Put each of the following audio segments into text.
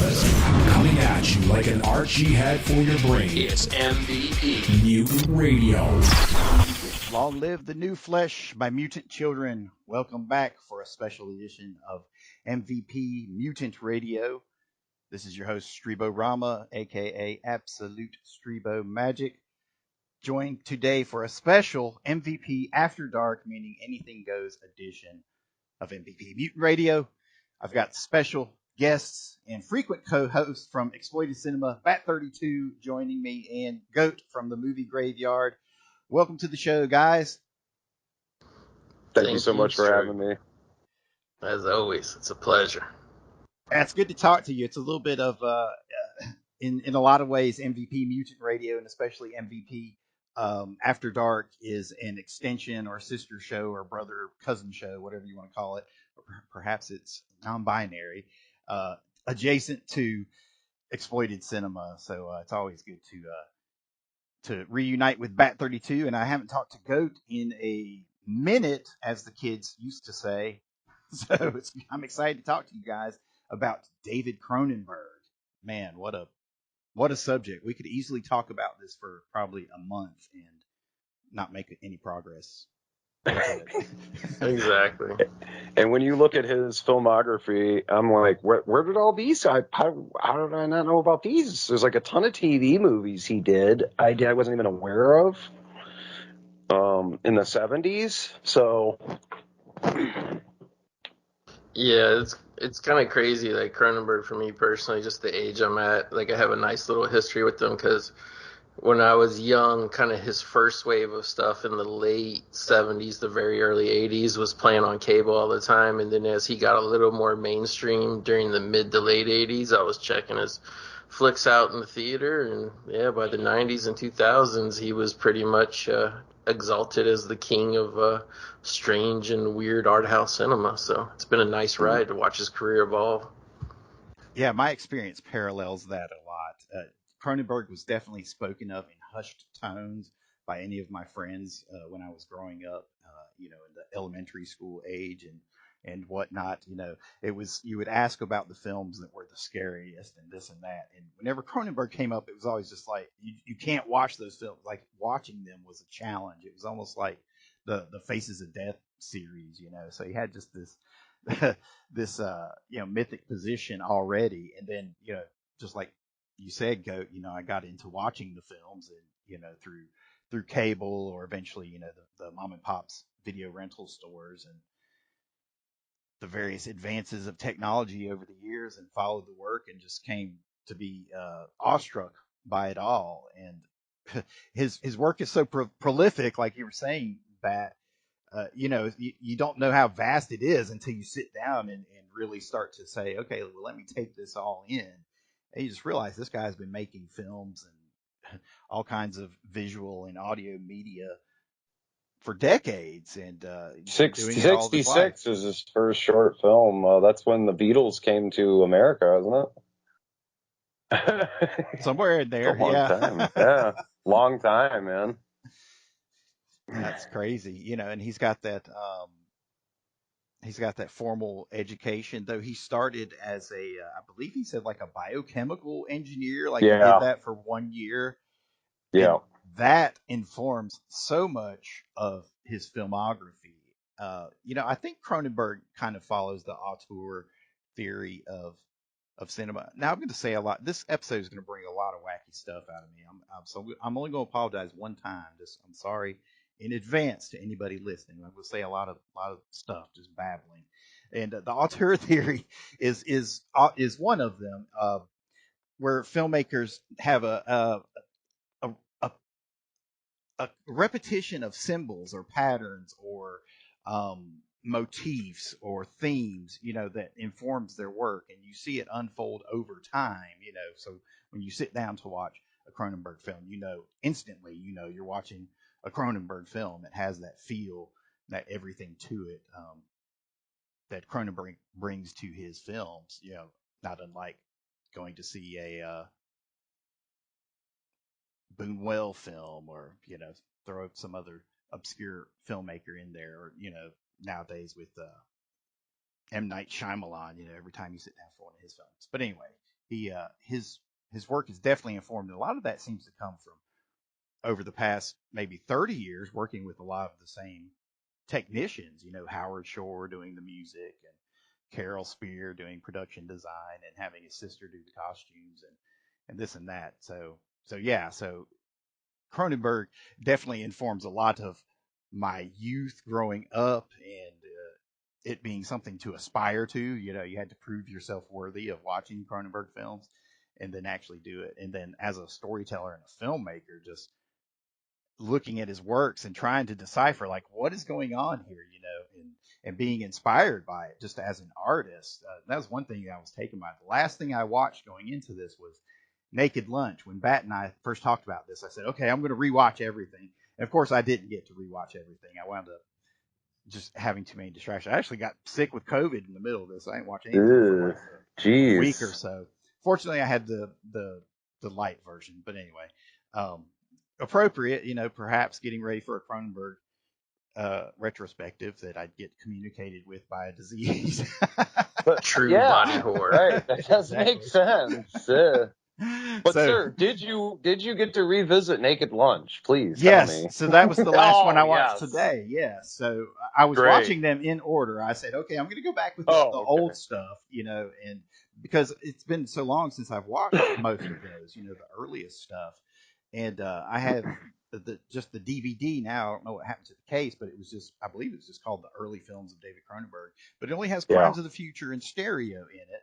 Yes, coming at you like an Archie head for your brain. It's MVP Mutant Radio. Long live the new flesh, my mutant children. Welcome back for a special edition of MVP Mutant Radio. This is your host, Streebo Rama, aka Absolute Streebo Magic. Joined today for a special MVP After Dark, meaning anything goes edition of MVP Mutant Radio. I've got special guests and frequent co-hosts from Exploited Cinema, Bat32 joining me, and Goat from the Movie Graveyard. Welcome to the show, guys. Thank you so much for having me. As always, it's a pleasure. It's good to talk to you. It's a little bit of, in a lot of ways, MVP Mutant Radio, and especially MVP After Dark is an extension or sister show or brother cousin show, whatever you want to call it. Or perhaps it's non-binary, adjacent to Exploited Cinema. So it's always good to reunite with Bat32, and I haven't talked to Goat in a minute, as the kids used to say. So I'm excited to talk to you guys about David Cronenberg. Man, what a subject. We could easily talk about this for probably a month and not make any progress. Exactly. And when you look at his filmography, I'm like, where did all these? How did I not know about these? There's like a ton of TV movies he did. I wasn't even aware of in the 70s. So Yeah, it's kind of crazy. Like Cronenberg, for me personally, just the age I'm at. Like I have a nice little history with them because when I was young, kind of his first wave of stuff in the late 70s, the very early 80s was playing on cable all the time. And then as he got a little more mainstream during the mid to late 80s, I was checking his flicks out in the theater. And yeah, by the 90s and 2000s, he was pretty much exalted as the king of strange and weird art house cinema. So it's been a nice ride to watch his career evolve. Yeah, my experience parallels that a lot. Cronenberg was definitely spoken of in hushed tones by any of my friends when I was growing up, in the elementary school age and whatnot. It was, you would ask about the films that were the scariest and this and that. And whenever Cronenberg came up, it was always just like, you can't watch those films. Like watching them was a challenge. It was almost like the Faces of Death series, So he had just this, this, mythic position already. And then, just like you said, Goat, I got into watching the films and, through cable or eventually, the mom and pop's video rental stores and the various advances of technology over the years, and followed the work and just came to be awestruck by it all. And his work is so prolific, like you were saying, that you don't know how vast it is until you sit down and really start to say, okay, well, let me take this all in. And you just realize this guy's been making films and all kinds of visual and audio media for decades, and doing it all his life. 66 is his first short film. That's when the Beatles came to America, isn't it? Somewhere in there, long time. Yeah, long time, man. That's crazy, and he's got that. He's got that formal education, though he started as I believe he said like a biochemical engineer. Like he did that for 1 year. Yeah. And that informs so much of his filmography. I think Cronenberg kind of follows the auteur theory of cinema. Now I'm going to say a lot. This episode is going to bring a lot of wacky stuff out of me. I'm only going to apologize one time. I'm sorry in advance to anybody listening. I'm going to say a lot of stuff, just babbling. And the auteur theory is one of them, where filmmakers have a repetition of symbols or patterns or motifs or themes, that informs their work, and you see it unfold over time, So when you sit down to watch a Cronenberg film, instantly, you're watching a Cronenberg film. It has that feel, that everything to it, that Cronenberg brings to his films, not unlike going to see a Boonwell film, or throw some other obscure filmmaker in there, or nowadays with M. Night Shyamalan, every time you sit down for one of his films. But anyway, his work is definitely informed. And a lot of that seems to come from over the past maybe 30 years working with a lot of the same technicians. Howard Shore doing the music and Carol Spear doing production design and having his sister do the costumes and this and that. So Cronenberg definitely informs a lot of my youth growing up and it being something to aspire to. You had to prove yourself worthy of watching Cronenberg films and then actually do it. And then as a storyteller and a filmmaker, just looking at his works and trying to decipher like what is going on here, and being inspired by it just as an artist. That was one thing I was taken by. The last thing I watched going into this was Naked Lunch. When Bat and I first talked about this, I said, okay, I'm going to rewatch everything. And of course I didn't get to rewatch everything. I wound up just having too many distractions. I actually got sick with COVID in the middle of this. I didn't watch anything for like a week or so. Fortunately, I had the light version, but anyway, appropriate, perhaps getting ready for a Cronenberg retrospective that I'd get communicated with by a disease. But True body horror. Right, that does make sense. But So, sir, did you get to revisit Naked Lunch? Please yes, tell me. so that was the last one I watched yes. today. Yeah, so I was Great. watching them in order. I said, okay, I'm going to go back with the old stuff, and because it's been so long since I've watched most of those, the earliest stuff, and I have just the DVD now. I don't know what happened to the case, but I believe it was just called The Early Films of David Cronenberg, but it only has Crimes of the Future and stereo in it.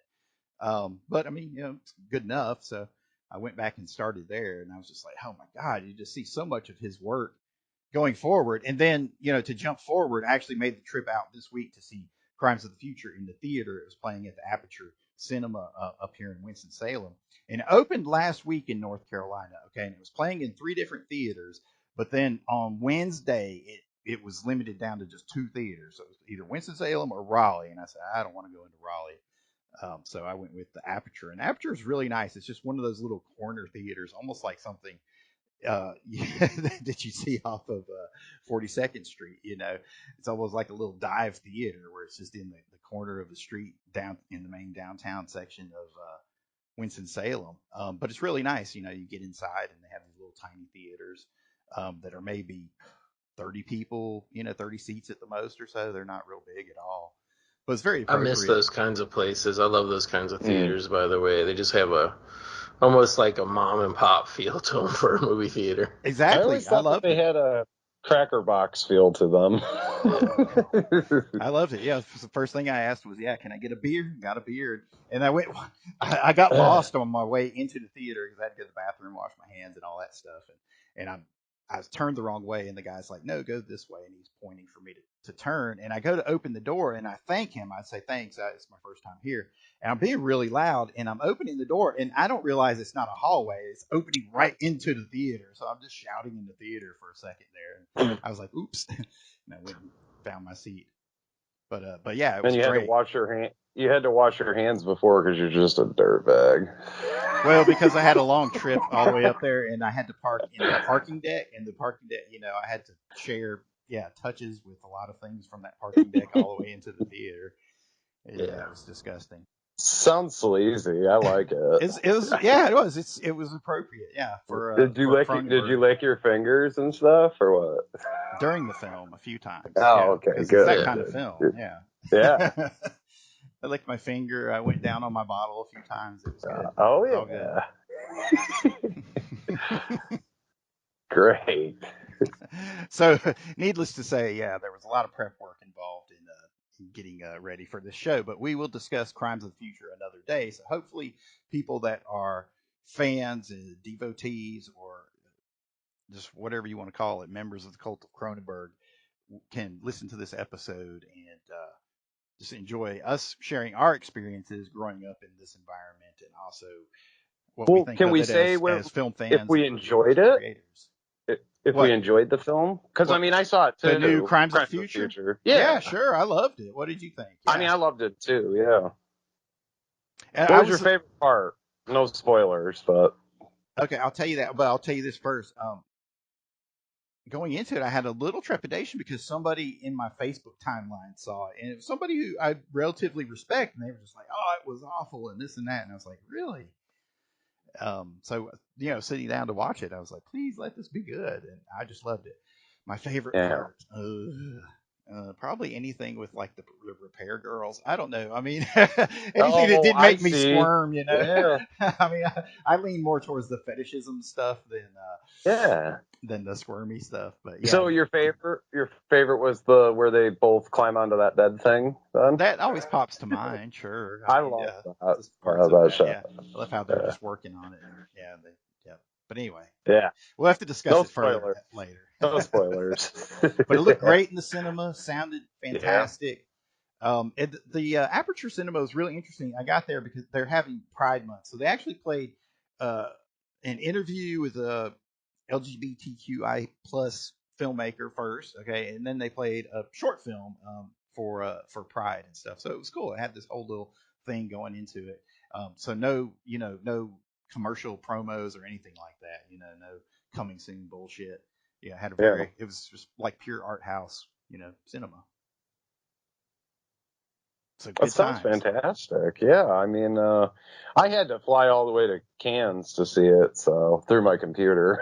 But I mean, it's good enough. So I went back and started there, and I was just like, oh my God, you just see so much of his work going forward. And then, to jump forward, I actually made the trip out this week to see Crimes of the Future in the theater. It was playing at the Aperture Cinema up here in Winston-Salem. And it opened last week in North Carolina, okay? And it was playing in 3 different theaters. But then on Wednesday, it was limited down to just 2 theaters. So it was either Winston-Salem or Raleigh. And I said, I don't want to go into Raleigh. So I went with the Aperture. And Aperture is really nice. It's just one of those little corner theaters, almost like something that you see off of 42nd Street. It's almost like a little dive theater where it's just in the corner of the street down in the main downtown section of Winston-Salem. But it's really nice. You get inside and they have these little tiny theaters that are maybe 30 people, 30 seats at the most or so. They're not real big at all. But it's very appropriate. I miss those kinds of places. I love those kinds of theaters, by the way. They just have almost like a mom and pop feel to them for a movie theater. Exactly. I always thought they had a cracker box feel to them. I loved it. Yeah, the first thing I asked was, can I get a beer? Got a beer. And I got lost on my way into the theater because I had to go to the bathroom, wash my hands and all that stuff. And I was turned the wrong way, and the guy's like, no, go this way. And he's pointing for me to turn. And I go to open the door, and I thank him. I say, thanks. It's my first time here. And I'm being really loud, and I'm opening the door, and I don't realize it's not a hallway. It's opening right into the theater. So I'm just shouting in the theater for a second there. And I was like, oops. And I went and found my seat. But yeah, it was and you great. had to wash your hand. You had to wash your hands before because you're just a dirtbag. Well, because I had a long trip all the way up there, and I had to park in the parking deck. And the parking deck, I had to share, touches with a lot of things from that parking deck all the way into the theater. Yeah, it was disgusting. Sounds sleazy. I like it. It was. It was appropriate. Yeah. Did you lick your fingers and stuff, or what? During the film, a few times. Okay, good. It's that kind of film. Yeah. Yeah. I licked my finger. I went down on my bottle a few times. It was good. Oh, yeah. Good. Great. So, needless to say, there was a lot of prep work involved in getting ready for this show. But we will discuss Crimes of the Future another day. So, hopefully, people that are fans and devotees or just whatever you want to call it, members of the cult of Cronenberg, can listen to this episode and just enjoy us sharing our experiences growing up in this environment, and also what we think of it as film fans. If we enjoyed it, if we enjoyed the film, because I saw it too. The new Crimes of the Future. Yeah, sure, I loved it. What did you think? Yeah. I loved it too. Yeah. And what was your favorite part? No spoilers, but okay, I'll tell you that. But I'll tell you this first. Going into it, I had a little trepidation because somebody in my Facebook timeline saw it, and it was somebody who I relatively respect, and they were just like, "Oh, it was awful," and this and that, and I was like, "Really?" So sitting down to watch it, I was like, please let this be good, and I just loved it. My favorite Yeah. part, probably anything with like the repair girls. I don't know. I mean, anything that did make me squirm. Yeah. I mean, I lean more towards the fetishism stuff Yeah. than the squirmy stuff. But yeah. So your favorite was the where they both climb onto that bed thing. Then That always pops to mind. Sure. I love that. Just parts of that that. show. Yeah. I love how they're just working on it. Yeah. Yeah. But anyway. Yeah. We'll have to discuss it further later. No spoilers. But it looked great in the cinema. Sounded fantastic. Yeah. The Aperture Cinema was really interesting. I got there because they're having Pride Month, so they actually played an interview with a LGBTQI plus filmmaker first, okay, and then they played a short film for Pride and stuff. So it was cool. It had this whole little thing going into it. So no commercial promos or anything like that. No coming soon bullshit. Yeah, had it was just like pure art house, cinema. So that sounds fantastic. Yeah, I mean, I had to fly all the way to Cannes to see it, so through my computer.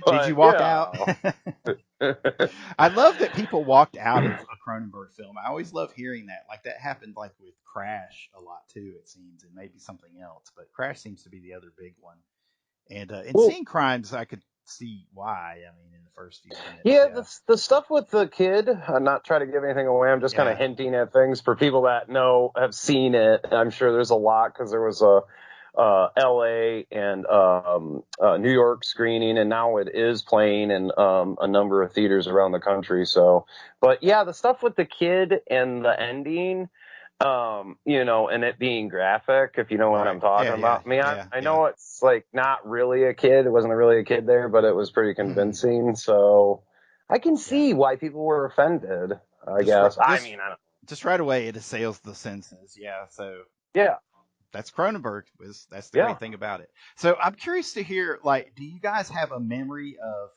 Did you walk out? I love that people walked out of a Cronenberg film. I always love hearing that. Like that happened like with Crash a lot too, it seems, and maybe something else. But Crash seems to be the other big one. And Seeing Crimes, I could see why. I mean, in the first few minutes. Yeah, the stuff with the kid, I'm not trying to give anything away. I'm just kind of hinting at things for people that have seen it. I'm sure there's a lot because there was a L.A. and New York screening, and now it is playing in a number of theaters around the country. So, but yeah, the stuff with the kid and the ending, and it being graphic, if you know what I'm talking about. I know it's like not really a kid. It wasn't really a kid there, but it was pretty convincing. Mm-hmm. So I can see why people were offended, I guess. I don't know. Just right away, it assails the senses. Yeah. So. Yeah. That's Cronenberg. That's the great thing about it. So I'm curious to hear, like, do you guys have a memory of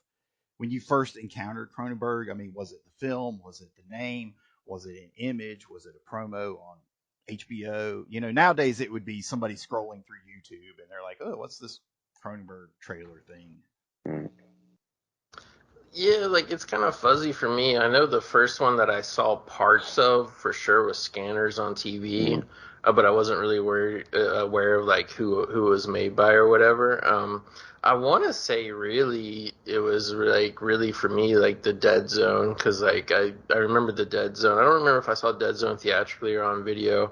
when you first encountered Cronenberg? I mean, was it the film? Was it the name? Was it an image? Was it a promo on HBO? Nowadays it would be somebody scrolling through YouTube and they're like, oh, what's this Cronenberg trailer thing? Yeah, like it's kind of fuzzy for me. I know the first one that I saw parts of for sure was Scanners on TV, but I wasn't really aware of like who it was made by or whatever. I want to say really it was like really for me like the Dead Zone, because like I remember the Dead Zone. I don't remember if I saw Dead Zone theatrically or on video,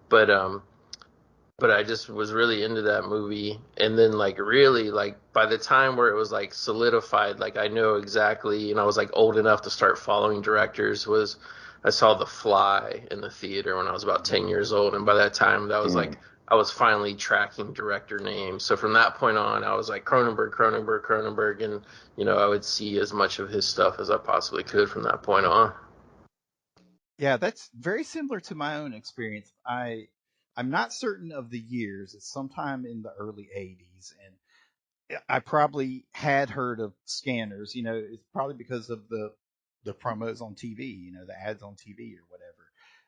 but I just was really into that movie. And then like really like by the time where it was like solidified, like I know exactly, and I was like old enough to start following directors, was I saw The Fly in the theater when I was about 10 years old. And by that time that was like, I was finally tracking director names. So from that point on, I was like Cronenberg. And, I would see as much of his stuff as I possibly could from that point on. Yeah, that's very similar to my own experience. I'm not certain of the years. It's sometime in the early 80s. And I probably had heard of Scanners. It's probably because of the promos on TV, the ads on TV or whatever.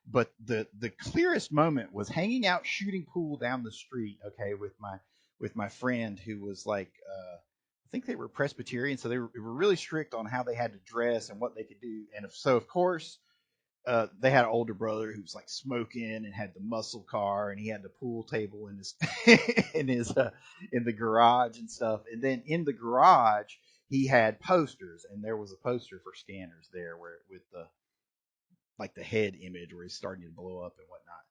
But the clearest moment was hanging out shooting pool down the street, okay, with my friend who was like, I think they were Presbyterian, so they were really strict on how they had to dress and what they could do. And so, of course, they had an older brother who was like smoking and had the muscle car, and he had the pool table in his in the garage and stuff. And then in the garage, he had posters, and there was a poster for Scanners there, where with the like the head image where he's starting to blow up and whatnot.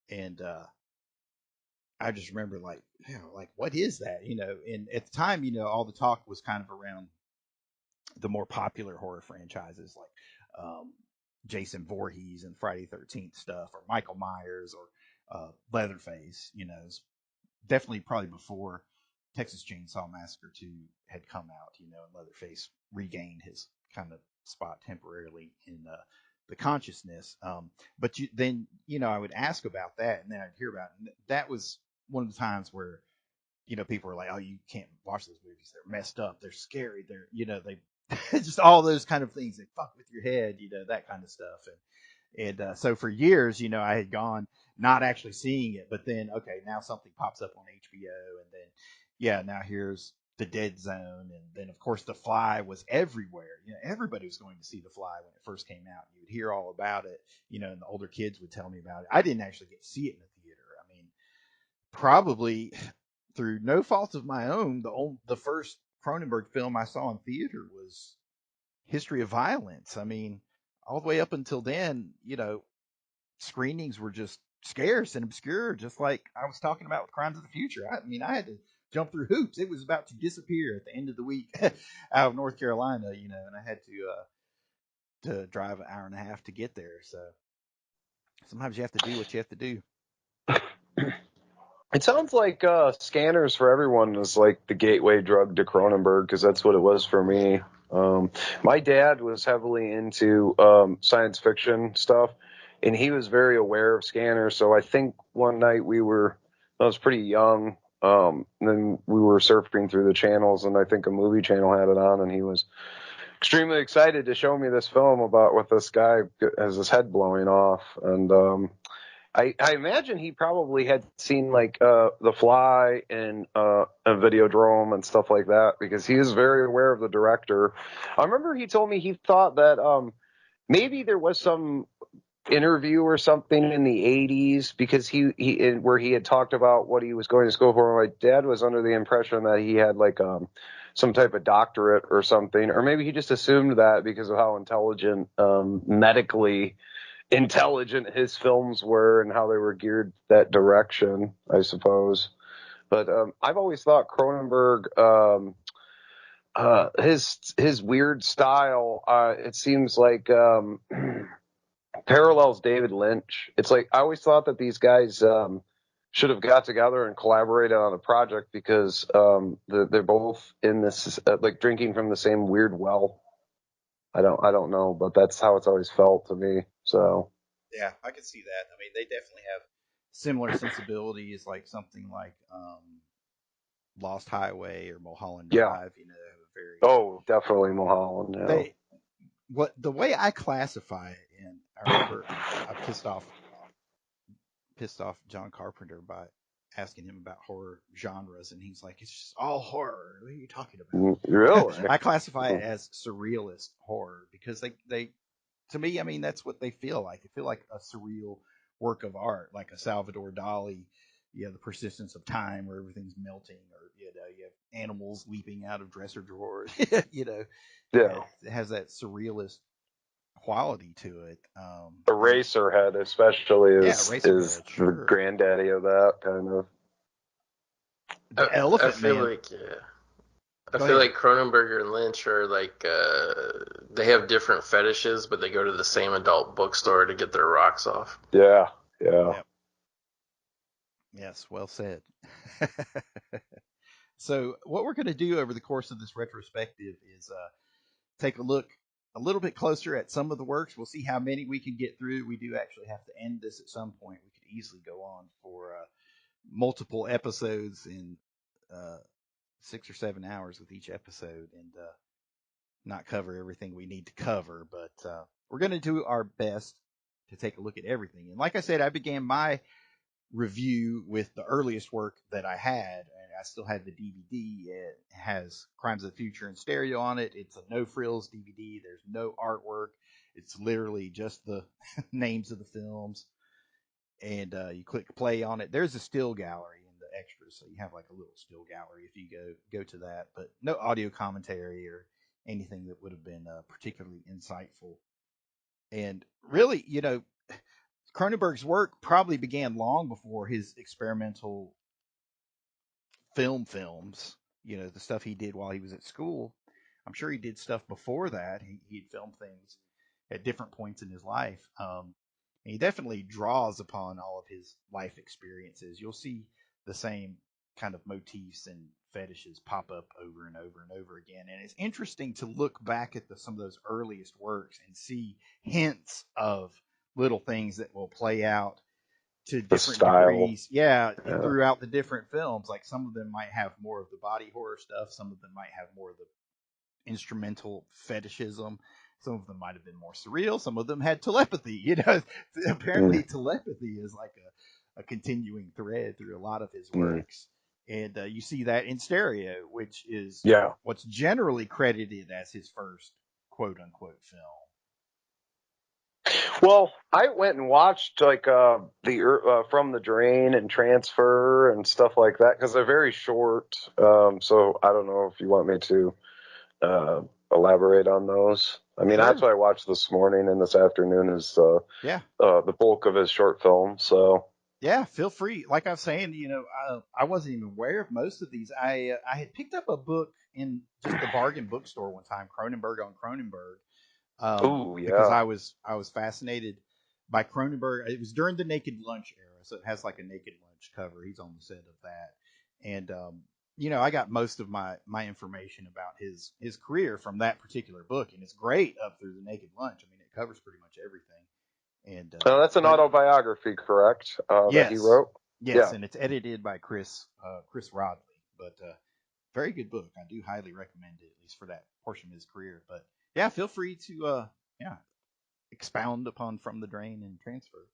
And I just remember like, like what is that? And at the time, all the talk was kind of around the more popular horror franchises like Jason Voorhees and Friday 13th stuff, or Michael Myers, or Leatherface. Definitely probably before Texas Chainsaw Massacre 2 had come out. And Leatherface regained his kind of spot temporarily in the consciousness. But then I would ask about that, and then I'd hear about it. And that was one of the times where people were like, oh, you can't watch those movies. They're messed up. They're scary. They're, they just all those kind of things that fuck with your head, that kind of stuff. And so for years, I had gone not actually seeing it, but then, okay, now something pops up on HBO, and then, yeah, now here's The Dead Zone. And then, of course, The Fly was everywhere. Everybody was going to see The Fly when it first came out. You would hear all about it, and the older kids would tell me about it. I didn't actually get to see it in the theater. I mean, probably through no fault of my own, the first Cronenberg film I saw in theater was History of Violence. I mean, all the way up until then, screenings were just scarce and obscure, just like I was talking about with Crimes of the Future. I mean, I had to jump through hoops. It was about to disappear at the end of the week out of North Carolina, and I had to drive an hour and a half to get there. So sometimes you have to do what you have to do. It sounds like Scanners for Everyone is like the gateway drug to Cronenberg, because that's what it was for me. My dad was heavily into science fiction stuff, and he was very aware of Scanners. So I think one night I was pretty young, and then we were surfing through the channels, and I think a movie channel had it on, and he was extremely excited to show me this film about what this guy has his head blowing off. And I imagine he probably had seen like The Fly and a Videodrome and stuff like that, because he is very aware of the director. I remember he told me he thought that maybe there was some interview or something in the 80s, because where he had talked about what he was going to school for. My dad was under the impression that he had like some type of doctorate or something, or maybe he just assumed that because of how intelligent, medically intelligent his films were and how they were geared that direction, I suppose. But I've always thought Cronenberg, his weird style, it seems like parallels David Lynch. It's like I always thought that these guys should have got together and collaborated on a project, because they're both in this like drinking from the same weird well. I don't know, but that's how it's always felt to me. So yeah, I can see that. I mean, they definitely have similar sensibilities, like something like Lost Highway or Mulholland yeah. Drive. They have a very Definitely Mulholland. Yeah. The way I classify it, and I remember I pissed off John Carpenter by asking him about horror genres, and he's like, "It's just all horror. What are you talking about?" Really? I classify it as surrealist horror, because they to me, I mean, that's what they feel like. They feel like a surreal work of art, like a Salvador Dali. The persistence of time, where everything's melting, or you have animals leaping out of dresser drawers. Yeah. It has that surrealist quality to it. Eraserhead, especially, is Eraserhead, sure. the granddaddy of that kind of. The Elephant I feel Man. like, yeah. I feel like Cronenberg and Lynch are like they have different fetishes, but they go to the same adult bookstore to get their rocks off. Yeah. Yep. Yes, well said. So what we're going to do over the course of this retrospective is take a look a little bit closer at some of the works. We'll see how many we can get through. We do actually have to end this at some point. We could easily go on for multiple episodes in 6 or 7 hours with each episode, and not cover everything we need to cover. But we're going to do our best to take a look at everything. And like I said, I began my review with the earliest work that I had, and I still have the DVD. It has Crimes of the Future in stereo on it. It's a no frills DVD. There's no artwork. It's literally just the names of the films, and you click play on it. There's a still gallery in the extras, so you have like a little still gallery if you go to that, but no audio commentary or anything that would have been particularly insightful. And really, Cronenberg's work probably began long before his experimental films, the stuff he did while he was at school. I'm sure he did stuff before that. He'd filmed things at different points in his life. And he definitely draws upon all of his life experiences. You'll see the same kind of motifs and fetishes pop up over and over and over again. And it's interesting to look back at some of those earliest works and see hints of little things that will play out to different degrees. Yeah, throughout the different films. Like some of them might have more of the body horror stuff. Some of them might have more of the instrumental fetishism. Some of them might have been more surreal. Some of them had telepathy. Apparently telepathy is like a continuing thread through a lot of his works. And you see that in Stereo, which is what's generally credited as his first quote-unquote film. Well, I went and watched like the From the Drain and Transfer and stuff like that because they're very short. So I don't know if you want me to elaborate on those. I mean, that's what I watched this morning and this afternoon is the bulk of his short film. So yeah, feel free. Like I was saying, I wasn't even aware of most of these. I had picked up a book in just the bargain bookstore one time, Cronenberg on Cronenberg. Because I was fascinated by Cronenberg. It was during the Naked Lunch era, so it has like a Naked Lunch cover. He's on the set of that, and I got most of my information about his career from that particular book, and it's great up through the Naked Lunch. I mean, it covers pretty much everything. And that's an autobiography, correct? That he wrote. Yes, and it's edited by Chris Rodley, but very good book. I do highly recommend it, at least for that portion of his career. But yeah, feel free to expound upon From the Drain and Transfer.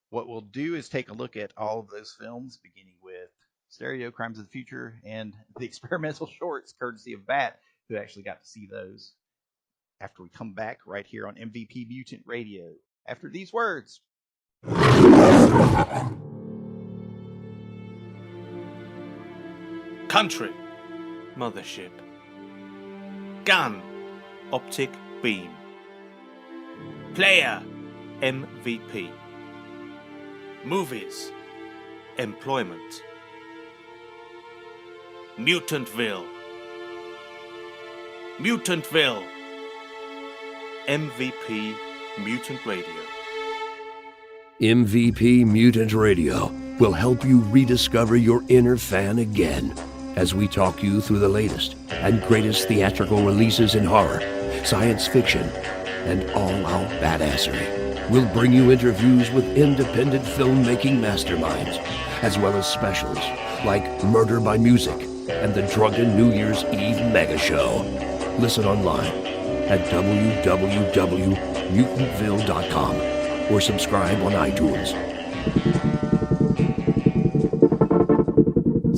What we'll do is take a look at all of those films, beginning with Stereo, Crimes of the Future, and the experimental shorts, courtesy of Bat, who actually got to see those after we come back right here on MVP Mutant Radio. After these words. Country, mothership. Gun, optic beam. Player, MVP. Movies, employment. Mutantville. Mutantville. MVP Mutant Radio. MVP Mutant Radio will help you rediscover your inner fan again as we talk you through the latest and greatest theatrical releases in horror, science fiction, and all-out badassery. We'll bring you interviews with independent filmmaking masterminds, as well as specials like Murder by Music and the Drunken New Year's Eve Mega Show. Listen online at www.mutantville.com or subscribe on iTunes.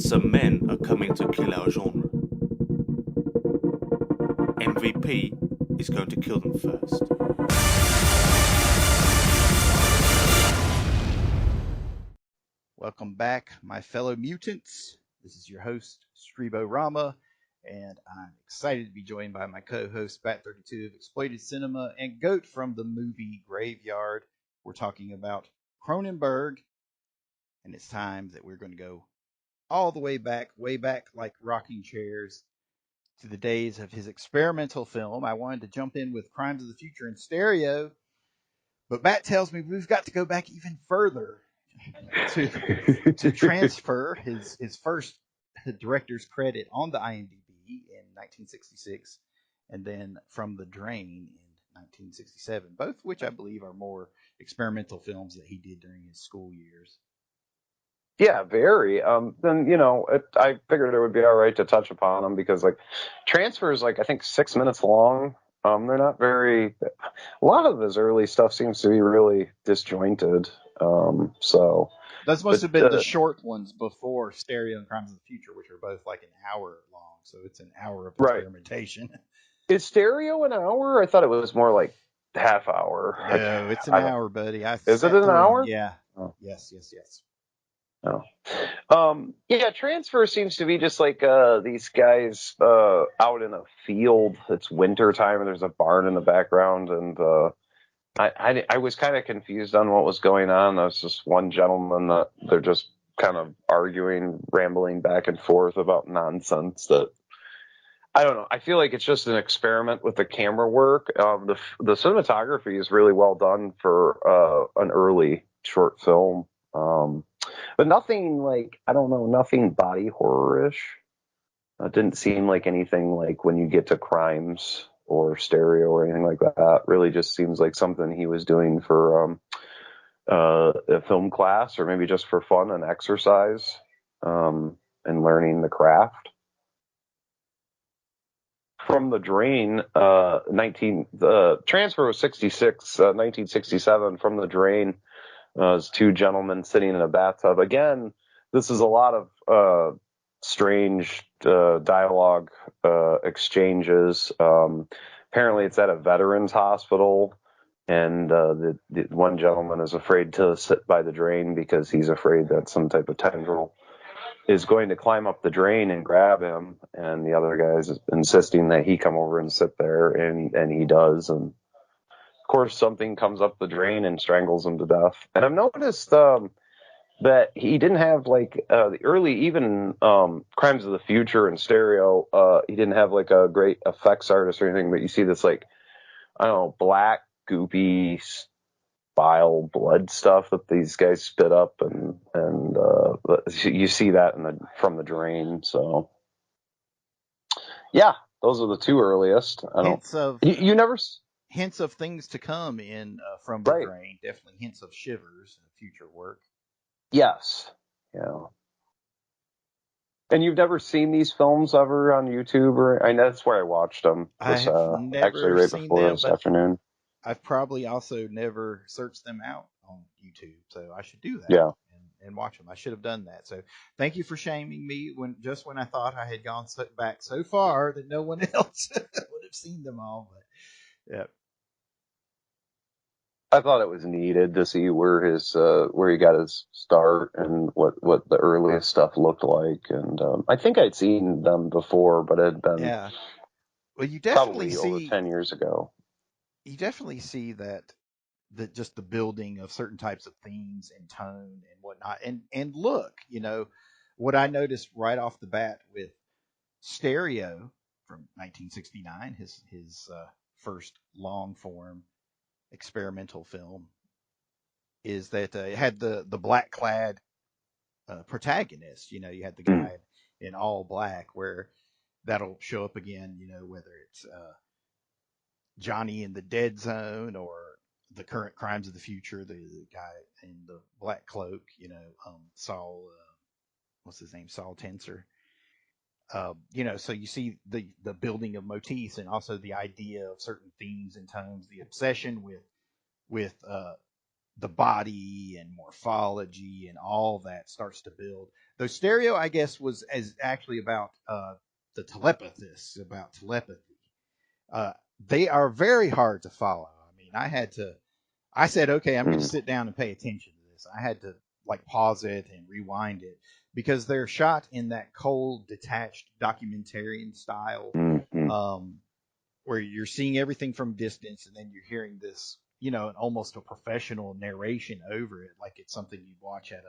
Some men are coming to kill our genre. MVP is going to kill them first. Welcome back, my fellow mutants. This is your host, Streebo Rama, and I'm excited to be joined by my co-host, Bat32 of Exploited Cinema, and Goat from the movie Graveyard. We're talking about Cronenberg, and it's time that we're going to go all the way back like rocking chairs, to the days of his experimental film. I wanted to jump in with Crimes of the Future in Stereo, but Bat tells me we've got to go back even further to Transfer, his first director's credit on the IMDb in 1966, and then From the Drain in 1967, both of which I believe are more experimental films that he did during his school years. Yeah, very. Then, I figured it would be all right to touch upon them because, like, Transfer is, like, I think 6 minutes long. They're not very... A lot of his early stuff seems to be really disjointed. So... Those must have been the short ones before Stereo and Crimes of the Future, which are both, like, an hour long. So it's an hour of experimentation. Is Stereo an hour? I thought it was more like half hour. No, it's an hour, buddy. Is it an hour? Yeah. Oh. Yes. Oh. Yeah, Transfer seems to be just like these guys out in a field. It's winter time and there's a barn in the background, and I was kind of confused on what was going on. There was just one gentleman that they're just kind of arguing, rambling back and forth about nonsense that I don't know. I feel like it's just an experiment with the camera work. The cinematography is really well done for an early short film. But nothing like, I don't know, nothing body horror-ish. It didn't seem like anything like when you get to Crimes or Stereo or anything like that. Really just seems like something he was doing for a film class, or maybe just for fun and exercise and learning the craft. From the Drain, the transfer was 66, 1967. From the Drain, was two gentlemen sitting in a bathtub. Again, this is a lot of strange dialogue exchanges. Apparently, it's at a veterans hospital, and the one gentleman is afraid to sit by the drain because he's afraid that some type of tendril is going to climb up the drain and grab him, and the other guy's insisting that he come over and sit there, and he does, and of course something comes up the drain and strangles him to death. And I've noticed that he didn't have like the early, even Crimes of the Future and Stereo, he didn't have like a great effects artist or anything, but you see this like, I don't know, black goopy bile blood stuff that these guys spit up, and you see that from the Drain. So yeah, those are the two earliest. You never hints of things to come in From the right. Drain. Definitely hints of Shivers and future work. Yes. Yeah. And you've never seen these films ever on YouTube, or I know that's where I watched them. I have never actually right seen before them, this but afternoon. I've probably also never searched them out on YouTube, so I should do that. Yeah. And watch them. I should have done that. So thank you for shaming me when I thought I had gone back so far that no one else would have seen them all. But yeah. I thought it was needed to see where he got his start and what the earliest stuff looked like. And I think I'd seen them before, but it had been Well, you definitely probably over 10 years ago. You definitely see that just the building of certain types of themes and tone and whatnot. And look, what I noticed right off the bat with Stereo from 1969, his first long form experimental film, is that it had the black clad protagonist. You had the guy in all black, where that'll show up again. Whether it's Johnny in the Dead Zone or the current Crimes of the Future, the guy in the black cloak, Saul, what's his name? Saul Tenser. So you see the building of motifs and also the idea of certain themes and tones, the obsession with the body and morphology and all that starts to build. Though Stereo, I guess, was actually about the telepathist, about telepathy. They are very hard to follow. I mean, I said, okay, I'm going to sit down and pay attention to this. I had to like pause it and rewind it because they're shot in that cold, detached documentarian style, where you're seeing everything from distance and then you're hearing this, almost a professional narration over it, like it's something you'd watch at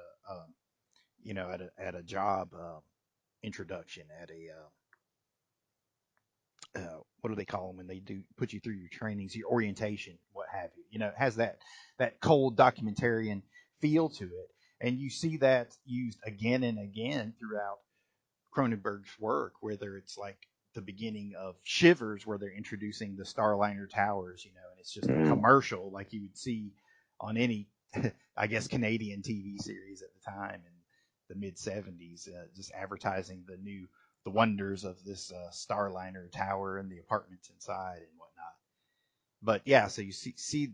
a job introduction, at a what do they call them when they do put you through your trainings, your orientation, what have you. It has that cold documentarian feel to it, and you see that used again and again throughout Cronenberg's work, whether it's like the beginning of Shivers, where they're introducing the Starliner Towers, and it's just a commercial like you would see on any, I guess, Canadian TV series at the time in the mid 70s, just advertising the wonders of this Starliner Tower and the apartments inside and whatnot. But yeah, so you see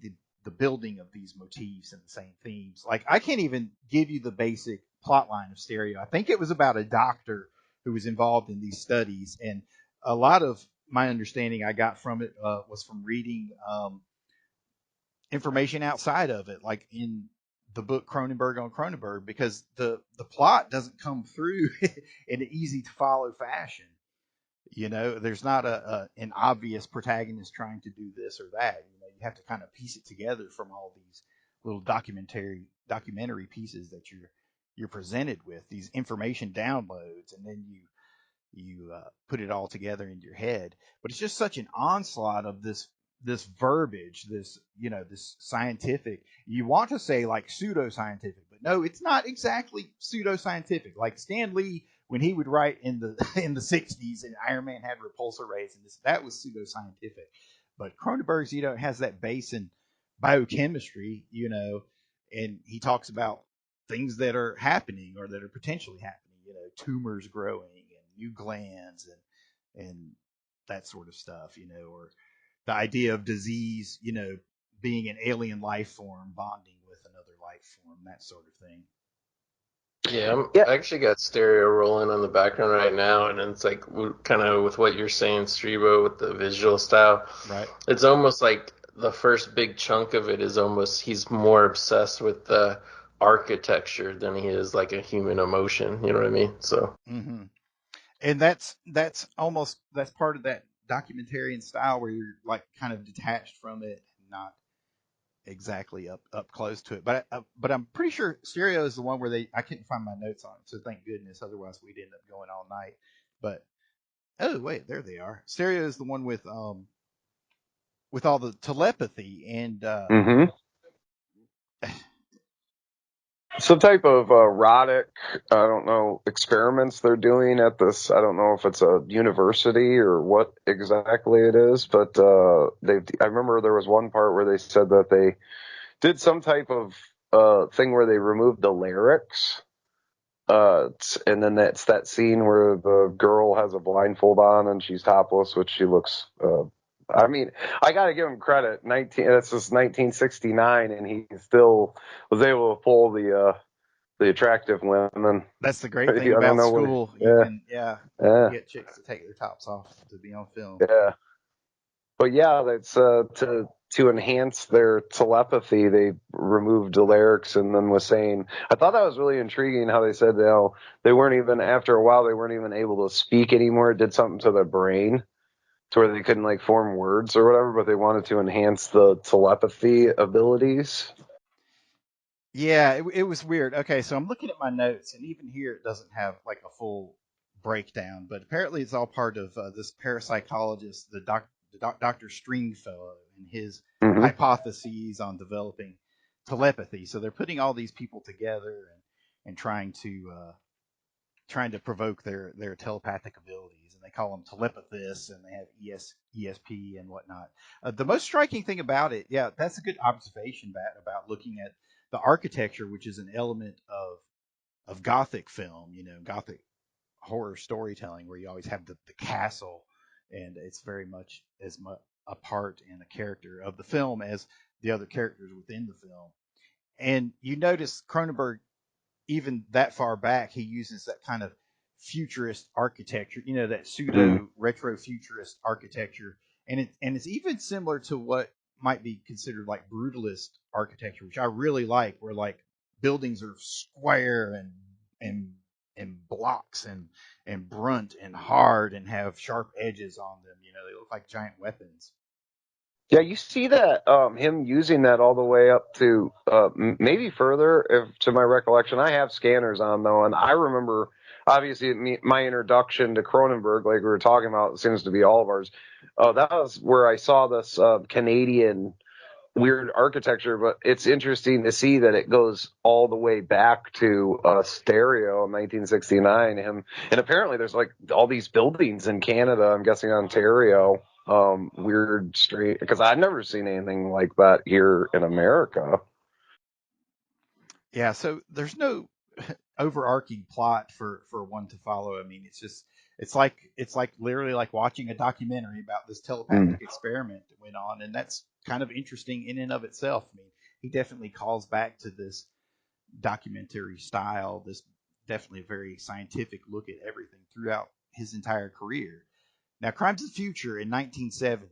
the building of these motifs and the same themes. Like, I can't even give you the basic plot line of Stereo. I think it was about a doctor who was involved in these studies, and a lot of my understanding I got from it was from reading information outside of it, like in the book Cronenberg on Cronenberg, because the plot doesn't come through in an easy to follow fashion. There's not an obvious protagonist trying to do this or that. You have to kind of piece it together from all these little documentary pieces that you're presented with, these information downloads, and then you put it all together in your head. But it's just such an onslaught of this verbiage, this scientific. You want to say like pseudoscientific, but no, it's not exactly pseudoscientific. Like Stan Lee, when he would write in the 60s, and Iron Man had repulsor rays, and that was pseudoscientific. But Cronenberg's, has that base in biochemistry, and he talks about things that are happening or that are potentially happening, tumors growing and new glands and that sort of stuff, or the idea of disease, being an alien life form bonding with another life form, that sort of thing. Yeah, Yeah. I actually got stereo rolling on the background right now, and it's like kind of with what you're saying, Streebo, with the visual style. Right. It's almost like the first big chunk of it is almost he's more obsessed with the architecture than he is like a human emotion. You know what I mean? So. Mm-hmm. And that's part of that documentarian style where you're like kind of detached from it, and not exactly up close to it. But I'm pretty sure Stereo is the one where I couldn't find my notes on it, so thank goodness. Otherwise, we'd end up going all night. But oh wait, there they are. Stereo is the one with all the telepathy and some type of erotic, I don't know, experiments they're doing at this. I don't know if it's a university or what exactly it is, but I remember there was one part where they said that they did some type of thing where they removed the lyrics. And then that's that scene where the girl has a blindfold on and she's topless, which she looks. I mean, I got to give him credit. This is 1969, and he still was able to pull the attractive women. that's the great thing I don't about know school. yeah. You can Yeah. get chicks to take their tops off to be on film. Yeah. But yeah, that's to enhance their telepathy, they removed the lyrics and then was saying, I thought that was really intriguing how they said they weren't even, after a while, they weren't even able to speak anymore. It did something to their brain to where they couldn't like form words or whatever, but they wanted to enhance the telepathy abilities. Yeah, it was weird. Okay, so I'm looking at my notes, and even here it doesn't have like a full breakdown, but apparently it's all part of this parapsychologist, Dr. Stringfellow, and his Mm-hmm. hypotheses on developing telepathy. So they're putting all these people together and trying to provoke their telepathic abilities, and they call them telepathists, and they have ESP and whatnot. The most striking thing about it, yeah, that's a good observation, Bat, about looking at the architecture, which is an element of Gothic film, Gothic horror storytelling, where you always have the castle, and it's very much as much a part and a character of the film as the other characters within the film. And you notice Cronenberg, even that far back, he uses that kind of futurist architecture, that pseudo retro futurist architecture, and it's even similar to what might be considered like brutalist architecture, which I really like, where like buildings are square and blocks and brunt and hard and have sharp edges on them. They look like giant weapons. Yeah, you see that him using that all the way up to maybe further, to my recollection. I have scanners on though, and I remember obviously my introduction to Cronenberg, like we were talking about, seems to be all of ours. That was where I saw this Canadian weird architecture, but it's interesting to see that it goes all the way back to Stereo in 1969. And apparently there's like all these buildings in Canada. I'm guessing Ontario. Weird street, because I've never seen anything like that here in America. Yeah, so there's no overarching plot for one to follow. I mean, it's like literally like watching a documentary about this telepathic experiment that went on, and that's kind of interesting in and of itself. I mean, he definitely calls back to this documentary style, this definitely very scientific look at everything throughout his entire career. Now, Crimes of the Future in 1970.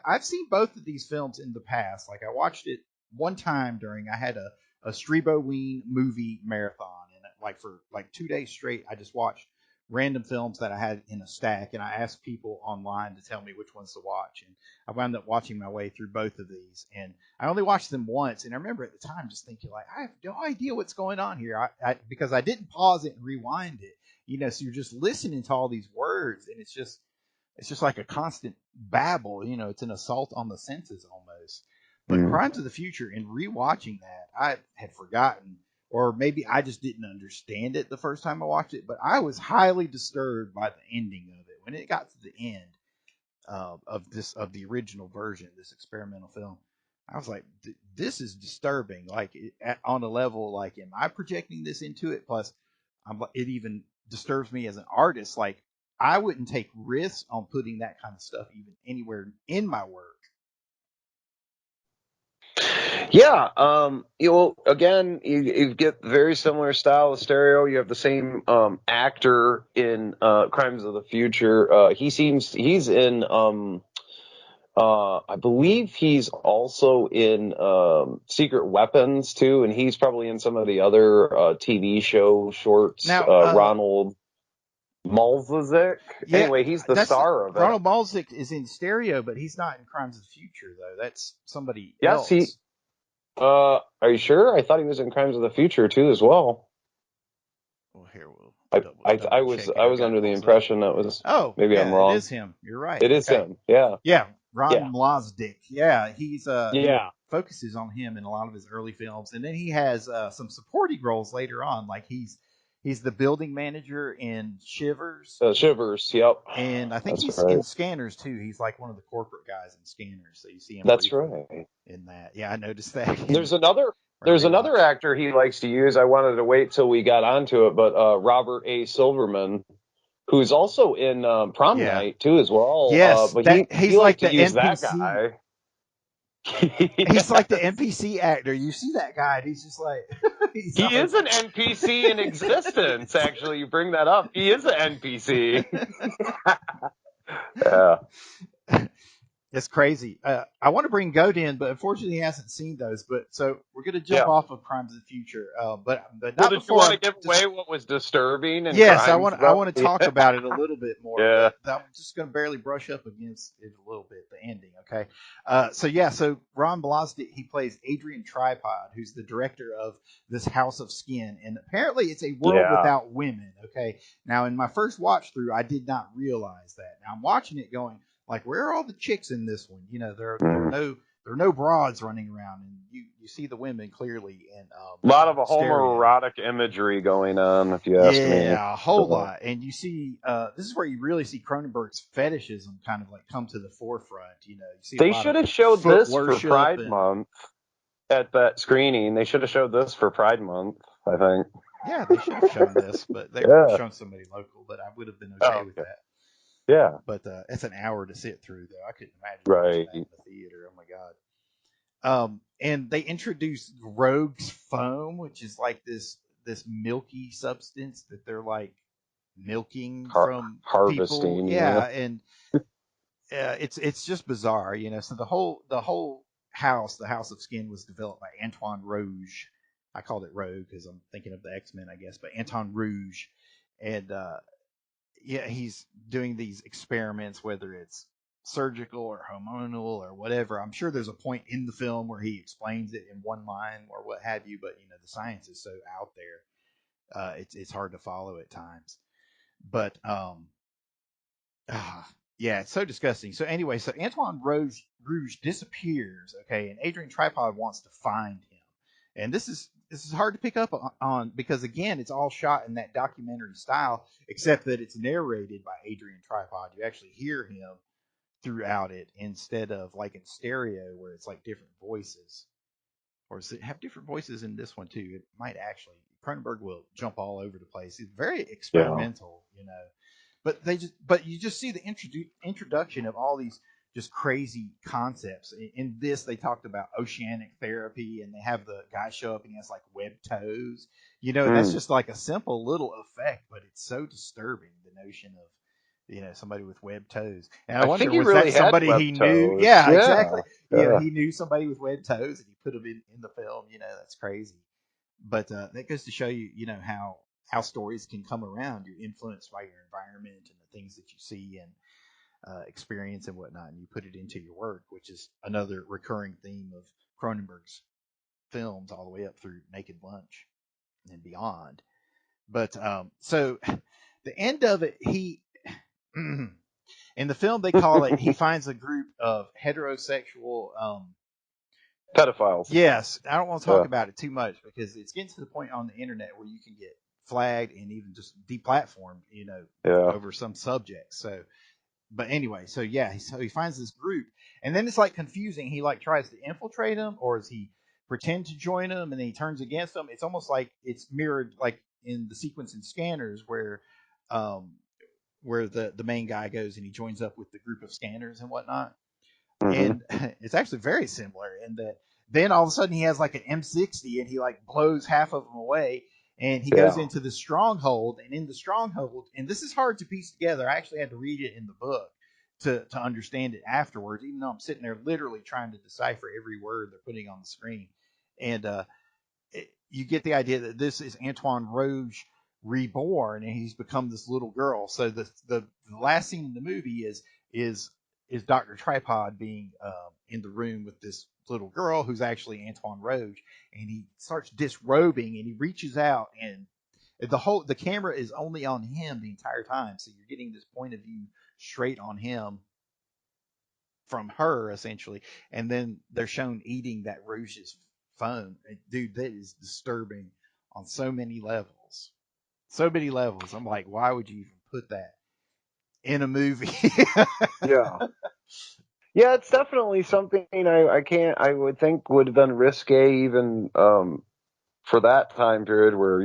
I've seen both of these films in the past. Like I watched it one time I had a Streebo movie marathon, and like for like 2 days straight, I just watched random films that I had in a stack, and I asked people online to tell me which ones to watch, and I wound up watching my way through both of these, and I only watched them once, and I remember at the time just thinking like, I have no idea what's going on here, because I didn't pause it and rewind it, so you're just listening to all these words, and it's just like a constant babble, it's an assault on the senses almost. But Crimes of the Future, in rewatching that, I had forgotten, or maybe I just didn't understand it the first time I watched it, but I was highly disturbed by the ending of it. When it got to the end of the original version, this experimental film, I was like, this is disturbing. Like on a level, like, am I projecting this into it? Plus, it even disturbs me as an artist. Like, I wouldn't take risks on putting that kind of stuff even anywhere in my work. Yeah, again, you get very similar style of stereo. You have the same actor in Crimes of the Future. He's in I believe he's also in Secret Weapons too, and he's probably in some of the other TV show shorts. Now, Ronald Malzahzik. Yeah, Anyway, he's the star of it. Ronald Malzahzik is in stereo, but he's not in Crimes of the Future, though. That's somebody else. Yes, are you sure? I thought he was in Crimes of the Future too, as well. Well, here we'll. I was under the impression that was. Maybe I'm wrong. It is him. You're right. It is him. Yeah. Yeah, Ron Malzahzik. Yeah, he's He focuses on him in a lot of his early films, and then he has some supporting roles later on. Like he's the building manager in Shivers. Shivers. Yep. And I think he's in Scanners too. He's like one of the corporate guys in Scanners, so you see him. That's right. In that, yeah, I noticed that. There's another actor he likes to use. I wanted to wait till we got onto it, but Robert A. Silverman, who's also in Prom Night too, as well. Yes, but he's like the use NPC. That guy. He's like the NPC actor. You see that guy, and he's just like he is an NPC in existence. Actually, you bring that up. He is an NPC. Yeah. It's crazy. I want to bring Goat in, but unfortunately he hasn't seen those. But so we're going to jump off of Crimes of the Future. But not did you want to give away what was disturbing? Yes, I want to talk about it a little bit more. Yeah. I'm just going to barely brush up against it a little bit. The ending, okay. So Ron Blazdik, he plays Adrian Tripod, who's the director of this House of Skin, and apparently it's a world without women. Okay. Now in my first watch through, I did not realize that. Now I'm watching it going, like, where are all the chicks in this one? You know, there are no broads running around, and you see the women clearly. And a lot of homoerotic imagery going on, if you ask me. Yeah, a whole lot. And you see, this is where you really see Cronenberg's fetishism kind of like come to the forefront. You know, you see they should have showed this for Pride Month at that screening. They should have showed this for Pride Month, I think. Yeah, they should have shown this, but they would have shown somebody local. But I would have been okay with that. Yeah, but it's an hour to sit through, though. I couldn't imagine watching that in the theater. Oh my god! And they introduced Rogue's foam, which is like this milky substance that they're like milking from harvesting. People. Yeah, and it's just bizarre, you know. So the whole house, the House of Skin, was developed by Antoine Rouge. I called it Rogue because I'm thinking of the X-Men, I guess, but Antoine Rouge, and he's doing these experiments, whether it's surgical or hormonal or whatever. I'm sure there's a point in the film where he explains it in one line or what have you, but you know, the science is so out there, it's hard to follow at times. But it's so disgusting. So anyway, so Antoine Rouge disappears, okay, and Adrian Tripod wants to find him, and this is hard to pick up on because, again, it's all shot in that documentary style, except that it's narrated by Adrian Tripod. You actually hear him throughout it instead of like in stereo where it's like different voices. Or does it have different voices in this one too? It might actually. Cronenberg will jump all over the place. It's very experimental, you know. But you just see the introduction of all these just crazy concepts. In this, they talked about oceanic therapy, and they have the guy show up and he has like webbed toes. You know, that's just like a simple little effect, but it's so disturbing, the notion of, you know, somebody with webbed toes. And I wonder, think he was really that somebody he knew? toes. Yeah, exactly. Yeah. You know, he knew somebody with webbed toes and he put them in the film. You know, that's crazy. But that goes to show you, you know, how stories can come around. You're influenced by your environment and the things that you see and experience and whatnot, and you put it into your work, which is another recurring theme of Cronenberg's films all the way up through Naked Lunch and beyond. But so the end of it, he in the film they call it, he finds a group of heterosexual pedophiles. Yes, I don't want to talk about it too much because it's getting to the point on the internet where you can get flagged and even just deplatformed, you know, over some subject. So, but anyway, so he finds this group, and then it's like confusing. He like tries to infiltrate them, or does he pretend to join them, and then he turns against them? It's almost like it's mirrored like in the sequence in Scanners where where the main guy goes and he joins up with the group of scanners and whatnot. Mhm. And it's actually very similar in that then all of a sudden he has like an M60 and he like blows half of them away, and he goes Yeah. into the stronghold, and in the stronghold, and this is hard to piece together. I actually had to read it in the book to understand it afterwards, even though I'm sitting there literally trying to decipher every word they're putting on the screen. And you get the idea that this is Antoine Roche reborn, and he's become this little girl. So the last scene in the movie is Dr. Tripod being in the room with this little girl who's actually Antoine Roche, and he starts disrobing and he reaches out, and the camera is only on him the entire time, so you're getting this point of view straight on him from her essentially, and then they're shown eating that Roche's phone. And dude, that is disturbing on so many levels. So many levels. I'm like, why would you even put that in a movie? Yeah. Yeah, it's definitely something I would think would have been risque even for that time period where,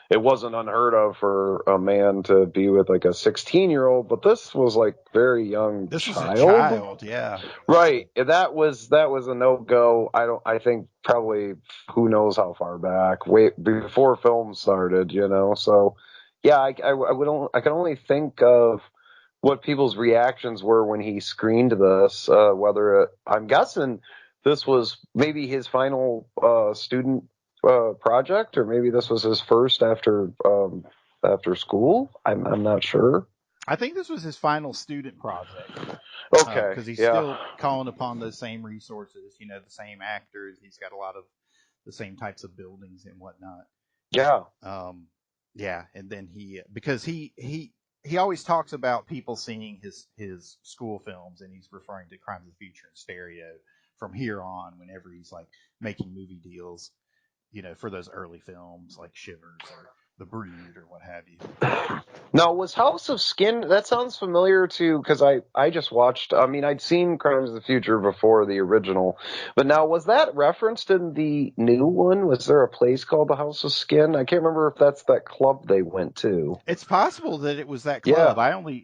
it wasn't unheard of for a man to be with like a 16-year-old, but this was like very young This was a child. child, yeah. Right. That was a no-go. I think probably who knows how far back, way before film started, So yeah, I can only think of what people's reactions were when he screened this, I'm guessing this was maybe his final student project, or maybe this was his first after school. I'm not sure. I think this was his final student project. Okay, Because he's yeah. still calling upon those same resources, the same actors. He's got a lot of the same types of buildings and whatnot. Yeah. Yeah, and then because he always talks about people seeing his school films, and he's referring to Crimes of the Future and Stereo from here on whenever he's like making movie deals, for those early films like Shivers or The Brood or what have you. Now, was House of Skin, that sounds familiar to, because I just watched, I'd seen Crimes of the Future before the original, but now was that referenced in the new one? Was there a place called the House of Skin? I can't remember if that's that club they went to. It's possible that it was that club. Yeah. I only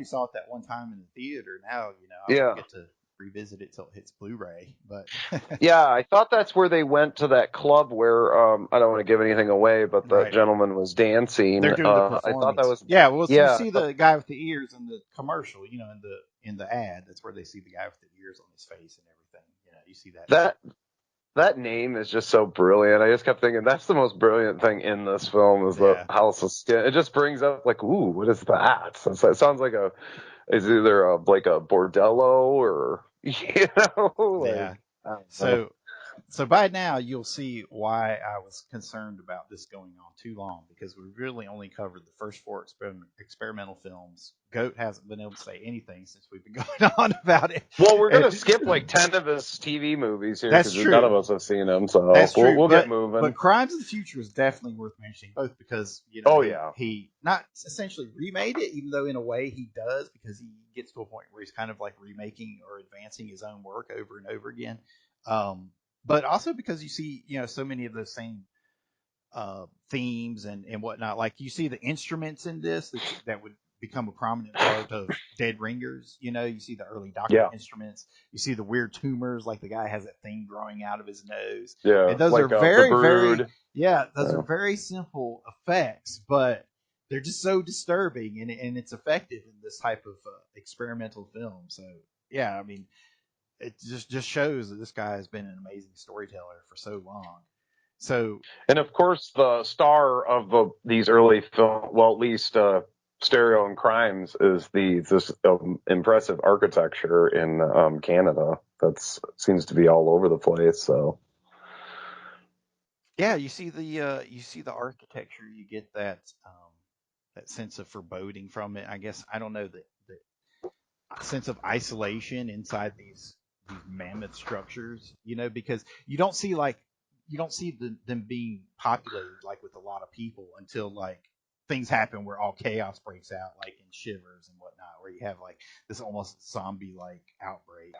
saw it that one time in the theater. Now, I Yeah. won't get to revisit it till it hits Blu-ray, but Yeah, I thought that's where they went to that club where I don't want to give anything away, but the Right. gentleman was dancing. They're doing the I performance. thought that was So yeah. you see the guy with the ears in the commercial, in the ad. That's where they see the guy with the ears on his face and everything. You see that. That name is just so brilliant. I just kept thinking that's the most brilliant thing in this film is the House of Skin. It just brings up like, ooh, what is that? So it sounds like it's either like a bordello or Yeah. So by now you'll see why I was concerned about this going on too long, because we really only covered the first 4 experimental films. Goat hasn't been able to say anything since we've been going on about it. Well, we're going to skip like 10 of his TV movies here because none of us have seen them. So that's true. We'll get moving. But Crimes of the Future is definitely worth mentioning, both because he not essentially remade it, even though in a way he does, because he gets to a point where he's kind of like remaking or advancing his own work over and over again. But also because you see, so many of those same themes and whatnot. Like you see the instruments in this that would become a prominent part of Dead Ringers. You see the early Doctor instruments. You see the weird tumors, like the guy has that thing growing out of his nose. Yeah, and those like, are very, very, those are very simple effects, but they're just so disturbing, and it's effective in this type of experimental film. So yeah, it just shows that this guy has been an amazing storyteller for so long. So, and of course, the star of these early film, well, at least Stereo and Crimes, is this impressive architecture in Canada. That seems to be all over the place. So, yeah, you see the architecture. You get that sense of foreboding from it. I guess I don't know the sense of isolation inside these mammoth structures. Because you don't see them being populated like with a lot of people until like things happen where all chaos breaks out, like in Shivers and whatnot, where you have like this almost zombie like outbreak.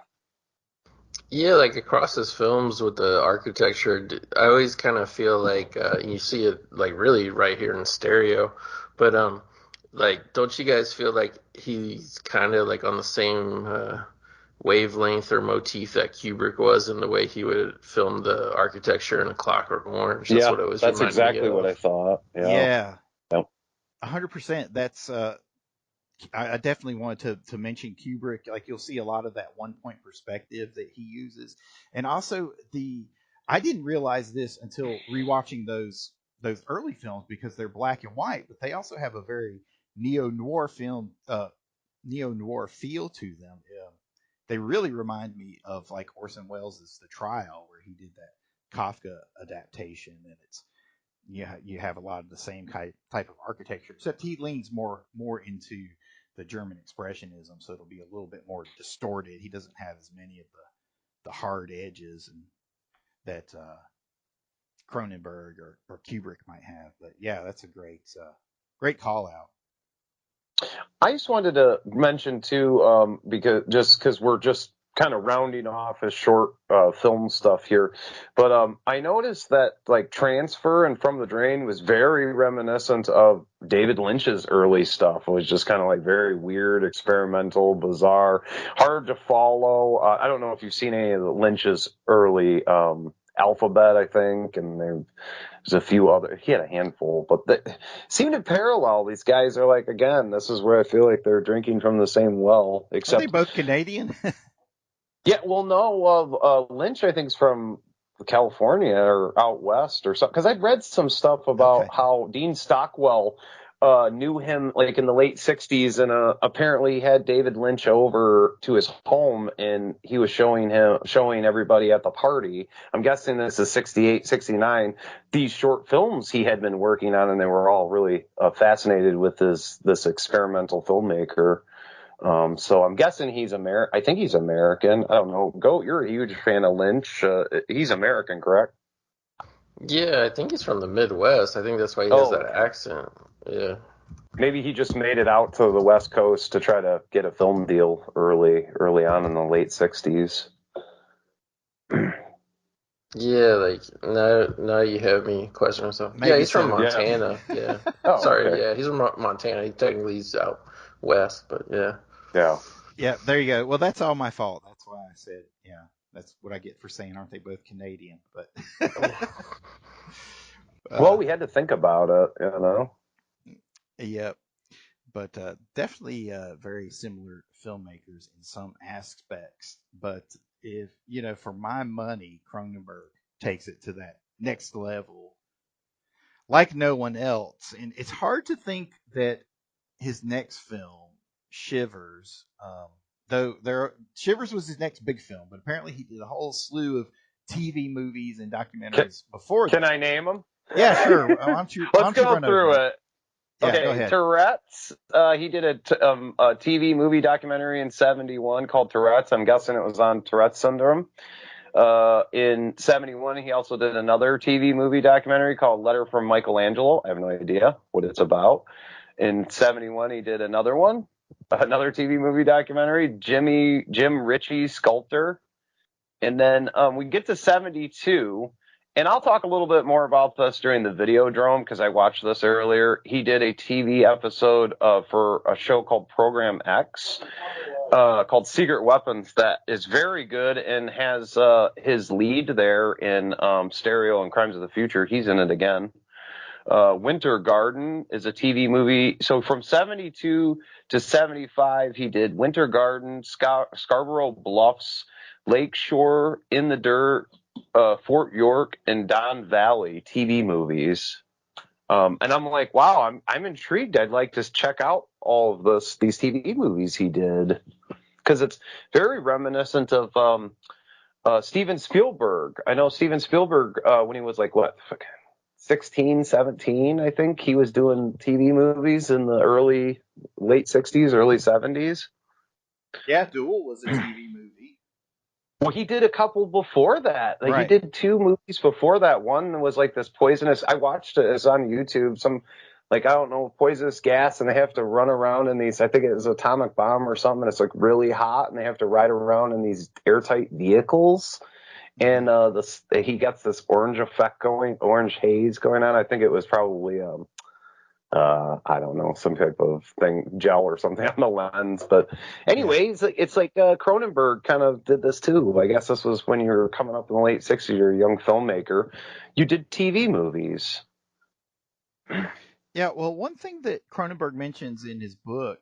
Yeah, like across his films with the architecture, I always kind of feel like you see it like really right here in Stereo, but Like, don't you guys feel like he's kind of like on the same wavelength or motif that Kubrick was in the way he would film the architecture in A Clockwork Orange? That's what it was that's reminding me exactly what I of. thought. Yeah, Yep. 100%. That's I definitely wanted to mention Kubrick. Like, you'll see a lot of that 1 point perspective that he uses, and also I didn't realize this until rewatching those early films because they're black and white, but they also have a very neo noir feel to them. They really remind me of like Orson Welles' The Trial, where he did that Kafka adaptation, and it's you have a lot of the same type of architecture, except he leans more into the German expressionism, so it'll be a little bit more distorted. He doesn't have as many of the hard edges and that Cronenberg or Kubrick might have. But yeah, that's a great call out. I just wanted to mention too, because we're just kind of rounding off his short film stuff here, but I noticed that like Transfer and From the Drain was very reminiscent of David Lynch's early stuff. It was just kind of like very weird, experimental, bizarre, hard to follow. I don't know if you've seen any of the Lynch's early Alphabet, I think, and there's a few other. He had a handful, but they seem to parallel. These guys are like, again, this is where I feel like they're drinking from the same well. Except Are they both Canadian? yeah, well, no, Lynch I think is from California or out west or something. Because I'd read some stuff about how Dean Stockwell knew him like in the late 60s and apparently had David Lynch over to his home and he was showing everybody at the party. I'm guessing this is 68, 69. These short films he had been working on, and they were all really fascinated with this experimental filmmaker. So I'm guessing he's I think he's American. I don't know. Goat, you're a huge fan of Lynch. He's American, correct? Yeah, I think he's from the Midwest. I think that's why he has that accent. Yeah. Maybe he just made it out to the West Coast to try to get a film deal early on in the late 60s. Yeah, like now you have me questioning myself. Yeah, he's from Montana. Yeah. Sorry, okay. Yeah, he's from Montana. He technically he's out west, but yeah. Yeah. Yeah, there you go. Well, that's all my fault. That's why I said, yeah, that's what I get for saying, aren't they both Canadian? But well, we had to think about it, you know. Yep. But definitely very similar filmmakers in some aspects. But if, for my money, Cronenberg takes it to that next level like no one else. And it's hard to think that his next film, Shivers, Shivers was his next big film, but apparently he did a whole slew of TV movies and documentaries before that. Can I name them? Yeah, sure. Let's go through it. Yeah, okay, go ahead. Tourette's. He did a TV movie documentary in 1971 called Tourette's. I'm guessing it was on Tourette's syndrome. In 1971, he also did another TV movie documentary called Letter from Michelangelo. I have no idea what it's about. In 1971, he did another TV movie documentary, Jim Ritchie, Sculptor. And then we get to 1972. And I'll talk a little bit more about this during the Videodrome because I watched this earlier. He did a TV episode for a show called Program X called Secret Weapons that is very good and has his lead there in Stereo and Crimes of the Future. He's in it again. Winter Garden is a TV movie. So from 1972 to 1975, he did Winter Garden, Scarborough Bluffs, Lakeshore, In the Dirt, Fort York, and Don Valley TV movies. And I'm like, wow, I'm intrigued. I'd like to check out all of these TV movies he did because it's very reminiscent of Steven Spielberg. I know Steven Spielberg when he was like 16, 17, I think he was doing TV movies in the late 60s, early 70s. Yeah, Duel was a TV movie. Well, he did a couple before that. Like, right. He did 2 movies before that. One was like this poisonous. I watched it. It's on YouTube. Some, like, I don't know, poisonous gas, and they have to run around in these. I think it was an atomic bomb or something. And it's like really hot, and they have to ride around in these airtight vehicles. And he gets this orange effect going, orange haze going on. I think it was probably I don't know, some type of thing, gel or something on the lens. But anyway, it's like Cronenberg kind of did this too. I guess this was when you were coming up in the late 60s, you're a young filmmaker. You did TV movies. Yeah, well, one thing that Cronenberg mentions in his book,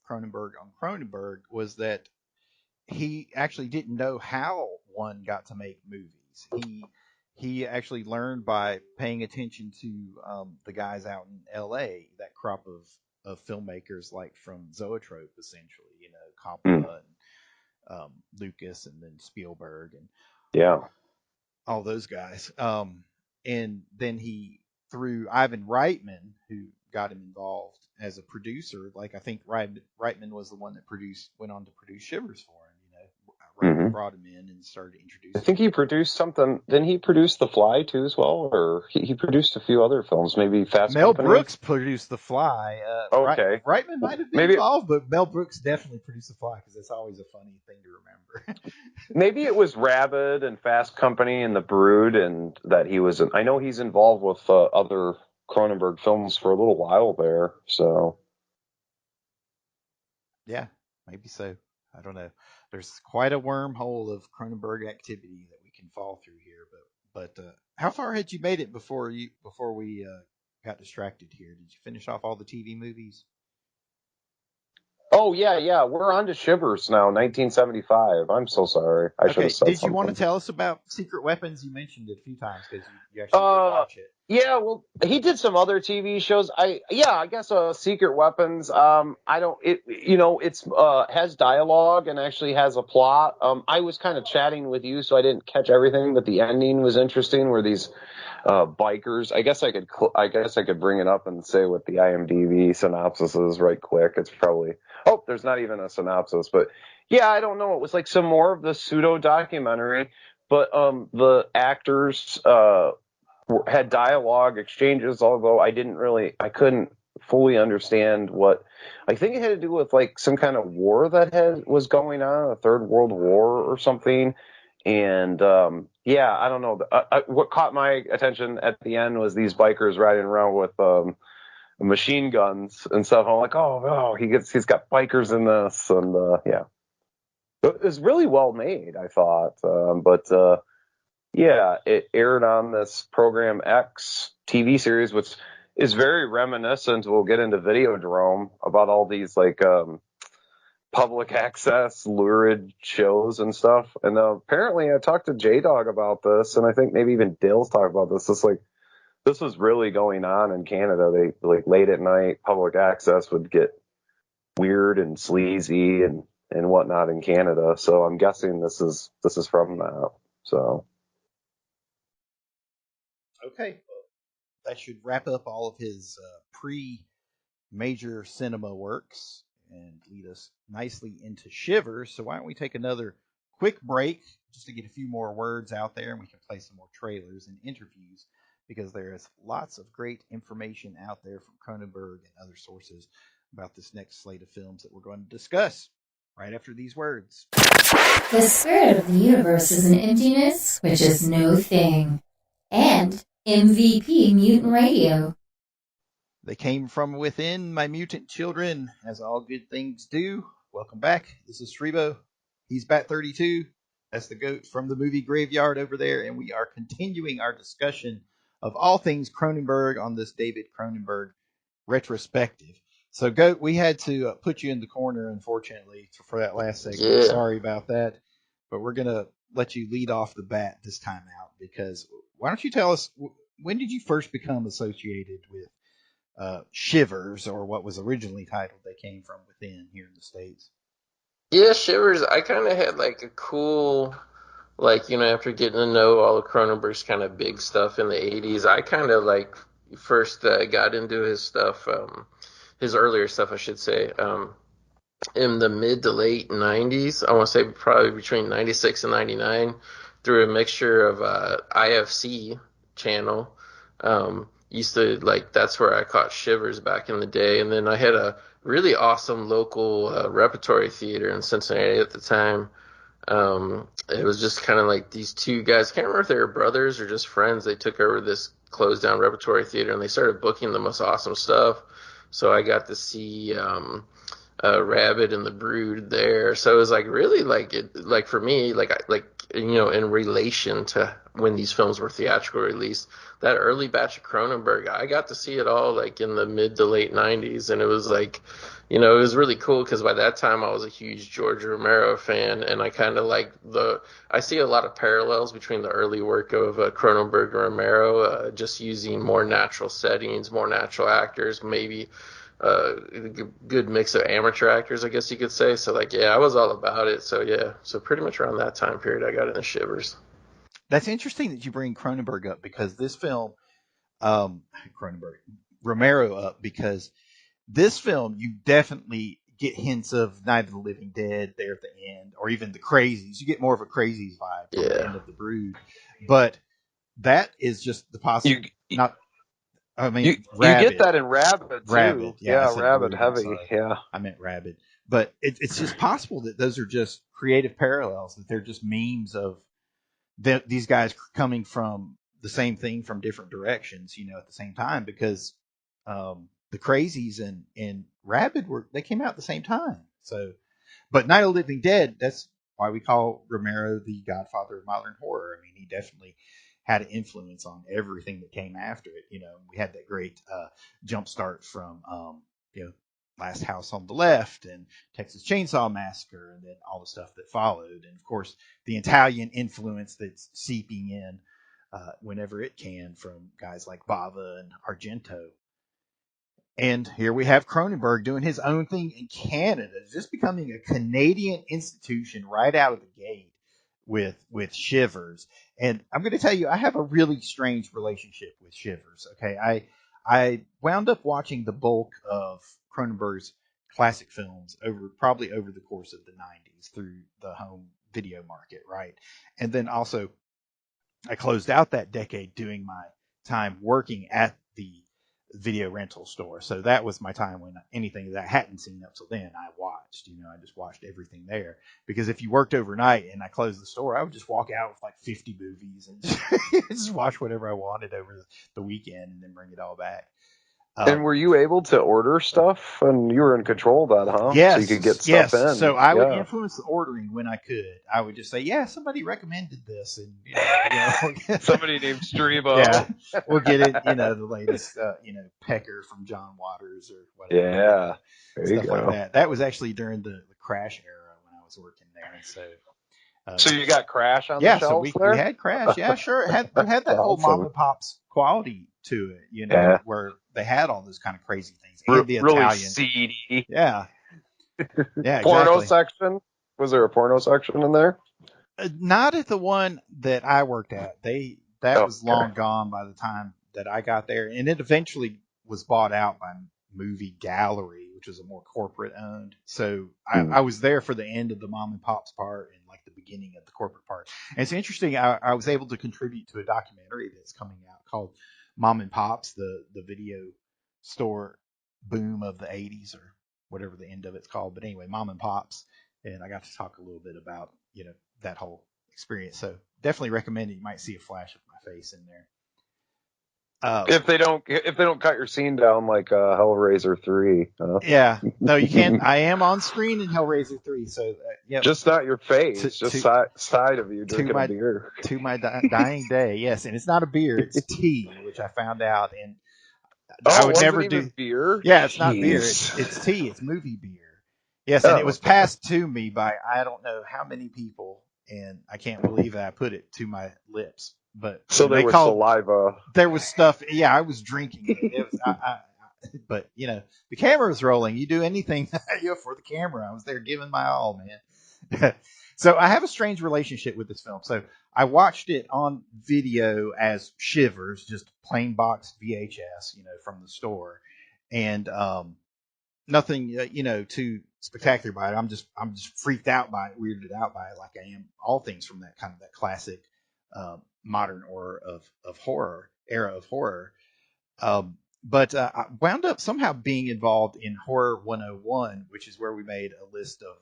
Cronenberg on Cronenberg, was that he actually didn't know how one got to make movies. He actually learned by paying attention to the guys out in L.A., that crop of filmmakers like from Zoetrope, essentially, Coppola and Lucas, and then Spielberg and all those guys. And then he, through Ivan Reitman, who got him involved as a producer, like I think Reitman was the one that went on to produce Shivers for him. Reitman brought him in and started introducing. I think he produced something. Didn't he produce The Fly too as well, or he produced a few other films? Maybe Fast Mel Company? Brooks produced The Fly. Okay, Reitman might have been involved, but Mel Brooks definitely produced The Fly because it's always a funny thing to remember. Maybe it was Rabid and Fast Company and The Brood, and that he was. I know he's involved with other Cronenberg films for a little while there. So, yeah, maybe so. I don't know. There's quite a wormhole of Cronenberg activity that we can fall through here. But how far had you made it before we got distracted here? Did you finish off all the TV movies? oh yeah, we're on to Shivers now, 1975. I'm so sorry. I should have said Did something. you want to tell us about Secret Weapons? You mentioned it a few times because you actually did watch it. Yeah, well, he did some other TV shows. I guess Secret Weapons. It's has dialogue and actually has a plot. I was kind of chatting with you, so I didn't catch everything, but the ending was interesting. Where these bikers, I guess I could bring it up and say what the IMDb synopsis is right quick. It's probably there's not even a synopsis, but yeah, I don't know. It was like some more of the pseudo documentary, but the actors had dialogue exchanges, although I couldn't fully understand what. I think it had to do with like some kind of war that was going on, a Third World War or something. And I don't know. What caught my attention at the end was these bikers riding around with machine guns and stuff. I'm like, oh no, he's got bikers in this, and it was really well made, I thought. It aired on this Program X TV series, which is very reminiscent. We'll get into Videodrome about all these like public access lurid shows and stuff. And apparently I talked to J-Dog about this, and I think maybe even Dale's talked about this. This was really going on in Canada. They like late at night, public access would get weird and sleazy and whatnot in Canada. So I'm guessing this is from that. So. Okay, well, that should wrap up all of his pre-major cinema works and lead us nicely into Shivers. So why don't we take another quick break just to get a few more words out there, and we can play some more trailers and interviews because there is lots of great information out there from Cronenberg and other sources about this next slate of films that we're going to discuss right after these words. The spirit of the universe is an emptiness which is no thing. And MVP Mutant Radio. They came from within, my mutant children, as all good things do. Welcome back. This is Streebo. He's Bat32. That's the goat from the movie Graveyard over there, and we are continuing our discussion of all things Cronenberg on this David Cronenberg retrospective. So, Goat, we had to put you in the corner, unfortunately, for that last segment. Yeah. Sorry about that, but we're going to let you lead off the bat this time out because why don't you tell us, when did you first become associated with Shivers, or what was originally titled They Came From Within here in the States? Yeah, Shivers, I kind of had like a cool, after getting to know all of Cronenberg's kind of big stuff in the 80s, I kind of first got into his stuff, his earlier stuff, I should say, in the mid to late 90s. I want to say probably between 96 and 99 through a mixture of IFC channel. Used to that's where I caught Shivers back in the day. And then I had a really awesome local repertory theater in Cincinnati at the time It was just kind of like these two guys. I can't remember if they were brothers or just friends. They took over this closed down repertory theater and they started booking the most awesome stuff. So I got to see Rabid and the Brood there. So it was like really like for me in relation to when these films were theatrical released, that early batch of Cronenberg, I got to see it all like in the mid to late 90s, and it was like, it was really cool because by that time I was a huge George Romero fan, and I kind of I see a lot of parallels between the early work of Cronenberg and Romero, just using more natural settings, more natural actors, maybe a good mix of amateur actors, I guess you could say. So I was all about it. So pretty much around that time period, I got into Shivers. That's interesting that you bring Cronenberg up because this film, Cronenberg, Romero up because this film you definitely get hints of Night of the Living Dead there at the end, or even the Crazies. You get more of a Crazies vibe from the end of the Brood, but that is just the possible. Not, I mean, you Rabid. get that in Rabid too. Rabid, yeah, Rabid Brood, heavy. Yeah, I meant Rabid, but it's just possible that those are just creative parallels. That they're just memes of these guys coming from the same thing from different directions, at the same time, because the Crazies and Rabid they came out at the same time. So, but Night of the Living Dead, that's why we call Romero the godfather of modern horror. I mean, he definitely had an influence on everything that came after it. We had that great jump start from Last House on the Left and Texas Chainsaw Massacre, and then all the stuff that followed, and of course the Italian influence that's seeping in whenever it can from guys like Bava and Argento. And here we have Cronenberg doing his own thing in Canada, just becoming a Canadian institution right out of the gate with Shivers. And I'm going to tell you, I have a really strange relationship with Shivers. Okay, I wound up watching the bulk of Cronenberg's classic films probably over the course of the 90s through the home video market, right? And then also I closed out that decade doing my time working at the video rental store. So that was my time when anything that I hadn't seen up till then, I watched. I just watched everything there. Because if you worked overnight and I closed the store, I would just walk out with like 50 movies and just watch whatever I wanted over the weekend and then bring it all back. And were you able to order stuff, and you were in control of that, huh? Yes, so you could get stuff in. So I would influence the ordering when I could. I would just say, "Yeah, somebody recommended this," and somebody named Streebo. Yeah, we'll get it. The latest, Pecker from John Waters or whatever. Yeah, there stuff you go. like that. That was actually during the Crash era when I was working there, and so. So you got Crash on the shelves so we had Crash. Yeah, sure. It had that whole mom and pop's quality to it, where they had all those kind of crazy things. And the really Italian. seedy. Yeah. Yeah, Porno exactly. section? Was there a porno section in there? Not at the one that I worked at. That was long gone by the time that I got there. And it eventually was bought out by Movie Gallery, which was a more corporate owned. So I was there for the end of the mom and pop's part and like the beginning of the corporate part. And it's interesting. I was able to contribute to a documentary that's coming out called Mom and Pops, the video store boom of the 80s, or whatever the end of it's called. But anyway, Mom and Pops. And I got to talk a little bit about, that whole experience. So definitely recommend it. You might see a flash of my face in there. If they don't cut your scene down like Hellraiser 3. Yeah, no, you can't. I am on screen in Hellraiser 3, so yeah. Just not your face, side of you drinking a beer. To my dying day, yes, and it's not a beer, it's tea, which I found out, and I would never do beer. Yeah, it's not beer, it's tea, it's movie beer. Yes, and it was passed to me by I don't know how many people, and I can't believe that I put it to my lips. But so there was saliva. There was stuff. Yeah, I was drinking it. But the camera was rolling. You do anything for the camera. I was there giving my all, man. So I have a strange relationship with this film. So I watched it on video as Shivers, just plain box VHS, from the store, and nothing, too spectacular by it. I'm just freaked out by it, weirded out by it, like I am all things from that classic modern horror of horror era of horror. But I wound up somehow being involved in Horror 101, which is where we made a list of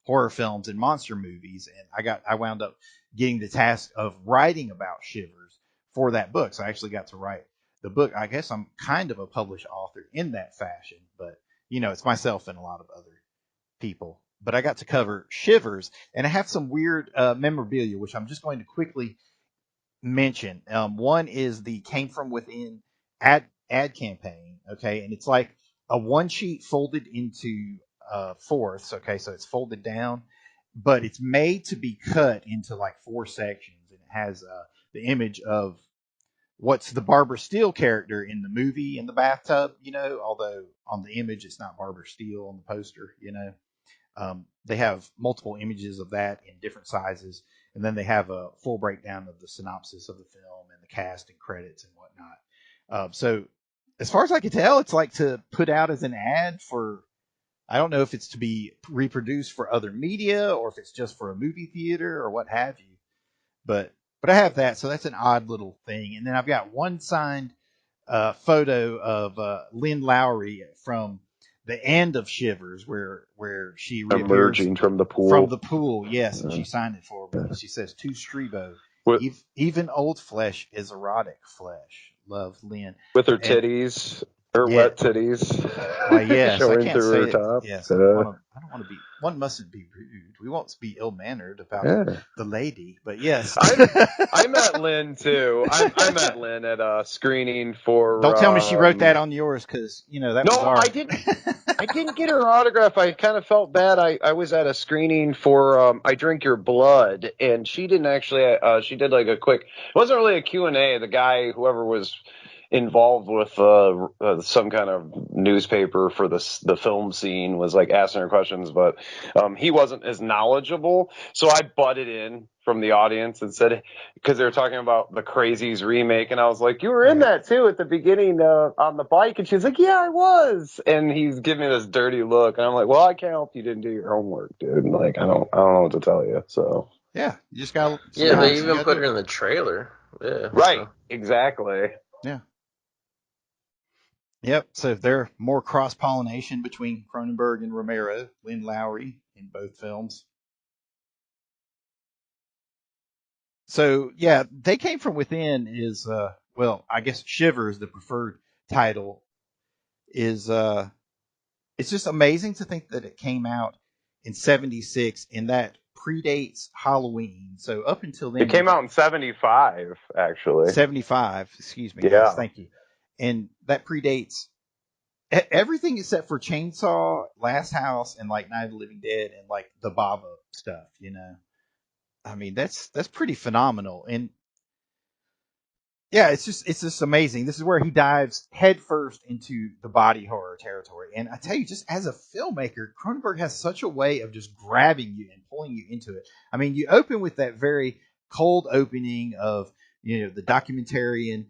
horror films and monster movies, and I wound up getting the task of writing about Shivers for that book. So I actually got to write the book. I guess I'm kind of a published author in that fashion, but it's myself and a lot of other people. But I got to cover Shivers, and I have some weird memorabilia, which I'm just going to quickly mention. One is the Came From Within ad campaign, okay, and it's like a one sheet folded into fourths, okay, so it's folded down, but it's made to be cut into like 4 sections, and it has the image of what's the Barbara Steele character in the movie in the bathtub, although on the image it's not Barbara Steele on the poster, they have multiple images of that in different sizes, and then they have a full breakdown of the synopsis of the film and the cast and credits and whatnot. So as far as I can tell, it's like to put out as an ad for, I don't know if it's to be reproduced for other media or if it's just for a movie theater or what have you. But I have that, so that's an odd little thing. And then I've got one signed photo of Lynn Lowry from the end of Shivers, where she reappears emerging from the pool. From the pool, yes, and she signed it for me. She says, "To Streebo, even old flesh is erotic flesh." Love, Lynn. With her titties, her wet titties, yes, showing I can't through say her it. top. Yes, I don't want to be. One mustn't be rude. We won't be ill-mannered about the lady. But yes, I met Lynn too. I met Lynn at a screening for. Don't tell me she wrote that on yours, because that. No, was our... I didn't. I didn't get her autograph. I kind of felt bad. I was at a screening for I Drink Your Blood, and she didn't actually. She did like a quick. It wasn't really a Q&A. The guy, whoever was involved with some kind of newspaper for the film scene, was like asking her questions, but he wasn't as knowledgeable. So I butted in from the audience and said, because they were talking about the Crazies remake, and I was like, "You were in that too at the beginning on the bike," and she's like, "Yeah, I was," and he's giving me this dirty look, and I'm like, "Well, I can't help you didn't do your homework, dude. Like, I don't know what to tell you." So yeah, you just got. Yeah, they even put her in the trailer. Yeah, right, so. Exactly. Yeah. Yep. So there more cross-pollination between Cronenberg and Romero, Lynn Lowry in both films. So yeah, They Came From Within is I guess Shivers, the preferred title, is it's just amazing to think that it came out in 1976, and that predates Halloween. So up until then, it came out in 1975, actually. 1975, excuse me. Yeah. Yes, thank you. And that predates everything except for Chainsaw, Last House, and like Night of the Living Dead, and like the Bava stuff. I mean, that's pretty phenomenal. And yeah, it's just amazing. This is where he dives headfirst into the body horror territory. And I tell you, just as a filmmaker, Cronenberg has such a way of just grabbing you and pulling you into it. I mean, you open with that very cold opening of the documentarian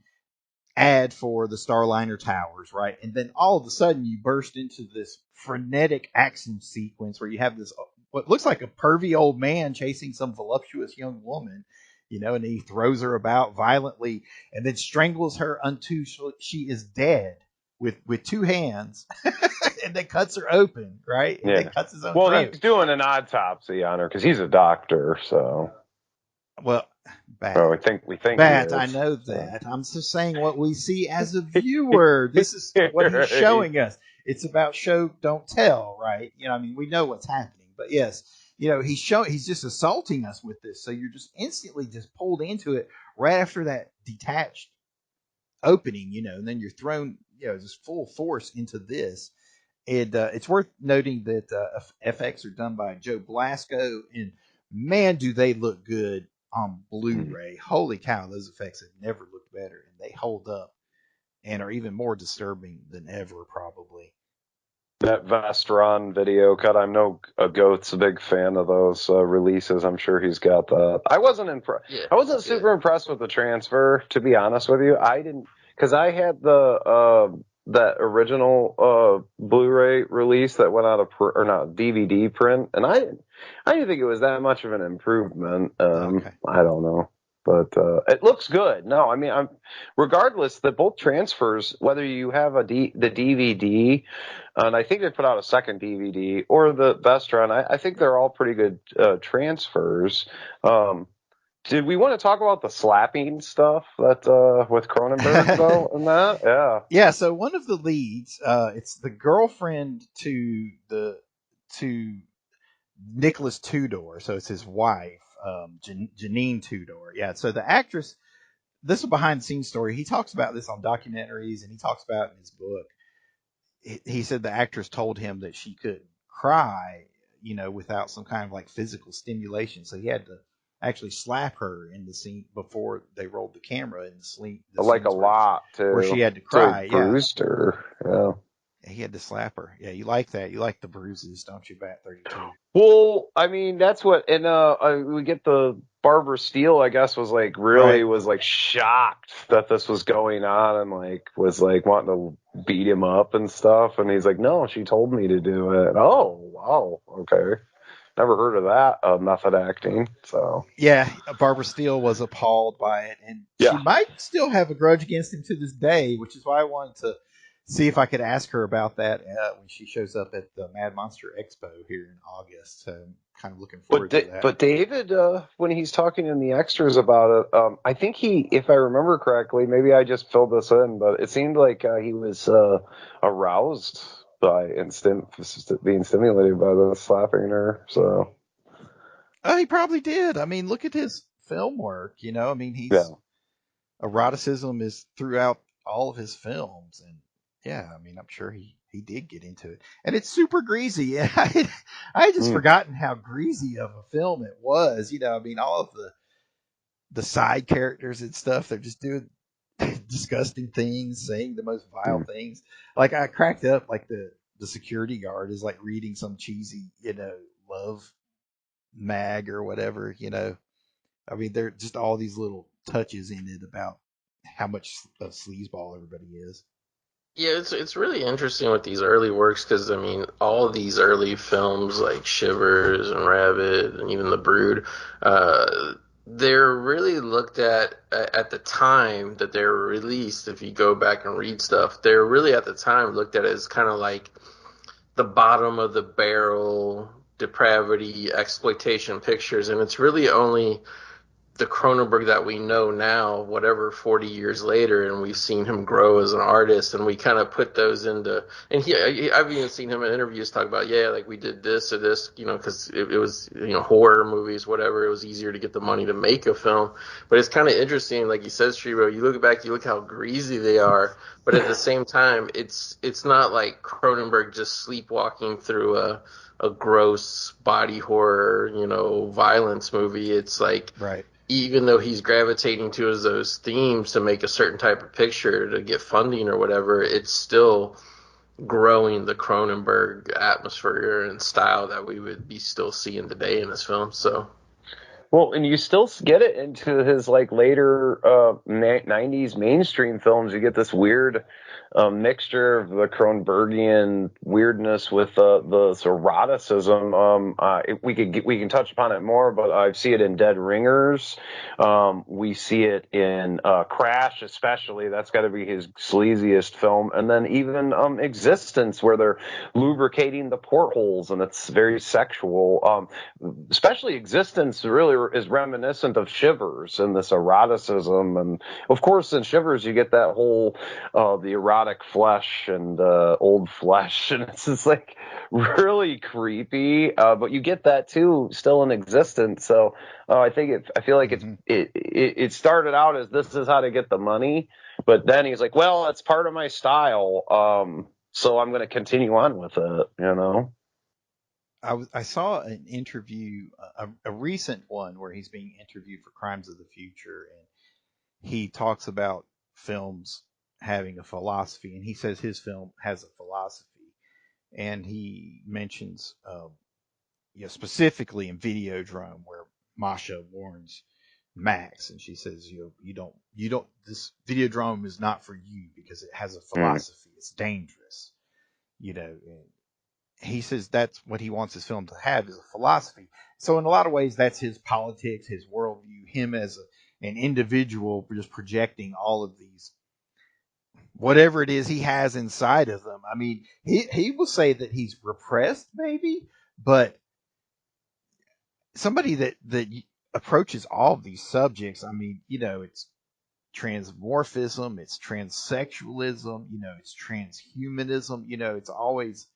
ad for the Starliner Towers, right? And then all of a sudden you burst into this frenetic action sequence where you have this what looks like a pervy old man chasing some voluptuous young woman, and he throws her about violently and then strangles her until she is dead with 2 hands and then cuts her open, right? And then cuts his own throat. He's doing an autopsy on her because he's a doctor, so. Well, Bat. Oh, we think Bat, I know that. I'm just saying what we see as a viewer. This is what he's showing us. It's about show, don't tell, right? I mean, we know what's happening, but yes, he's just assaulting us with this, so you're just instantly just pulled into it right after that detached opening, and then you're thrown, just full force into this. And it's worth noting that FX are done by Joe Blasco, and man, do they look good on Blu-ray. Holy cow, those effects have never looked better, and they hold up and are even more disturbing than ever, probably. That Vestron video cut, I know Goat's a big fan of those releases. I'm sure he's got that. I wasn't impressed. Yeah, I wasn't super impressed with the transfer, to be honest with you. I didn't, because I had that original Blu-ray release that went out of DVD print, and I didn't think it was that much of an improvement. Okay. I don't know. But it looks good. No, I mean, regardless, that both transfers, whether you have the DVD, and I think they put out a second DVD, or the Vestron, I think they're all pretty good transfers. Did we want to talk about the slapping stuff that with Cronenberg though? And that, yeah, Yeah, so one of the leads, it's the girlfriend to Nicholas Tudor, so it's his wife, Janine Tudor. Yeah, so the actress, this is a behind the scenes story. He talks about this on documentaries, and he talks about it in his book. He said the actress told him that she could cry, without some kind of like physical stimulation. So he had to actually slap her in the scene before they rolled the camera in the like a scenes lot where too. she had to So cry. it Yeah. bruised her. Yeah. He had to slap her. Yeah, you like that. You like the bruises, don't you, Bat 32? Well, I mean, that's what, and we get the Barbara Steele, I guess, was like Right. shocked that this was going on, and like was like wanting to beat him up and stuff, and he's like, no, she told me to do it. Oh, wow, okay, never heard of that method acting. So Yeah, Barbara Steele was appalled by it, and she yeah, might still have a grudge against him to this day, which is why I wanted to see if I could ask her about that when she shows up at the Mad Monster Expo here in August. So I'm kind of looking forward to that. but David, when he's talking in the extras about it, I think if I remember correctly, maybe I just filled this in, but it seemed like he was aroused by being stimulated by the slapping her. So Oh, he probably did. I mean, look at his film work. I mean, yeah, eroticism is throughout all of his films, and yeah, I mean, I'm sure he did get into it, and it's super greasy. And I had just forgotten how greasy of a film it was. I mean, all of the side characters and stuff, they're just doing disgusting things, saying the most vile things. Like I cracked up, like the security guard is like reading some cheesy, love mag or whatever. I mean, there are just all these little touches in it about how much of sleazeball everybody is. Yeah, it's really interesting with these early works because I mean, all of these early films like Shivers and Rabid and even The Brood, they're really looked at the time that they were released. If you go back and read stuff, they're really at the time looked at as kind of like the bottom of the barrel depravity exploitation pictures, and it's really only the Cronenberg that we know now, whatever 40 years later, and we've seen him grow as an artist, and we kind of put those into, and I've even seen him in interviews talk about, yeah, like we did this or this, because it was, horror movies, whatever, it was easier to get the money to make a film. But it's kind of interesting, like you said, Streebo, you look back, you look how greasy they are, but at the same time, it's not like Cronenberg just sleepwalking through a gross body horror, violence movie. It's like, Right. even though he's gravitating to those themes to make a certain type of picture to get funding or whatever, it's still growing the Cronenberg atmosphere and style that we would be still seeing today in his films. So, well, and you still get it into his like later 90s mainstream films. You get this weird mixture of the Cronenbergian weirdness with the eroticism. We can touch upon it more, but I see it in Dead Ringers. We see it in Crash, especially. That's got to be his sleaziest film. And then even Existence, where they're lubricating the portholes, and it's very sexual. Especially Existence really is reminiscent of Shivers and this eroticism. And of course, in Shivers, you get that whole the erotic flesh and old flesh, and it's just like really creepy. But you get that too, still in Existence. So I feel like it started out as this is how to get the money, but then he's like, well, it's part of my style, so I'm going to continue on with it. I saw an interview, a recent one where he's being interviewed for Crimes of the Future, and he talks about films having a philosophy, and he says his film has a philosophy, and he mentions, specifically in Videodrome where Masha warns Max, and she says, you don't, this Videodrome is not for you because it has a philosophy. It's dangerous, and he says that's what he wants his film to have is a philosophy. So in a lot of ways, that's his politics, his worldview, him as an individual just projecting all of these, whatever it is he has inside of them. I mean, he will say that he's repressed, maybe, but somebody that approaches all of these subjects, I mean, it's transmorphism, it's transsexualism, it's transhumanism, it's always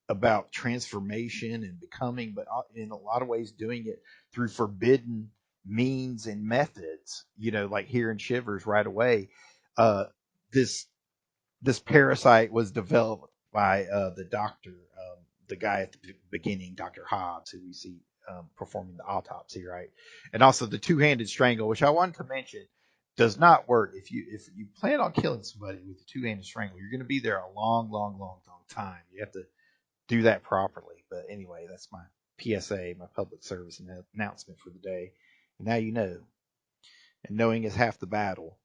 about transformation and becoming, but in a lot of ways doing it through forbidden means and methods, like here in Shivers right away. This parasite was developed by the doctor, the guy at the beginning, Dr. Hobbs, who we see performing the autopsy, right? And also the two-handed strangle, which I wanted to mention, does not work. If you plan on killing somebody with a two-handed strangle, you're going to be there a long, long, long, long time. You have to do that properly. But anyway, that's my PSA, my public service announcement for the day. And now you know. And knowing is half the battle.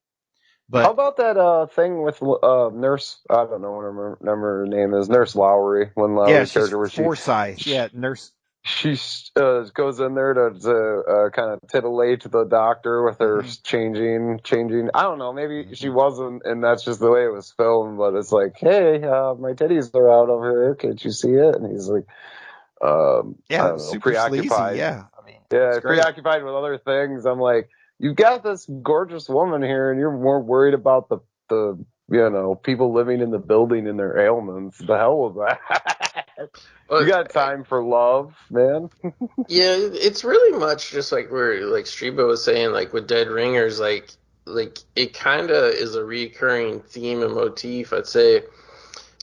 But how about that thing with Nurse? I don't know what her name is. Nurse Lowry. When Lowry's character, where Forsyth. Nurse. She goes in there to kind of titillate the doctor with her changing. I don't know. Maybe she wasn't, and that's just the way it was filmed. But it's like, hey, my titties are out over here. Can't you see it? And he's like, I don't know, super preoccupied. Sleazy, yeah. I mean, preoccupied with other things. I'm like, you've got this gorgeous woman here, and you're more worried about the people living in the building and their ailments. The hell was that? You got time for love, man. Yeah, it's really much just like Streebo was saying, like with Dead Ringers, like it kind of is a recurring theme and motif. I'd say,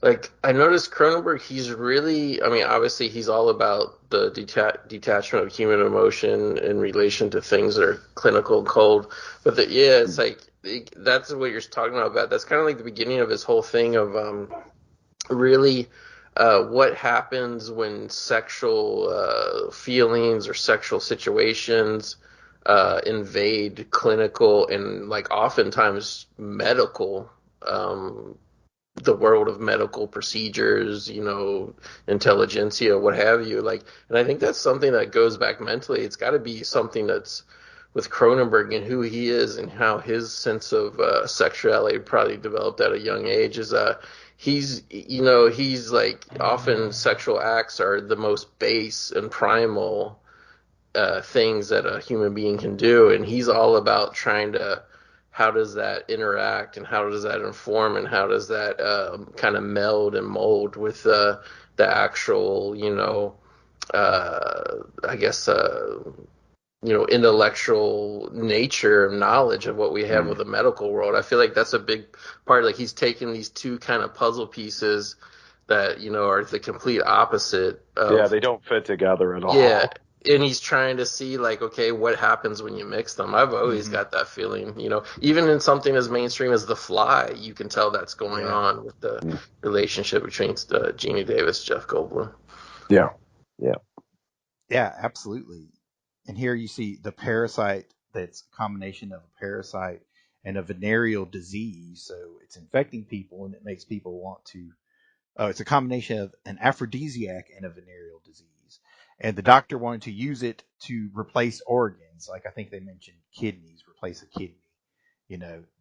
like, I noticed Cronenberg, he's really, I mean, obviously he's all about the detachment of human emotion in relation to things that are clinical and cold. But it's like, that's what you're talking about. That's kind of like the beginning of his whole thing of really what happens when sexual feelings or sexual situations invade clinical and, like, oftentimes medical, the world of medical procedures, intelligentsia, what have you. Like, and I think that's something that goes back mentally. It's got to be something that's with Cronenberg and who he is and how his sense of sexuality probably developed at a young age. Is he's like, often sexual acts are the most base and primal things that a human being can do, and he's all about trying to, how does that interact and how does that inform and how does that kind of meld and mold with the actual, I guess, intellectual nature and knowledge of what we have with the medical world. I feel like that's a big part. Like, he's taken these two kind of puzzle pieces that, are the complete opposite of, they don't fit together at all. Yeah. And he's trying to see, like, okay, what happens when you mix them? I've always got that feeling, even in something as mainstream as The Fly, you can tell that's going on with the relationship between Jeannie Davis, Jeff Goldblum. Yeah, absolutely. And here you see the parasite that's a combination of a parasite and a venereal disease. So it's infecting people and it makes people want to. It's a combination of an aphrodisiac and a venereal disease. And the doctor wanted to use it to replace organs. Like, I think they mentioned kidneys, replace a kidney,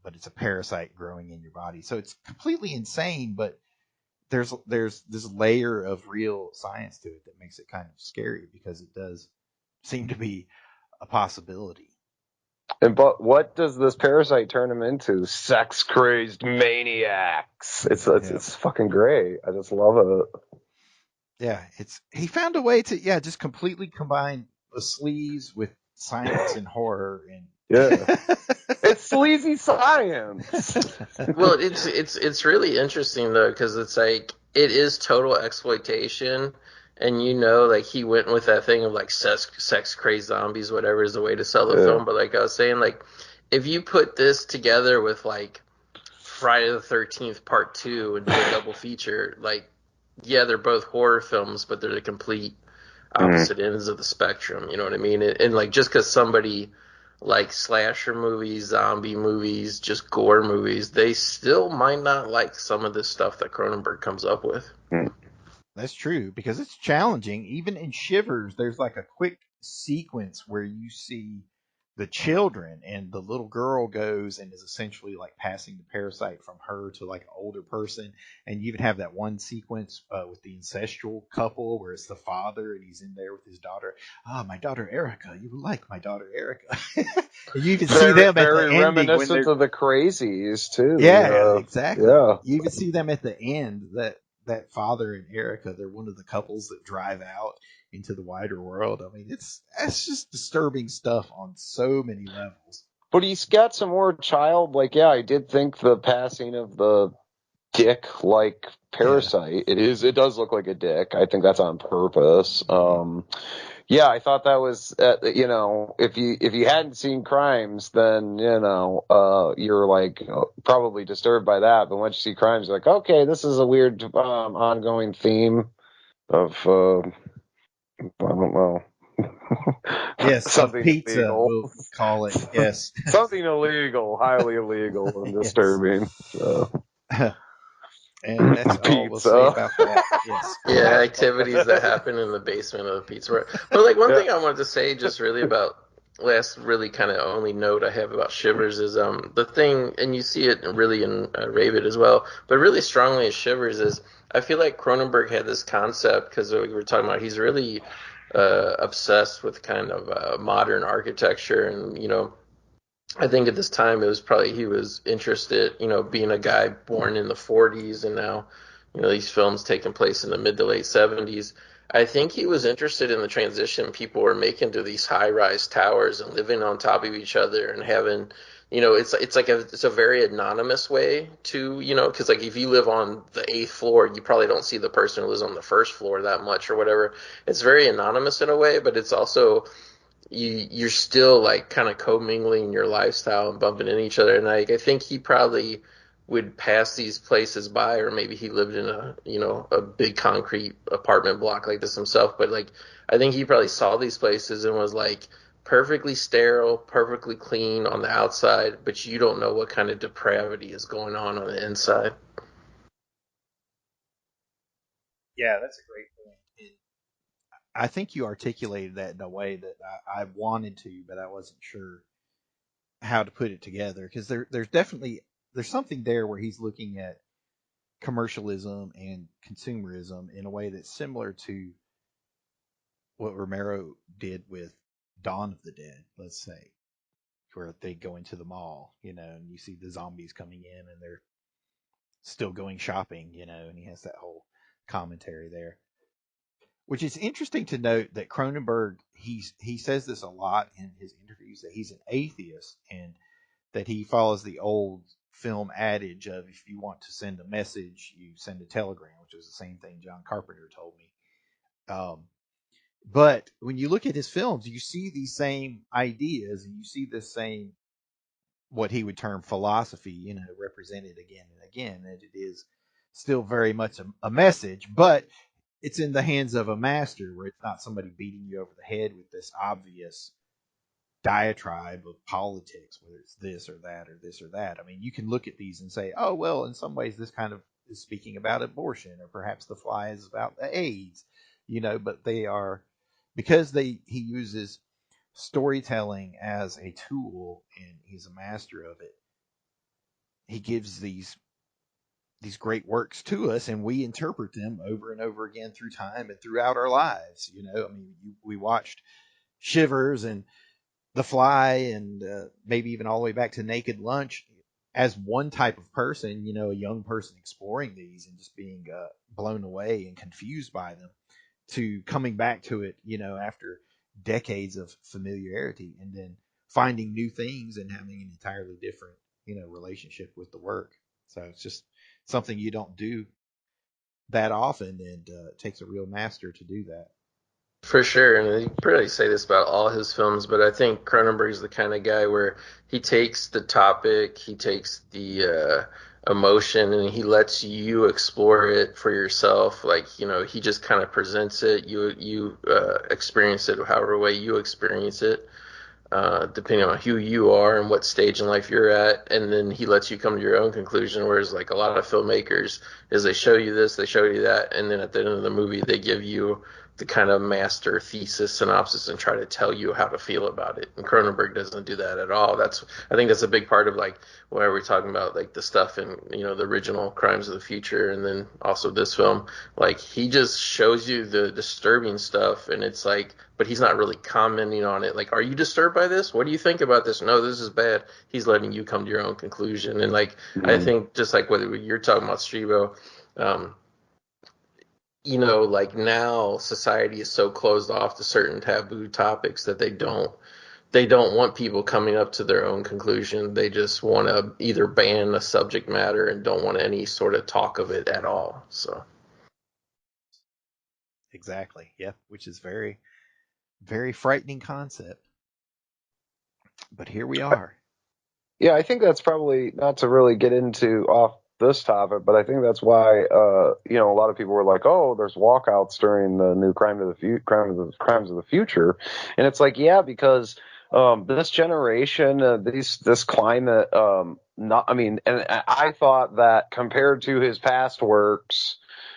but it's a parasite growing in your body. So it's completely insane, but there's this layer of real science to it that makes it kind of scary because it does seem to be a possibility. But what does this parasite turn him into? Sex crazed maniacs. It's fucking great. I just love it. Yeah, he found a way to just completely combine the sleaze with science and horror and it's sleazy science. Well, it's really interesting though, because it's like, it is total exploitation. And like, he went with that thing of like sex crazed zombies, whatever is the way to sell the film. But like I was saying, like, if you put this together with like Friday the 13th Part 2 and do a double feature, like, they're both horror films, but they're the complete opposite ends of the spectrum. You know what I mean? And like, just because somebody like slasher movies, zombie movies, just gore movies, they still might not like some of this stuff that Cronenberg comes up with. That's true, because it's challenging. Even in Shivers, there's like a quick sequence where you see the children, and the little girl goes and is essentially like passing the parasite from her to like an older person. And you even have that one sequence with the incestual couple where it's the father and he's in there with his daughter. My daughter Erica, you like my daughter Erica. And you even see them at the very ending when reminiscent they're, of the Crazies too. yeah, exactly. Yeah. You even see them at the end, that father and Erica, they're one of the couples that drive out into the wider world. I mean, it's just disturbing stuff on so many levels. But he's got some more childlike. Yeah, I did think the passing of the dick-like parasite. Yeah. It does look like a dick. I think that's on purpose. Yeah, I thought that was, if you hadn't seen Crimes, then you're like probably disturbed by that. But once you see Crimes, you're like, okay, this is a weird ongoing theme of I don't know. Yes, Something pizza, illegal. we'll call it. Yes. Something illegal, highly illegal and Yes. disturbing. And that's all we'll say about that. Yes. Yeah, activities that happen in the basement of the pizza bar. But like one thing I wanted to say, just really about last really kind of only note I have about Shivers is the thing, and you see it really in Rabid as well, but really strongly in Shivers is I feel like Cronenberg had this concept because we were talking about he's really obsessed with kind of modern architecture, and I think at this time it was probably he was interested, being a guy born in the 40s and now, these films taking place in the mid to late 70s. I think he was interested in the transition people were making to these high-rise towers and living on top of each other and having, it's a very anonymous way to, because like if you live on the 8th floor, you probably don't see the person who lives on the first floor that much or whatever. It's very anonymous in a way, but it's also you're still like kind of commingling your lifestyle and bumping into each other. And I think he probably would pass these places by, or maybe he lived in a big concrete apartment block like this himself. But like, I think he probably saw these places and was like perfectly sterile, perfectly clean on the outside, but you don't know what kind of depravity is going on the inside. Yeah, that's a great point. I think you articulated that in a way that I wanted to, but I wasn't sure how to put it together because there's something there where he's looking at commercialism and consumerism in a way that's similar to what Romero did with Dawn of the Dead, let's say, where they go into the mall, and you see the zombies coming in and they're still going shopping, and he has that whole commentary there. Which is interesting to note that Cronenberg, he says this a lot in his interviews, that he's an atheist and that he follows the old film adage of if you want to send a message, you send a telegram, which is the same thing John Carpenter told me. But when you look at his films, you see these same ideas and you see this same, what he would term philosophy, represented again and again. And it is still very much a message, but it's in the hands of a master where it's not somebody beating you over the head with this obvious diatribe of politics, whether it's this or that or this or that. I mean, you can look at these and say, oh, well, in some ways this kind of is speaking about abortion, or perhaps The Fly is about the AIDS, but they are, because he uses storytelling as a tool and he's a master of it, he gives these great works to us and we interpret them over and over again through time and throughout our lives. I mean, we watched Shivers and The Fly and maybe even all the way back to Naked Lunch as one type of person, a young person exploring these and just being blown away and confused by them, to coming back to it, after decades of familiarity and then finding new things and having an entirely different, relationship with the work. So it's just something you don't do that often, and it takes a real master to do that. For sure, and you probably say this about all his films, but I think Cronenberg's the kind of guy where he takes the topic, he takes the emotion, and he lets you explore it for yourself. Like, he just kind of presents it. You experience it however way you experience it. depending on who you are and what stage in life you're at, and then he lets you come to your own conclusion. Whereas like a lot of filmmakers is they show you this, they show you that, and then at the end of the movie they give you the kind of master thesis synopsis and try to tell you how to feel about it. And Cronenberg doesn't do that at all. I think that's a big part of like why we're talking about like the stuff in the original Crimes of the Future, and then also this film. Like he just shows you the disturbing stuff, and it's like, but he's not really commenting on it. Like, are you disturbed by this? What do you think about this? No, this is bad. He's letting you come to your own conclusion. And like, I think just like what you're talking about, Streebo, like now society is so closed off to certain taboo topics that they don't want people coming up to their own conclusion. They just want to either ban the subject matter and don't want any sort of talk of it at all. So Exactly. Yeah, which is very, very frightening concept. But here we are. Yeah, I think that's probably not to really get into off this topic, but I think that's why a lot of people were like, "Oh, there's walkouts during the new Crimes of the Future," and it's like, yeah, because this generation, this climate, and I thought that compared to his past works.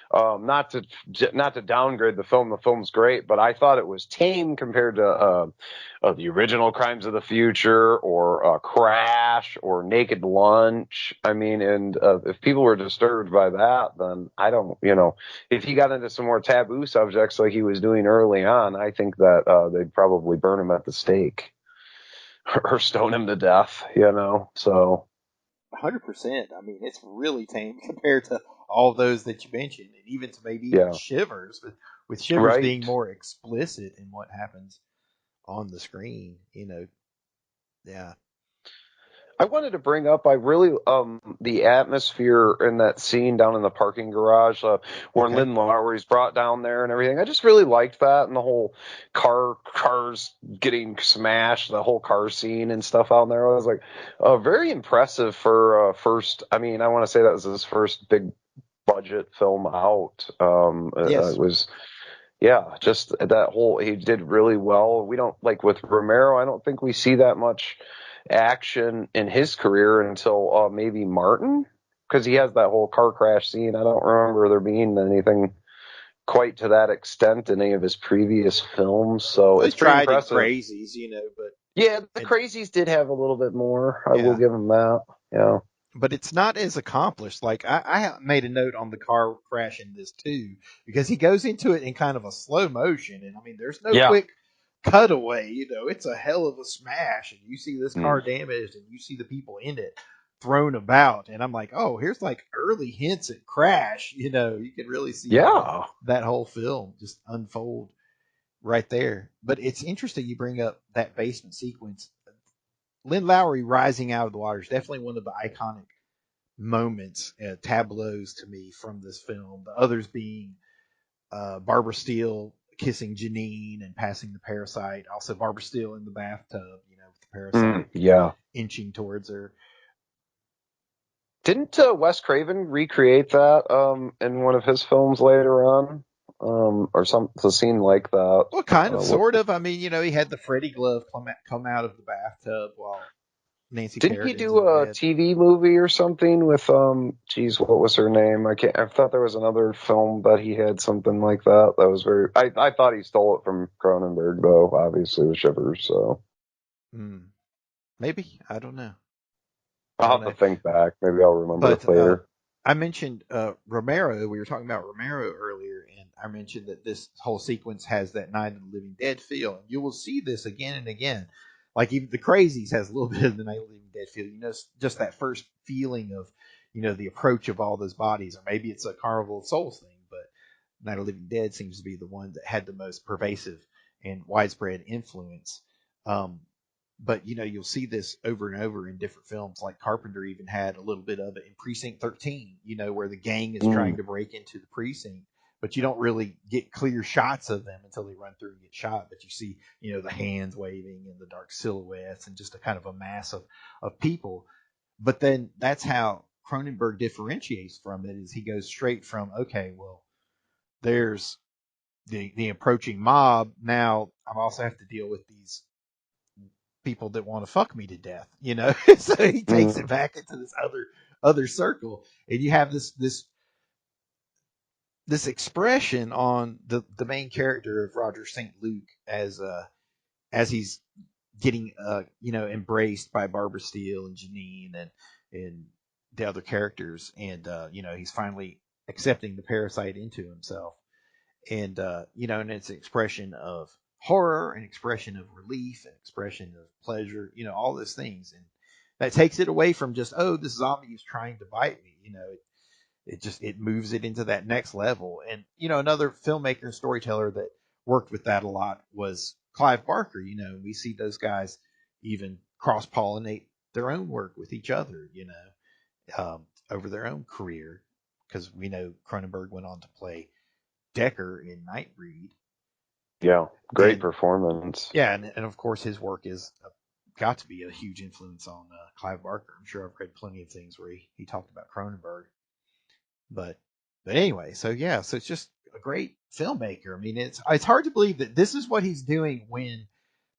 Not to downgrade the film. The film's great, but I thought it was tame compared to the original Crimes of the Future or Crash or Naked Lunch. I mean, and if people were disturbed by that, then I don't. If he got into some more taboo subjects like he was doing early on, I think that they'd probably burn him at the stake or stone him to death. So. 100%. I mean, it's really tame compared to all those that you mentioned, and even to maybe even Shivers, with Shivers being more explicit in what happens on the screen. Yeah. I wanted to bring up, I really, the atmosphere in that scene down in the parking garage, where Lynn Lowry's brought down there and everything. I just really liked that, and the whole cars getting smashed, the whole car scene and stuff out there. I was like, very impressive for first. I mean, I want to say that was his first big budget film out. Yes. It was. Yeah, just that whole, he did really well. We don't, like with Romero, I don't think we see that much action in his career until maybe Martin, because he has that whole car crash scene. I don't remember there being anything quite to that extent in any of his previous films. So it's pretty impressive. Crazies, but yeah, the Crazies did have a little bit more. I will give them that. Yeah. But it's not as accomplished. Like I made a note on the car crash in this too, because he goes into it in kind of a slow motion, and I mean, there's no quick cutaway. It's a hell of a smash, and you see this car damaged, and you see the people in it thrown about, and I'm like, oh, here's like early hints at Crash. You can really see that whole film just unfold right there. But it's interesting you bring up that basement sequence. Lynn Lowry rising out of the water is definitely one of the iconic moments, tableaus to me from this film. The others being Barbara Steele kissing Janine and passing the parasite. Also, Barbara Steele in the bathtub, with the parasite inching towards her. Didn't Wes Craven recreate that in one of his films later on? Or a scene like that. Well, kind of, sort of. I mean, he had the Freddy glove come out of the bathtub while Nancy. Didn't he do a TV movie or something with what was her name? I thought there was another film that he had something like that. That was very. I thought he stole it from Cronenberg, though. Obviously, with Shivers. So. Maybe, I don't know. I'll have to think back. Maybe I'll remember it later. I mentioned Romero. We were talking about Romero earlier, and I mentioned that this whole sequence has that Night of the Living Dead feel. And you will see this again and again. Like even The Crazies has a little bit of the Night of the Living Dead feel. Just that first feeling of, the approach of all those bodies. Or maybe it's a Carnival of Souls thing, but Night of the Living Dead seems to be the one that had the most pervasive and widespread influence. But you'll see this over and over in different films. Like Carpenter even had a little bit of it in Precinct 13, where the gang is trying to break into the precinct, but you don't really get clear shots of them until they run through and get shot. But you see, the hands waving and the dark silhouettes and just a kind of a mass of people. But then that's how Cronenberg differentiates from it, is he goes straight from, okay, well, there's the approaching mob. Now I also have to deal with these people that want to fuck me to death, you know. So he takes it back into this other circle, and you have this expression on the main character of Roger St. Luke as he's getting embraced by Barbara Steele and Janine and the other characters, and he's finally accepting the parasite into himself, and and it's an expression of horror, an expression of relief, an expression of pleasure, all those things, and that takes it away from just, oh, this zombie is trying to bite me, it moves it into that next level. And another filmmaker and storyteller that worked with that a lot was Clive Barker. We see those guys even cross pollinate their own work with each other, over their own career, because we know Cronenberg went on to play Decker in Nightbreed. Yeah, great performance. Yeah, and of course his work is got to be a huge influence on Clive Barker. I'm sure I've read plenty of things where he talked about Cronenberg. But anyway, so it's just a great filmmaker. I mean, it's hard to believe that this is what he's doing when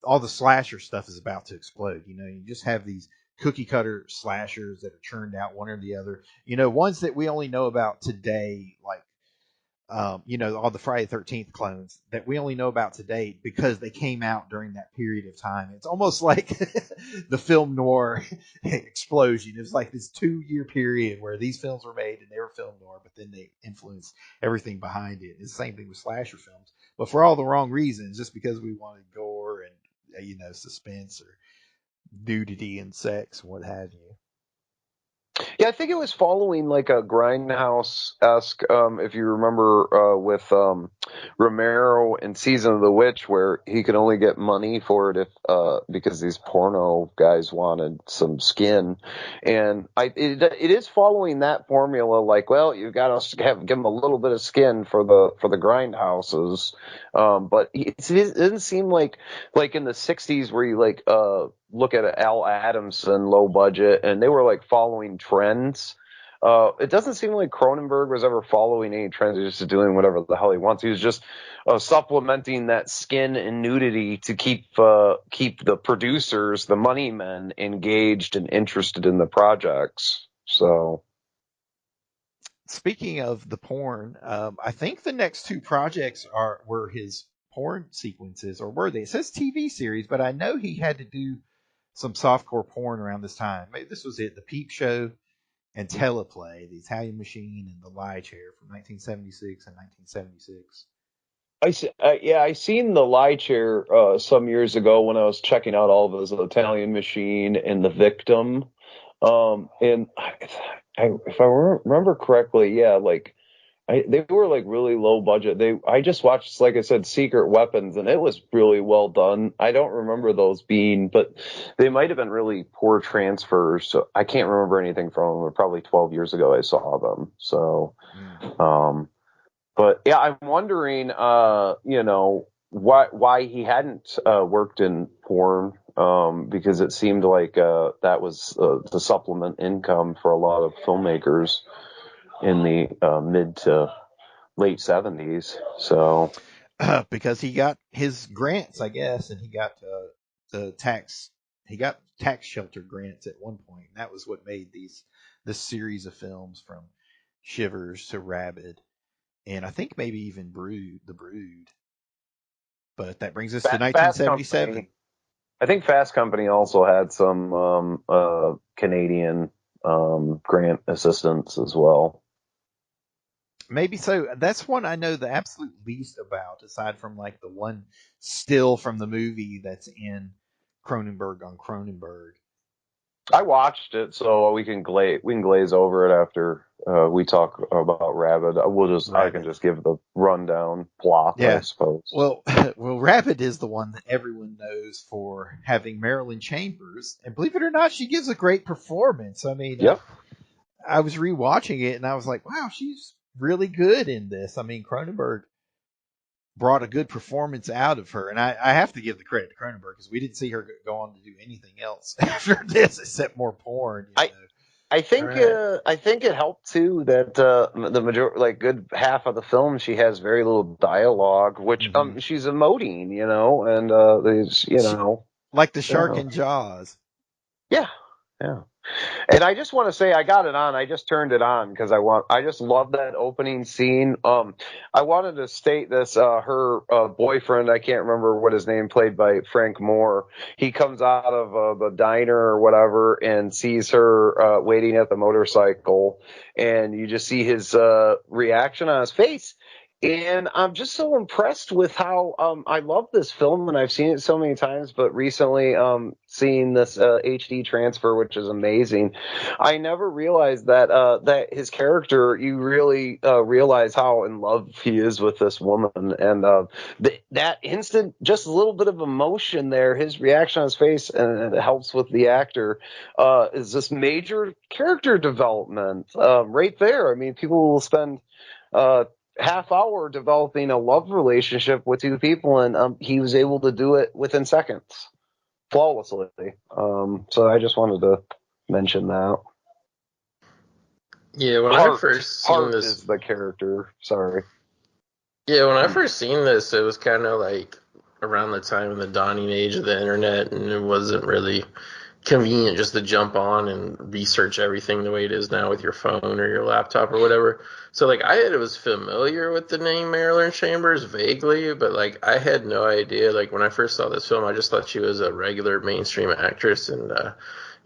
all the slasher stuff is about to explode. You just have these cookie cutter slashers that are churned out one or the other. Ones that we only know about today, like all the Friday the 13th clones that we only know about today because they came out during that period of time. It's almost like the film noir explosion. It was like this 2-year period where these films were made and they were film noir, but then they influenced everything behind it. It's the same thing with slasher films, but for all the wrong reasons, just because we wanted gore and suspense or nudity and sex, what have you. Yeah, I think it was following like a Grindhouse-esque, if you remember, with Romero in Season of the Witch, where he could only get money for it because these porno guys wanted some skin, and it is following that formula. Like, well, you got to give them a little bit of skin for the Grindhouses, but it doesn't seem like in the '60s where you look at Al Adamson, low budget, and they were like following trends. It doesn't seem like Cronenberg was ever following any trends. He was just doing whatever the hell he wants. He was just supplementing that skin and nudity to keep the producers, the money men, engaged and interested in the projects. So, speaking of the porn, I think the next 2 projects were his porn sequences, or were they? It says TV series, but I know he had to do some softcore porn around this time. Maybe this was it: The Peep Show and Teleplay, The Italian Machine, and The Lie Chair from 1976 and 1976. I seen The Lie Chair some years ago when I was checking out all of his Italian Machine and The Victim. And if I remember correctly, yeah, they were like really low budget. I just watched, like I said, Secret Weapons, and it was really well done. I don't remember those but they might have been really poor transfers. So I can't remember anything from them. Probably 12 years ago I saw them. So, but yeah, I'm wondering, why he hadn't worked in porn, because it seemed like that was to supplement income for a lot of filmmakers in the mid to late 70s. So because he got his grants, I guess, and he got tax shelter grants at one point. And that was what made this series of films from Shivers to Rabid, and I think maybe even The Brood. But that brings us to 1977. I think Fast Company also had some Canadian grant assistance as well. Maybe so. That's one I know the absolute least about, aside from like the one still from the movie that's in Cronenberg on Cronenberg. I watched it, so we can glaze over it after we talk about Rabid. I can just give the rundown plot, I suppose. Well, Rabid is the one that everyone knows for having Marilyn Chambers, and believe it or not, she gives a great performance. I mean, yep. I was rewatching it, and I was like, wow, she's really good in this. I mean, Cronenberg brought a good performance out of her, and I have to give the credit to Cronenberg because we didn't see her go on to do anything else after this except more porn. I think it helped too that the majority, like good half of the film, she has very little dialogue, which she's emoting, and Like the shark in Jaws. Yeah. And I just want to say, I got it on. I just turned it on because I just love that opening scene. I wanted to state this. Her boyfriend, I can't remember what his name, played by Frank Moore. He comes out of the diner or whatever and sees her waiting at the motorcycle, and you just see his reaction on his face. And I'm just so impressed with how I love this film, and I've seen it so many times, but recently seeing this HD transfer, which is amazing. I never realized that his character, you really realize how in love he is with this woman, and that instant, just a little bit of emotion there, his reaction on his face, and it helps with the actor, is this major character development right there. I mean, people will spend half hour developing a love relationship with two people, and he was able to do it within seconds, flawlessly. So I just wanted to mention that. Yeah, when I first seen this, is the character. Sorry. Yeah, when I first seen this, it was kind of like around the time of the dawning age of the internet, and it wasn't really convenient just to jump on and research everything the way it is now with your phone or your laptop or whatever. So like I was familiar with the name Marilyn Chambers vaguely, but like I had no idea. Like when I first saw this film, I just thought she was a regular mainstream actress, and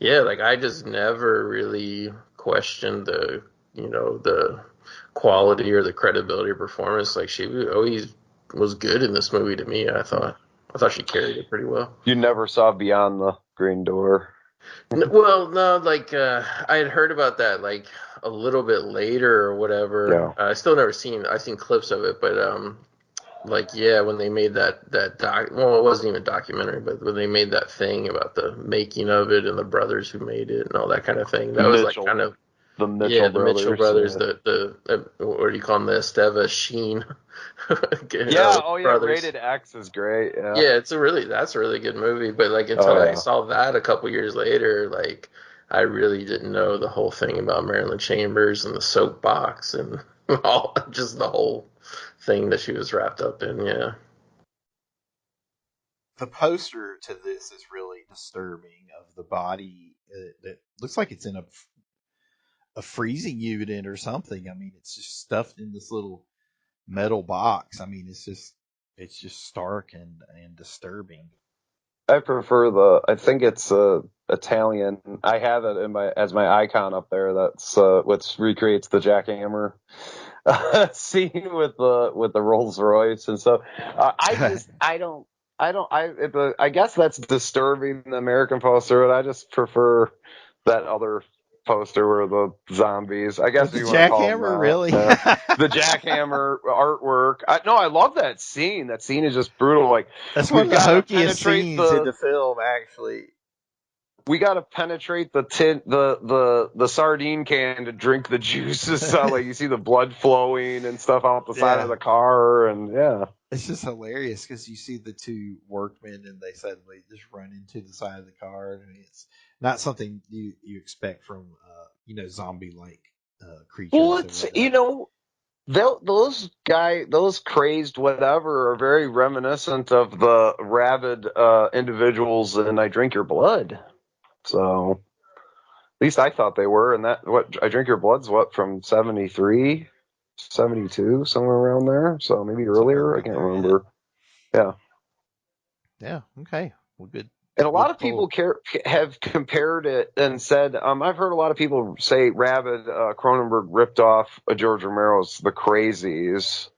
yeah, like I just never really questioned the quality or the credibility of performance. Like she always was good in this movie to me. I thought she carried it pretty well. You never saw Beyond the Green Door? Well, no, like I had heard about that like a little bit later or whatever. Yeah. I still never seen. I've seen clips of it, but like yeah, when they made that well, it wasn't even a documentary, but when they made that thing about the making of it and the brothers who made it and all that kind of thing, that was like kind of the Mitchell brothers. Mitchell brothers, the what do you call them, the Esteva Sheen. Brothers. Rated X is great. Yeah, that's a really good movie. But like until I saw that a couple years later, like I really didn't know the whole thing about Marilyn Chambers and the soapbox and all, just the whole thing that she was wrapped up in. Yeah. The poster to this is really disturbing, of the body that looks like it's in a freezing unit or something. I mean, it's just stuffed in this little metal box. I mean, it's just stark and disturbing. I prefer I think it's Italian. I have it as my icon up there. That's what recreates the jackhammer scene with the Rolls Royce, and so I guess that's disturbing, the American poster, but I just prefer that other poster where the zombies, I guess, the jackhammer, really. The jackhammer artwork. I love that scene. That scene is just brutal. Like, that's one of the hokiest scenes in the film, actually. We got to penetrate the sardine can to drink the juices. So, like, you see the blood flowing and stuff out the side of the car, and it's just hilarious because you see the two workmen and they suddenly just run into the side of the car. I mean, it's not something you expect from zombie-like creatures. Well, it's those crazed whatever are very reminiscent of the rabid individuals in I Drink Your Blood. So at least I thought they were. And I Drink Your Blood's from 73, 72, somewhere around there. So maybe earlier. I can't remember. Yeah. Okay. Well, good. And a lot of people have compared it and said, I've heard a lot of people say Rabid, Cronenberg ripped off George Romero's The Crazies,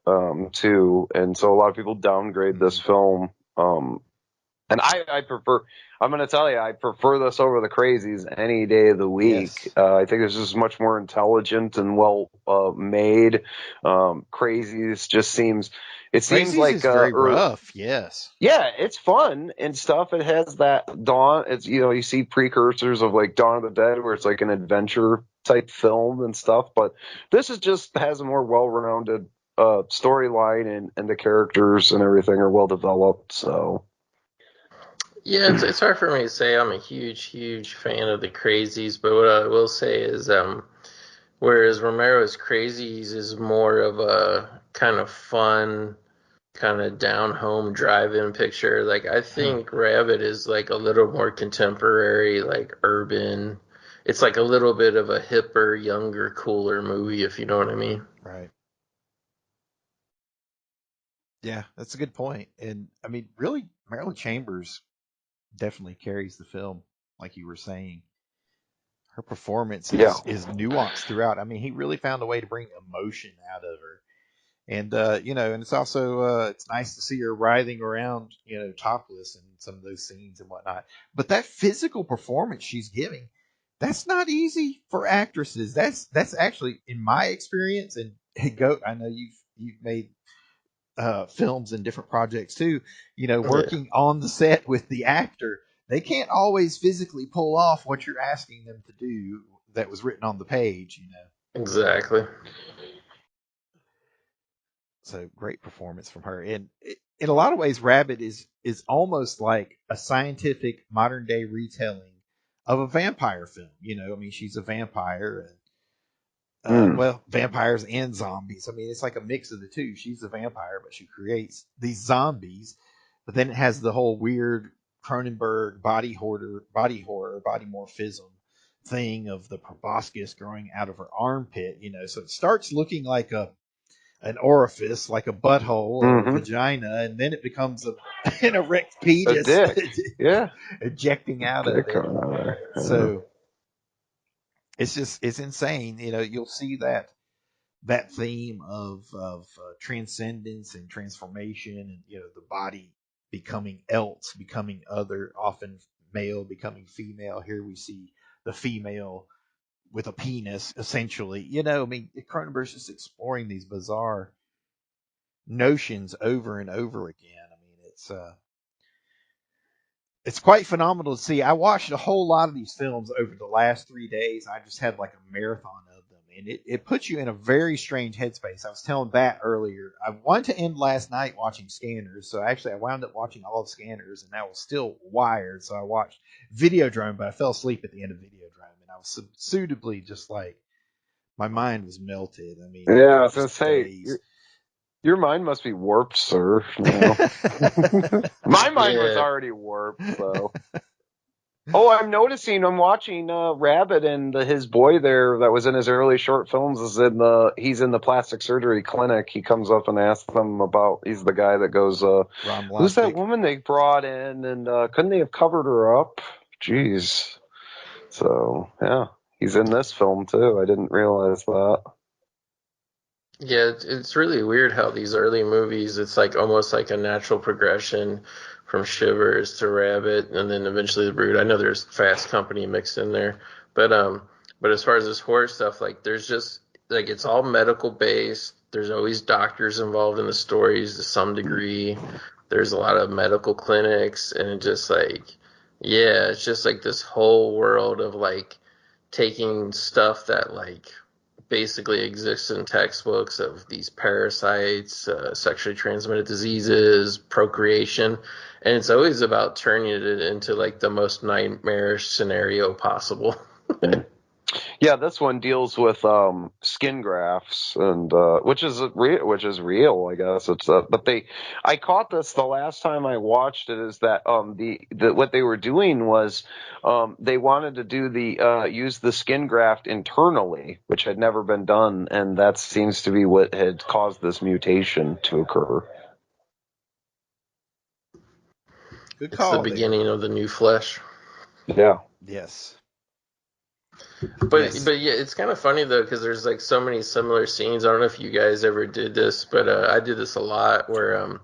too. And so a lot of people downgrade this film. And I prefer, I'm going to tell you, I prefer this over The Crazies any day of the week. Yes. I think this is much more intelligent and well made. Crazies just seems like very rough. Yes. Yeah, it's fun and stuff. It has that Dawn. It's you see precursors of like Dawn of the Dead, where it's like an adventure type film and stuff. But this has a more well-rounded storyline, and the characters and everything are well developed. So. Yeah, it's hard for me to say. I'm a huge fan of The Crazies, but what I will say is, whereas Romero's Crazies is more of a kind of fun, kind of down home drive-in picture. Like I think Rabid is like a little more contemporary, like urban. It's like a little bit of a hipper, younger, cooler movie, if you know what I mean. Right. Yeah, that's a good point. And I mean, really, Marilyn Chambers definitely carries the film, like you were saying. Her performance is nuanced throughout. I mean, he really found a way to bring emotion out of her. And and it's also it's nice to see her writhing around, topless in some of those scenes and whatnot. But that physical performance she's giving, that's not easy for actresses. That's actually, in my experience, and I know you've made films and different projects too. Working on the set with the actor, they can't always physically pull off what you're asking them to do that was written on the page. Exactly. So great performance from her, and in a lot of ways, Rabid is almost like a scientific modern day retelling of a vampire film. I mean, she's a vampire, and well, vampires and zombies. I mean, it's like a mix of the two. She's a vampire, but she creates these zombies. But then it has the whole weird Cronenberg body horror, body morphism thing of the proboscis growing out of her armpit. So it starts looking like an orifice, like a butthole or a vagina, and then it becomes an erect penis, ejecting out of it. So it's insane. You'll see that theme of transcendence and transformation, and the body becoming else, becoming other, often male becoming female. Here we see the female with a penis, essentially. I mean, Cronenberg's just exploring these bizarre notions over and over again. I mean, it's quite phenomenal to see. I watched a whole lot of these films over the last 3 days. I just had like a marathon of them, and it puts you in a very strange headspace. I was telling that earlier. I wanted to end last night watching Scanners, so actually I wound up watching all of Scanners, and I was still wired, so I watched Videodrome, but I fell asleep at the end of Videodrome, and I was suitably just like, my mind was melted. I mean, yeah, I was gonna say, your mind must be warped, sir. My mind was already warped, so. Oh, I'm watching Rabid, and his boy there that was in his early short films he's in the plastic surgery clinic. He comes up and asks them about, he's the guy that goes, who's that woman they brought in, and couldn't they have covered her up? Jeez. So, yeah, he's in this film too. I didn't realize that. Yeah, it's really weird how these early movies, it's like almost like a natural progression from Shivers to Rabid, and then eventually The Brood. I know there's Fast Company mixed in there, but as far as this horror stuff, like there's just like it's all medical based. There's always doctors involved in the stories to some degree. There's a lot of medical clinics, and it just like, yeah, it's just like this whole world of like taking stuff that like basically exists in textbooks of these parasites, sexually transmitted diseases, procreation, and it's always about turning it into like the most nightmarish scenario possible. Yeah, this one deals with skin grafts, and which is real, I guess. It's but I caught this the last time I watched it, is that what they were doing was they wanted to do use the skin graft internally, which had never been done, and that seems to be what had caused this mutation to occur. Good call. It's the beginning of the new flesh. Yeah. Yes. But yeah, it's kind of funny though, because there's like so many similar scenes. I don't know if you guys ever did this, but I did this a lot, where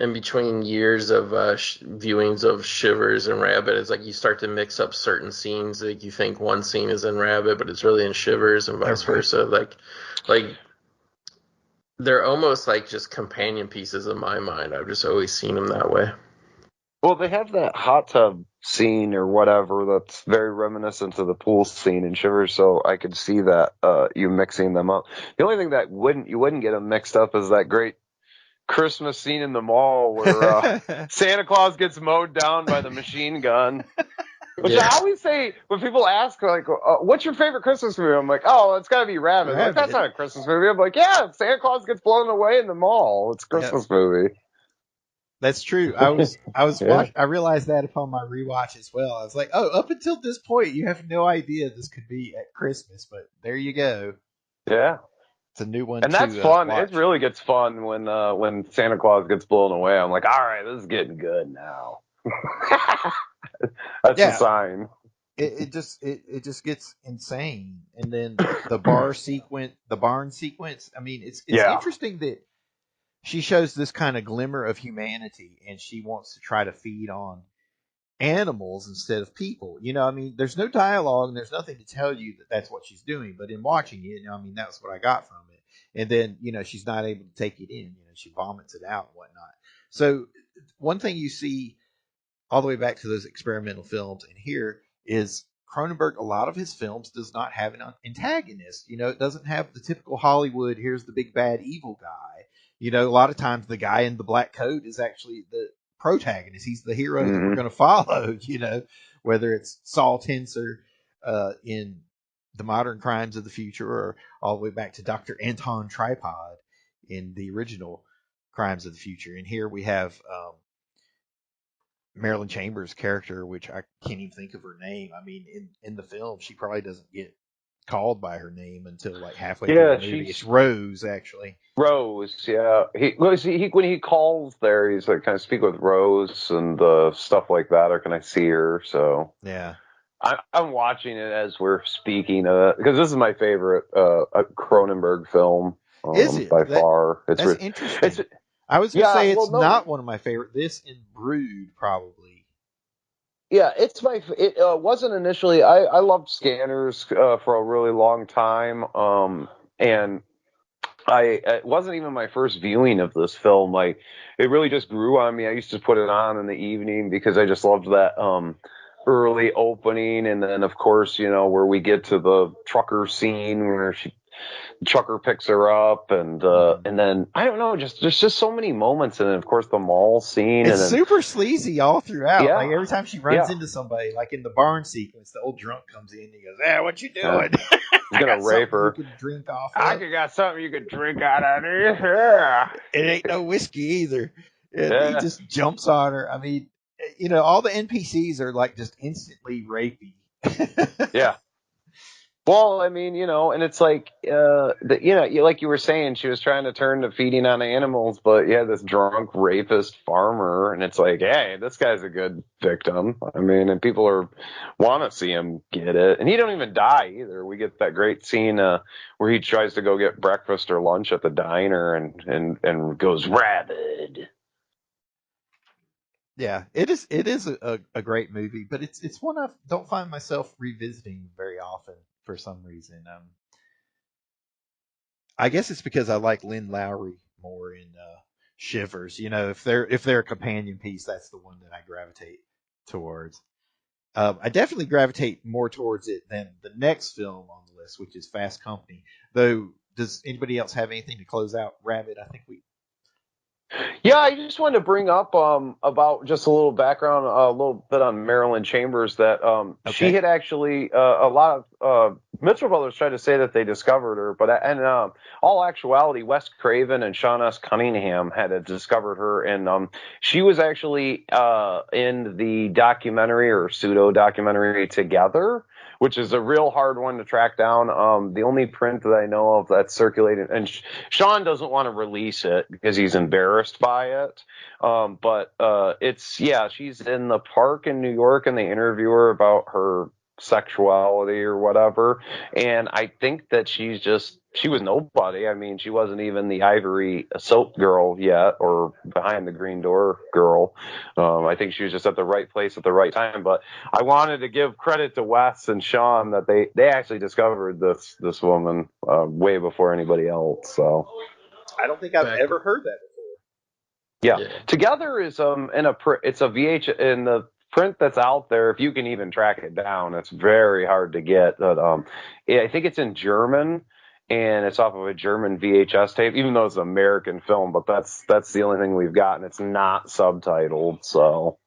in between years of viewings of Shivers and Rabid, it's like you start to mix up certain scenes. Like you think one scene is in Rabid, but it's really in Shivers, and vice versa. Like they're almost like just companion pieces in my mind. I've just always seen them that way. Well, they have that hot tub scene or whatever that's very reminiscent of the pool scene in Shivers, so I could see that you mixing them up. The only thing that you wouldn't get them mixed up is that great Christmas scene in the mall where Santa Claus gets mowed down by the machine gun. Which I always say when people ask, like, what's your favorite Christmas movie? I'm like, oh, it's got to be Rabid. Like, that's not a Christmas movie. I'm like, yeah, Santa Claus gets blown away in the mall. It's a Christmas movie. That's true. I realized that upon my rewatch as well. I was like, oh, up until this point, you have no idea this could be at Christmas, but there you go. Yeah. It's a new one And that's to fun. watch. It really gets fun when Santa Claus gets blown away. I'm like, all right, this is getting good now. That's a sign. It just gets insane. And then the barn sequence. I mean, it's interesting that she shows this kind of glimmer of humanity, and she wants to try to feed on animals instead of people. You know, I mean, there's no dialogue and there's nothing to tell you that that's what she's doing. But in watching it, I mean, that's what I got from it. And then, she's not able to take it in. She vomits it out and whatnot. So one thing you see all the way back to those experimental films, and here is Cronenberg. A lot of his films does not have an antagonist. It doesn't have the typical Hollywood, here's the big bad evil guy. A lot of times the guy in the black coat is actually the protagonist. He's the hero that we're going to follow, whether it's Saul Tenser in The Modern Crimes of the Future, or all the way back to Dr. Anton Tripod in the original Crimes of the Future. And here we have Marilyn Chambers' character, which I can't even think of her name. I mean, in the film, she probably doesn't get called by her name until like halfway through the movie. It's Rose, actually. Rose, yeah. When he calls there, he's like, "Can I speak with Rose?" and stuff like that, or "Can I see her?" So yeah, I'm watching it as we're speaking because this is my favorite Cronenberg film. Is it by far? That's interesting. I was going to say it's not one of my favorite. This and Brood, probably. Yeah, it wasn't initially. I loved Scanners for a really long time, and it wasn't even my first viewing of this film. Like, it really just grew on me. I used to put it on in the evening because I just loved that early opening, and then of course, where we get to the trucker scene where trucker picks her up, and then I don't know, there's just so many moments, and then of course the mall scene. It's super sleazy all throughout. Yeah, like every time she runs into somebody, like in the barn sequence, the old drunk comes in and he goes, "Hey, what you doing?" Yeah. He's gonna rape her. You can drink off. I got something you could drink out of here. It ain't no whiskey either. He just jumps on her. I mean, all the NPCs are like just instantly rapey. Yeah. Well, I mean, and it's like, like you were saying, she was trying to turn to feeding on animals, but this drunk rapist farmer, and it's like, hey, this guy's a good victim. I mean, and people want to see him get it, and he don't even die either. We get that great scene where he tries to go get breakfast or lunch at the diner, and goes rabid. Yeah, it is a great movie, but it's one I don't find myself revisiting very often for some reason. I guess it's because I like Lynn Lowry more in Shivers. If they're a companion piece, that's the one that I gravitate towards. I definitely gravitate more towards it than the next film on the list, which is Fast Company. Though, does anybody else have anything to close out Rabid? I think we. Yeah, I just wanted to bring up about just a little background, a little bit on Marilyn Chambers. That she had actually a lot of Mitchell brothers tried to say that they discovered her, but in all actuality, Wes Craven and Sean S. Cunningham had discovered her, and she was actually in the documentary or pseudo documentary Together, which is a real hard one to track down. The only print that I know of that's circulating, and Sean doesn't want to release it because he's embarrassed by it. But she's in the park in New York, and they interview her about her sexuality or whatever. And I think that she was nobody. I mean, she wasn't even the Ivory soap girl yet, or Behind the Green Door girl. I think she was just at the right place at the right time. But I wanted to give credit to Wes and Sean that they actually discovered this woman way before anybody else. So I don't think I've ever heard that before. Yeah. Together is it's a VH in the print that's out there. If you can even track it down, it's very hard to get. But I think it's in German, and it's off of a German VHS tape, even though it's an American film. But that's the only thing we've got, and it's not subtitled. So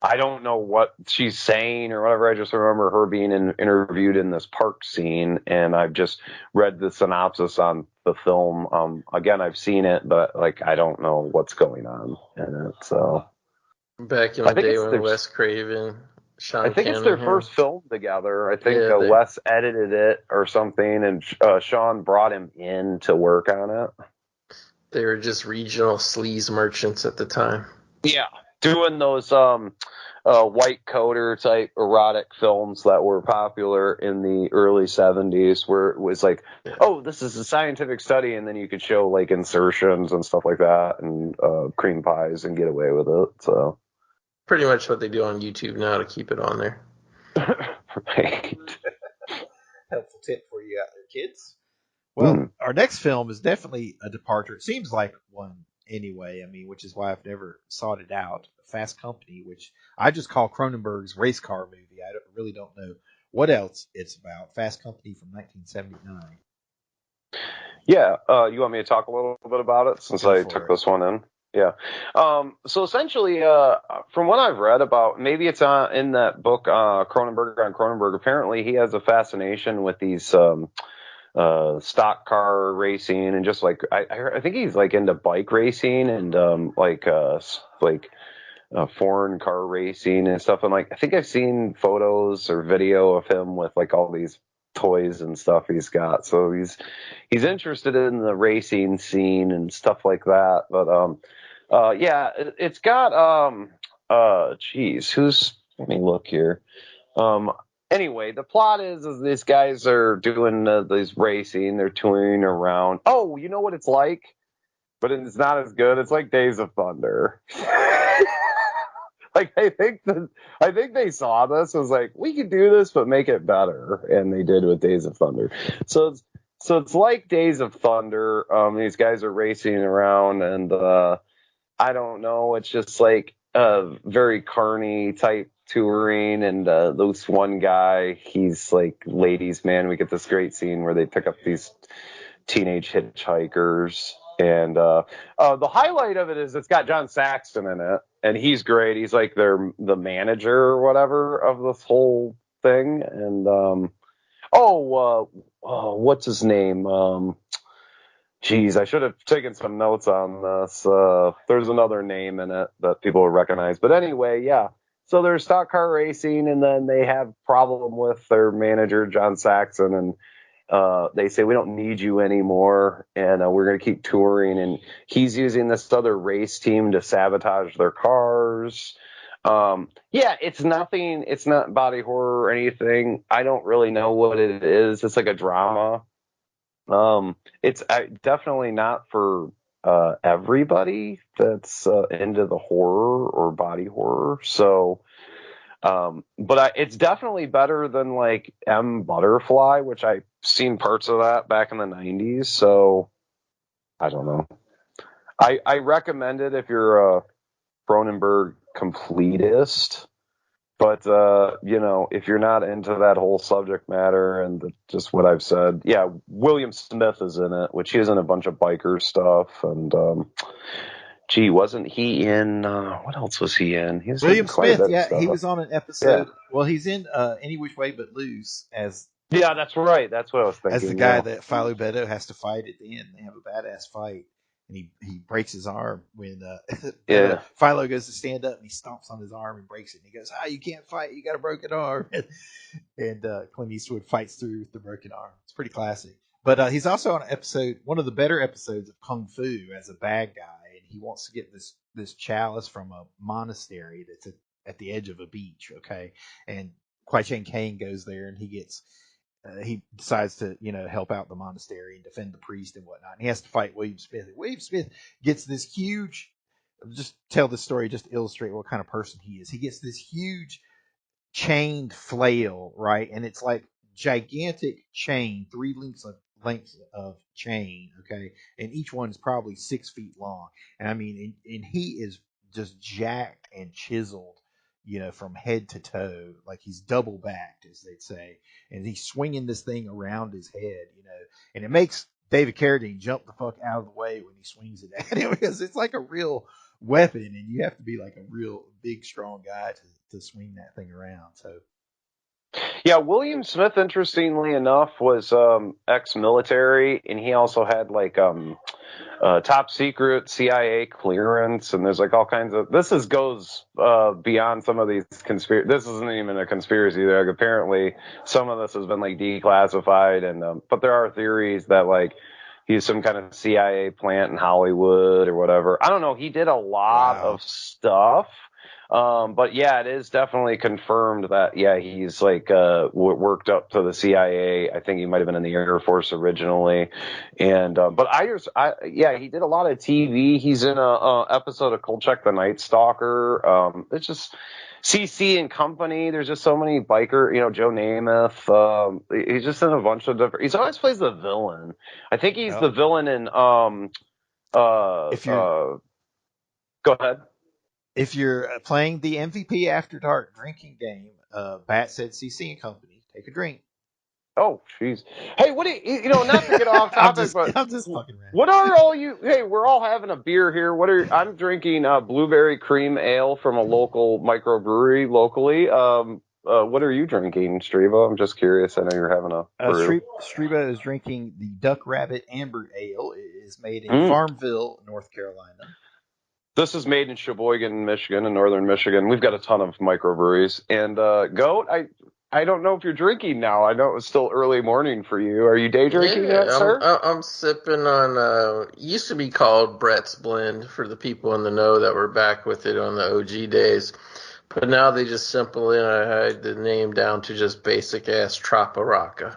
I don't know what she's saying or whatever. I just remember her being interviewed in this park scene, and I've just read the synopsis on the film. Again, I've seen it, but like I don't know what's going on in it. So Back in I the think day it's when their Wes Craven, I Sean think it's their Canahan. first film together. I think Yeah, Les edited it or something, and Sean brought him in to work on it. they were just regional sleaze merchants at the time. Yeah, doing those white coater type erotic films that were popular in the early 70s, where it was like, oh, this is a scientific study, and then you could show like insertions and stuff like that, and cream pies, and get away with it. So pretty much what they do on YouTube now to keep it on there. right. Helpful tip for you out there, kids. Well, our next film is definitely a departure. It seems like one anyway. I mean, which is why I've never sought it out. Fast Company, which I just call Cronenberg's race car movie. I really don't know what else it's about. Fast Company from 1979. Yeah, you want me to talk a little bit about it since I took this one in? Yeah. So essentially, from what I've read about, maybe it's in that book, Cronenberg on Cronenberg. Apparently, he has a fascination with these stock car racing, and just like I think he's like into bike racing and foreign car racing and stuff. And like I think I've seen photos or video of him with like all these toys and stuff he's got. So he's interested in the racing scene and stuff like that. But yeah, it's got let me look here. Anyway, the plot is these guys are doing these racing, they're touring around. Oh, you know what it's like? But it's not as good. It's like Days of Thunder. Like I think they saw this and was like, we could do this but make it better, and they did with Days of Thunder. So it's like Days of Thunder. These guys are racing around, and I don't know, it's just like very carny type touring, and this one guy, he's like ladies man. We get this great scene where they pick up these teenage hitchhikers. And the highlight of it is it's got John Saxon in it, and he's great. He's like the manager or whatever of this whole thing. And what's his name? Geez, I should have taken some notes on this. There's another name in it that people will recognize. But anyway, yeah. So there's stock car racing, and then they have problem with their manager, John Saxon, and they say, we don't need you anymore, and we're going to keep touring. And he's using this other race team to sabotage their cars. Yeah, it's nothing. It's not body horror or anything. I don't really know what it is. It's like a drama. It's definitely not for everybody that's into the horror or body horror. So, but it's definitely better than like M Butterfly, which I've seen parts of that back in the 90s. So I don't know. I recommend it if you're a Cronenberg completist. But, if you're not into that whole subject matter and just what I've said, yeah, William Smith is in it, which he is in a bunch of biker stuff. And, wasn't he in, what else was he in? He was William Smith, yeah, he was on an episode. Yeah. Well, he's in Any Which Way But Loose as... Yeah, that's right. That's what I was thinking. As the guy that Philo Beto has to fight at the end. They have a badass fight. And he breaks his arm when Philo goes to stand up, and he stomps on his arm and breaks it. And he goes, you can't fight. You got a broken arm. And Clint Eastwood fights through with the broken arm. It's pretty classic. But he's also on one of the better episodes of Kung Fu as a bad guy. And he wants to get this chalice from a monastery that's at the edge of a beach. Okay. And Kwai Chang Caine goes there, and he decides to, help out the monastery and defend the priest and whatnot. And he has to fight William Smith. And William Smith gets this huge, just tell this story just to illustrate what kind of person he is. He gets this huge chained flail, right? And it's like gigantic chain, 3 lengths of chain, okay? And each one is probably 6 feet long. And I mean, and he is just jacked and chiseled, from head to toe, like he's double backed, as they'd say, and he's swinging this thing around his head, and it makes David Carradine jump the fuck out of the way when he swings it at him, because it's like a real weapon, and you have to be like a real big, strong guy to swing that thing around. So. Yeah, William Smith, interestingly enough, was ex-military, and he also had like top secret CIA clearance, and there's like all kinds of. Goes beyond some of these conspiracy. This isn't even a conspiracy. Like, apparently, some of this has been like declassified, and but there are theories that like he's some kind of CIA plant in Hollywood or whatever. I don't know. He did a lot of stuff. But yeah, it is definitely confirmed that, yeah, he's like, worked up to the CIA. I think he might have been in the Air Force originally. And, but yeah, he did a lot of TV. He's in a episode of Kolchak the Night Stalker. It's just CC and Company. There's just so many biker, Joe Namath. He's just in a bunch of different, he's always plays the villain. I think he's the villain in, go ahead. If you're playing the MVP After Dark drinking game, Bat said CC and Company, take a drink. Oh, jeez. Hey, what do you not to get off topic, I'm just fucking around. What are all you, hey, we're all having a beer here. I'm drinking blueberry cream ale from a local microbrewery locally. What are you drinking, Streebo? I'm just curious. I know you're having a brew. Streebo is drinking the Duck Rabbit Amber Ale. It is made in Farmville, North Carolina. This is made in Sheboygan, Michigan, in northern Michigan. We've got a ton of microbreweries. And Goat, I don't know if you're drinking now. I know it was still early morning for you. Are you day drinking yet, sir? I'm sipping on, used to be called Brett's Blend for the people in the know that were back with it on the OG days. But now they just simply had the name down to just basic-ass Troparaca.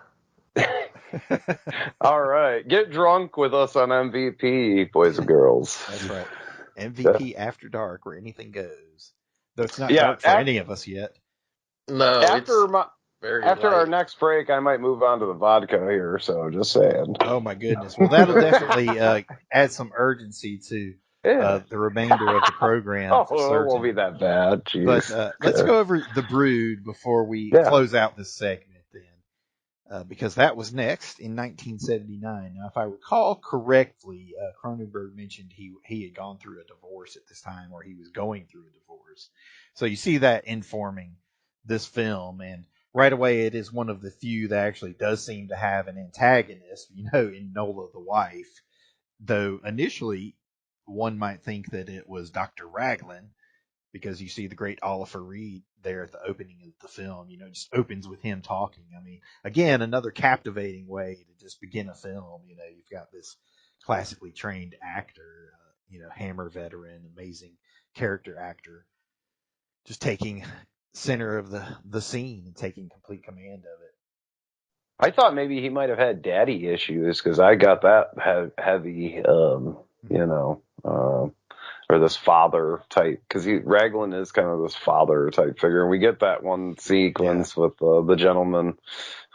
All right. Get drunk with us on MVP, boys and girls. That's right. MVP After Dark, where anything goes. Though it's not dark for any of us yet. No, after our next break, I might move on to the vodka here, so just saying. Oh, my goodness. Well, that'll definitely add some urgency to the remainder of the program. It won't be that bad. Jeez. But let's go over The Brood before we close out this segment then. Because that was next in 1979. Now, if I recall correctly, Cronenberg mentioned he had gone through a divorce at this time, or he was going through a divorce. So you see that informing this film, and right away it is one of the few that actually does seem to have an antagonist, in Nola the wife. Though initially one might think that it was Dr. Raglan, because you see the great Oliver Reed there at the opening of the film, just opens with him talking. I mean, again, another captivating way to just begin a film. You've got this classically trained actor, Hammer veteran, amazing character actor, just taking center of the scene and taking complete command of it. I thought maybe he might have had daddy issues, because I got that heavy, or this father type, because Raglan is kind of this father type figure, and we get that one sequence with the gentleman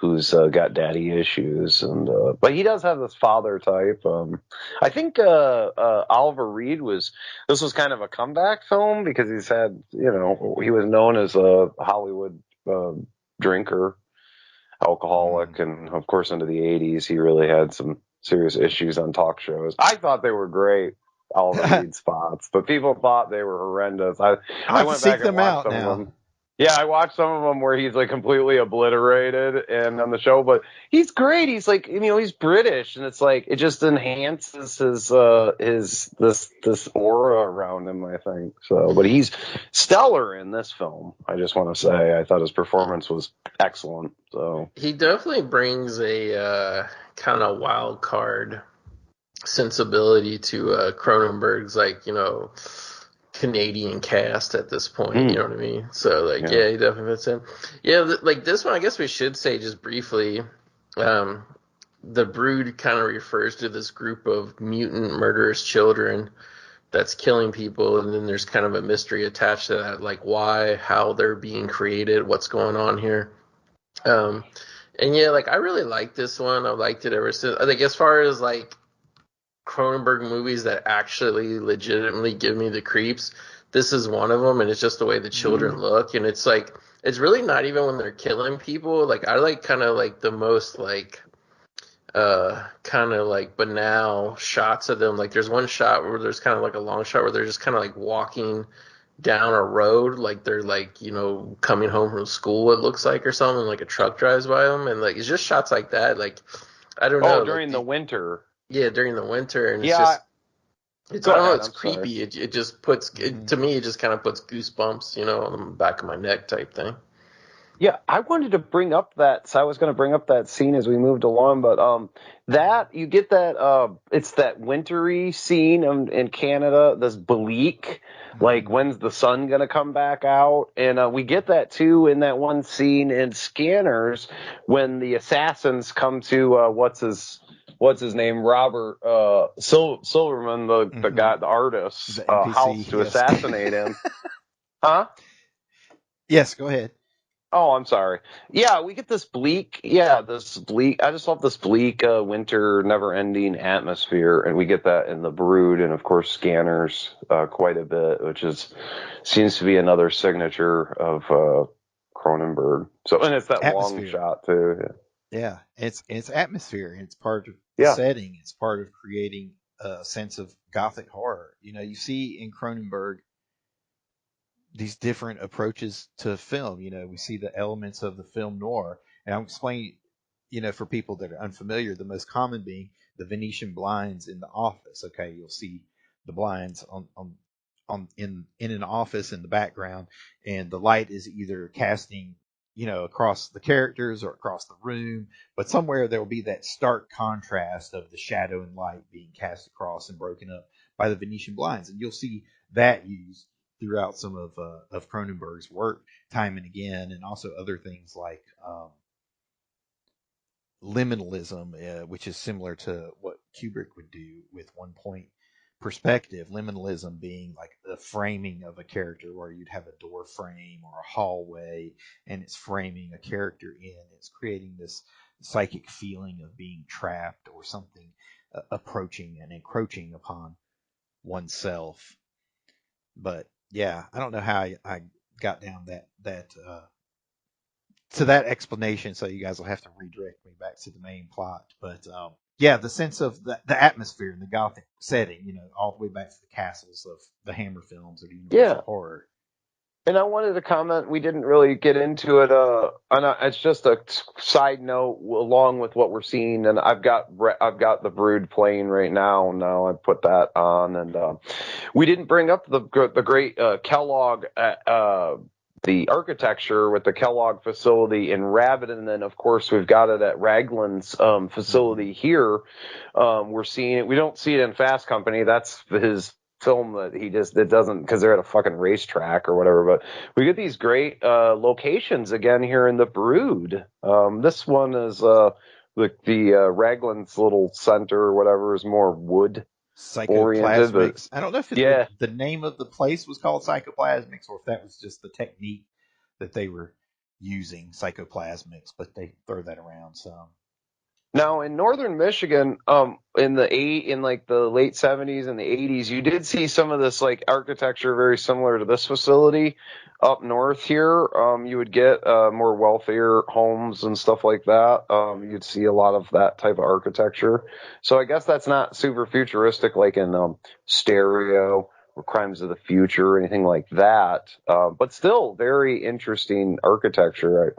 who's got daddy issues, and but he does have this father type. I think Oliver Reed this was kind of a comeback film, because he's had, he was known as a Hollywood drinker, alcoholic, and of course into the 80s he really had some serious issues on talk shows. I thought they were great, Oliver Reed spots, but people thought they were horrendous. I went back and watched some of them. Yeah, I watched some of them where he's like completely obliterated and on the show, but he's great. He's like, he's British, and it's like it just enhances this aura around him, I think. So, but he's stellar in this film. I just want to say I thought his performance was excellent. So he definitely brings a kind of wild card sensibility to Cronenberg's Canadian cast at this point, you know what I mean? So he definitely fits in. Yeah, this one, I guess we should say just briefly, The Brood kind of refers to this group of mutant murderous children that's killing people, and then there's kind of a mystery attached to that, like why, how they're being created, what's going on here. And I really like this one. I've liked it ever since. I think as far as Cronenberg movies that actually legitimately give me the creeps, this is one of them, and it's just the way the children look, and it's it's really not even when they're killing people. I like kind of the most kind of like banal shots of them. Like there's one shot where there's kind of like a long shot where they're just kind of like walking down a road, like they're like, coming home from school, it looks like, or something, like a truck drives by them. And like, it's just shots like that. Like, I don't know. during like the winter. Yeah, during the winter. And Yeah. I Go don't know, ahead, it's I'm sorry. creepy. It just puts, to me, it just kind of puts goosebumps, on the back of my neck type thing. Yeah, I wanted to bring up that. So I was going to bring up that scene as we moved along, but that you get that it's that wintry scene in Canada, this bleak, like when's the sun going to come back out, and we get that too in that one scene in Scanners when the assassins come to what's his name, Robert Silverman, the guy, the artist, The NPC, house to yes. assassinate him. Huh? Yes, go ahead. Oh, I'm sorry. Yeah, we get this bleak. I just love this bleak, winter, never-ending atmosphere, and we get that in The Brood, and of course Scanners quite a bit, which seems to be another signature of Cronenberg. So, and it's that long shot too. Yeah, it's atmosphere. It's part of the setting. It's part of creating a sense of gothic horror. You see in Cronenberg these different approaches to film. We see the elements of the film noir, and I'm explaining, for people that are unfamiliar, the most common being the Venetian blinds in the office. Okay, you'll see the blinds in an office in the background, and the light is either casting, across the characters or across the room, but somewhere there will be that stark contrast of the shadow and light being cast across and broken up by the Venetian blinds, and you'll see that used throughout some of Cronenberg's work time and again, and also other things like liminalism, which is similar to what Kubrick would do with one point perspective. Liminalism being like the framing of a character, where you'd have a door frame or a hallway, and it's framing a character in. It's creating this psychic feeling of being trapped or something approaching and encroaching upon oneself. But yeah, I don't know how I got down that to that explanation, so you guys will have to redirect me back to the main plot. But yeah, the sense of the atmosphere and the gothic setting, all the way back to the castles of the Hammer films or the Universal horror. And I wanted to comment, we didn't really get into it, it's just a side note along with what we're seeing, and I've got The Brood playing right now. Now I put that on, and we didn't bring up the great Kellogg, the architecture with the Kellogg facility in Rabid, and then of course we've got it at Raglan's facility here. We're seeing it. We don't see it in Fast Company. That's his film that it doesn't, because they're at a fucking racetrack or whatever, but we get these great locations again here in The Brood. This one is the Raglan's little center or whatever is more wood oriented. Psychoplasmics. I don't know if the name of the place was called Psychoplasmics, or if that was just the technique that they were using, Psychoplasmics, but they throw that around some. Now, in northern Michigan, in the late 70s and the 80s, you did see some of this like architecture very similar to this facility. Up north here, you would get more wealthier homes and stuff like that. You'd see a lot of that type of architecture. So I guess that's not super futuristic like in Stereo or Crimes of the Future or anything like that. But still very interesting architecture.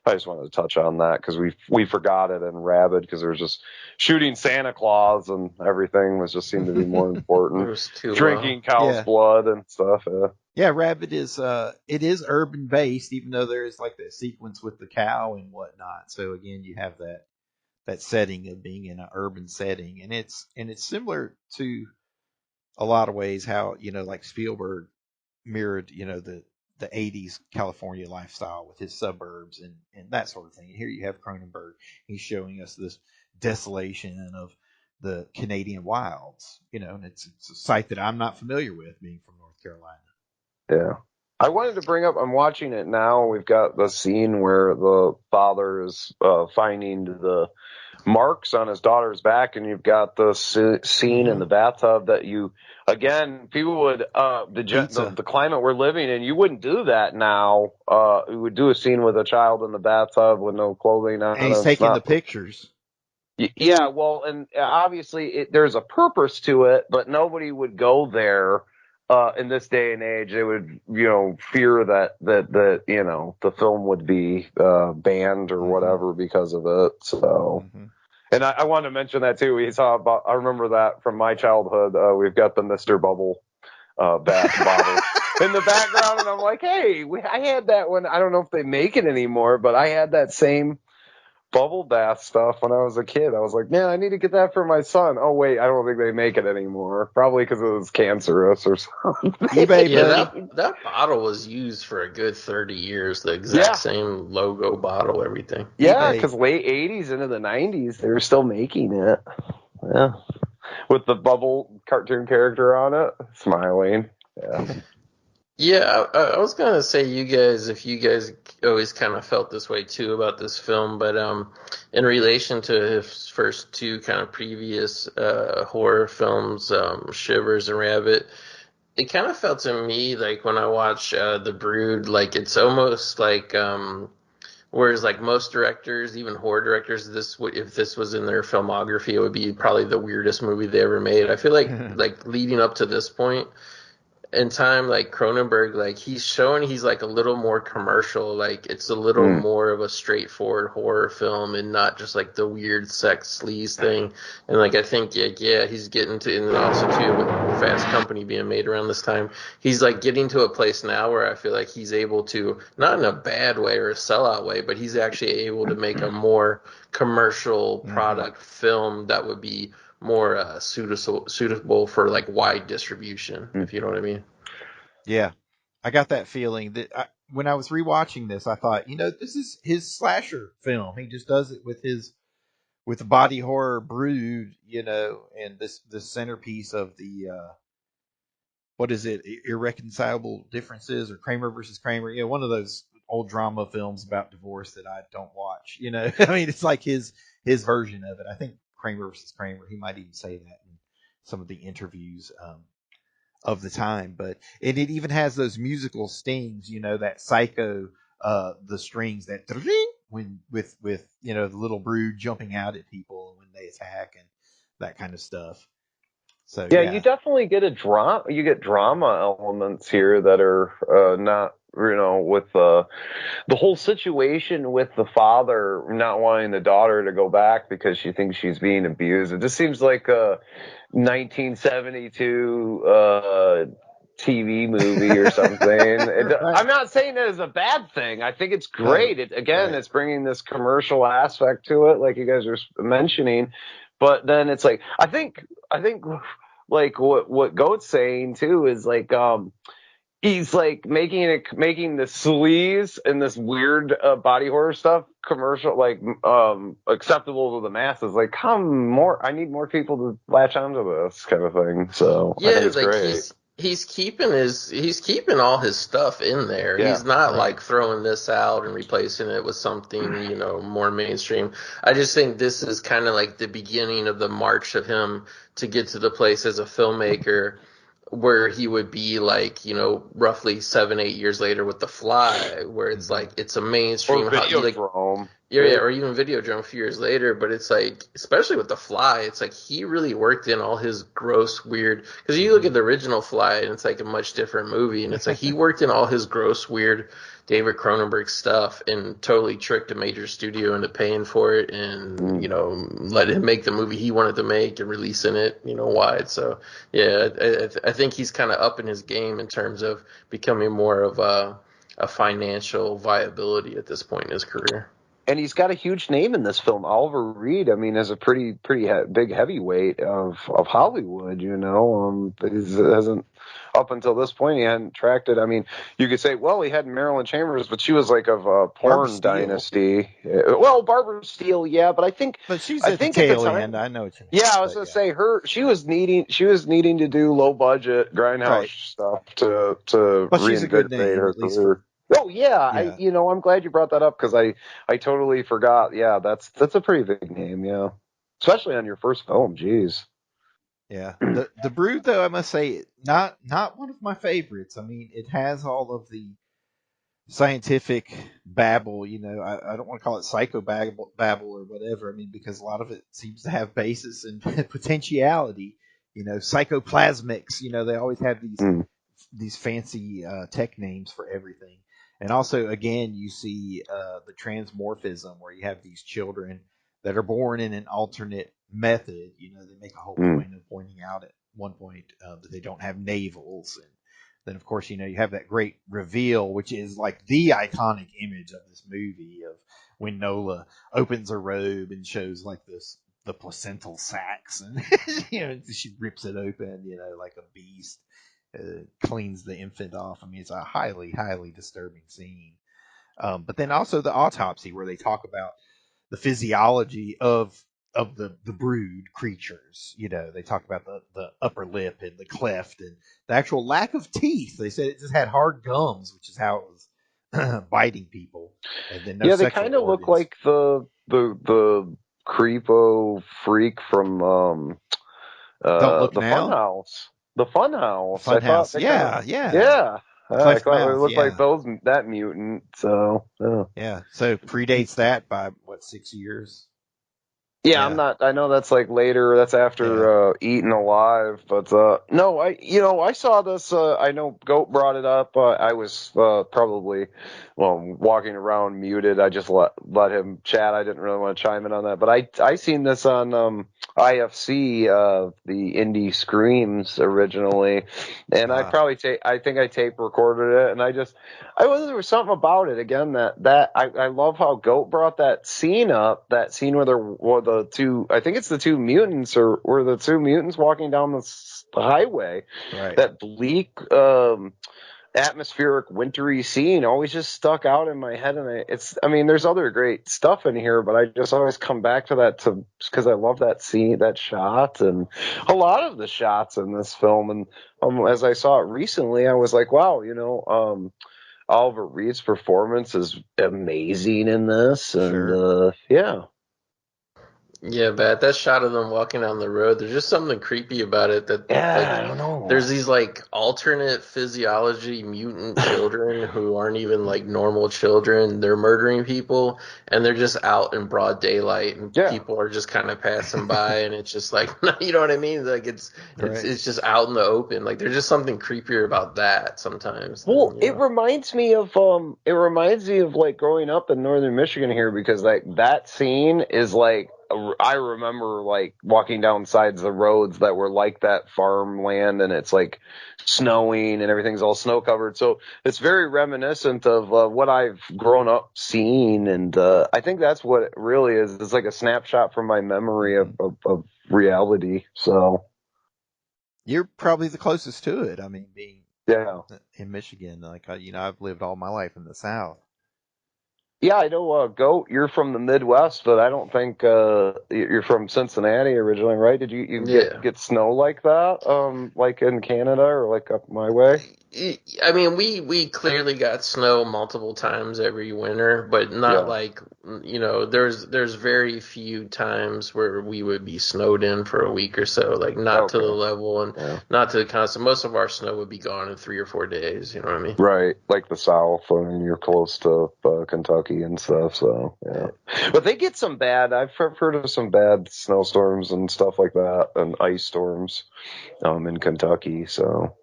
I just wanted to touch on that because we forgot it in Rabid because there was just shooting Santa Claus and everything just seemed to be more important. Drinking cow's blood and stuff. Yeah, Rabid is it is urban based, even though there is like that sequence with the cow and whatnot. So again, you have that setting of being in an urban setting, and it's similar to a lot of ways how like Spielberg mirrored the 80s California lifestyle with his suburbs and that sort of thing. And here you have Cronenberg. He's showing us this desolation of the Canadian wilds, and it's a site that I'm not familiar with, being from North Carolina. Yeah. I wanted to bring up, I'm watching it now. We've got the scene where the father is finding the marks on his daughter's back, and you've got the scene in the bathtub that people would, the climate we're living in, you wouldn't do that now. You would do a scene with a child in the bathtub with no clothing on. And he's taking the pictures. Yeah, well, and obviously there's a purpose to it, but nobody would go there in this day and age. They would, fear that the film would be banned or whatever because of it. So, and I wanted to mention that too. I remember that from my childhood. We've got the Mr. Bubble bottle in the background, and I'm like, hey, I had that one. I don't know if they make it anymore, but I had that same bubble bath stuff when I was a kid. I was like, man, I need to get that for my son. Oh wait, I don't think they make it anymore. Probably because it was cancerous or something. eBay, Yeah, buddy. that bottle was used for a good 30 years. The exact same logo, bottle, everything. Yeah, because late 80s into the 90s, they were still making it. Yeah, with the bubble cartoon character on it, smiling. Yeah. Yeah, I was gonna say if you guys always kind of felt this way too about this film, but in relation to his first two kind of previous horror films, Shivers and Rabid, it kind of felt to me like when I watch The Brood, like it's almost like whereas like most directors, even horror directors, if this was in their filmography, it would be probably the weirdest movie they ever made. I feel like leading up to this point in time, like Cronenberg, like he's like a little more commercial, like it's a little more of a straightforward horror film and not just like the weird sex sleaze thing. And like I think he's getting to, and also too with Fast Company being made around this time, he's like getting to a place now where I feel like he's able to, not in a bad way or a sellout way, but he's actually able to make a more commercial product film that would be more suitable for like wide distribution, if you know what I mean. Yeah, I got that feeling that when I was rewatching this, I thought, this is his slasher film. He just does it with the body horror Brood, and this centerpiece of the what is it, Irreconcilable Differences or Kramer versus Kramer? One of those old drama films about divorce that I don't watch. I mean, it's like his version of it. I think Kramer versus Kramer. He might even say that in some of the interviews of the time. And it even has those musical stings. That Psycho, the strings that when with the little Brood jumping out at people when they attack and that kind of stuff. So yeah, you definitely get you get drama elements here that are not, with the whole situation with the father not wanting the daughter to go back because she thinks she's being abused. It just seems like a 1972 TV movie or something. I'm not saying that is a bad thing. I think it's great. It's bringing this commercial aspect to it, like you guys were mentioning. But then it's like, I think like what Goat's saying too is like, he's like making the sleaze and this weird body horror stuff commercial, like acceptable to the masses. Like, I need more people to latch onto this kind of thing. So I think it's like great. He's keeping all his stuff in there. Yeah, he's not like throwing this out and replacing it with something, more mainstream. I just think this is kind of like the beginning of the march of him to get to the place as a filmmaker where he would be like, roughly 7-8 years later with The Fly, where it's like it's a mainstream or Videodrome. Or even Videodrome a few years later. But it's like, especially with The Fly, it's like he really worked in all his gross, weird. Because you look at the original Fly, and it's like a much different movie, and it's like he worked in all his gross, weird David Cronenberg stuff and totally tricked a major studio into paying for it and, let him make the movie he wanted to make and releasing it, wide. So, yeah, I think he's kind of up in his game in terms of becoming more of a financial viability at this point in his career. And he's got a huge name in this film. Oliver Reed, I mean, is a pretty big heavyweight of Hollywood, but he hasn't, up until this point, he hadn't tracked it. I mean, you could say, well, he had Marilyn Chambers, but she was like of a porn dynasty. Well, Barbara Steele, yeah, but I think, but she's at the tail end. I know what you mean. Yeah, I was gonna say she was needing to do low budget grindhouse stuff to reinvigorate her career. Oh yeah, I'm glad you brought that up because I totally forgot. Yeah, that's a pretty big name. Yeah, especially on your first film. Jeez. Yeah, the Brood though, I must say, not one of my favorites. I mean, it has all of the scientific babble, I don't want to call it babble or whatever. I mean, because a lot of it seems to have basis in potentiality, psychoplasmics, they always have these fancy tech names for everything. And also, again, you see the transmorphism where you have these children that are born in an alternate method. They make a whole point of pointing out at one point that they don't have navels. And then, of course, you have that great reveal, which is like the iconic image of this movie of when Nola opens her robe and shows like the placental sacs, and she rips it open, like a beast, cleans the infant off. I mean, it's a highly, highly disturbing scene. But then also the autopsy where they talk about the physiology of the brood creatures. They talk about the upper lip and the cleft and the actual lack of teeth. They said it just had hard gums, which is how it was biting people. And then no they kind of organs. look like the creepo freak from Don't Look the Now? Funhouse. The Funhouse. Funhouse. Yeah. The I cleft thought mouth, it looked like that mutant. So yeah. So predates that by 6 years? Yeah, I know that's like later. That's after Eaten Alive. But no, I saw this. I know Goat brought it up. I was probably walking around muted. I just let him chat. I didn't really want to chime in on that. But I seen this on IFC, the Indie Screams originally, and I think I tape recorded it, and there was something about it again that I love how Goat brought that scene up. That scene where the two, I think it's the two mutants, or were the two mutants walking down the highway. Right. That bleak, atmospheric, wintry scene always just stuck out in my head. And there's other great stuff in here, but I just always come back to that because I love that scene, that shot, and a lot of the shots in this film. And as I saw it recently, I was like, wow, Oliver Reed's performance is amazing in this. And yeah. Yeah, but that shot of them walking down the road, there's just something creepy about it. I don't know. There's these like alternate physiology mutant children who aren't even like normal children. They're murdering people, and they're just out in broad daylight, and people are just kind of passing by, and it's just like, you know what I mean? Like it's just out in the open. Like there's just something creepier about that sometimes. Well, it reminds me of like growing up in northern Michigan here, because like that scene is like, I remember like walking down sides of the roads that were like that farmland, and it's like snowing and everything's all snow covered. So it's very reminiscent of what I've grown up seeing. And I think that's what it really is. It's like a snapshot from my memory of reality. So you're probably the closest to it. I mean, being in Michigan, like, I've lived all my life in the South. Yeah, I know, Goat, you're from the Midwest, but I don't think you're from Cincinnati originally, right? Did you get snow like that, like in Canada or like up my way? I mean, we clearly got snow multiple times every winter, but not like, there's very few times where we would be snowed in for a week or so, like not to the level and not to the constant. Most of our snow would be gone in 3 or 4 days, you know what I mean? Right, like the South, I mean, you're close to Kentucky and stuff, so yeah. But they get I've heard of some bad snowstorms and stuff like that, and ice storms in Kentucky, so.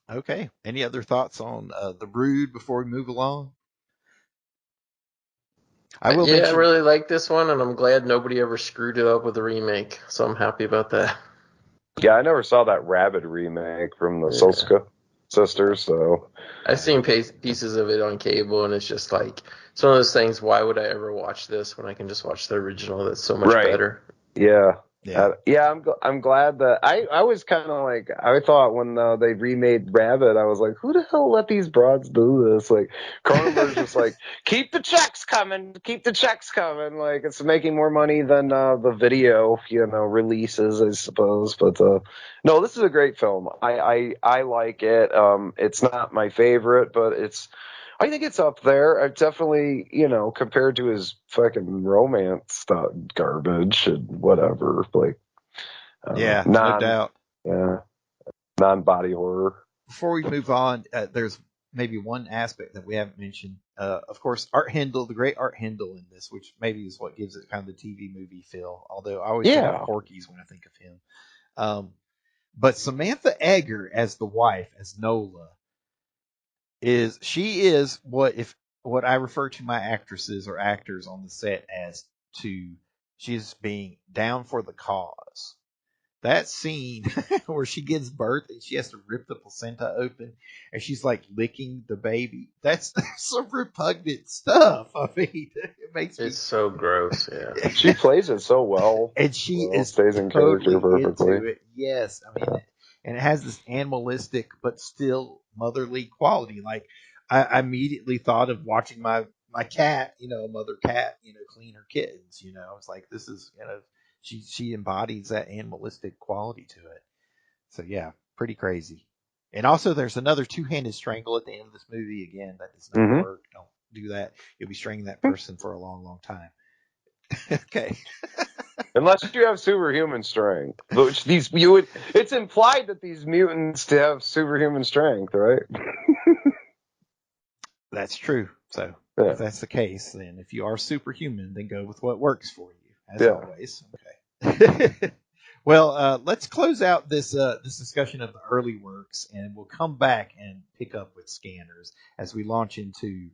Okay. Any other thoughts on The Brood before we move along? I really like this one, and I'm glad nobody ever screwed it up with a remake, so I'm happy about that. Yeah, I never saw that Rabid remake from the Soska sisters, so. I've seen pieces of it on cable, and it's just like, it's one of those things, why would I ever watch this when I can just watch the original that's so much better? Yeah. I'm glad that I was kind of like, I thought when they remade Rabid, I was like, who the hell let these broads do this? Like, Cronenberg's just like, keep the checks coming. Like, it's making more money than the video, releases, I suppose. But no, this is a great film. I like it. It's not my favorite, but I think it's up there. I definitely, compared to his fucking romance stuff, garbage and whatever. Like, no doubt. Yeah, non-body horror. Before we move on, there's maybe one aspect that we haven't mentioned. Of course, Art Hindle, the great Art Hindle in this, which maybe is what gives it kind of the TV movie feel. Although I always think of Porky's when I think of him. But Samantha Eggar as the wife, as Nola, she is what I refer to my actresses or actors on the set as she's being down for the cause. That scene where she gives birth and she has to rip the placenta open and she's like licking the baby. That's some repugnant stuff. I mean, it's so gross. Yeah. She plays it so well. And she stays in character perfectly. into it. Yes. I mean, and it has this animalistic but still motherly quality. Like I immediately thought of watching my cat, a mother cat, clean her kittens, It's like, this is, she embodies that animalistic quality to it. So yeah, pretty crazy. And also there's another two-handed strangle at the end of this movie. Again, that does not work. Don't do that. You'll be strangling that person for a long, long time. Okay. Unless you have superhuman strength, which it's implied that these mutants have superhuman strength, right? That's true. So if that's the case, then if you are superhuman, then go with what works for you, as always. Okay. Well, let's close out this discussion of the early works, and we'll come back and pick up with Scanners as we launch into,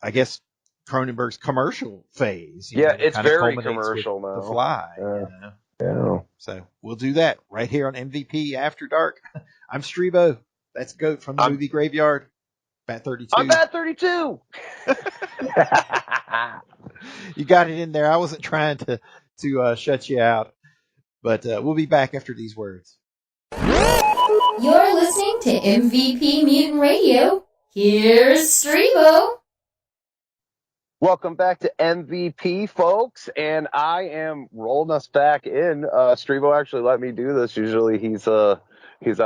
I guess, Cronenberg's commercial phase. It's very commercial now. The Fly. Yeah. So we'll do that right here on MVP After Dark. I'm Streebo. That's Goat from the movie Graveyard. Bat 32. I'm Bat 32. You got it in there. I wasn't trying to shut you out, but we'll be back after these words. You're listening to MVP Mutant Radio. Here's Streebo. Welcome back to MVP, folks, and I am rolling us back in. Streebo actually let me do this. Usually he's on his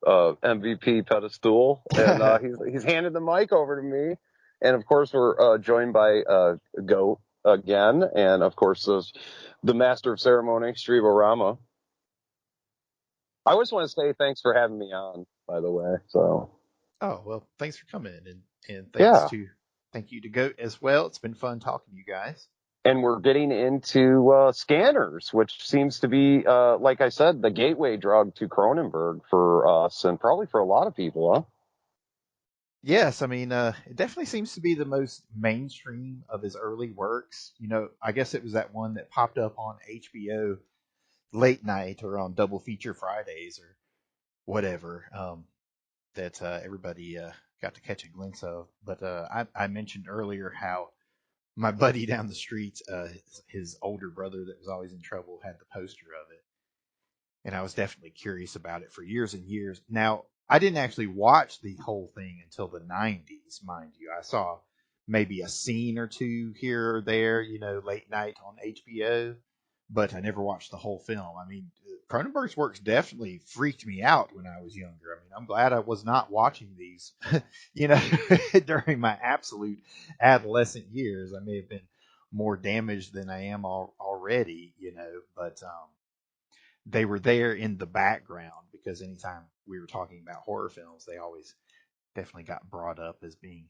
MVP pedestal, and he's handed the mic over to me. And of course, we're joined by Goat again, and of course, the master of ceremony, Streebo Rama. I just want to say thanks for having me on, by the way. So, oh well, thanks for coming, and thanks thank you to Goat as well. It's been fun talking to you guys. And we're getting into Scanners, which seems to be, like I said, the gateway drug to Cronenberg for us, and probably for a lot of people, huh? Yes, I mean, it definitely seems to be the most mainstream of his early works. I guess it was that one that popped up on HBO late night or on Double Feature Fridays or whatever, that everybody got to catch a glimpse of. But I mentioned earlier how my buddy down the street, his older brother that was always in trouble, had the poster of it. And I was definitely curious about it for years and years. Now, I didn't actually watch the whole thing until the 90s, mind you. I saw maybe a scene or two here or there, late night on HBO, but I never watched the whole film. I mean, Cronenberg's works definitely freaked me out when I was younger. I mean, I'm glad I was not watching these, during my absolute adolescent years. I may have been more damaged than I am already, but they were there in the background because anytime we were talking about horror films, they always definitely got brought up as being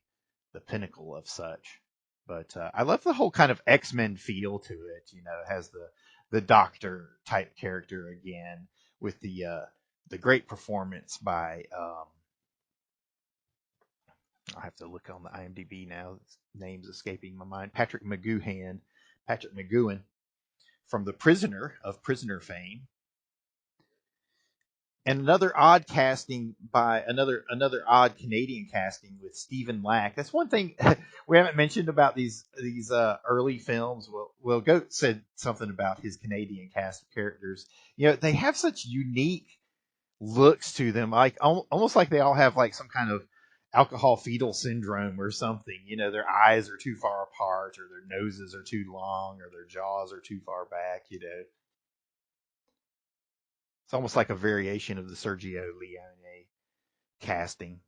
the pinnacle of such. But I love the whole kind of X-Men feel to it. It has the doctor type character again with the great performance by I have to look on the IMDb now. His name's escaping my mind. Patrick McGoohan from The Prisoner of Prisoner fame. And another odd casting by another odd Canadian casting with Stephen Lack. That's one thing we haven't mentioned about these early films. Well, Goat said something about his Canadian cast of characters. They have such unique looks to them, like almost like they all have like some kind of alcohol fetal syndrome or something. Their eyes are too far apart, or their noses are too long, or their jaws are too far back. It's almost like a variation of the Sergio Leone casting.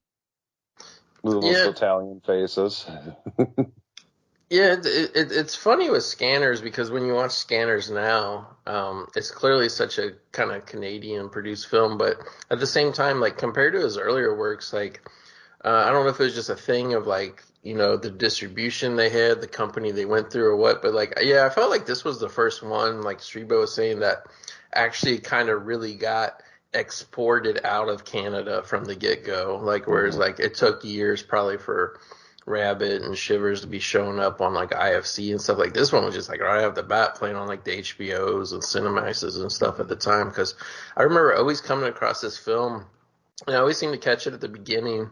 Those Italian faces. Yeah, it's funny with Scanners because when you watch Scanners now, it's clearly such a kind of Canadian produced film, but at the same time, like compared to his earlier works, like I don't know if it was just a thing of like, the distribution they had, the company they went through or what, but like, yeah, I felt like this was the first one, like Streebo was saying, that actually kind of really got exported out of Canada from the get-go. Like, whereas like it took years probably for Rabid and Shivers to be showing up on like IFC and stuff. Like this one was just like right off the bat playing on like the HBOs and Cinemaxes and stuff at the time. Because I remember always coming across this film, and I always seemed to catch it at the beginning.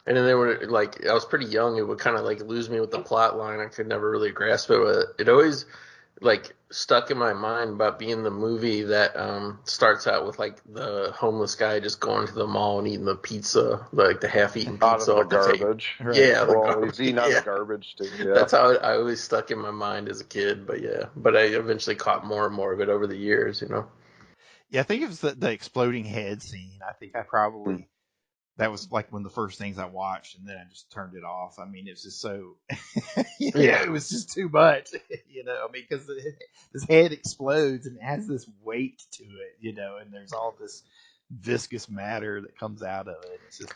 And then they were like, I was pretty young. It would kind of like lose me with the plot line. I could never really grasp it. But it always like stuck in my mind about being the movie that starts out with like the homeless guy just going to the mall and eating the pizza, like the half-eaten Out pizza of the off the table. garbage. Right. Yeah, the Well, garbage. he's eating out of the garbage too. Yeah. That's how I always stuck in my mind as a kid. But yeah, but I eventually caught more and more of it over the years. Yeah, I think it was the exploding head scene. I think I probably that was like one of the first things I watched, and then I just turned it off. I mean, it was just so, it was just too much, I mean, because his head explodes and it has this weight to it, and there's all this viscous matter that comes out of it. It's just,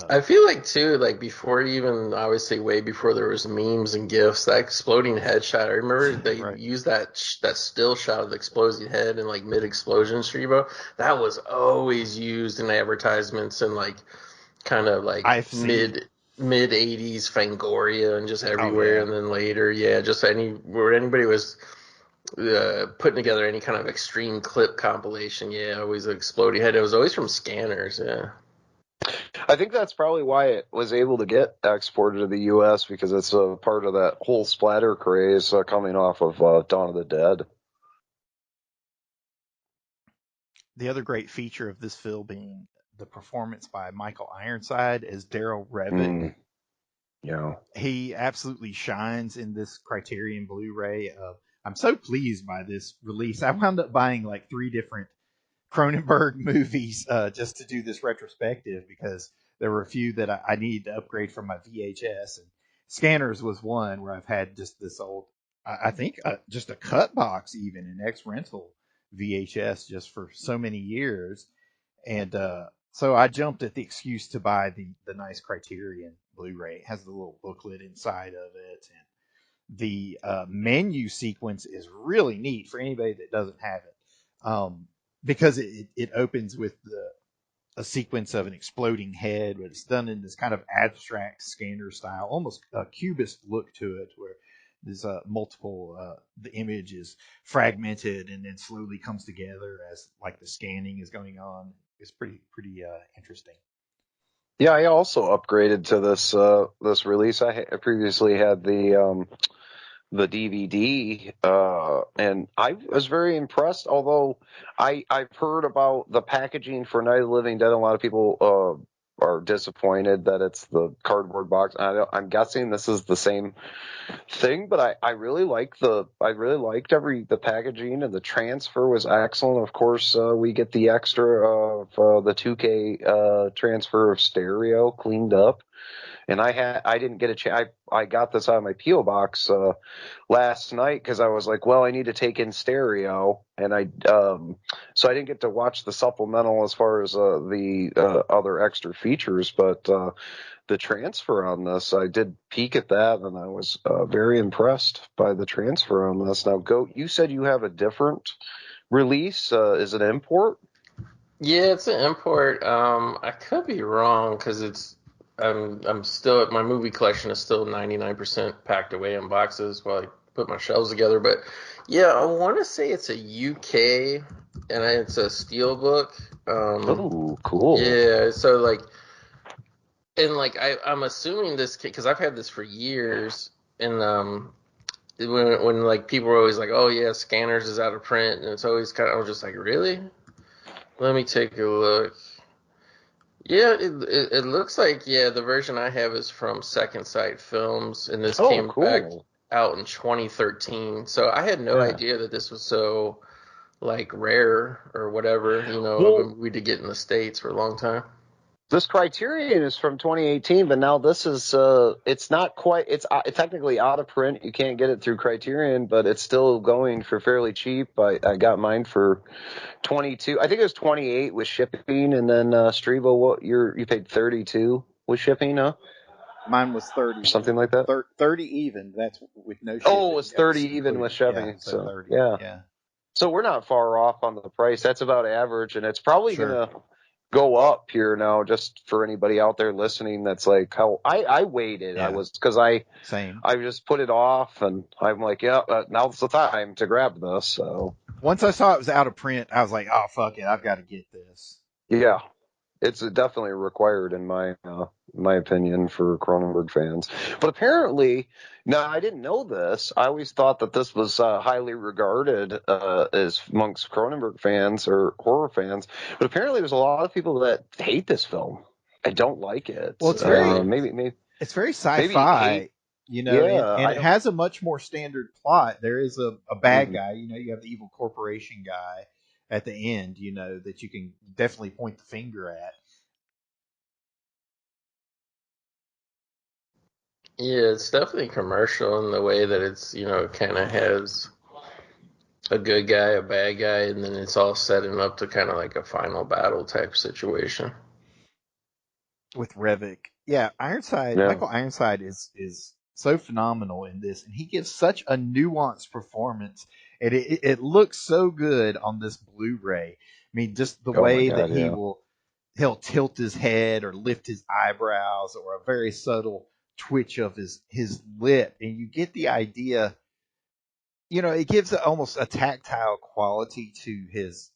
I feel like too, like before even, I would say way before there was memes and gifs, that exploding head shot. I remember they Right. used that still shot of the exploding head in like mid explosion Streebo. That was always used in advertisements and like kind of like IFC. mid 80s Fangoria and just everywhere. yeah. And then later, just where anybody was putting together any kind of extreme clip compilation, always exploding head. It was always from scanners. I think that's probably why it was able to get exported to the U.S. because it's a part of that whole splatter craze coming off of Dawn of the Dead. The other great feature of this film being the performance by Michael Ironside as Daryl Revitt. Yeah. He absolutely shines in this Criterion Blu-ray. I'm so pleased by this release. I wound up buying like 3 different Cronenberg movies just to do this retrospective because there were a few that I needed to upgrade from my VHS, and Scanners was one where I've had just this old, I think just a cut box, even an ex-rental VHS just for so many years. And so I jumped at the excuse to buy the nice Criterion Blu-ray. It has the little booklet inside of it, and the menu sequence is really neat for anybody that doesn't have it, because it opens with a sequence of an exploding head, but it's done in this kind of abstract scanner style, almost a cubist look to it, where there's multiple, the image is fragmented and then slowly comes together as like the scanning is going on. It's pretty interesting. Yeah, I also upgraded to this release. I previously had the DVD, and I was very impressed. Although I've heard about the packaging for Night of the Living Dead, a lot of people are disappointed that it's the cardboard box. I'm guessing this is the same thing, but I really liked the packaging, and the transfer was excellent. Of course, we get the extra of the 2K transfer of stereo cleaned up. And I didn't get a chance. I got this out of my P.O. box last night because I was like, well, I need to take in stereo, and so I didn't get to watch the supplemental as far as the other extra features, but the transfer on this, I did peek at that, and I was very impressed by the transfer on this. Now, Goat, you said you have a different release. Is it import? Yeah, it's an import. I could be wrong because I'm still, my movie collection is still 99% packed away in boxes while I put my shelves together. But yeah, I want to say it's a UK and it's a steelbook. Oh, cool. Yeah, so like, and like I'm assuming this because I've had this for years, and when like people were always like, oh yeah, Scanners is out of print, and it's always kind of, I was just like, really? Let me take a look. Yeah, it looks like, the version I have is from Second Sight Films, and this came back out in 2013. So I had no idea that this was so like rare or whatever, of a movie to get in the States for a long time. This Criterion is from 2018, but now this is it's not quite, it's technically out of print. You can't get it through Criterion, but it's still going for fairly cheap. I got mine for 22. I think it was 28 with shipping, and then Streebo, you paid 32 with shipping, huh? Mine was 30. Or something like that. 30 even. That's with no shipping. Oh, it was 30 even with shipping. Yeah, so 30. yeah. Yeah. So we're not far off on the price. That's about average, and it's probably Sure. gonna go up here now. Just for anybody out there listening, that's like how I waited. Yeah. Because I Same. just put it off, and I'm like, yeah, now's the time to grab this. So once I saw it was out of print, I was like, oh fuck it, I've got to get this. yeah, it's definitely required in my opinion for Cronenberg fans. But apparently, now I didn't know this. I always thought that this was highly regarded as amongst Cronenberg fans or horror fans. But apparently, there's a lot of people that hate this film. I don't like it. Well, it's very maybe it's very sci-fi. You know, Yeah, and it has a much more standard plot. There is a bad guy. You know, you have the evil corporation guy at the end. You know that you can definitely point the finger at. Yeah, it's definitely commercial in the way that it's, you know, kind of has a good guy, a bad guy, and then it's all setting up to kind of like a final battle type situation. With Revik. Yeah, Ironside, Yeah. Michael Ironside is so phenomenal in this, and he gives such a nuanced performance, and it looks so good on this Blu-ray. I mean, just the way that he'll tilt his head or lift his eyebrows or a very subtle twitch of his lip, and you get the idea. You know, it gives almost a tactile quality to his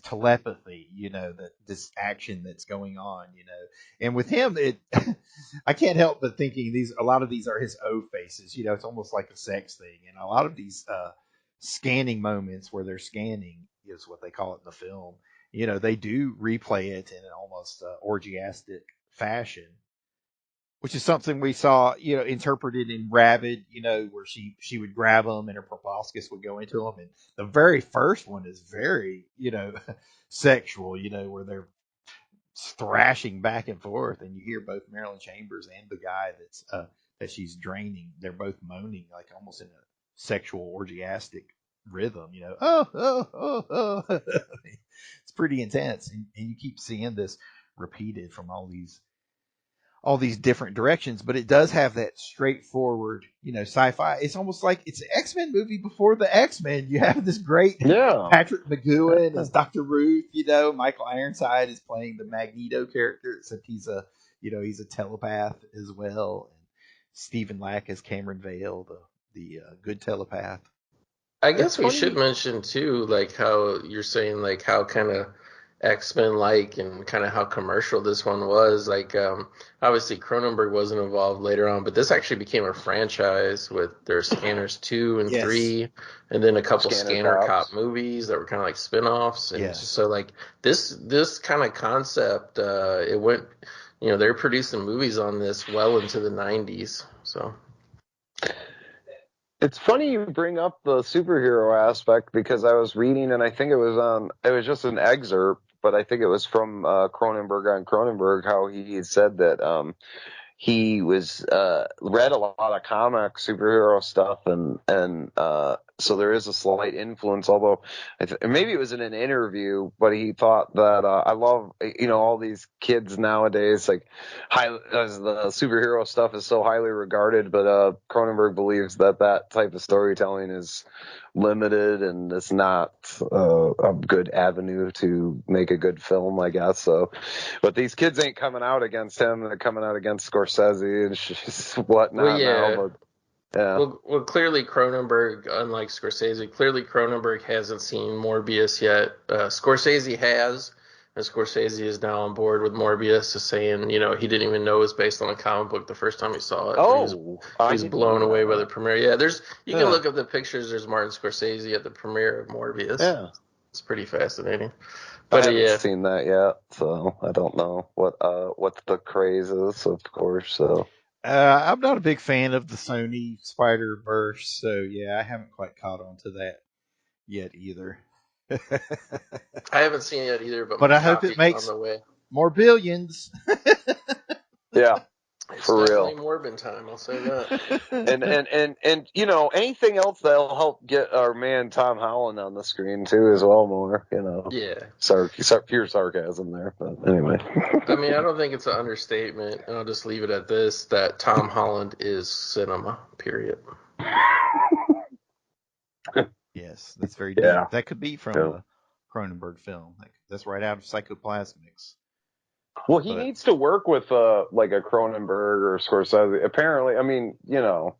telepathy, you know, that this action that's going on, you know. And with him, I can't help but thinking a lot of these are his O faces, you know. It's almost like a sex thing, and a lot of these scanning moments where they're scanning is what they call it in the film. You know, they do replay it in an almost orgiastic fashion, which is something we saw, you know, interpreted in Rabid, you know, where she would grab them and her proboscis would go into them. And the very first one is very, you know, sexual, you know, where they're thrashing back and forth, and you hear both Marilyn Chambers and the guy that she's draining. They're both moaning like almost in a sexual orgiastic rhythm, you know. Oh. It's pretty intense, and you keep seeing this repeated from all these different directions, but it does have that straightforward, you know, sci-fi. It's almost like it's an X-Men movie before the X-Men. You have this great Patrick McGowan as Dr. Ruth, you know, Michael Ironside is playing the Magneto character, except he's a telepath as well. And Stephen Lack as Cameron Vale, the good telepath. I guess we should mention too, like how you're saying, like how kind of X-Men like and kind of how commercial this one was. Like, obviously Cronenberg wasn't involved later on, but this actually became a franchise with their Scanners 2 and 3, and then a couple Scanner Cop movies that were kind of like spin-offs. And so like this kind of concept, it went, you know, they're producing movies on this well into the 90s. So. It's funny you bring up the superhero aspect, because I was reading, and I think it was just an excerpt, but I think it was from Cronenberg on Cronenberg, how he said that he was read a lot of comic superhero stuff, and so there is a slight influence, although maybe it was in an interview, but he thought that I love, you know, all these kids nowadays, like as the superhero stuff is so highly regarded, but Cronenberg believes that type of storytelling is limited and it's not a good avenue to make a good film, I guess. So, but these kids ain't coming out against him; they're coming out against Scorsese and whatnot. Well, yeah. Now, but yeah. Well, clearly Cronenberg, unlike Scorsese, clearly Cronenberg hasn't seen Morbius yet. Scorsese has, and Scorsese is now on board with Morbius, is saying, you know, he didn't even know it was based on a comic book the first time he saw it. Oh, he's blown away by the premiere. Yeah, you can look up the pictures. There's Martin Scorsese at the premiere of Morbius. Yeah, it's pretty fascinating. But I haven't seen that yet, so I don't know what the craze is, of course. So. I'm not a big fan of the Sony Spider-Verse, so yeah, I haven't quite caught on to that yet either. I haven't seen it yet either, but I hope it makes on the way. more billions. Yeah. It's For definitely real. Morbin time. I'll say that. And you know, anything else that'll help get our man Tom Holland on the screen too as well more, you know. Yeah. Pure sarcasm there, but anyway. I mean, I don't think it's an understatement, and I'll just leave it at this: that Tom Holland is cinema. Period. Yes, that's very Yeah. deep. That could be from Yeah. a Cronenberg film. That's right out of Psychoplasmics. Well, he But needs to work with like a Cronenberg or Scorsese. Apparently, I mean, you know,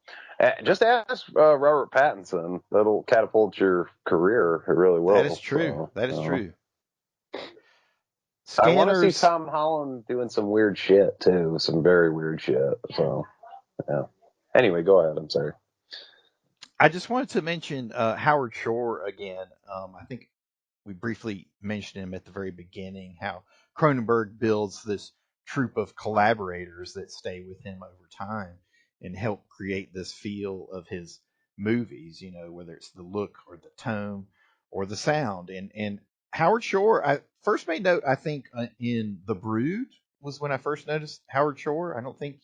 just ask Robert Pattinson. That'll catapult your career. It really will. that is true. So, That is true. I want to see Scanners. Tom Holland doing some weird shit too. Some very weird shit. So, yeah. Anyway, go ahead. I'm sorry. I just wanted to mention Howard Shore again. I think we briefly mentioned him at the very beginning, how Cronenberg builds this troupe of collaborators that stay with him over time and help create this feel of his movies, you know, whether it's the look or the tone or the sound. And Howard Shore, I first made note, I think, in The Brood was when I first noticed Howard Shore. I don't think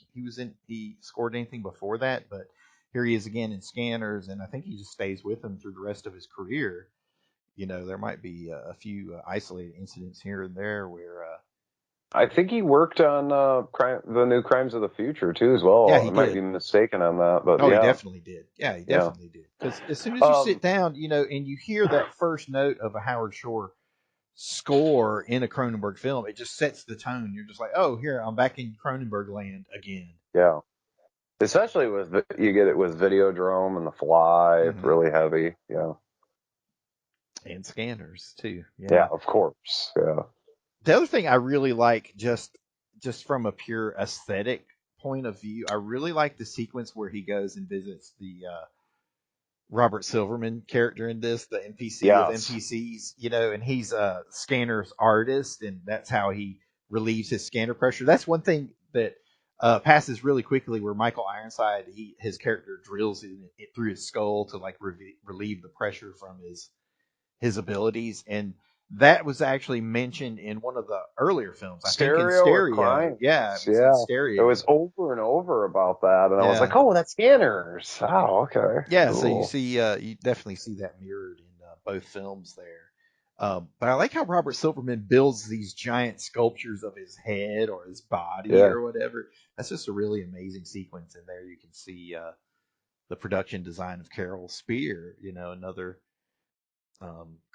he scored anything before that, but here he is again in Scanners, and I think he just stays with him through the rest of his career. You know, there might be a few isolated incidents here and there where. I think he worked on the new Crimes of the Future too, as well. Yeah, he I might did. be mistaken on that, but Oh, yeah. he definitely did. Yeah, he definitely did. Because as soon as you sit down, you know, and you hear that first note of a Howard Shore score in a Cronenberg film, it just sets the tone. You're just like, oh, here, I'm back in Cronenberg land again. Yeah. Especially you get it with Videodrome and The Fly. It's really heavy. Yeah. And Scanners too. Yeah, of course. Yeah. The other thing I really like, just from a pure aesthetic point of view, I really like the sequence where he goes and visits the Robert Silverman character in this, the NPC of NPCs, you know, and he's a Scanner's artist, and that's how he relieves his scanner pressure. That's one thing that passes really quickly, where Michael Ironside, his character drills it through his skull to like relieve the pressure from his abilities, and that was actually mentioned in one of the earlier films. I think in Stereo. Yeah, it was in Stereo. It was over and over about that, and I was like, "Oh, that's Scanners." Oh, okay. Yeah, cool. So you see, you definitely see that mirrored in both films there. But I like how Robert Silverman builds these giant sculptures of his head or his body or whatever. That's just a really amazing sequence in there. You can see the production design of Carol Spear, you know, another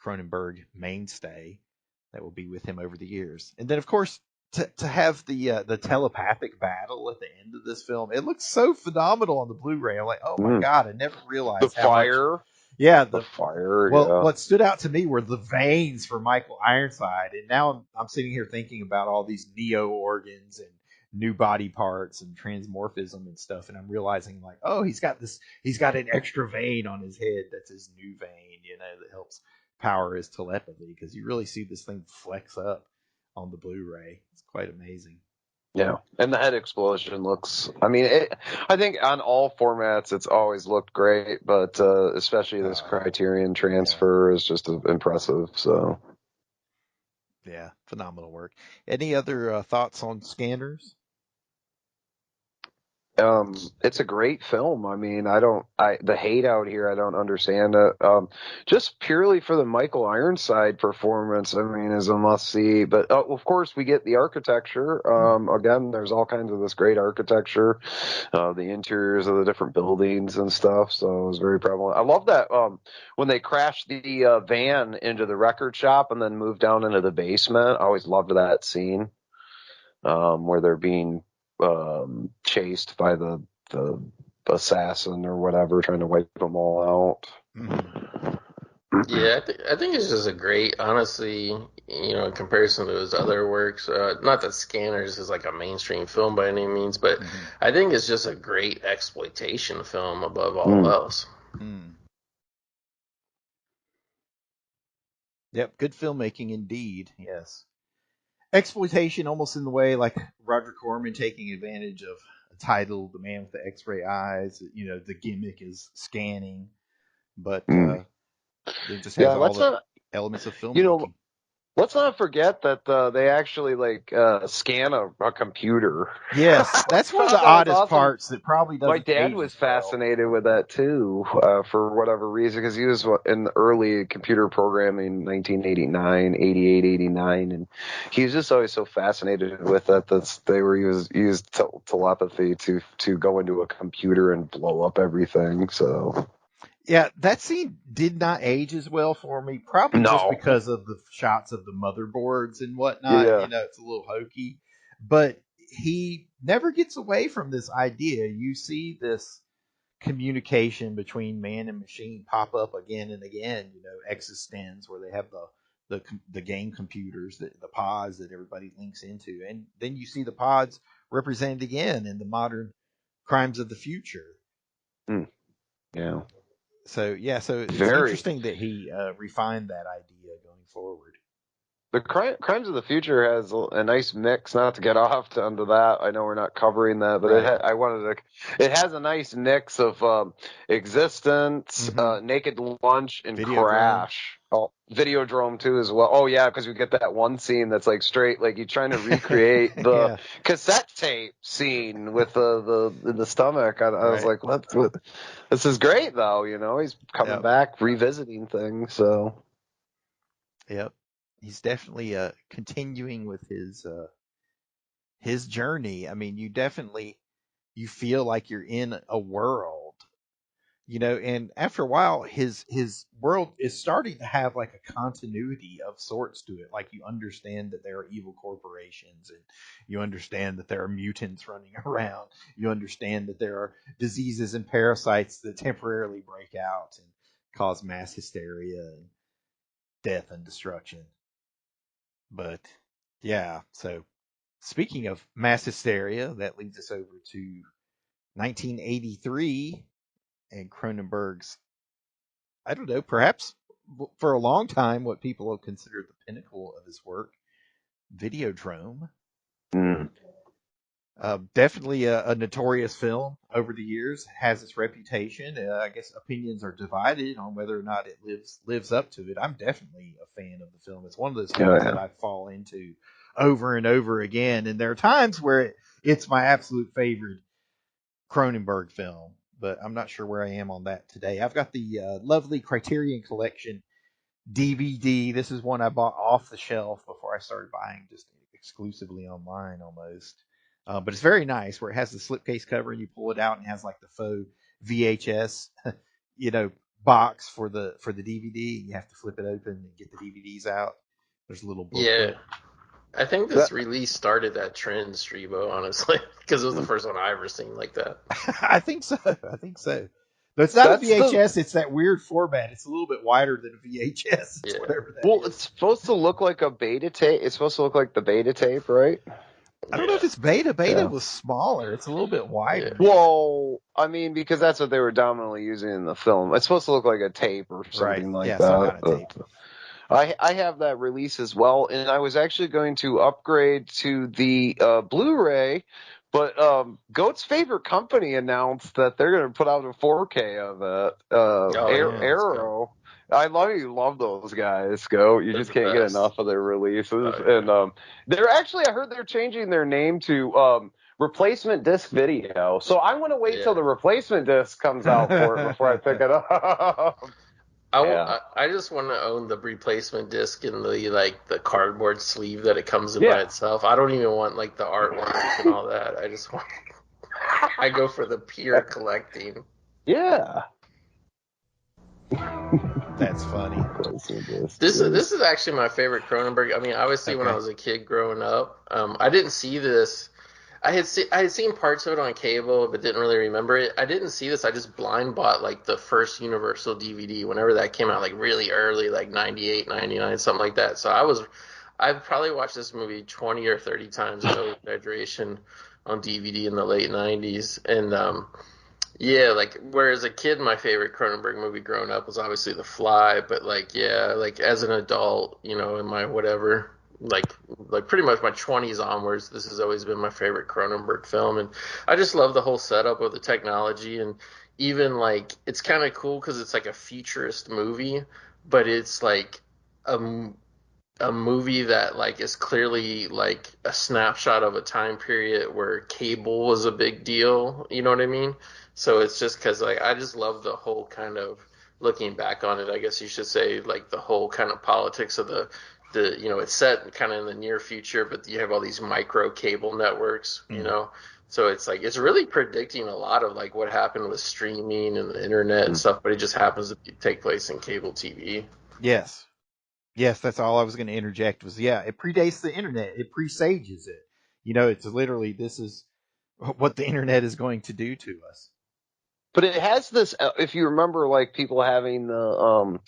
Cronenberg mainstay that will be with him over the years. And then, of course, to have the telepathic battle at the end of this film, it looks so phenomenal on the Blu-ray. I'm like, oh my god, I never realized the how fire. Much, yeah, the fire. Well, what stood out to me were the veins for Michael Ironside, and now I'm sitting here thinking about all these neo organs and new body parts and transmorphism and stuff, and I'm realizing like, oh, he's got an extra vein on his head that's his new vein, you know, that helps power his telepathy, because you really see this thing flex up on the Blu-ray. It's quite amazing. Yeah, and the head explosion looks. I mean, I think on all formats it's always looked great, but especially this Criterion transfer is just impressive. So, yeah, phenomenal work. Any other thoughts on Scanners? It's a great film. I mean, the hate out here, I don't understand it. Just purely for the Michael Ironside performance, I mean, is a must see. But of course, we get the architecture. Again, there's all kinds of this great architecture, the interiors of the different buildings and stuff. So it was very prevalent. I love that when they crashed the van into the record shop and then moved down into the basement. I always loved that scene where they're being chased by the assassin or whatever, trying to wipe them all out. Yeah, I think it's just a great, honestly, you know, in comparison to his other works. Not that Scanners is like a mainstream film by any means, but I think it's just a great exploitation film above all else. Yep, good filmmaking indeed. Yes. Exploitation almost in the way like Roger Corman taking advantage of a title, The Man with the X-Ray Eyes. You know, the gimmick is scanning, but it just has all the elements of filmmaking. You know, Let's not forget that they actually scan a computer. Yes, that's one of the Thought that was oddest awesome. parts that probably My doesn't dad age was as well. fascinated with that too, for whatever reason, because he was in the early computer programming, 1989, 88, 89, and he was just always so fascinated with it that they were used telepathy to go into a computer and blow up everything. So Yeah, that scene did not age as well for me, probably just no, because of the shots of the motherboards and whatnot. yeah, You know, it's a little hokey, but he never gets away from this idea. You see this communication between man and machine pop up again and again. You know, existence where they have the game computers, the pods that everybody links into, and then you see the pods represented again in the modern crimes of the future. yeah, So yeah, so it's very. interesting that he refined that idea going forward. The Crimes of the Future has a nice mix. Not to get off onto that, I know we're not covering that, but Right. I wanted to. It has a nice mix of Existence, Naked Lunch, and Videodrome. Crash. Oh, Videodrome too as well. Oh yeah, because we get that one scene that's like straight, like you're trying to recreate the Yeah. cassette tape scene with the stomach. I was Right. like, what? This is great though. You know, he's coming Yep. back, revisiting things. So. Yep. He's definitely continuing with his journey. I mean, you feel like you're in a world, you know, and after a while his world is starting to have like a continuity of sorts to it. Like you understand that there are evil corporations, and you understand that there are mutants running around. You understand that there are diseases and parasites that temporarily break out and cause mass hysteria and death and destruction. But yeah, so speaking of mass hysteria, that leads us over to 1983 and Cronenberg's, I don't know, perhaps for a long time, what people have considered the pinnacle of his work, Videodrome. Mm. Definitely a notorious film over the years, has its reputation. I guess opinions are divided on whether or not it lives up to it. I'm definitely a fan of the film. It's one of those films that I fall into over and over again, and there are times where it's my absolute favorite Cronenberg film, but I'm not sure where I am on that today. I've got the lovely Criterion Collection DVD. This is one I bought off the shelf before I started buying just exclusively online almost. But it's very nice where it has the slipcase cover and you pull it out and it has like the faux VHS, you know, box for the DVD. You have to flip it open and get the DVDs out. There's a little booklet. Yeah. I think this release started that trend, Streebo, honestly, because it was the first one I ever seen like that. I think so. But it's not a VHS. It's that weird format. It's a little bit wider than a VHS. It's whatever that is. It's supposed to look like a beta tape. It's supposed to look like the beta tape, right? I don't know if it's beta. Beta was smaller. It's a little bit wider. Yeah. Well, I mean, because that's what they were dominantly using in the film. It's supposed to look like a tape or something like that. Some kind of tape. I have that release as well, and I was actually going to upgrade to the Blu-ray, but Goat's favorite company announced that they're going to put out a 4K of it. Arrow. I love those guys. Goat. You just can't get enough of their releases. And they're actually, I heard they're changing their name to Replacement Disc Video. So I'm going to wait till the replacement disc comes out for it before I pick it up. I just want to own the replacement disc in the cardboard sleeve that it comes in by itself. I don't even want like the artwork and all that. I just want. I go for the pure collecting. Yeah. That's funny. This is actually my favorite Cronenberg. I mean, obviously when I was a kid growing up, I didn't see this. I had seen parts of it on cable, but didn't really remember it. I didn't see this. I just blind bought like the first Universal DVD whenever that came out, like really early, like 98, 99, something like that. So I've probably watched this movie 20 or 30 times in exaggeration on DVD in the late 90s. And yeah, like whereas a kid, my favorite Cronenberg movie growing up was obviously The Fly, but like as an adult, you know, in my whatever. Like pretty much my 20s onwards, this has always been my favorite Cronenberg film, and I just love the whole setup of the technology, and even like it's kind of cool because it's like a futurist movie, but it's like a movie that like is clearly like a snapshot of a time period where cable was a big deal. You know what I mean? So it's just because like I just love the whole kind of looking back on it. I guess you should say like the whole kind of politics of the it's set kind of in the near future, but you have all these micro cable networks. So it's like it's really predicting a lot of like what happened with streaming and the internet and stuff, but it just happens to take place in cable TV. Yes. Yes, that's all I was going to interject was, it predates the internet. It presages it. It's literally, this is what the internet is going to do to us. But it has this, if you remember, like people having the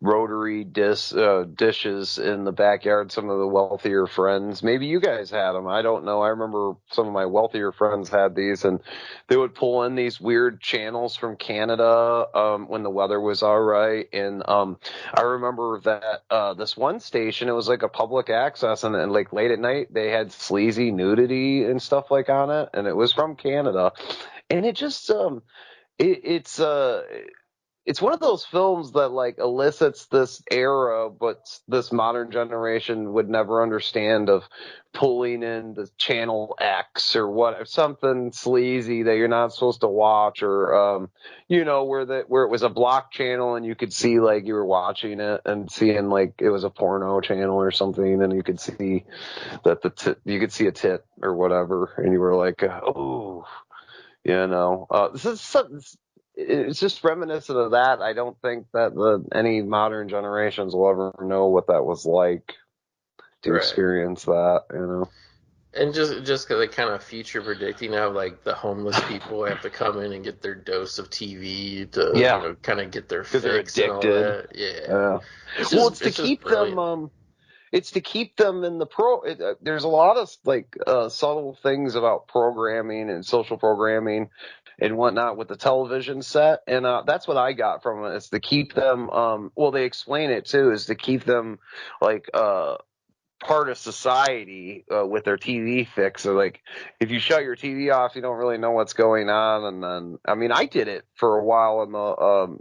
rotary dishes in the backyard, some of the wealthier friends. Maybe you guys had them. I don't know. I remember some of my wealthier friends had these, and they would pull in these weird channels from Canada when the weather was all right. And I remember that this one station, it was like a public access, and like late at night, they had sleazy nudity and stuff like on it, and it was from Canada. And it just it's one of those films that like elicits this era, but this modern generation would never understand, of pulling in the channel X or something sleazy that you're not supposed to watch, or where it was a block channel and you could see like you were watching it and seeing like it was a porno channel or something, and you could see that you could see a tit or whatever, and you were like, oh. It's just reminiscent of that. I don't think that any modern generations will ever know what that was like to experience that. And just like kind of future predicting how like the homeless people have to come in and get their dose of TV to kind of get their fix and all that. Yeah. It's to keep them. It's to keep them in the there's a lot of like subtle things about programming and social programming and whatnot with the television set, and that's what I got from it. Is to keep them. They explain it too. Is to keep them like part of society with their TV fix. So like, if you shut your TV off, you don't really know what's going on. And then, I mean, I did it for a while in the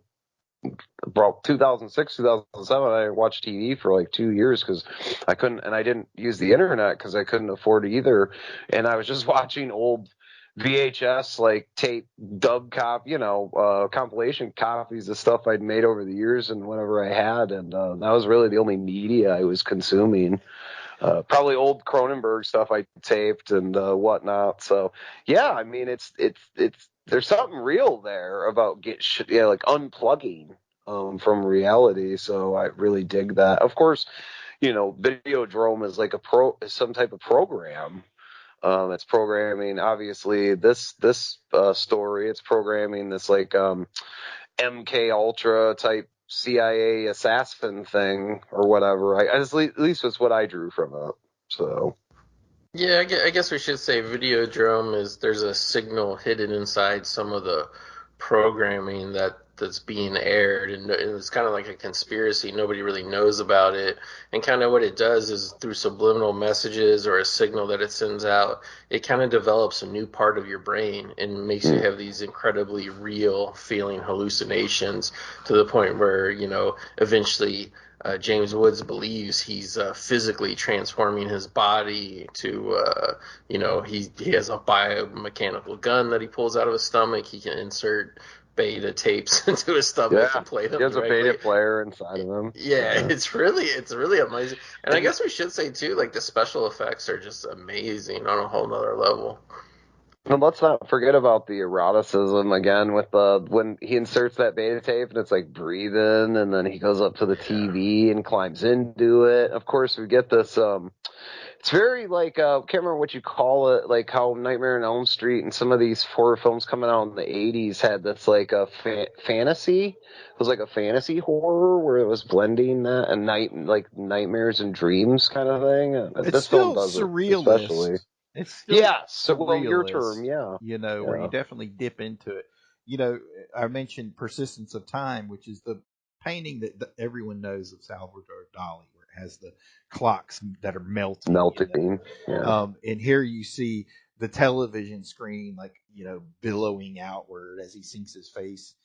2006, 2007, I watched TV for like 2 years because I couldn't, and I didn't use the internet because I couldn't afford either. And I was just watching old VHS, like tape dub compilation copies of stuff I'd made over the years and whatever I had. And that was really the only media I was consuming. Probably old Cronenberg stuff I taped and whatnot. So yeah, I mean, it's there's something real there about like unplugging from reality. So I really dig that. Of course, Videodrome is like some type of program. It's programming obviously this story. It's programming this like MK Ultra type CIA assassin thing or whatever. At least that's what I drew from it. So. Yeah, I guess we should say Videodrome there's a signal hidden inside some of the programming that's being aired, and it's kind of like a conspiracy. Nobody really knows about it, and kind of what it does is through subliminal messages or a signal that it sends out, it kind of develops a new part of your brain and makes you have these incredibly real feeling hallucinations to the point where, eventually James Woods believes he's physically transforming his body to, he has a biomechanical gun that he pulls out of his stomach. He can insert beta tapes into his stomach and play them. He has directly. A beta player inside of him. Yeah, it's really amazing. And I guess we should say too, like the special effects are just amazing on a whole nother level. And let's not forget about the eroticism again with when he inserts that beta tape and it's like breathing, and then he goes up to the TV and climbs into it. Of course, we get this. It's very like can't remember what you call it, like how Nightmare on Elm Street and some of these horror films coming out in the 80s had this like a fantasy. It was like a fantasy horror where it was blending that and nightmares and dreams kind of thing. It's this still film does surrealist. Especially. It's still your term, where you definitely dip into it. I mentioned Persistence of Time, which is the painting that everyone knows of Salvador Dali, where it has the clocks that are melting. And here you see the television screen, like, billowing outward as he sinks his face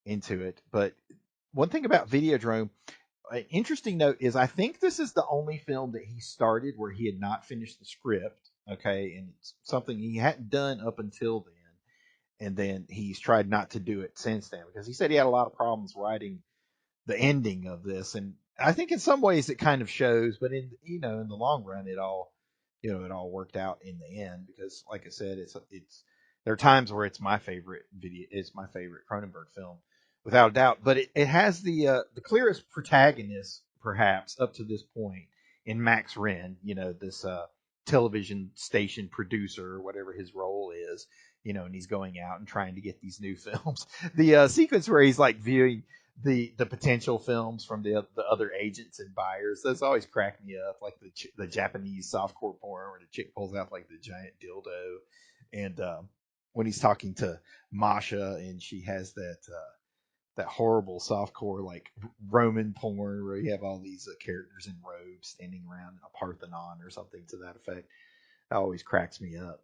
into it. But one thing about Videodrome, an interesting note is I think this is the only film that he started where he had not finished the script. Okay, and it's something he hadn't done up until then, and then he's tried not to do it since then because he said he had a lot of problems writing the ending of this, and I think in some ways it kind of shows, but in in the long run it all it all worked out in the end because like I said it's there are times where it's my favorite Cronenberg film without a doubt, but it has the clearest protagonist perhaps up to this point in Max Wren, this television station producer or whatever his role is, and he's going out and trying to get these new films. The sequence where he's like viewing the potential films from the other agents and buyers. That's always cracked me up, like the Japanese softcore porn where the chick pulls out like the giant dildo, and when he's talking to Masha and she has that horrible softcore like Roman porn where you have all these characters in robes standing around a Parthenon or something to that effect. That always cracks me up.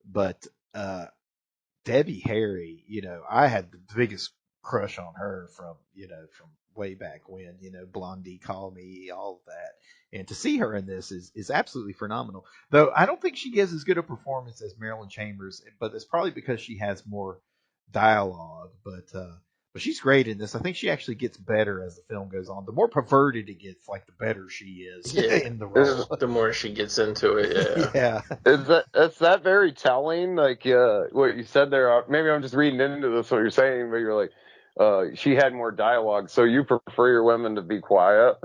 But Debbie Harry, I had the biggest crush on her from way back when, Blondie, Call Me, all of that. And to see her in this is absolutely phenomenal. Though I don't think she gives as good a performance as Marilyn Chambers, but it's probably because she has more dialogue. But she's great in this. I think she actually gets better as the film goes on. The more perverted it gets, like the better she is in the role. The more she gets into it, Yeah. Is that very telling? Like what you said there. Maybe I'm just reading into this what you're saying, but you're like, she had more dialogue. So you prefer your women to be quiet?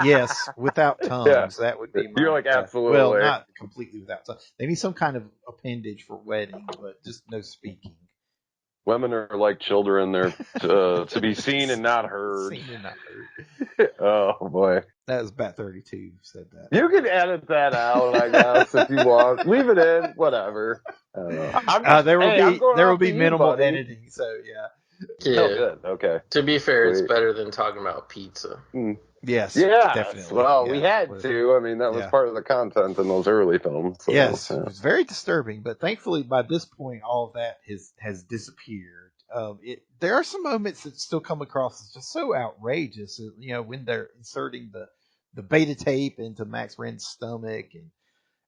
Yes, without tongues. Yeah. That would be. You're like absolutely. Well, not completely without tongues. They need some kind of appendage for wedding, but just no speaking. Women are like children; they're to be seen and not heard. Seen and not heard. Oh boy, that was Bat 32 who said that. You can edit that out, I guess, if you want. Leave it in, whatever. There will be minimal editing. So yeah. Oh, good. Okay. To be fair, it's better than talking about pizza. Yes. Yeah. Definitely. Well, we had to. I mean, that was part of the content in those early films. So, yes. It was very disturbing, but thankfully by this point, all of that has disappeared. There are some moments that still come across as just so outrageous. When they're inserting the beta tape into Max Wren's stomach,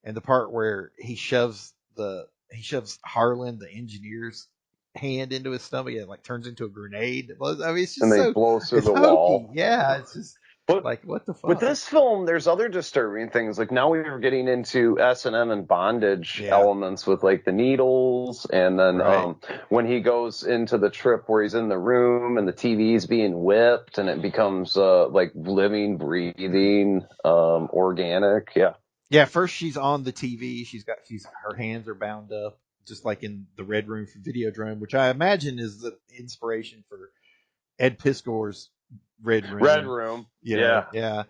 and the part where he shoves Harlan, the engineer's hand into his stomach, and it like turns into a grenade. I mean, it's just and they blows through the wall. Yeah, it's just like what the fuck. With this film, there's other disturbing things. Like now we were getting into S&M and bondage elements with like the needles, and then when he goes into the trip where he's in the room and the TV's being whipped, and it becomes like living, breathing, organic. Yeah. Yeah, first she's on the TV. Her hands are bound up, just like in the Red Room from Videodrome, which I imagine is the inspiration for Ed Piskor's Red Room. Red Room. Yeah.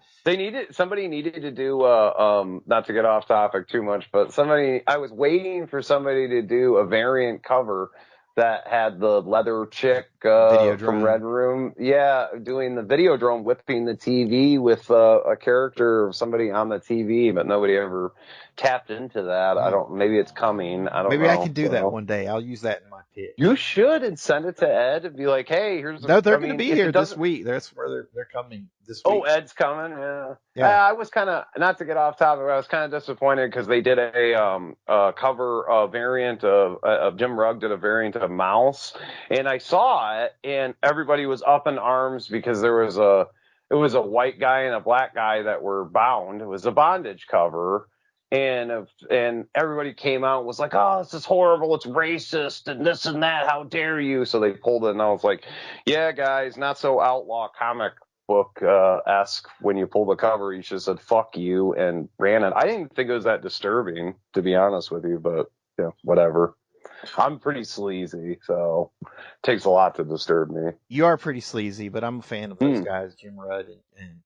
Somebody needed to do not to get off topic too much, but I was waiting for somebody to do a variant cover that had the leather chick from Red Room. Yeah, doing the Videodrome, whipping the TV with a character of somebody on the TV, but nobody ever tapped into that. Maybe it's coming. I don't know. Maybe I can do that one day. I'll use that in my pitch. You should, and send it to Ed and be like, hey, here's No, they're going to be here this week. That's where they're coming this week. Oh, Ed's coming? Yeah. I was kind of, not to get off topic, I was kind of disappointed because they did a cover variant of Jim Rugg did a variant of Mouse, and I saw it, and everybody was up in arms because it was a white guy and a black guy that were bound. It was a bondage cover. And everybody came out and was like, oh, this is horrible. It's racist and this and that. How dare you? So they pulled it, and I was like, yeah, guys, not so outlaw comic book esque. When you pull the cover, you should have said, fuck you, and ran it. I didn't think it was that disturbing, to be honest with you, but yeah, whatever. I'm pretty sleazy, so it takes a lot to disturb me. You are pretty sleazy, but I'm a fan of those guys, Jim Rudd and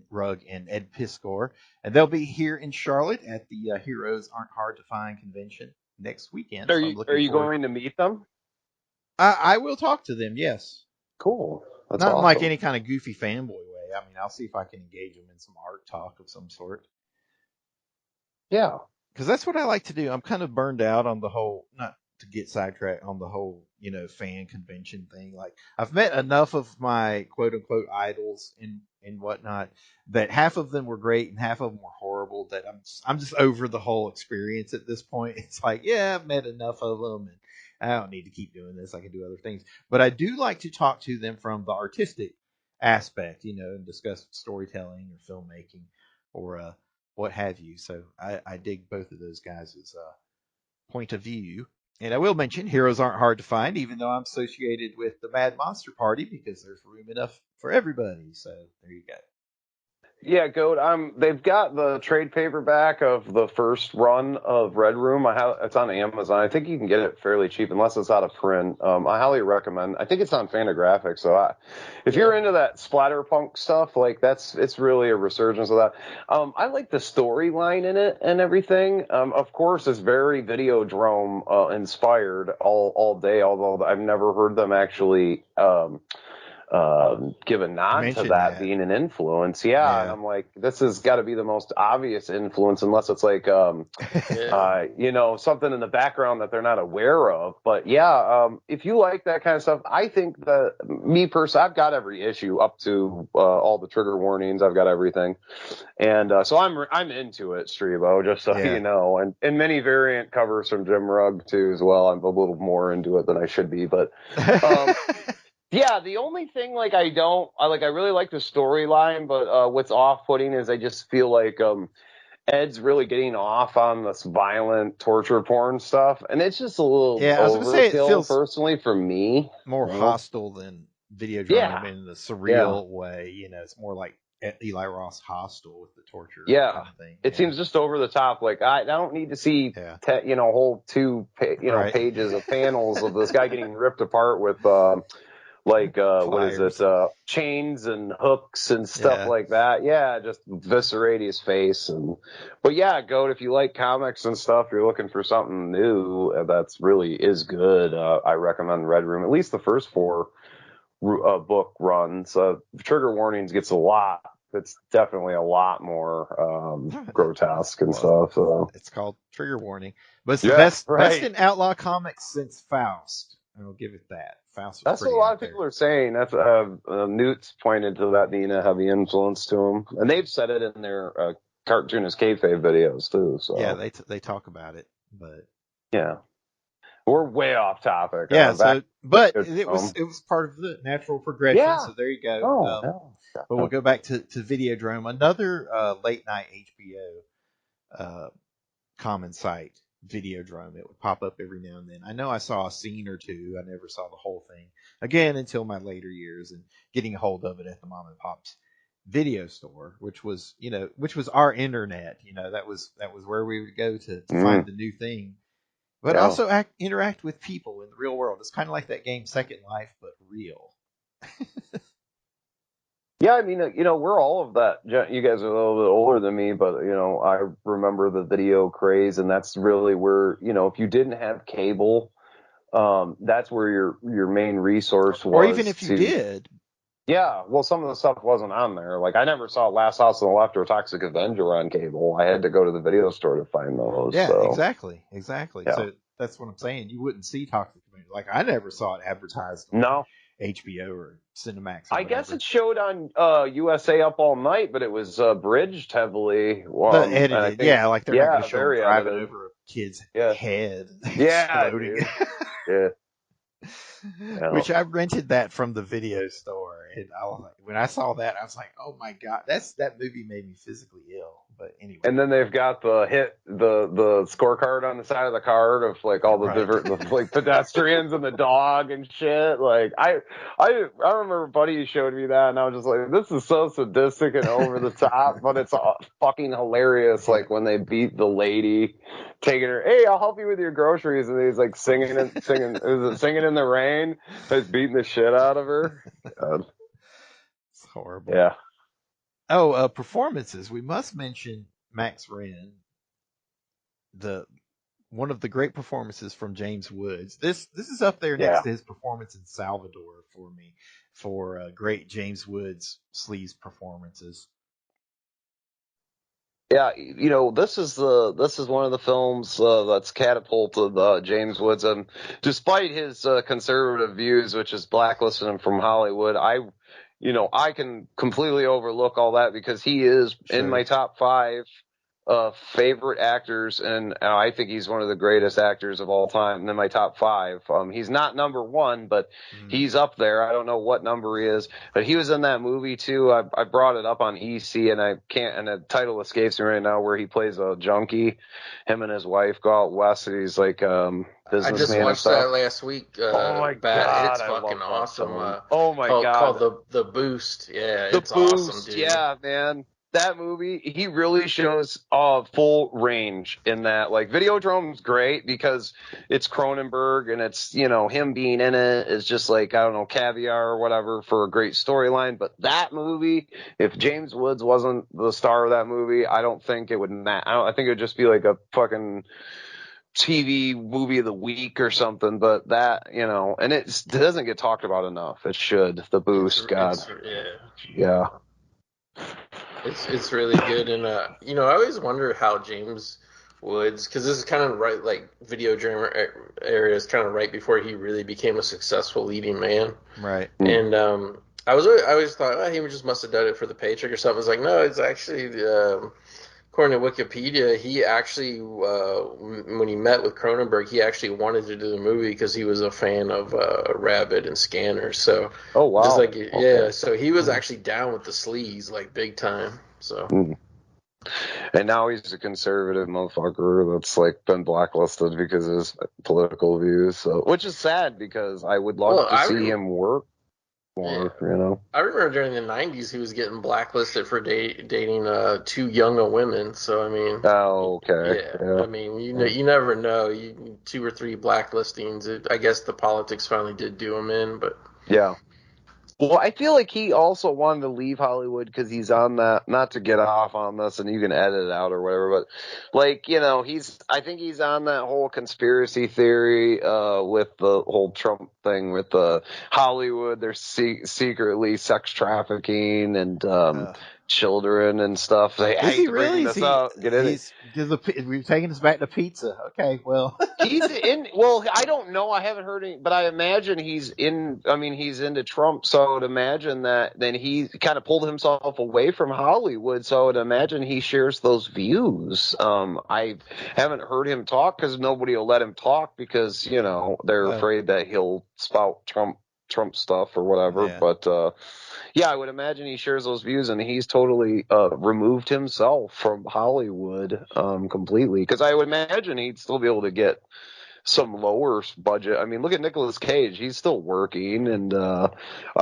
Rugg and Ed Piskor, and they'll be here in Charlotte at the Heroes Aren't Hard to Find convention next weekend. Are you going to meet them? I will talk to them. Yes. Cool. That's not awesome. in like any kind of goofy fanboy way. I mean, I'll see if I can engage them in some art talk of some sort. Yeah, because that's what I like to do. I'm kind of burned out on the whole, not to get sidetracked on the whole, fan convention thing. Like, I've met enough of my quote unquote idols and whatnot that half of them were great and half of them were horrible. That I'm just over the whole experience at this point. It's like, yeah, I've met enough of them, and I don't need to keep doing this. I can do other things. But I do like to talk to them from the artistic aspect, and discuss storytelling or filmmaking or what have you. So I dig both of those guys' point of view. And I will mention, heroes aren't hard to find, even though I'm associated with the Mad Monster Party, because there's room enough for everybody. So there you go. Yeah, Goat. They've got the trade paperback of the first run of Red Room. It's on Amazon. I think you can get it fairly cheap, unless it's out of print. I highly recommend. I think it's on Fantagraphics. So if you're into that splatterpunk stuff, like it's really a resurgence of that. I like the storyline in it and everything. Of course, it's very Videodrome inspired all day. Although I've never heard them actually. Give a nod to that being an influence. Yeah. And I'm like, this has got to be the most obvious influence, unless it's like, something in the background that they're not aware of. But if you like that kind of stuff, I think that me personally, I've got every issue up to all the trigger warnings. I've got everything. And so I'm into it, Streebo, just so you know. And many variant covers from Jim Rugg, too, as well. I'm a little more into it than I should be. But yeah, the only thing I really like the storyline, but what's off-putting is I just feel like Ed's really getting off on this violent torture porn stuff, and it's just a little I was gonna say, it feels personally for me more hostile than Videodrome in the surreal way. It's more like Eli Roth Hostel with the torture kind of thing. It seems just over the top. Like, I don't need to see whole pages of panels of this guy getting ripped apart with what is it? Chains and hooks and stuff like that. Yeah, just viscerate his face. But Goat, if you like comics and stuff, you're looking for something new that's really is good. I recommend Red Room. At least the first 4 book runs. Trigger Warnings gets a lot. It's definitely a lot more grotesque and stuff. So it's called Trigger Warning, but it's the best in outlaw comics since Faust. I'll give it that. Faust was That's what a lot of people are saying. That's Newt's pointed to that being a heavy influence to him, and they've said it in their cartoonist kayfabe videos too. So yeah, they talk about it, but we're way off topic. But it was part of the natural progression. Yeah. So there you go. But we'll go back to Videodrome, another late night HBO common site. Videodrome. It would pop up every now and then. I know I saw a scene or two. I never saw the whole thing again until my later years and getting a hold of it at the mom and pop's video store, which was our internet. That was where we would go to find the new thing, but also interact with people in the real world. It's kind of like that game Second Life, but real. Yeah, I mean, we're all of that. You guys are a little bit older than me, but, I remember the video craze, and that's really where, if you didn't have cable, that's where your main resource was. Or even if you did. Yeah, well, some of the stuff wasn't on there. Like, I never saw Last House on the Left or Toxic Avenger on cable. I had to go to the video store to find those. Yeah, so. Exactly. Yeah. So that's what I'm saying. You wouldn't see Toxic Avenger. Like, I never saw it advertised. No. HBO or Cinemax. I guess it showed on USA Up All Night, but it was bridged heavily. Edited, like they're not going to show them driving over a kid's head. Exploding. Which I rented that from the video store, and when I saw that, I was like, "Oh my god, that movie made me physically ill." But anyway, and then they've got the scorecard on the side of the card of like all the different like pedestrians and the dog and shit. Like I remember a buddy showed me that, and I was just like, "This is so sadistic and over the top," but it's fucking hilarious. Like when they beat the lady, taking her, "Hey, I'll help you with your groceries," and he's like singing in the rain. He's beating the shit out of her. God. It's horrible. Yeah. Oh, performances. We must mention Max Wren, one of the great performances from James Woods. This is up there next to his performance in Salvador for me, for great James Woods sleaze performances. Yeah, this is one of the films that's catapulted James Woods, and despite his conservative views, which is blacklisting him from Hollywood, I can completely overlook all that because he is in my top 5 favorite actors, and I think he's one of the greatest actors of all time. In my top 5, he's not number 1, but he's up there. I don't know what number he is, but he was in that movie too. I brought it up on EC, and the title escapes me right now, where he plays a junkie. Him and his wife go out west, and he's like businessman. I just watched that last week. Oh my God, it's I fucking love awesome. Oh my God, called the Boost. Yeah, The it's Boost, awesome, dude. yeah, man. That movie, he really shows full range in that. Like, Videodrome's great because it's Cronenberg, and it's, him being in it is just like, I don't know, caviar or whatever for a great storyline. But that movie, if James Woods wasn't the star of that movie, I don't think it would matter. I think it would just be like a fucking TV movie of the week or something. But that, and it doesn't get talked about enough. It should. The Boost, God. Yeah. It's really good, and I always wonder how James Woods, because this is kind of right, like Videodrome area is kind of right before he really became a successful leading man, right? And I always thought, oh, he just must have done it for the paycheck or something. It's like, no, it's actually according to Wikipedia, he actually when he met with Cronenberg, he actually wanted to do the movie because he was a fan of Rabid and Scanners. So oh wow, just like yeah, so he was actually down with the sleaze like big time. So. And now he's a conservative motherfucker that's like been blacklisted because of his political views. So, which is sad because I would love to see him work more. I remember during the '90s he was getting blacklisted for dating too young a women. So I mean, oh okay, yeah. I mean, you never know. 2 or 3 blacklistings. I guess the politics finally did do him in, but yeah. Well, I feel like he also wanted to leave Hollywood because he's on that, not to get off on this and you can edit it out or whatever, but like, I think he's on that whole conspiracy theory with the whole Trump thing with Hollywood. They're secretly sex trafficking and children and stuff. Is he really? We've taken us back to pizza. Okay, well. He's in. Well, I don't know. I haven't heard any, but I imagine he's in. I mean, he's into Trump, so I would imagine that then he kind of pulled himself away from Hollywood. So I would imagine he shares those views. I haven't heard him talk because nobody will let him talk because they're afraid that he'll spout Trump stuff or whatever. Yeah. But yeah, I would imagine he shares those views, and he's totally removed himself from Hollywood completely. Because I would imagine he'd still be able to get some lower budget. I mean, look at Nicolas Cage; he's still working, and I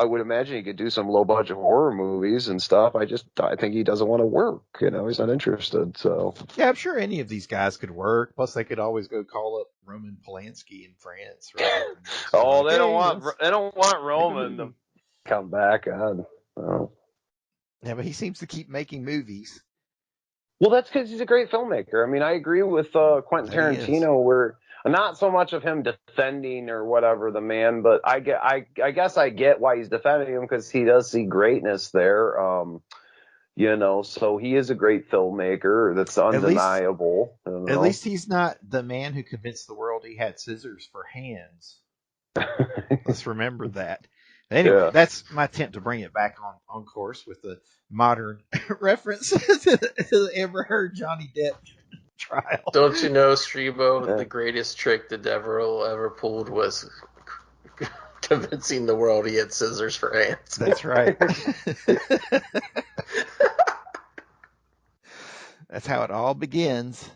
would imagine he could do some low budget horror movies and stuff. I think he doesn't want to work. He's not interested. So yeah, I'm sure any of these guys could work. Plus, they could always go call up Roman Polanski in France. Right? Oh, they don't want Roman to come back on. Oh. Yeah, but he seems to keep making movies. Well, that's because he's a great filmmaker. I mean, I agree with Quentin Tarantino, where not so much of him defending or whatever the man, but I guess I get why he's defending him because he does see greatness there. So he is a great filmmaker. That's undeniable. At least he's not the man who convinced the world he had scissors for hands. Let's remember that. Anyway, that's my attempt to bring it back on course with the modern reference to the Amber Heard Johnny Depp trial. Don't you know, Streebo, the greatest trick the devil ever pulled was convincing the world he had scissors for hands. That's right. That's how it all begins.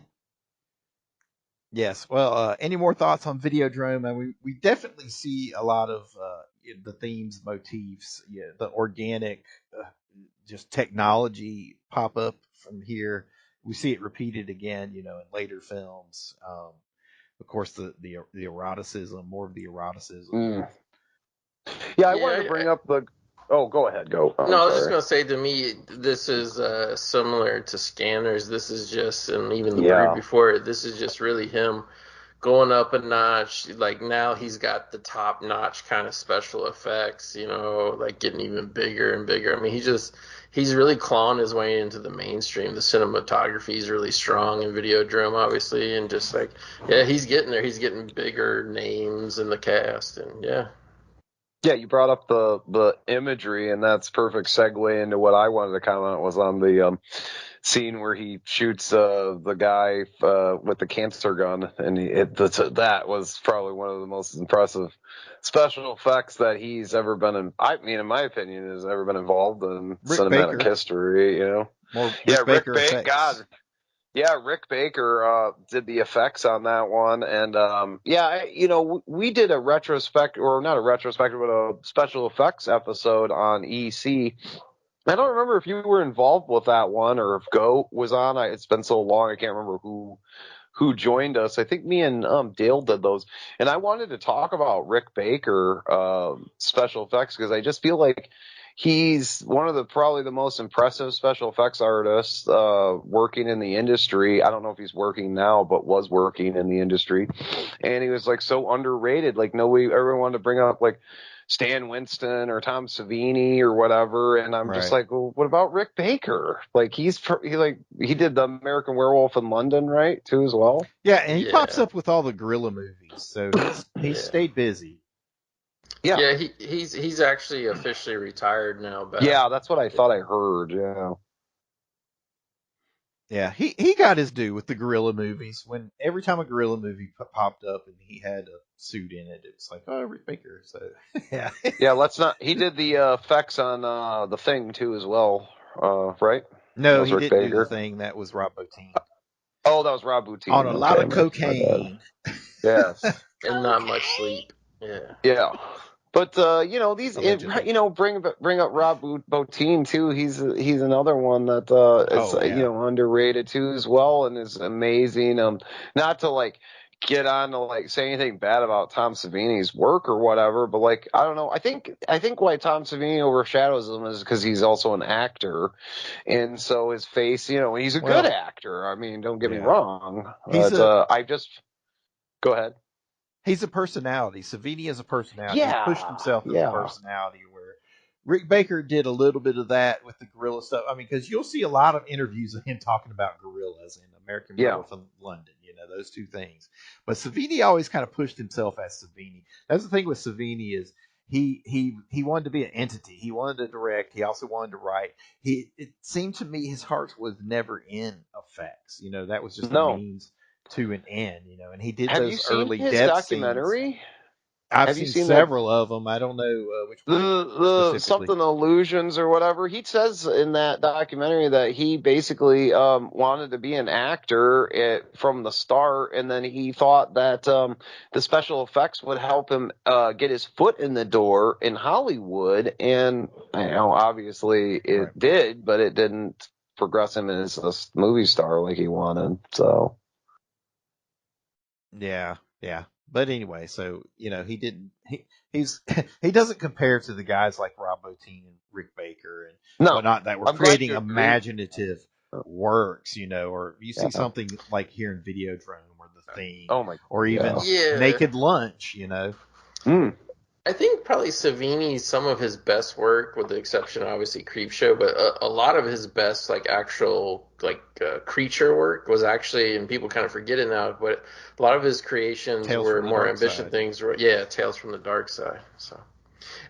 Yes. Well, any more thoughts on Videodrome? And we definitely see a lot of the themes, motifs, the organic, just technology pop up from here. We see it repeated again, in later films. Of course, the eroticism, more of the eroticism. Yeah, I wanted to bring up the. Oh, go ahead. Go. No, I was just going to say, to me, this is similar to Scanners. This is just, and even the movie before it, this is just really him going up a notch. Like now he's got the top notch kind of special effects, like getting even bigger and bigger. I mean, he's really clawing his way into the mainstream. The cinematography is really strong in Videodrome, obviously, and just like, yeah, he's getting there. He's getting bigger names in the cast, and yeah. Yeah, you brought up the imagery, and that's perfect segue into what I wanted to comment was on the scene where he shoots the guy with the cancer gun, and that was probably one of the most impressive special effects that he's ever been in. I mean, in my opinion, has ever been involved in cinematic history. More Rick Baker Baker. effects. God. Yeah, Rick Baker did the effects on that one, and we did a retrospective, or not a retrospective, but a special effects episode on EC. I don't remember if you were involved with that one or if Go was on. It's been so long, I can't remember who joined us. I think me and Dale did those, and I wanted to talk about Rick Baker special effects because I just feel like he's one of probably the most impressive special effects artists working in the industry. I don't know if he's working now, but was working in the industry, and he was like so underrated. Like everyone wanted to bring up like Stan Winston or Tom Savini or whatever, and I'm just like, well, what about Rick Baker? Like he did the American Werewolf in London, right, too, as well. Yeah, and he pops up with all the gorilla movies, so he's stayed busy. Yeah, he's actually officially retired now. Yeah, that's what I thought I heard. Yeah. Yeah, he got his due with the gorilla movies. When every time a gorilla movie popped up and he had a suit in it, it was like, oh, Rick Baker. So yeah, yeah. He did the effects on the Thing too as well, right? No, he didn't do the Thing. That was Rob Bottin. Oh, that was Rob Bottin on a lot of cocaine. Yes, and not much sleep. Yeah. Yeah. But these bring up Rob Bottin too. He's another one that is underrated too as well, and is amazing. Not to like get on to like say anything bad about Tom Savini's work or whatever, but like I don't know. I think why Tom Savini overshadows him is because he's also an actor, and so his face, he's a good actor. I mean, don't get me wrong. Go ahead. He's a personality. Savini is a personality. Yeah, he pushed himself as a personality where Rick Baker did a little bit of that with the gorilla stuff. I mean, because you'll see a lot of interviews of him talking about gorillas in American Werewolf in London, those two things. But Savini always kind of pushed himself as Savini. That's the thing with Savini is he wanted to be an entity. He wanted to direct. He also wanted to write. It seemed to me his heart was never in effects. That was just a means to an end, and he did those early death documentary scenes. I've seen several of them. I don't know which one. The something illusions or whatever. He says in that documentary that he basically wanted to be an actor from the start, and then he thought that the special effects would help him get his foot in the door in Hollywood, and obviously it did, but it didn't progress him as a movie star like he wanted. So. Yeah. But anyway, so he didn't. He doesn't compare to the guys like Rob Bottin and Rick Baker and whatnot that were creating imaginative works, or you see something like here in Videodrome or The Thing, or even Naked Lunch, I think probably Savini's some of his best work, with the exception of obviously Creepshow, but a lot of his best actual creature work was actually, and people kind of forget it now, but a lot of his creations were more ambitious things. Tales from the Dark Side. So,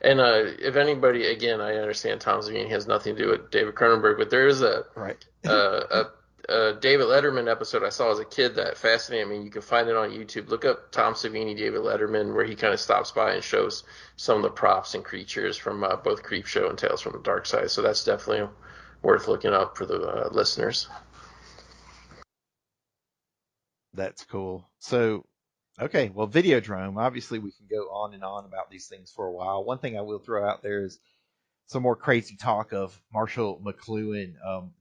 and if anybody, again, I understand Tom Savini has nothing to do with David Cronenberg, but there is a David Letterman episode I saw as a kid that fascinated me. You can find it on YouTube. Look up Tom Savini, David Letterman, where he kind of stops by and shows some of the props and creatures from both Creepshow and Tales from the Dark Side. So that's definitely worth looking up for the listeners. That's cool. So, okay, well, Videodrome, obviously we can go on and on about these things for a while. One thing I will throw out there is some more crazy talk of Marshall McLuhan.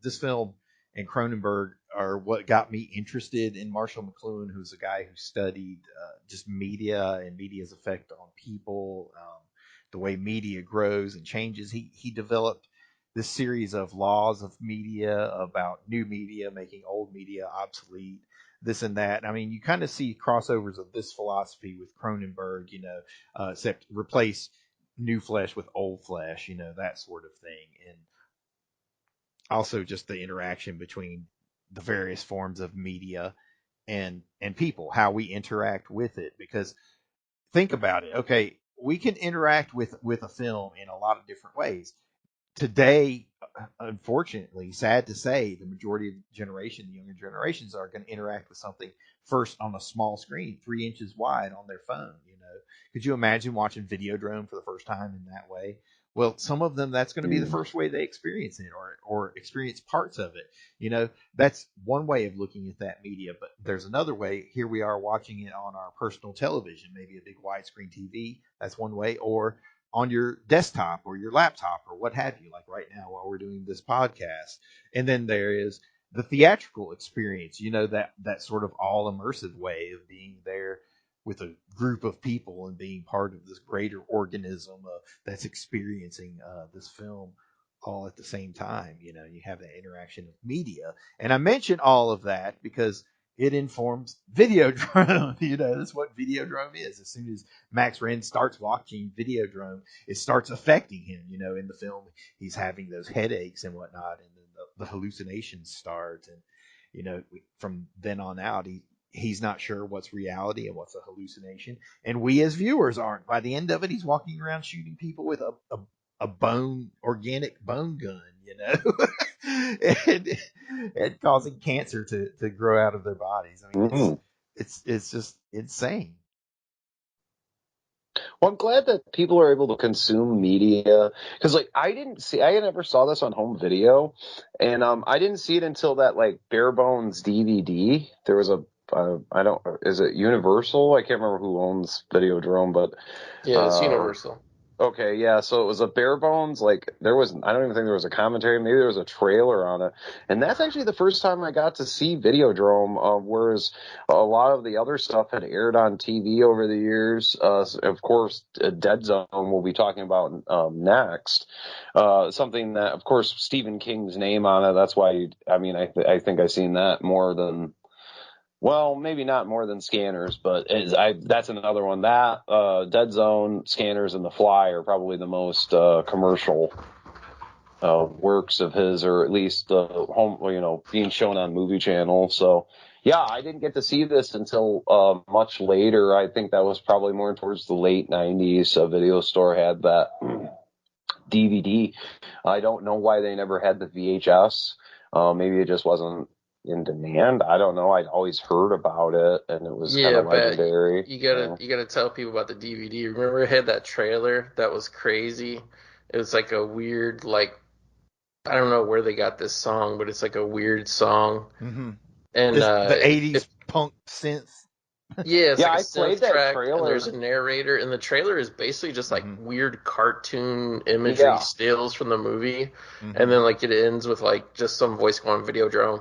This film and Cronenberg are what got me interested in Marshall McLuhan, who's a guy who studied just media and media's effect on people, the way media grows and changes. He developed this series of laws of media about new media making old media obsolete. this and that. I mean, you kind of see crossovers of this philosophy with Cronenberg, except replace new flesh with old flesh, that sort of thing. And also just the interaction between the various forms of media and people, how we interact with it. Because think about it. Okay, we can interact with a film in a lot of different ways. Today, unfortunately, sad to say, the majority of the generation, the younger generations, are going to interact with something first on a small screen, 3 inches wide on their phone. Could you imagine watching Videodrome for the first time in that way? Well, some of them, that's going to be the first way they experience it, or experience parts of it. That's one way of looking at that media. But there's another way. Here we are watching it on our personal television, maybe a big widescreen TV. That's one way, or on your desktop or your laptop or what have you, like right now while we're doing this podcast. And then there is the theatrical experience, that sort of all immersive way of being there with a group of people and being part of this greater organism that's experiencing this film all at the same time. You have that interaction of media. And I mention all of that because it informs Videodrome. That's what Videodrome is. As soon as Max Wren starts watching Videodrome, it starts affecting him. In the film, he's having those headaches and whatnot, and then the hallucinations start. And, from then on out, he's not sure what's reality and what's a hallucination. And we as viewers aren't. By the end of it, he's walking around shooting people with a organic bone gun, and causing cancer to grow out of their bodies. I mean, it's just insane. Well, I'm glad that people are able to consume media, because I never saw this on home video, and I didn't see it until that bare bones DVD. There was is it Universal? I can't remember who owns Videodrome, but yeah, it's Universal. Okay, yeah, so it was a bare bones, I don't even think there was a commentary, maybe there was a trailer on it, and that's actually the first time I got to see Videodrome, whereas a lot of the other stuff had aired on TV over the years. Of course, Dead Zone we'll be talking about next, something that, of course, Stephen King's name on it, that's why, I think I've seen that more than... Well, maybe not more than Scanners, but that's another one. That Dead Zone, Scanners, and The Fly are probably the most commercial works of his, or at least being shown on Movie Channel. So, yeah, I didn't get to see this until much later. I think that was probably more towards the late 90s. A video store had that DVD. I don't know why they never had the VHS. Maybe it just wasn't in demand. I don't know. I'd always heard about it, and it was kind of legendary. You gotta tell people about the DVD. Remember, it had that trailer that was crazy. It was like a weird, I don't know where they got this song, but it's like a weird song. Mm-hmm. And the 80s punk synth. Yeah, it's yeah, like a I played synth that track, trailer. and there's a narrator, and the trailer is basically just weird cartoon imagery stills from the movie, and then it ends with just some voice going Videodrome.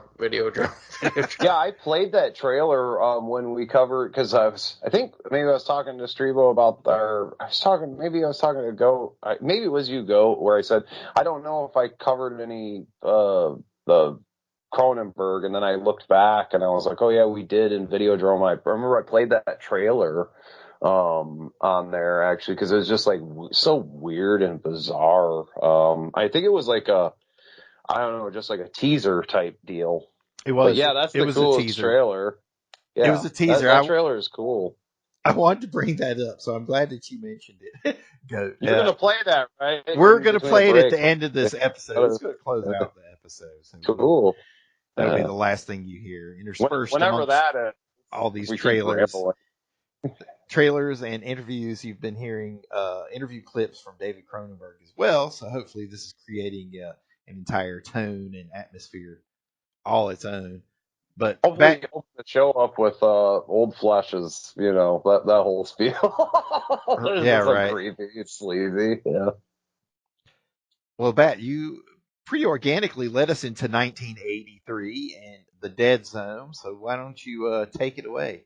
Yeah, I played that trailer when we covered, because I think maybe I was talking to Streebo about maybe it was you, Go, where I said I don't know if I covered any the Cronenberg, and then I looked back and I was like, oh yeah, we did in Videodrome. I remember I played that trailer on there, actually, because it was just so weird and bizarre. I think it was just a teaser type deal. It was. But yeah, that's the coolest trailer. Yeah, it was a teaser. That trailer is cool. I wanted to bring that up, so I'm glad that you mentioned it. You're going to play that, right? We're going to play it at the end of this episode. It's going to close out the episode. So cool. That'll be the last thing you hear, interspersed whenever amongst that all these trailers and interviews. You've been hearing interview clips from David Cronenberg as well. So hopefully this is creating an entire tone and atmosphere all its own. But hopefully to show up with old flashes, that whole spiel. Yeah, right. Creepy, it's sleazy. Yeah. Well, Bat, you pretty organically led us into 1983 and the Dead Zone. So why don't you take it away?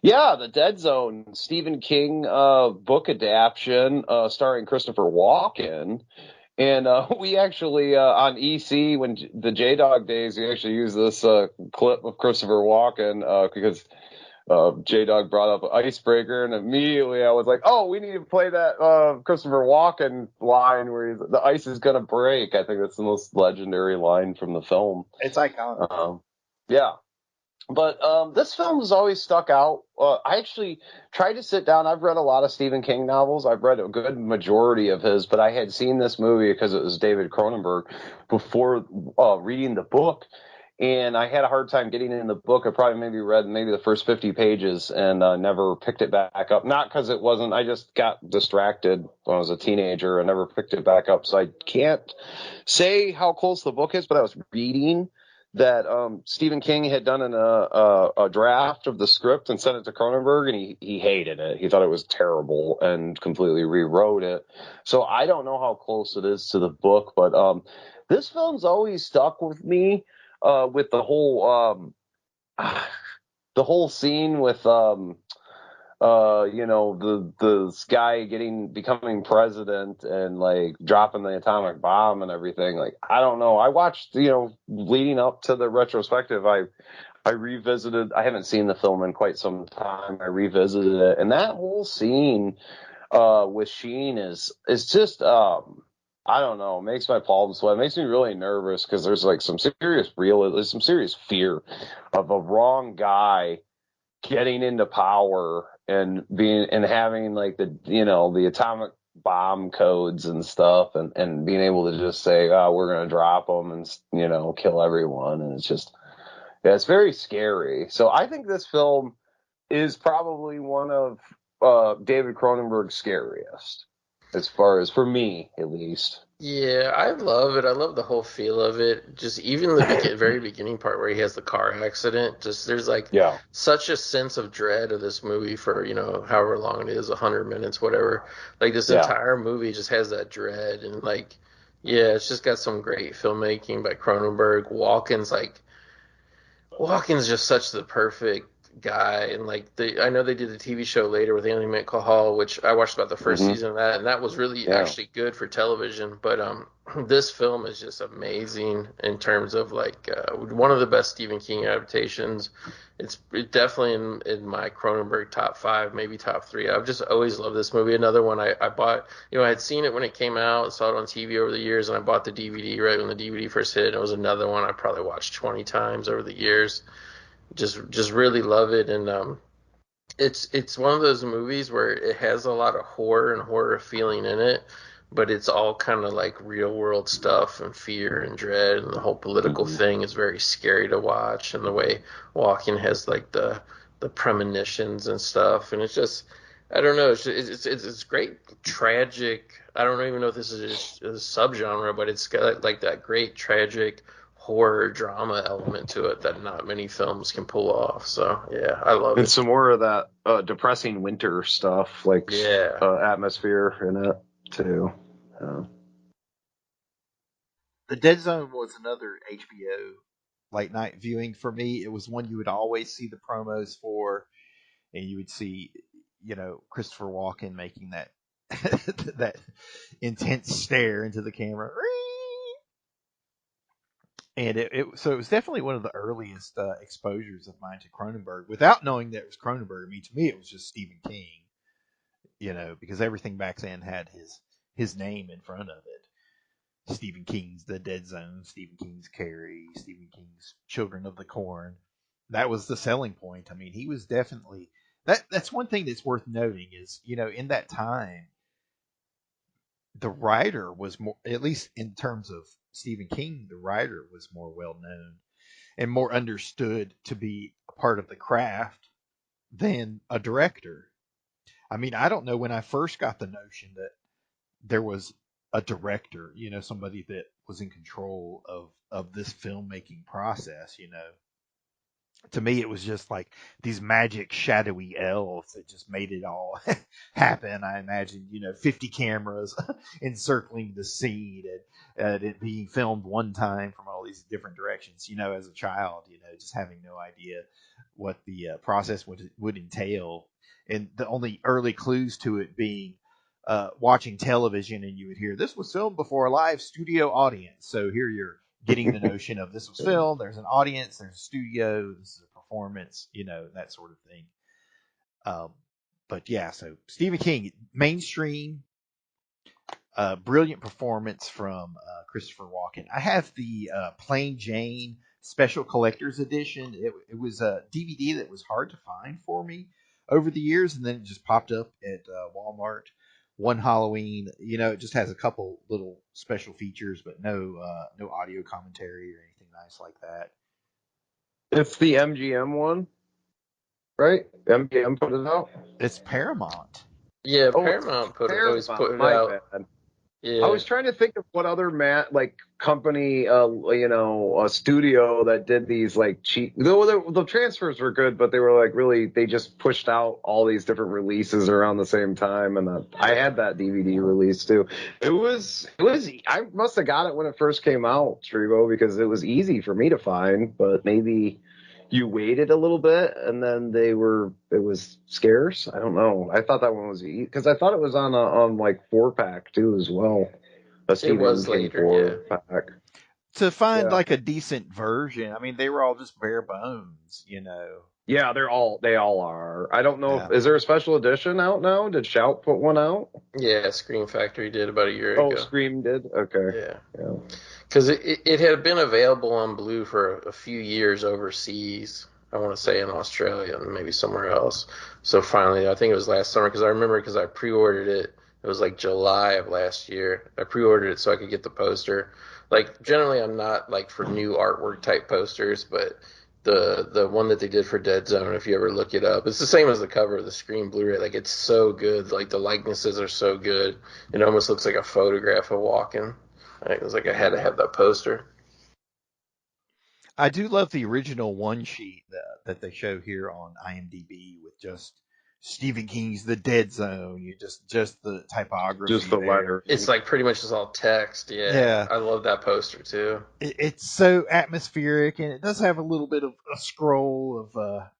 Yeah, the Dead Zone, Stephen King book adaptation, starring Christopher Walken. And we actually, on EC, when the J-Dog days, we actually used this clip of Christopher Walken because J-Dog brought up Icebreaker, and immediately I was like, oh, we need to play that Christopher Walken line where the ice is going to break. I think that's the most legendary line from the film. It's iconic. Yeah. But this film has always stuck out. I actually tried to sit down. I've read a lot of Stephen King novels. I've read a good majority of his, but I had seen this movie because it was David Cronenberg before reading the book. And I had a hard time getting in the book. I probably read the first 50 pages and never picked it back up. Not because it wasn't, I just got distracted when I was a teenager and never picked it back up. So I can't say how close the book is, but I was reading that Stephen King had done a draft of the script and sent it to Cronenberg, and he hated it. He thought it was terrible and completely rewrote it. So I don't know how close it is to the book, but this film's always stuck with me with the whole scene with this guy becoming president and like dropping the atomic bomb and everything. Like, I don't know. I watched, leading up to the retrospective, I revisited, I haven't seen the film in quite some time. I revisited it, and that whole scene with Sheen is just I don't know, makes my palms sweat. It makes me really nervous because there's like some serious fear of a wrong guy getting into power and having like the atomic bomb codes and stuff and being able to just say, oh, we're going to drop them and, kill everyone. And it's just, it's very scary. So I think this film is probably one of David Cronenberg's scariest, as far as, for me, at least. Yeah, I love it. I love the whole feel of it. Just even the very beginning part where he has the car accident. Just there's such a sense of dread of this movie for however long it is, 100 minutes, whatever. Like this entire movie just has that dread and it's just got some great filmmaking by Cronenberg. Walken's just such the perfect guy, and I know they did a TV show later with Anthony McCall, which I watched about the first season of that, and that was really actually good for television. But this film is just amazing in terms of one of the best Stephen King adaptations. It's definitely in my Cronenberg top 5, maybe top 3. I've just always loved this movie. Another one I bought, I had seen it when it came out, saw it on TV over the years, and I bought the DVD right when the DVD first hit. It was another one I probably watched 20 times over the years. Just really love it, and it's one of those movies where it has a lot of horror feeling in it, but it's all kind of like real world stuff and fear and dread, and the whole political thing is very scary to watch, and the way Walken has the premonitions and stuff, and it's just, I don't know, it's great tragic. I don't even know if this is a subgenre, but it's got that great tragic horror drama element to it that not many films can pull off. So yeah, I love it. And some more of that depressing winter stuff, atmosphere in it too. The Dead Zone was another HBO late night viewing for me. It was one you would always see the promos for, and you would see, Christopher Walken making that that intense stare into the camera. And so it was definitely one of the earliest exposures of mine to Cronenberg, without knowing that it was Cronenberg. I mean, to me, it was just Stephen King, because everything back then had his name in front of it. Stephen King's The Dead Zone, Stephen King's Carrie, Stephen King's Children of the Corn. That was the selling point. I mean, he was definitely that's one thing that's worth noting is, in that time, the writer was more, at least in terms of Stephen King, the writer was more well known and more understood to be a part of the craft than a director. I mean, I don't know when I first got the notion that there was a director, somebody that was in control of this filmmaking process. To me, it was just like these magic shadowy elves that just made it all happen. I imagine, 50 cameras encircling the scene and it being filmed one time from all these different directions, as a child, just having no idea what the process would entail. And the only early clues to it being watching television and you would hear this was filmed before a live studio audience. So here you're getting the notion of this was filmed. There's an audience. There's a studio. This is a performance. That sort of thing. But yeah, so Stephen King, mainstream, brilliant performance from Christopher Walken. I have the Plain Jane Special Collector's Edition. It was a DVD that was hard to find for me over the years, and then it just popped up at Walmart one Halloween. It just has a couple little special features, but no audio commentary or anything nice like that. It's the MGM one, right? MGM put it out. It's Paramount. Yeah, Paramount put it out. Bad. Yeah. I was trying to think of what other company, a studio that did these cheap. The transfers were good, but they were really they just pushed out all these different releases around the same time, and I had that DVD release too. It was. I must have got it when it first came out, Streebo, because it was easy for me to find, but maybe you waited a little bit and then it was scarce. I don't know. I thought that one was because I thought it was on 4-pack too as well. It was later, 4-pack. To find a decent version, I mean, they were all just bare bones, Yeah, they all are. I don't know. Is there a special edition out now? Did Shout put one out? Yeah, Scream Factory did about a year ago. Oh, Scream did? Okay. Yeah. Because it had been available on Blue for a few years overseas. I want to say in Australia and maybe somewhere else. So finally, I think it was last summer, because I remember because I pre-ordered it. It was July of last year. I pre-ordered it so I could get the poster. Generally, I'm not for new artwork type posters, but the one that they did for Dead Zone, if you ever look it up, it's the same as the cover of the Scream Blu-ray. It's so good. The likenesses are so good. It almost looks like a photograph of Walken. It was I had to have that poster. I do love the original one sheet that they show here on IMDb with just Stephen King's The Dead Zone. Just the typography, just the letter. It's pretty much just all text. Yeah. I love that poster too. It's so atmospheric, and it does have a little bit of a scroll of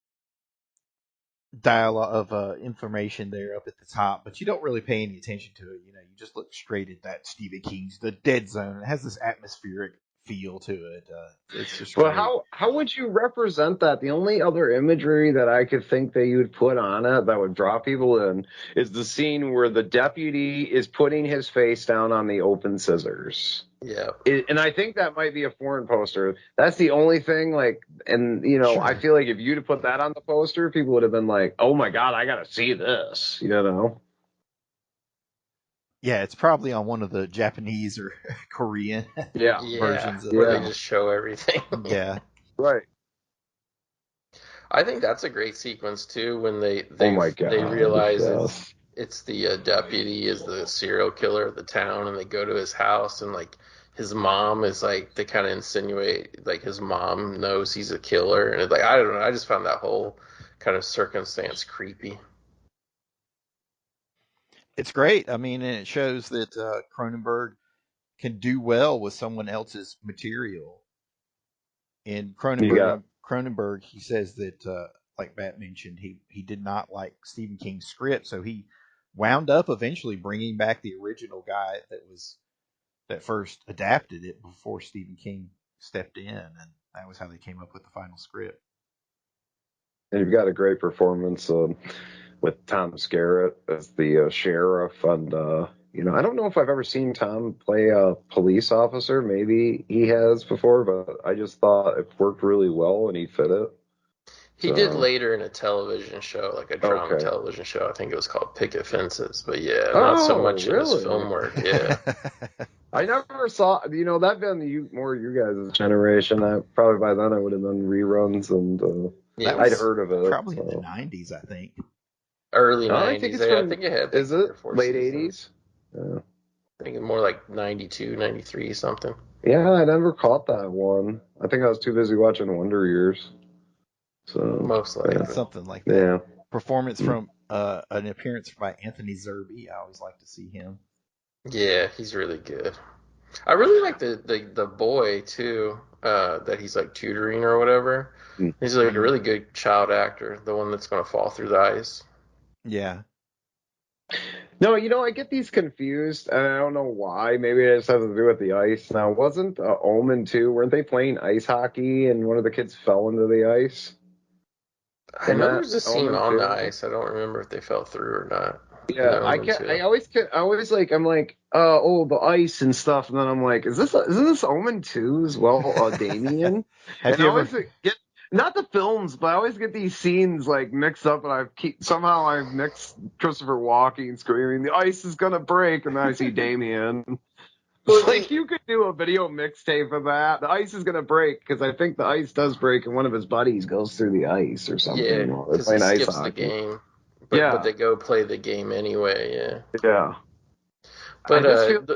dialogue of information there up at the top, but you don't really pay any attention to it. You just look straight at that Stephen King's The Dead Zone. It has this atmospheric feel to it. It's just well, how would you represent that? The only other imagery that I could think that you would put on it that would draw people in is the scene where the deputy is putting his face down on the open scissors. Yeah. And I think that might be a foreign poster. That's the only thing, Sure. I feel if you'd have put that on the poster, people would have been oh my God, I got to see this, Yeah, it's probably on one of the Japanese or Korean versions of where it. they just show everything. Yeah. Right. I think that's a great sequence too, when they oh my God, they realize it's the deputy is the serial killer of the town, and they go to his house, and his mom is they kind of insinuate his mom knows he's a killer, and it's I don't know, I just found that whole kind of circumstance creepy. It's great. I mean, and it shows that Cronenberg can do well with someone else's material. And Cronenberg, he says that, like Matt mentioned, he did not like Stephen King's script, so he wound up eventually bringing back the original guy that first adapted it before Stephen King stepped in, and that was how they came up with the final script. And you've got a great performance with Tom Skerritt as the sheriff, and I don't know if I've ever seen Tom play a police officer. Maybe he has before, but I just thought it worked really well and he fit it. He did later in a television show, a drama television show. I think it was called Picket Fences, but not so much in his film work. Yeah. I never saw, that'd been more you guys' generation. Probably by then I would have done reruns, and I'd heard of it. Probably in the 90s, I think. Early 90s. I think it had. Is it late 80s? Yeah. I think it's more 92, 93, something. Yeah, I never caught that one. I think I was too busy watching Wonder Years. So most likely. Something like that. Yeah. Performance from an appearance by Anthony Zerbe. I always like to see him. Yeah, he's really good. I really like the boy too, that he's tutoring or whatever. He's a really good child actor, the one that's going to fall through the ice. Yeah. No, I get these confused, and I don't know why. Maybe it just has to do with the ice. Now, wasn't Omen 2, weren't they playing ice hockey and one of the kids fell into the ice? I In know that there's a scene Omen on the 2? ice. I don't remember if they fell through or not. In Yeah, the Omen 2. I always like, I'm like, oh, the ice and stuff, and then I'm like, isn't this Omen 2 as well, Damien? Have And I you ever? always get, not the films, but I always get these scenes like mixed up, and somehow I've mixed Christopher Walken screaming, the ice is gonna break, and then I see Damien. Like, you could do a video mixtape of that. The ice is gonna break, because I think the ice does break, and one of his buddies goes through the ice or Yeah, something while they're because he playing ice skips the hockey. game, but Yeah, they go play the game anyway. Yeah, yeah. I but just feel.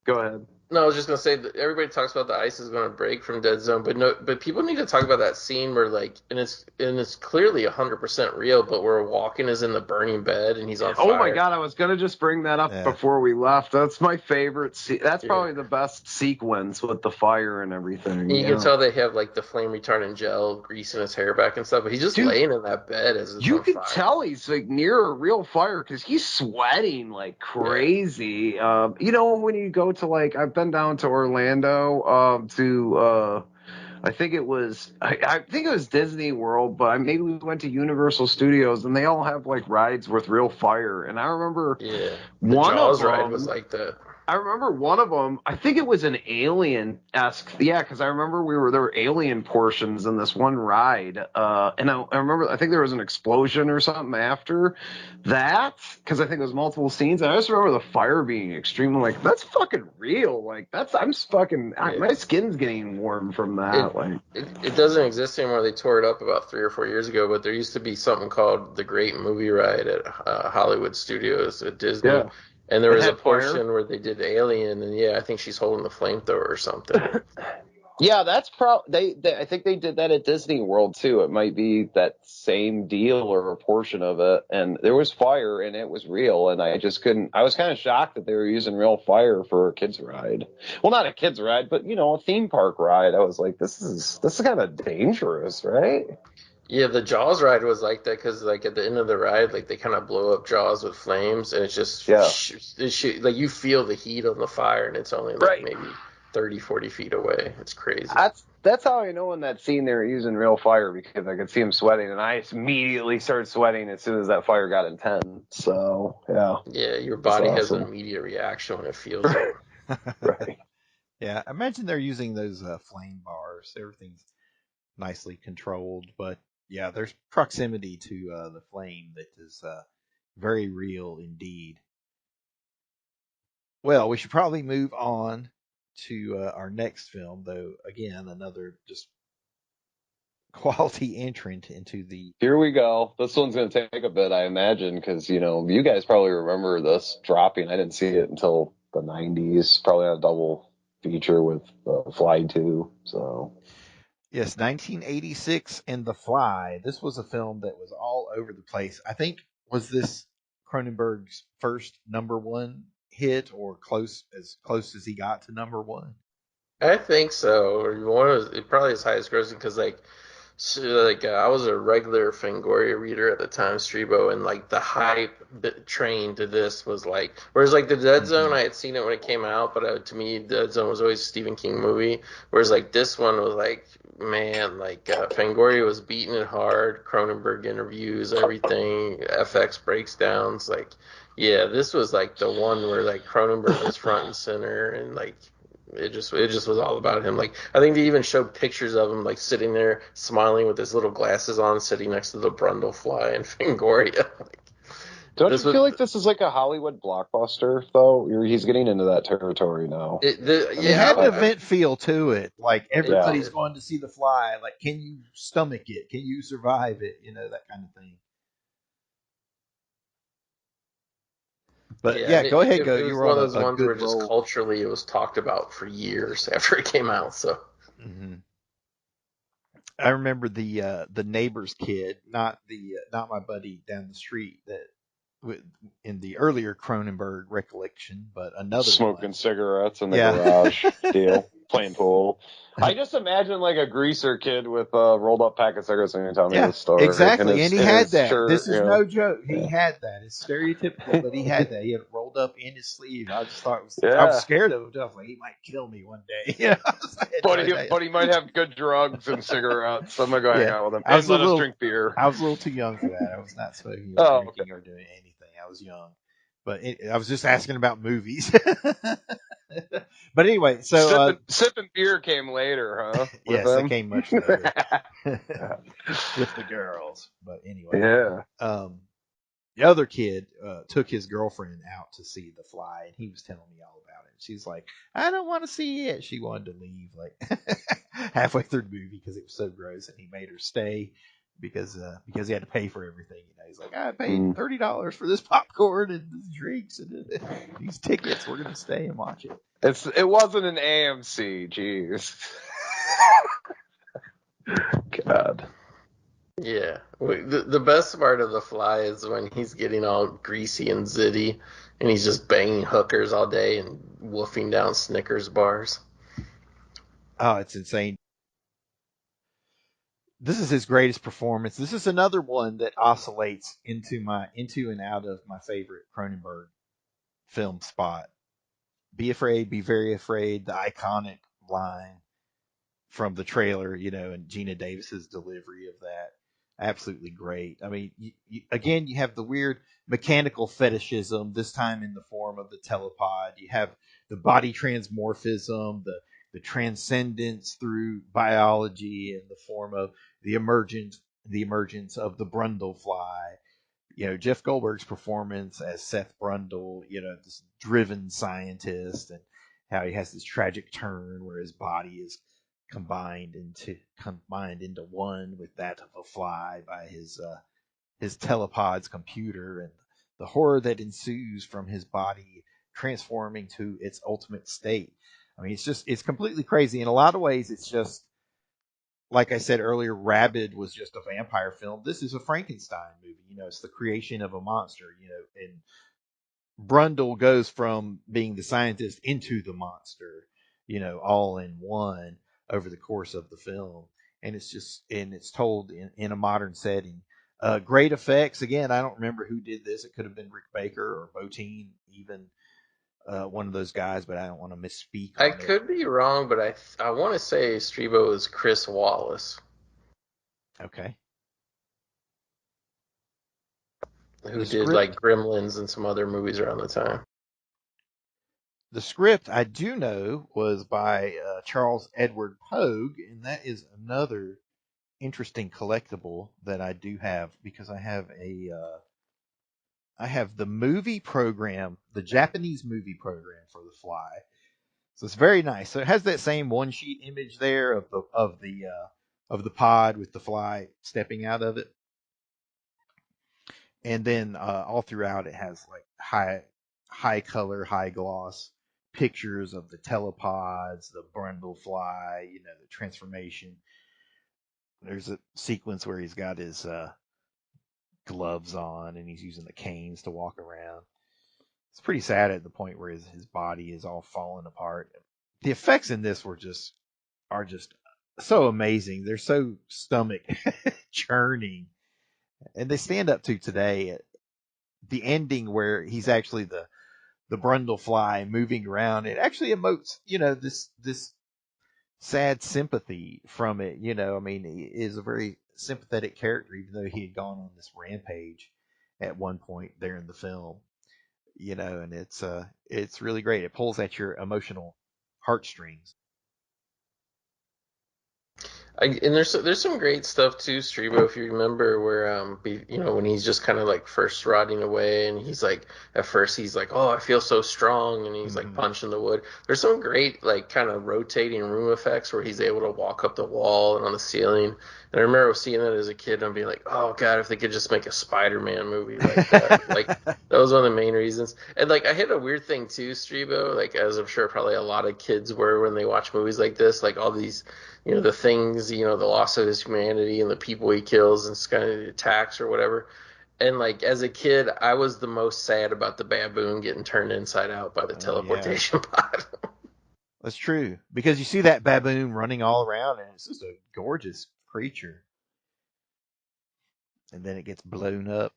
Go ahead. no, I was just gonna say that everybody talks about the ice is gonna break from Dead Zone, but no, but people need to talk about that scene where like, and it's clearly 100% real, but where Walken is in the burning bed and he's on fire. Oh my God, I was gonna just bring that up before we left. That's my favorite. That's probably the best sequence with the fire and everything. And you can tell they have like the flame retardant gel greasing his hair back and stuff, but he's just laying in that bed as it's You on can fire. tell he's like near a real fire because he's sweating like crazy. When you go to like, I've been down to Orlando I think it was Disney World, but maybe we went to Universal Studios, and they all have like rides with real fire. And I remember the one Jaws of them ride was like that. I remember one of them. I think it was an Alien-esque. Yeah, because I remember there were alien portions in this one ride, and I remember I think there was an explosion or something after that, because I think it was multiple scenes. And I just remember the fire being extremely like, that's fucking real. Like my skin's getting warm from that. It doesn't exist anymore. They tore it up about 3 or 4 years ago, but there used to be something called the Great Movie Ride at Hollywood Studios at Disney. Yeah. And there It was a had fire. portion where they did Alien, and I think she's holding the flamethrower or something. Yeah, that's they I think they did that at Disney World too. It might be that same deal or a portion of it. And there was fire and it was real, and I just couldn't. I was kind of shocked that they were using real fire for a kids ride. Well, not a kids ride, but a theme park ride. I was like, this is kind of dangerous, right? Yeah, the Jaws ride was like that because, like, at the end of the ride, like, they kind of blow up Jaws with flames, and it's just, like, you feel the heat on the fire, and it's only, like, maybe 30, 40 feet away. It's crazy. That's how I know in that scene they were using real fire, because I could see him sweating, and I immediately started sweating as soon as that fire got intense. So, yeah. Yeah, your body has an immediate reaction when it feels it. Right. Yeah, imagine they're using those flame bars. Everything's nicely controlled, but yeah, there's proximity to the flame that is very real indeed. Well, we should probably move on to our next film, though. Again, another just quality entrant into the. Here we go. This one's going to take a bit, I imagine, because you guys probably remember this dropping. I didn't see it until the 90s, probably on a double feature with Fly 2. So. Yes, 1986 and The Fly. This was a film that was all over the place. I think, was this Cronenberg's first #1 hit, or close as he got to #1? I think so. It probably his highest grossing because, I was a regular Fangoria reader at the time, Streebo, and like the hype train to this was like, whereas like the Dead Zone, I had seen it when it came out, but to me, Dead Zone was always a Stephen King movie. Whereas like this one was like, man, like Fangoria was beating it hard, Cronenberg interviews, everything, FX breakdowns, like, yeah, this was like the one where like Cronenberg was front and center, and like. It just was all about him. Like, I think they even showed pictures of him like sitting there smiling with his little glasses on, sitting next to the Brundlefly and Fangoria. Don't you feel like this is like a Hollywood blockbuster, though? He's getting into that territory now. It had an event feel to it. Like, everybody's going to see The Fly. Like, can you stomach it? Can you survive it? That kind of thing. But go ahead, go. You were one of those ones where just culturally it was talked about for years after it came out. So, I remember the neighbor's kid, not my buddy down the street, that in the earlier Cronenberg recollection, but another smoking one. cigarettes in the garage deal, playing pool. I just imagine like a greaser kid with a rolled up pack of cigarettes and telling me this story. Exactly. And he had that. Shirt, this is no joke. He Yeah. had that. It's stereotypical, but he had that. He had it rolled up in his sleeve. I just thought I Yeah. was scared of him. I was like, he might kill me one day. You know, But he might have good drugs and cigarettes. So I'm gonna go hang out with him. I was And let us little, drink beer. I was a little too young for that. I was not smoking or drinking or doing anything. I was young. But I was just asking about movies. But anyway, so sipping beer came later, huh? Yes, it came much later with the girls. But anyway, the other kid took his girlfriend out to see The Fly, and he was telling me all about it. She's like, "I don't want to see it." She wanted to leave like halfway through the movie because it was so gross, and he made her stay because he had to pay for everything. You know, he's like, "I paid $30 for this popcorn and these drinks and these tickets. We're gonna stay and watch it." It wasn't an AMC, jeez. God. Yeah. The best part of The Fly is when he's getting all greasy and zitty and he's just banging hookers all day and wolfing down Snickers bars. Oh, it's insane. This is his greatest performance. This is another one that oscillates into and out of my favorite Cronenberg film spot. Be afraid, be very afraid, the iconic line from the trailer, you know, and Gina Davis's delivery of that. Absolutely great. I mean, again, you have the weird mechanical fetishism, this time in the form of the telepod. You have the body transmorphism, the transcendence through biology in the form of the emergence of the Brundlefly. You know, Jeff Goldberg's performance as Seth Brundle, you know, this driven scientist, and how he has this tragic turn where his body is combined into one with that of a fly by his telepod's computer, and the horror that ensues from his body transforming to its ultimate state. I mean, it's completely crazy. In a lot of ways, it's just, like I said earlier, Rabid was just a vampire film. This is a Frankenstein movie. You know, it's the creation of a monster, you know, and Brundle goes from being the scientist into the monster, you know, all in one over the course of the film. And it's told in a modern setting. Great effects. Again, I don't remember who did this. It could have been Rick Baker or Botine, even one of those guys, but I don't want to misspeak on I it. could be wrong, but I want to say Streebo is Chris Wallace. Okay. Who did like Gremlins and some other movies around the time. The script I do know was by Charles Edward Pogue, and that is another interesting collectible that I do have, because I have the movie program, the Japanese movie program for The Fly. So it's very nice. So it has that same one sheet image there of the pod with the fly stepping out of it. And then all throughout it has like high color, high gloss pictures of the telepods, the Brundlefly, you know, the transformation. There's a sequence where he's got his gloves on and he's using the canes to walk around. It's pretty sad at the point where his body is all falling apart. The effects in this are just so amazing. They're so stomach churning, and they stand up to today. The ending where he's actually the Brundlefly moving around, it actually emotes, you know, this sad sympathy from it. You know, I mean, he is a very sympathetic character, even though he had gone on this rampage at one point there in the film. You know, and it's really great. It pulls at your emotional heartstrings. And there's some great stuff too, Streebo, if you remember, where you know, when he's just kind of like first rotting away, and he's like, at first he's like, oh, I feel so strong, and he's like punching the wood. There's some great like kind of rotating room effects where he's able to walk up the wall and on the ceiling. And I remember seeing that as a kid and being like, oh god, if they could just make a Spider-Man movie like that. Like that was one of the main reasons. And like I hit a weird thing too, Streebo, like as I'm sure probably a lot of kids were when they watch movies like this, like all these, you know, the things, you know, the loss of his humanity and the people he kills and kind of attacks or whatever. And like as a kid, I was the most sad about the baboon getting turned inside out by the Oh, teleportation pod. That's true. Because you see that baboon running all around, and it's just a gorgeous creature. And then it gets blown up.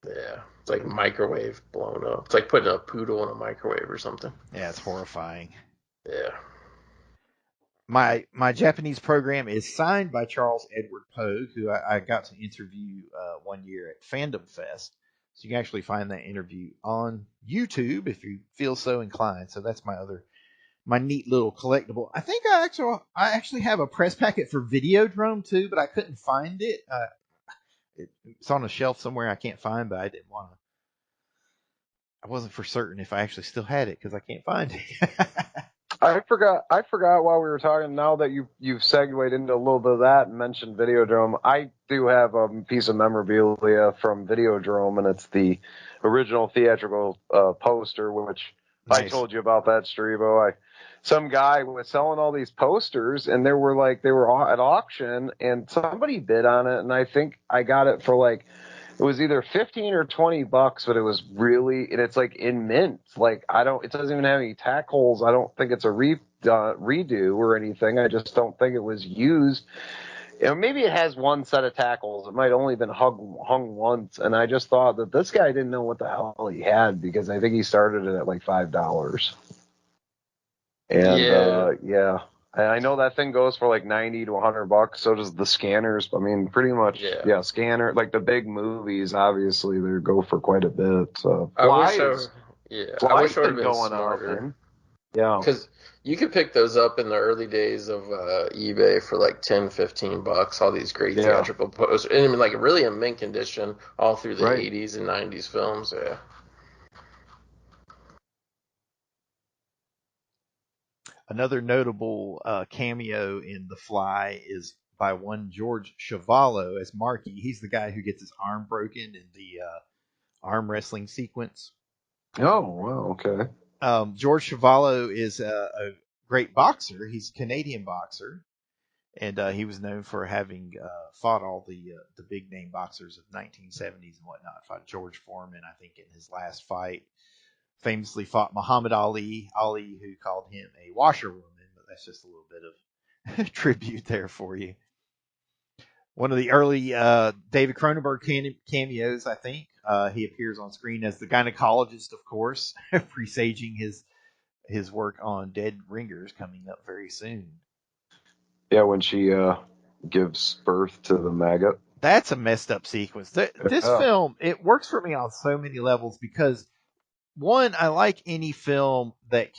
Yeah, it's like microwave blown up. It's like putting a poodle in a microwave or something. Yeah, it's horrifying. Yeah. My Japanese program is signed by Charles Edward Pogue, who I got to interview one year at Fandom Fest. So you can actually find that interview on YouTube if you feel so inclined. So that's my neat little collectible. I think I actually have a press packet for Videodrome too, but I couldn't find it. It's on a shelf somewhere I can't find, but I didn't want to. I wasn't for certain if I actually still had it because I can't find it. I forgot while we were talking. Now that you've segued into a little bit of that and mentioned Videodrome, I do have a piece of memorabilia from Videodrome, and it's the original theatrical poster, which Nice. I told you about that, Streebo. Some guy was selling all these posters, and they were at auction, and somebody bid on it, and I think I got it for like, it was either $15 or $20, but it was really, and it's like in mint. Like it doesn't even have any tack holes. I don't think it's a redo or anything. I just don't think it was used. Maybe it has one set of tackles. It might only been hung once, and I just thought that this guy didn't know what the hell he had, because I think he started it at like $5. And yeah. And I know that thing goes for like $90 to $100. So does the scanners. I mean, pretty much, yeah. Scanner, like the big movies, obviously they go for quite a bit. So I wish I would have been going smarter. Yeah, because you could pick those up in the early days of eBay for like $10-15. All these great theatrical posters, and like really in mint condition, all through the '80s and '90s films. Yeah. Another notable cameo in The Fly is by one George Chuvalo as Marky. He's the guy who gets his arm broken in the arm wrestling sequence. Oh, wow, okay. George Chuvalo is a great boxer. He's a Canadian boxer, and he was known for having fought all the big name boxers of the 1970s and whatnot. Fought George Foreman, I think, in his last fight. Famously fought Muhammad Ali, who called him a washerwoman, but that's just a little bit of tribute there for you. One of the early David Cronenberg cameos, I think. He appears on screen as the gynecologist, of course, presaging his work on Dead Ringers coming up very soon. Yeah, when she gives birth to the maggot. That's a messed up sequence. This film, it works for me on so many levels because, one, I like any film that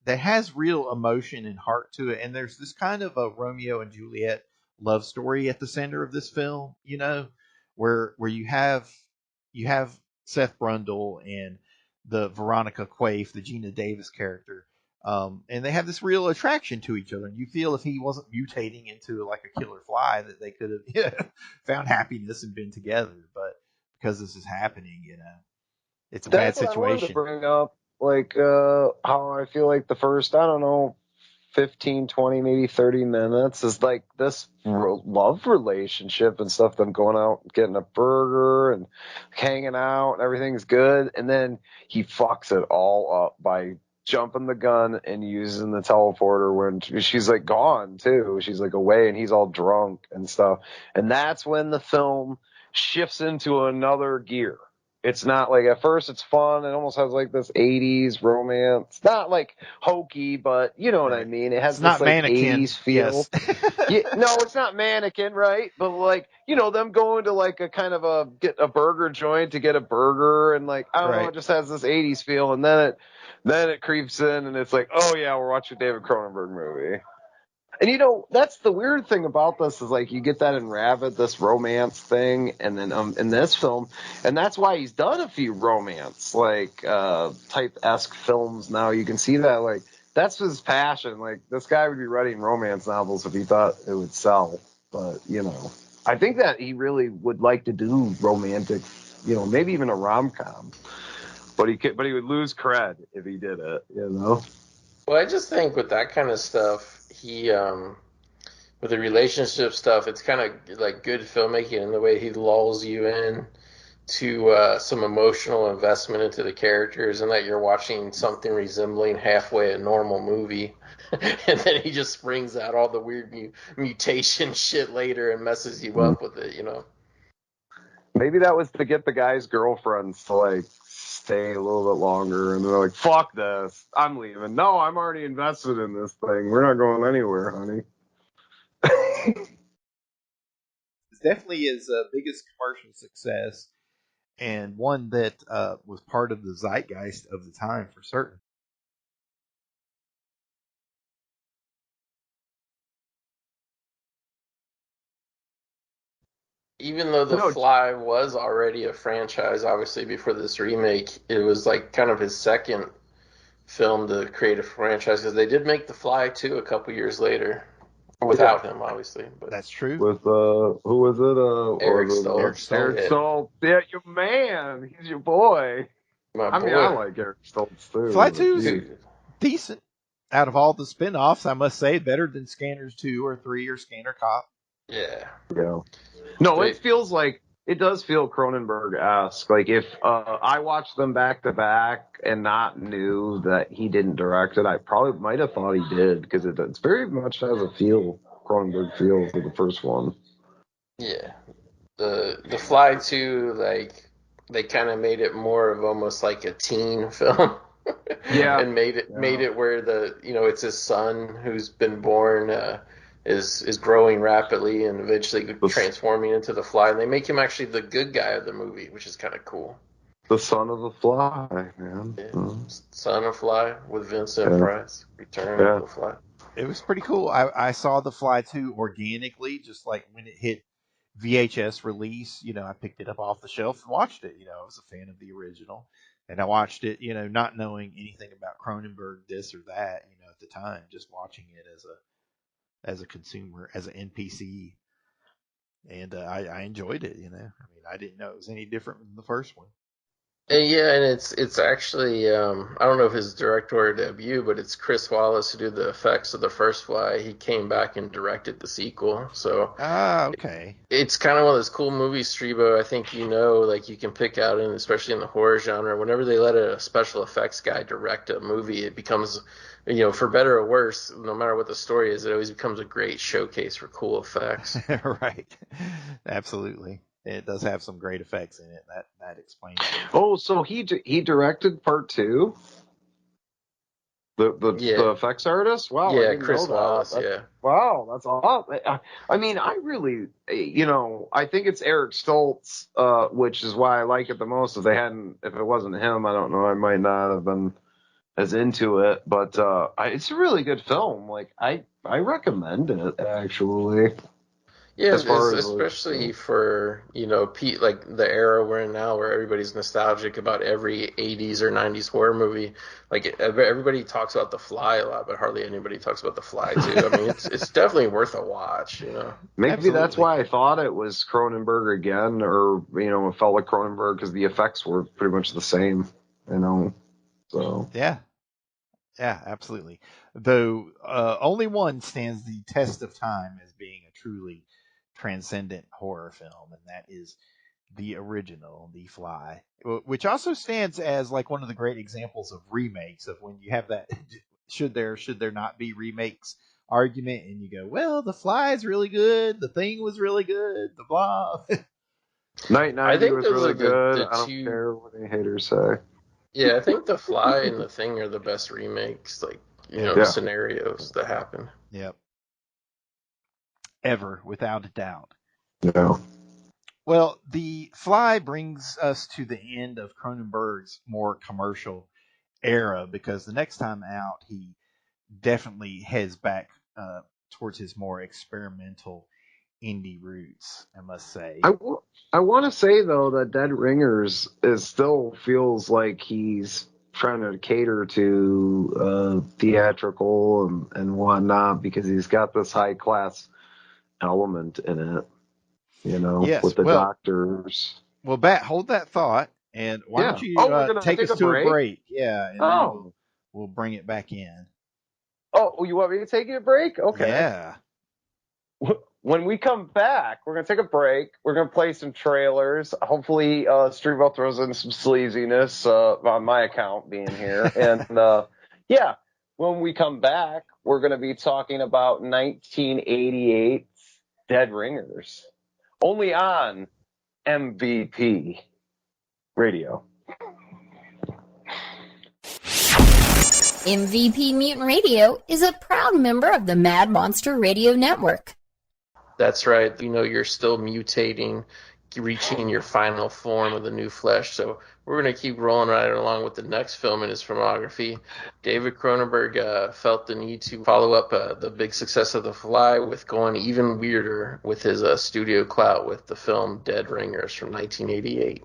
has real emotion and heart to it, and there's this kind of a Romeo and Juliet love story at the center of this film, where you have Seth Brundle and the Veronica Quaife, the Gina Davis character, and they have this real attraction to each other, and you feel if he wasn't mutating into like a killer fly that they could have found happiness and been together, but because this is happening, it's a bad situation. I wanted to bring up, like, how I feel like the first, I don't know, 15, 20, maybe 30 minutes is like this love relationship and stuff. Them going out, getting a burger and hanging out, and everything's good. And then he fucks it all up by jumping the gun and using the teleporter when she's like gone too. She's like away and he's all drunk and stuff. And that's when the film shifts into another gear. It's not like, at first it's fun. It almost has like this 80s romance. Not like hokey, but you know what I mean. It has it's this not like mannequin. 80s feel. Yes. No, it's not mannequin, right? But like, them going to like a kind of get a burger joint to get a burger, and like, I don't know, it just has this 80s feel, and then it creeps in and it's like, oh yeah, we're watching a David Cronenberg movie. And that's the weird thing about this is like you get that in Rabid, this romance thing, and then in this film, and that's why he's done a few romance like type-esque films now. You can see that like that's his passion. Like this guy would be writing romance novels if he thought it would sell. But I think that he really would like to do romantic, maybe even a rom-com. But he would lose cred if he did it, Well, I just think with that kind of stuff, he with the relationship stuff, it's kind of like good filmmaking in the way he lulls you in to some emotional investment into the characters, and that you're watching something resembling halfway a normal movie, and then he just brings out all the weird mutation shit later and messes you up with it, you know. Maybe that was to get the guy's girlfriends to like stay a little bit longer, and they're like, "Fuck this, I'm leaving." No, I'm already invested in this thing. We're not going anywhere, honey. It's definitely his biggest commercial success, and one that was part of the zeitgeist of the time for certain. Even though The Fly was already a franchise, obviously, before this remake, it was like kind of his second film to create a franchise, because they did make The Fly 2 a couple years later. Without him, obviously. But that's true. With who was it? Eric Stoltz. Eric Stoltz. Yeah, your man. He's your boy. I mean, I like Eric Stoltz too. Fly 2 is decent. Out of all the spin-offs, I must say, better than Scanners 2 or 3 or Scanner Cop. Yeah. No, it feels like, it does feel Cronenberg-esque. Like, if I watched them back to back and not knew that he didn't direct it, I probably might have thought he did, because it's very much has a feel, Cronenberg feel for the first one. Yeah. The Fly 2, like, they kind of made it more of almost like a teen film. Yeah. And made it where it's his son who's been born, is growing rapidly and eventually transforming into the Fly, and they make him actually the good guy of the movie, which is kind of cool. The son of the Fly, man. Yeah. Son of Fly with Vincent Price. Return of the Fly. It was pretty cool. I saw The Fly 2 organically, just like when it hit VHS release. I picked it up off the shelf and watched it. I was a fan of the original, and I watched it, not knowing anything about Cronenberg, this or that, at the time, just watching it as a consumer, as an NPC, and I enjoyed it. I didn't know it was any different than the first one. Yeah, and it's actually I don't know if his directorial debut, but it's Chris Wallace who did the effects of the first Fly. He came back and directed the sequel, so okay. It's kind of one of those cool movies, Streebo. I think like you can pick out, and especially in the horror genre, whenever they let a special effects guy direct a movie, it becomes, for better or worse, no matter what the story is, it always becomes a great showcase for cool effects. Right, absolutely. It does have some great effects in it. That explains it. Oh, so he directed part 2? The effects artist? Wow. Yeah, Chris Wallace, yeah. Wow, that's awesome. I mean, I really, I think it's Eric Stoltz, which is why I like it the most. If it wasn't him, I don't know, I might not have been as into it. But it's a really good film. Like, I recommend it, actually. Yeah, especially for, like the era we're in now, where everybody's nostalgic about every 80s or 90s horror movie. Like, everybody talks about The Fly a lot, but hardly anybody talks about The Fly 2. I mean, it's definitely worth a watch, Maybe Absolutely. That's why I thought it was Cronenberg again, or, it felt like Cronenberg, because the effects were pretty much the same, so. Yeah, absolutely. Though only one stands the test of time as being a truly transcendent horror film, and that is the original, The Fly, which also stands as like one of the great examples of remakes, of when you have that should there not be remakes argument, and you go, well, The Fly is really good, The Thing was really good, the blah. Night I think was those really are good. the I don't two... care what any haters say. Yeah, I think The Fly and The Thing are the best remakes, like, scenarios that happen. Yep. Ever, without a doubt. No. Well, The Fly brings us to the end of Cronenberg's more commercial era, because the next time out, he definitely heads back towards his more experimental indie roots, I must say. I want to say, though, that Dead Ringers still feels like he's trying to cater to theatrical and whatnot, because he's got this high-class element in it, Yes, with the doctors. Well, Bat, hold that thought, and why don't you take us to a break? Yeah, and then we'll bring it back in. Oh, you want me to take a break? Okay. Yeah. when we come back, we're going to take a break. We're going to play some trailers. Hopefully, Streebo throws in some sleaziness on my account being here. And, yeah, when we come back, we're going to be talking about 1988's Dead Ringers. Only on MVP Radio. MVP Mutant Radio is a proud member of the Mad Monster Radio Network. That's right. You know, you're still mutating, reaching your final form of the new flesh. So we're going to keep rolling right along with the next film in his filmography. David Cronenberg felt the need to follow up the big success of The Fly with going even weirder with his studio clout with the film Dead Ringers from 1988.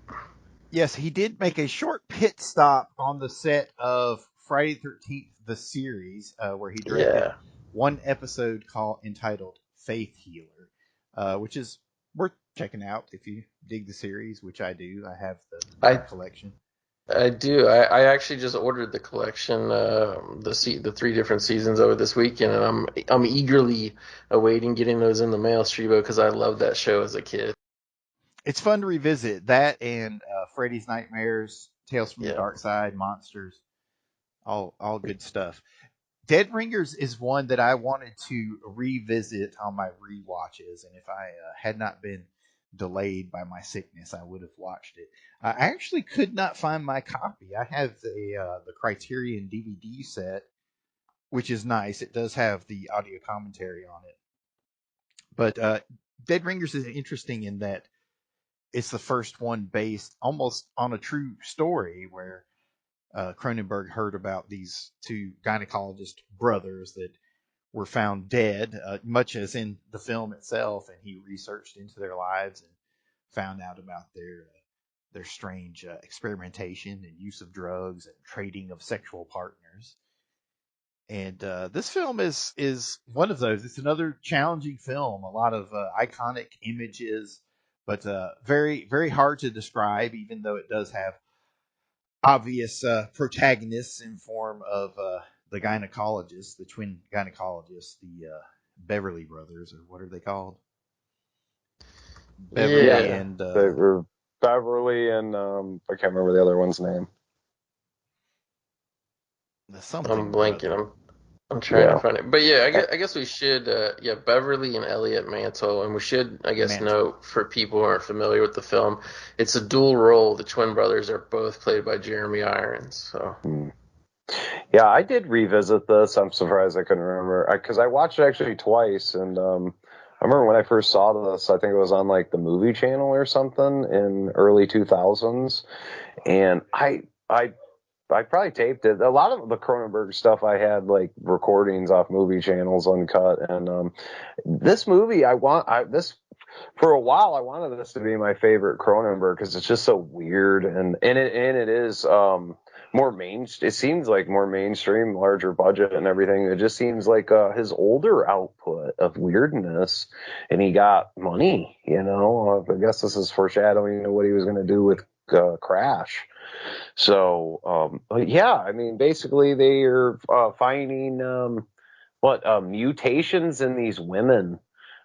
Yes, he did make a short pit stop on the set of Friday the 13th, the series, where he directed one episode entitled Faith Healer, which is worth checking out if you dig the series, which I do. I have the collection. I do. I actually just ordered the collection, the 3 different seasons over this weekend, and I'm eagerly awaiting getting those in the mail, Streebo, because I loved that show as a kid. It's fun to revisit that and Freddy's Nightmares, Tales from the Dark Side, Monsters, all good stuff. Dead Ringers is one that I wanted to revisit on my rewatches, and if I had not been delayed by my sickness, I would have watched it. I actually could not find my copy. I have the Criterion DVD set, which is nice. It does have the audio commentary on it. But Dead Ringers is interesting in that it's the first one based almost on a true story where Cronenberg heard about these 2 gynecologist brothers that were found dead, much as in the film itself, and he researched into their lives and found out about their strange experimentation and use of drugs and trading of sexual partners. And this film is one of those. It's another challenging film, a lot of iconic images, but very, very hard to describe, even though it does have obvious protagonists in form of the gynecologists, the twin gynecologists, the Beverly brothers, or what are they called? Beverly and they were Beverly and I can't remember the other one's name. I'm blanking. I'm trying to find it. But yeah, I guess we should, Beverly and Elliot Mantle. And we should, I guess, note for people who aren't familiar with the film, it's a dual role. The twin brothers are both played by Jeremy Irons. So. Yeah, I did revisit this. I'm surprised I couldn't remember. Because I watched it actually twice. And I remember when I first saw this, I think it was on like the movie channel or something in early 2000s. And I probably taped it. A lot of the Cronenberg stuff I had like recordings off movie channels uncut, and this movie for a while I wanted this to be my favorite Cronenberg because it's just so weird and it is more it seems like more mainstream, larger budget and everything. It just seems like his older output of weirdness, and he got money. I guess this is foreshadowing what he was going to do with Crash. So, I mean, basically they are finding mutations in these women.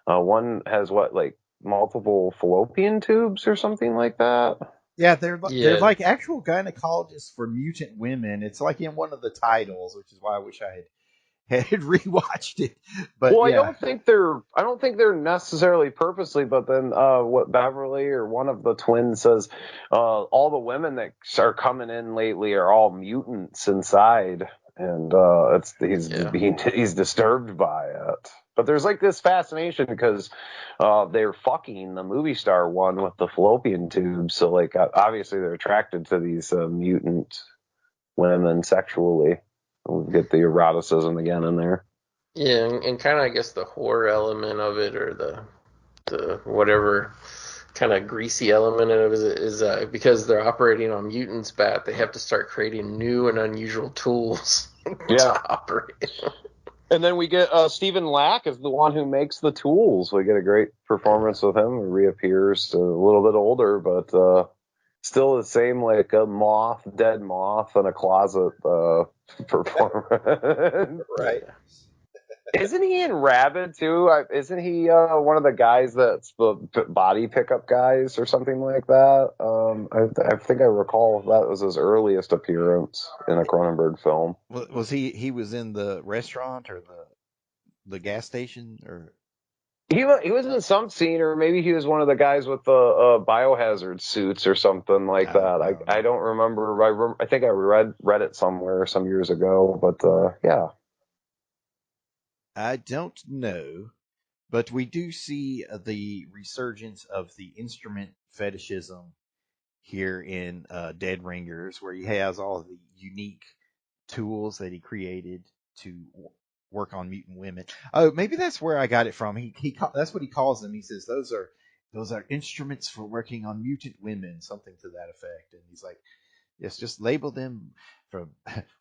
One has multiple fallopian tubes or something like that. Yeah, they're like actual gynecologists for mutant women. It's like in one of the titles, which is why I wish I had rewatched it. But I don't think they're necessarily purposely, but then what Beverly or one of the twins says, all the women that are coming in lately are all mutants inside, and he's disturbed by it. But there's like this fascination because they're fucking the movie star one with the fallopian tubes, so like obviously they're attracted to these mutant women sexually. We'll get the eroticism again in there. Yeah, and kind of, I guess, the horror element of it, or the whatever kind of greasy element of it is because they're operating on mutants' bat, they have to start creating new and unusual tools to operate. And then we get Stephen Lack is the one who makes the tools. We get a great performance with him. He reappears a little bit older, but still the same, like a dead moth in a closet performance. Right. Isn't he in Rabid too? Isn't he one of the guys that's the body pickup guys or something like that? I think I recall that was his earliest appearance in a Cronenberg film. Was he? He was in the restaurant or the gas station or? He was in some scene, or maybe he was one of the guys with the biohazard suits or something like that. I don't remember. I think I read it somewhere some years ago, but yeah. I don't know, but we do see the resurgence of the instrument fetishism here in Dead Ringers, where he has all of the unique tools that he created to work on mutant women. Oh, maybe that's where I got it from. That's what he calls them. He says those are instruments for working on mutant women, something to that effect. And he's like, yes, just label them from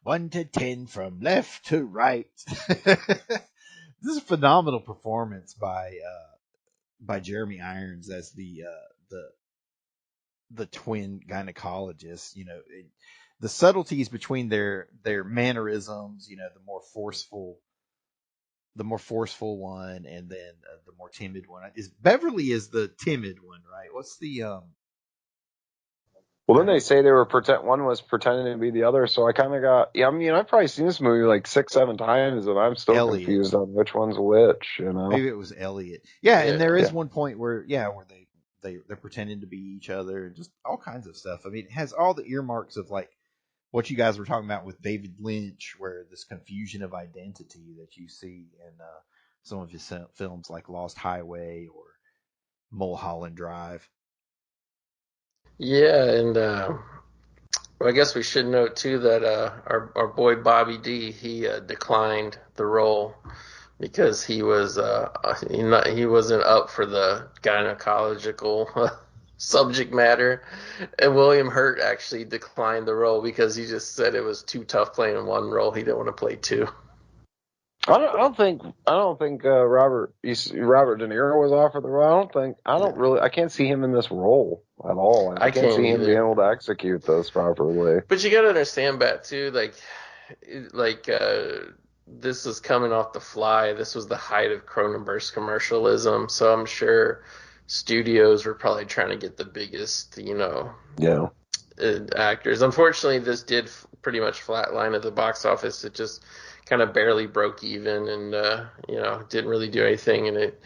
1 to 10, from left to right. This is a phenomenal performance by Jeremy Irons as the twin gynecologist. The subtleties between their mannerisms. The more forceful one, and then the more timid one. Is Beverly is the timid one, right? What's the Well, then they say they were one was pretending to be the other, so I kind of got. Yeah, I mean, I've probably seen this movie like 6-7 times, and I'm still Elliot. confused on which one's which. Maybe it was Elliot. Yeah, and there is one point where they're pretending to be each other, just all kinds of stuff. I mean, it has all the earmarks of like what you guys were talking about with David Lynch, where this confusion of identity that you see in some of his films like Lost Highway or Mulholland Drive. Yeah, and I guess we should note too that our boy Bobby D, he declined the role because he wasn't up for the gynecological subject matter, and William Hurt actually declined the role because he just said it was too tough playing one role. He didn't want to play two. I don't think Robert De Niro was offered the role. I can't see him in this role at all. I can't see him being able to execute this properly. But you got to understand, Bat, too, this is coming off the fly. This was the height of Cronenberg's commercialism, so I'm sure studios were probably trying to get the biggest, actors. Unfortunately, this did pretty much flatline at the box office. It just kind of barely broke even, and didn't really do anything, and it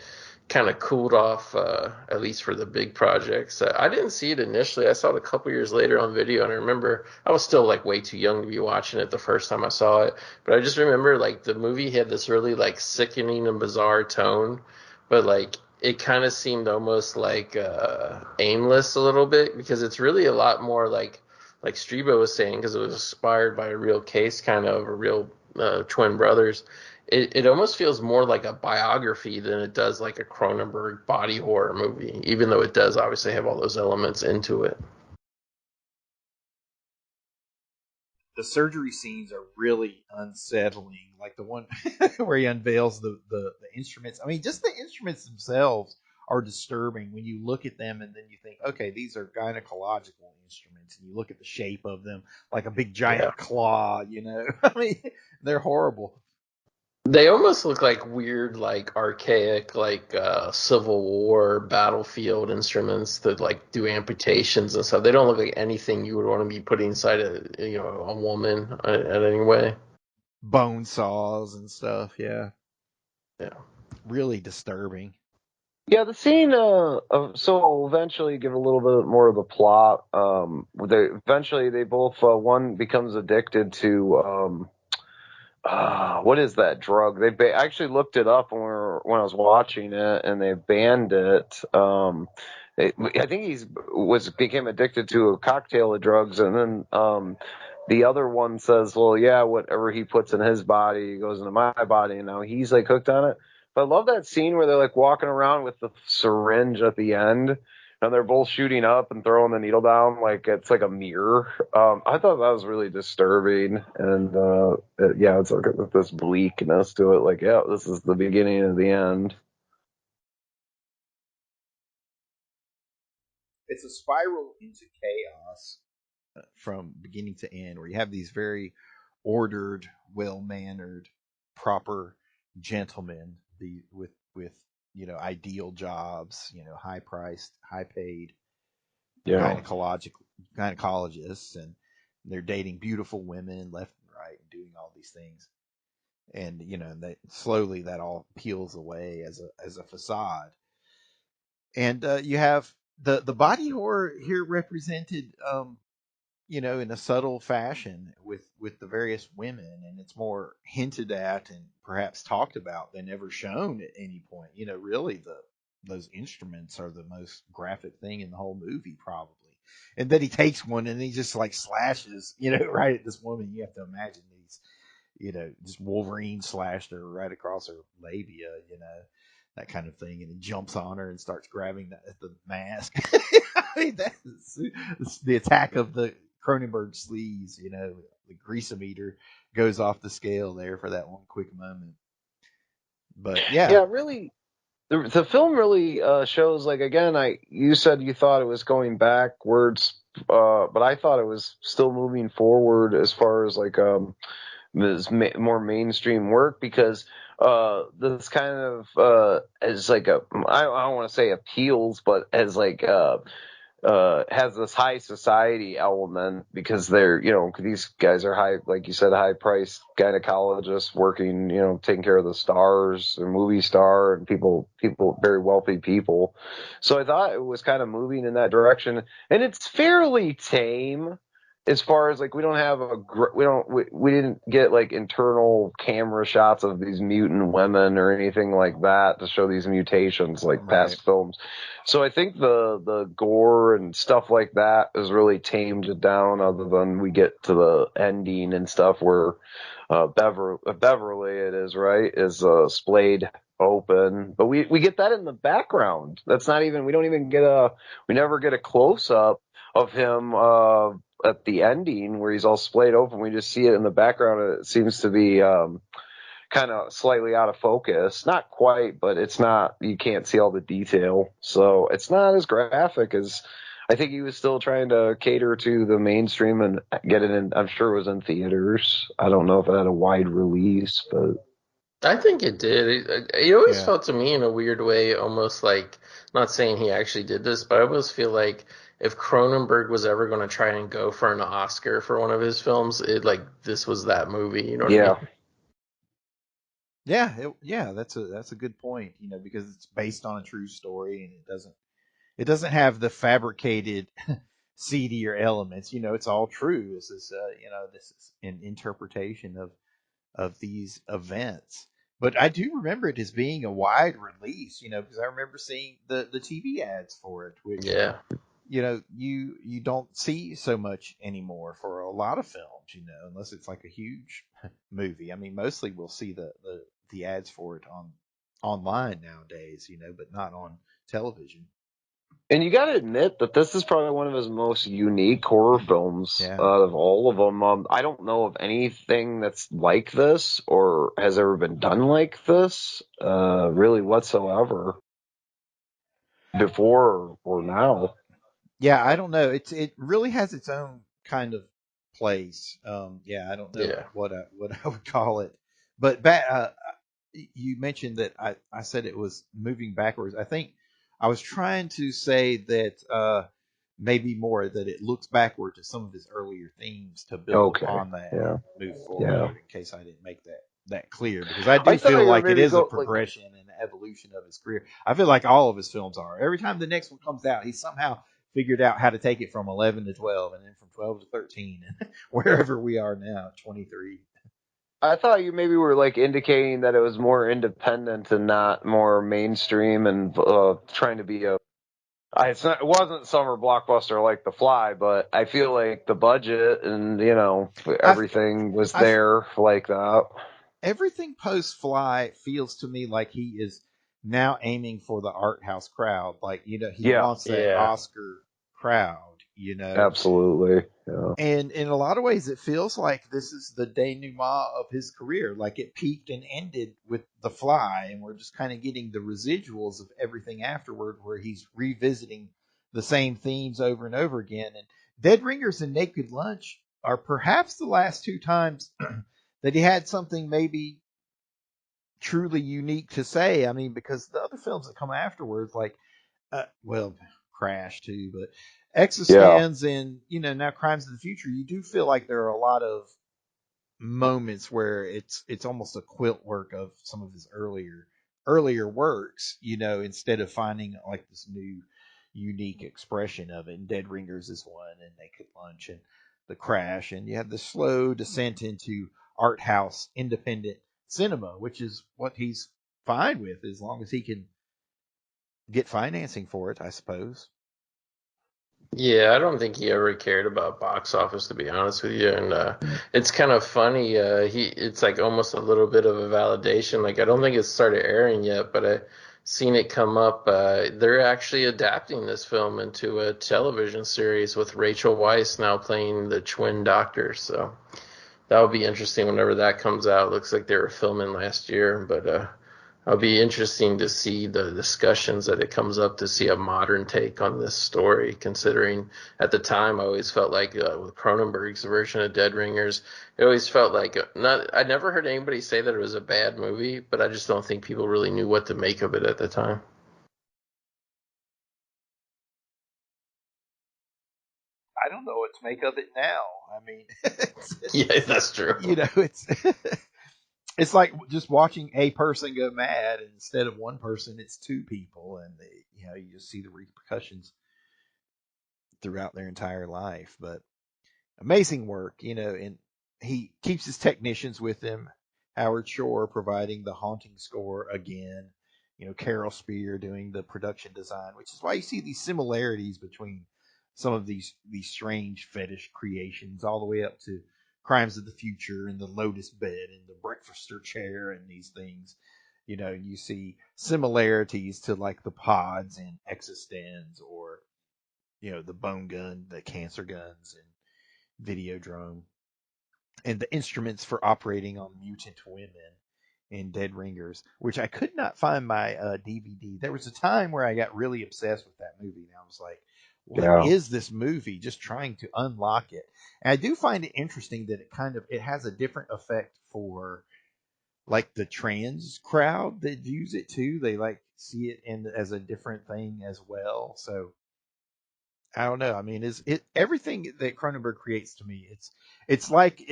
kind of cooled off, at least for the big projects. I didn't see it initially. I saw it a couple years later on video, and I remember I was still like way too young to be watching it the first time I saw it. But I just remember like the movie had this really like sickening and bizarre tone, but like it kind of seemed almost like aimless a little bit, because it's really a lot more like Streebo was saying, because it was inspired by a real case, kind of a real twin brothers. It almost feels more like a biography than it does like a Cronenberg body horror movie, even though it does obviously have all those elements into it. The surgery scenes are really unsettling, like the one where he unveils the instruments. I mean, just the instruments themselves are disturbing when you look at them, and then you think, okay, these are gynecological instruments, and you look at the shape of them, like a big giant claw. I mean, they're horrible. They almost look like weird, like archaic, like Civil War battlefield instruments that like do amputations and stuff. They don't look like anything you would want to be putting inside a woman at any way. Bone saws and stuff. Yeah. Really disturbing. Yeah, the scene. So I'll eventually give a little bit more of the plot. They both one becomes addicted to what is that drug? They actually looked it up when I was watching it, and they banned it. I think became addicted to a cocktail of drugs, and then the other one says, "Well, yeah, whatever he puts in his body goes into my body," and now he's like hooked on it. But I love that scene where they're like walking around with the syringe at the end, and they're both shooting up and throwing the needle down like it's like a mirror. I thought that was really disturbing, and it's like this bleakness to it. Like, yeah, this is the beginning of the end. It's a spiral into chaos from beginning to end, where you have these very ordered, well-mannered, proper gentlemen, with ideal jobs, high priced, high paid Yeah. gynecologists, and they're dating beautiful women left and right and doing all these things. And that slowly that all peels away as a facade. And you have the body horror here represented, in a subtle fashion with the various women, and it's more hinted at and perhaps talked about than ever shown at any point. Really those instruments are the most graphic thing in the whole movie, probably. And then he takes one and he just like slashes, right at this woman. You have to imagine these, just Wolverine slashed her right across her labia, that kind of thing, and he jumps on her and starts grabbing the mask. I mean, that's the attack of the Cronenberg sleaze, the greasometer goes off the scale there for that one quick moment. But Yeah, really, the film really shows, like, again, you said you thought it was going backwards, but I thought it was still moving forward as far as like this more mainstream work, because this kind of as like I don't want to say appeals, but as like has this high society element, because they're, these guys are high, like you said, high priced gynecologists working, taking care of the stars, or movie star, and people, very wealthy people. So I thought it was kind of moving in that direction, and it's fairly tame. As far as like, we don't have we didn't get like internal camera shots of these mutant women or anything like that to show these mutations like past films. So I think the gore and stuff like that has really tamed it down, other than we get to the ending and stuff where Beverly it is, right, is splayed open, but we get that in the background. That's not even, we never get a close up of him at the ending where he's all splayed open. We just see it in the background, and it seems to be kind of slightly out of focus. Not quite, but it's not, you can't see all the detail. So it's not as graphic as, I think he was still trying to cater to the mainstream and get it in. I'm sure it was in theaters. I don't know if it had a wide release, but I think it did. It always felt to me in a weird way, almost like, not saying he actually did this, but I almost feel like if Cronenberg was ever going to try and go for an Oscar for one of his films, this was that movie. You know what I mean? Yeah, that's a good point. Because it's based on a true story, and it doesn't have the fabricated seedier elements. It's all true. This is an interpretation of these events. But I do remember it as being a wide release, because I remember seeing the TV ads for it, which you don't see so much anymore for a lot of films, unless it's like a huge movie. I mean, mostly we'll see the ads for it online nowadays, but not on television. And you got to admit that this is probably one of his most unique horror films out of all of them. I don't know of anything that's like this or has ever been done like this, really whatsoever, before or now. Yeah, I don't know. It really has its own kind of place. I don't know what I would call it. But you mentioned that I said it was moving backwards. I think I was trying to say that maybe more that it looks backward to some of his earlier themes to build upon that and move forward. In case I didn't make that clear, because I do feel like it is a progression and evolution of his career. I feel like all of his films are. Every time the next one comes out, he somehow figured out how to take it from 11 to 12, and then from 12 to 13, and wherever we are now, 23. I thought you maybe were like indicating that it was more independent and not more mainstream and trying to be it wasn't summer blockbuster like The Fly, but I feel like the budget and everything was there like that. Everything post Fly feels to me like he is now aiming for the art house crowd. Like he wants that Oscar crowd. Absolutely. Yeah. And in a lot of ways, it feels like this is the denouement of his career. Like it peaked and ended with The Fly, and we're just kind of getting the residuals of everything afterward, where he's revisiting the same themes over and over again. And Dead Ringers and Naked Lunch are perhaps the last two times that he had something maybe truly unique to say. I mean, because the other films that come afterwards, like, Crash too, but Existenz and, now Crimes of the Future, you do feel like there are a lot of moments where it's almost a quilt work of some of his earlier works, instead of finding like this new unique expression of it. And Dead Ringers is one, and Naked Lunch, and The Crash, and you have the slow descent into art house independent cinema, which is what he's fine with as long as he can get financing for it, I suppose. Yeah, I don't think he ever cared about box office, to be honest with you. And it's kind of funny. It's like almost a little bit of a validation. Like, I don't think it's started airing yet, but I seen it come up. They're actually adapting this film into a television series with Rachel Weisz now playing the twin doctors. So that'll be interesting whenever that comes out. Looks like they were filming last year, but it'll be interesting to see the discussions that it comes up, to see a modern take on this story, considering at the time I always felt like with Cronenberg's version of Dead Ringers, it always felt like I never heard anybody say that it was a bad movie, but I just don't think people really knew what to make of it at the time. I don't know what to make of it now. I mean, yeah, that's true. It's like just watching a person go mad, and instead of one person, it's two people, and you just see the repercussions throughout their entire life. But amazing work, and he keeps his technicians with him. Howard Shore providing the haunting score again. Carol Spear doing the production design, which is why you see these similarities between some of these strange fetish creations, all the way up to Crimes of the Future and the Lotus Bed and the Breakfaster chair and these things. You see similarities to like the pods and Existenz, or the bone gun, the cancer guns, and Videodrome, and the instruments for operating on mutant women in Dead Ringers, which I could not find my DVD. There was a time where I got really obsessed with that movie, and I was like, what is this movie? Just trying to unlock it. And I do find it interesting that it has a different effect for like the trans crowd that views it too. They like see it as a different thing as well. So I don't know. I mean, is it everything that Cronenberg creates to me? It's like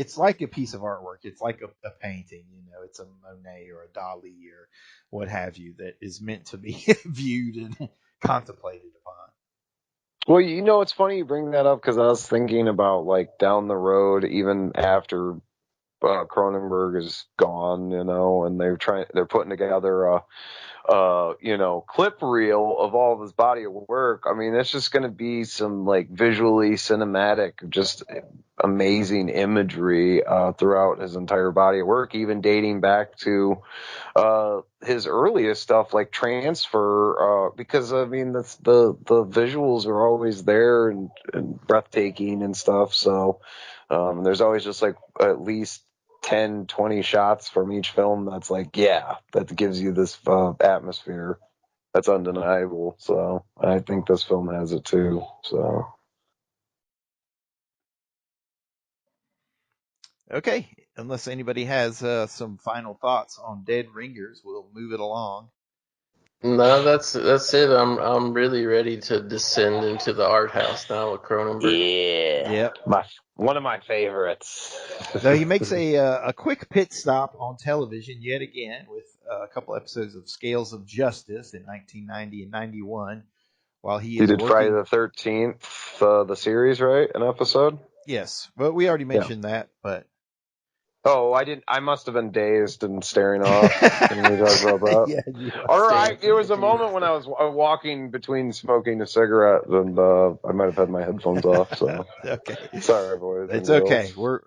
a piece of artwork. It's like a painting. It's a Monet or a Dali or what have you that is meant to be viewed and contemplated upon. Well, it's funny you bring that up, because I was thinking about like down the road, even after Cronenberg is gone, and they're putting together clip reel of all of his body of work. I mean, it's just going to be some like visually cinematic, just amazing imagery throughout his entire body of work, even dating back to his earliest stuff like Transfer, because I mean that's the visuals are always there and breathtaking and stuff. So there's always just like at least 10, 20 shots from each film that's like, that gives you this atmosphere that's undeniable. So I think this film has it too. So okay, unless anybody has some final thoughts on Dead Ringers, we'll move it along. No, that's it. I'm really ready to descend into the art house now with Cronenberg. Yep. One of my favorites. So he makes a quick pit stop on television yet again with a couple episodes of Scales of Justice in 1990 and 91. While he did working... Friday the 13th, the series, right? An episode. Yes, but we already mentioned that. But I didn't. I must have been dazed and staring off when we talked about that. All right, there was a moment when I was walking between smoking a cigarette, and I might have had my headphones off. So okay, sorry, boys. It's okay. We're,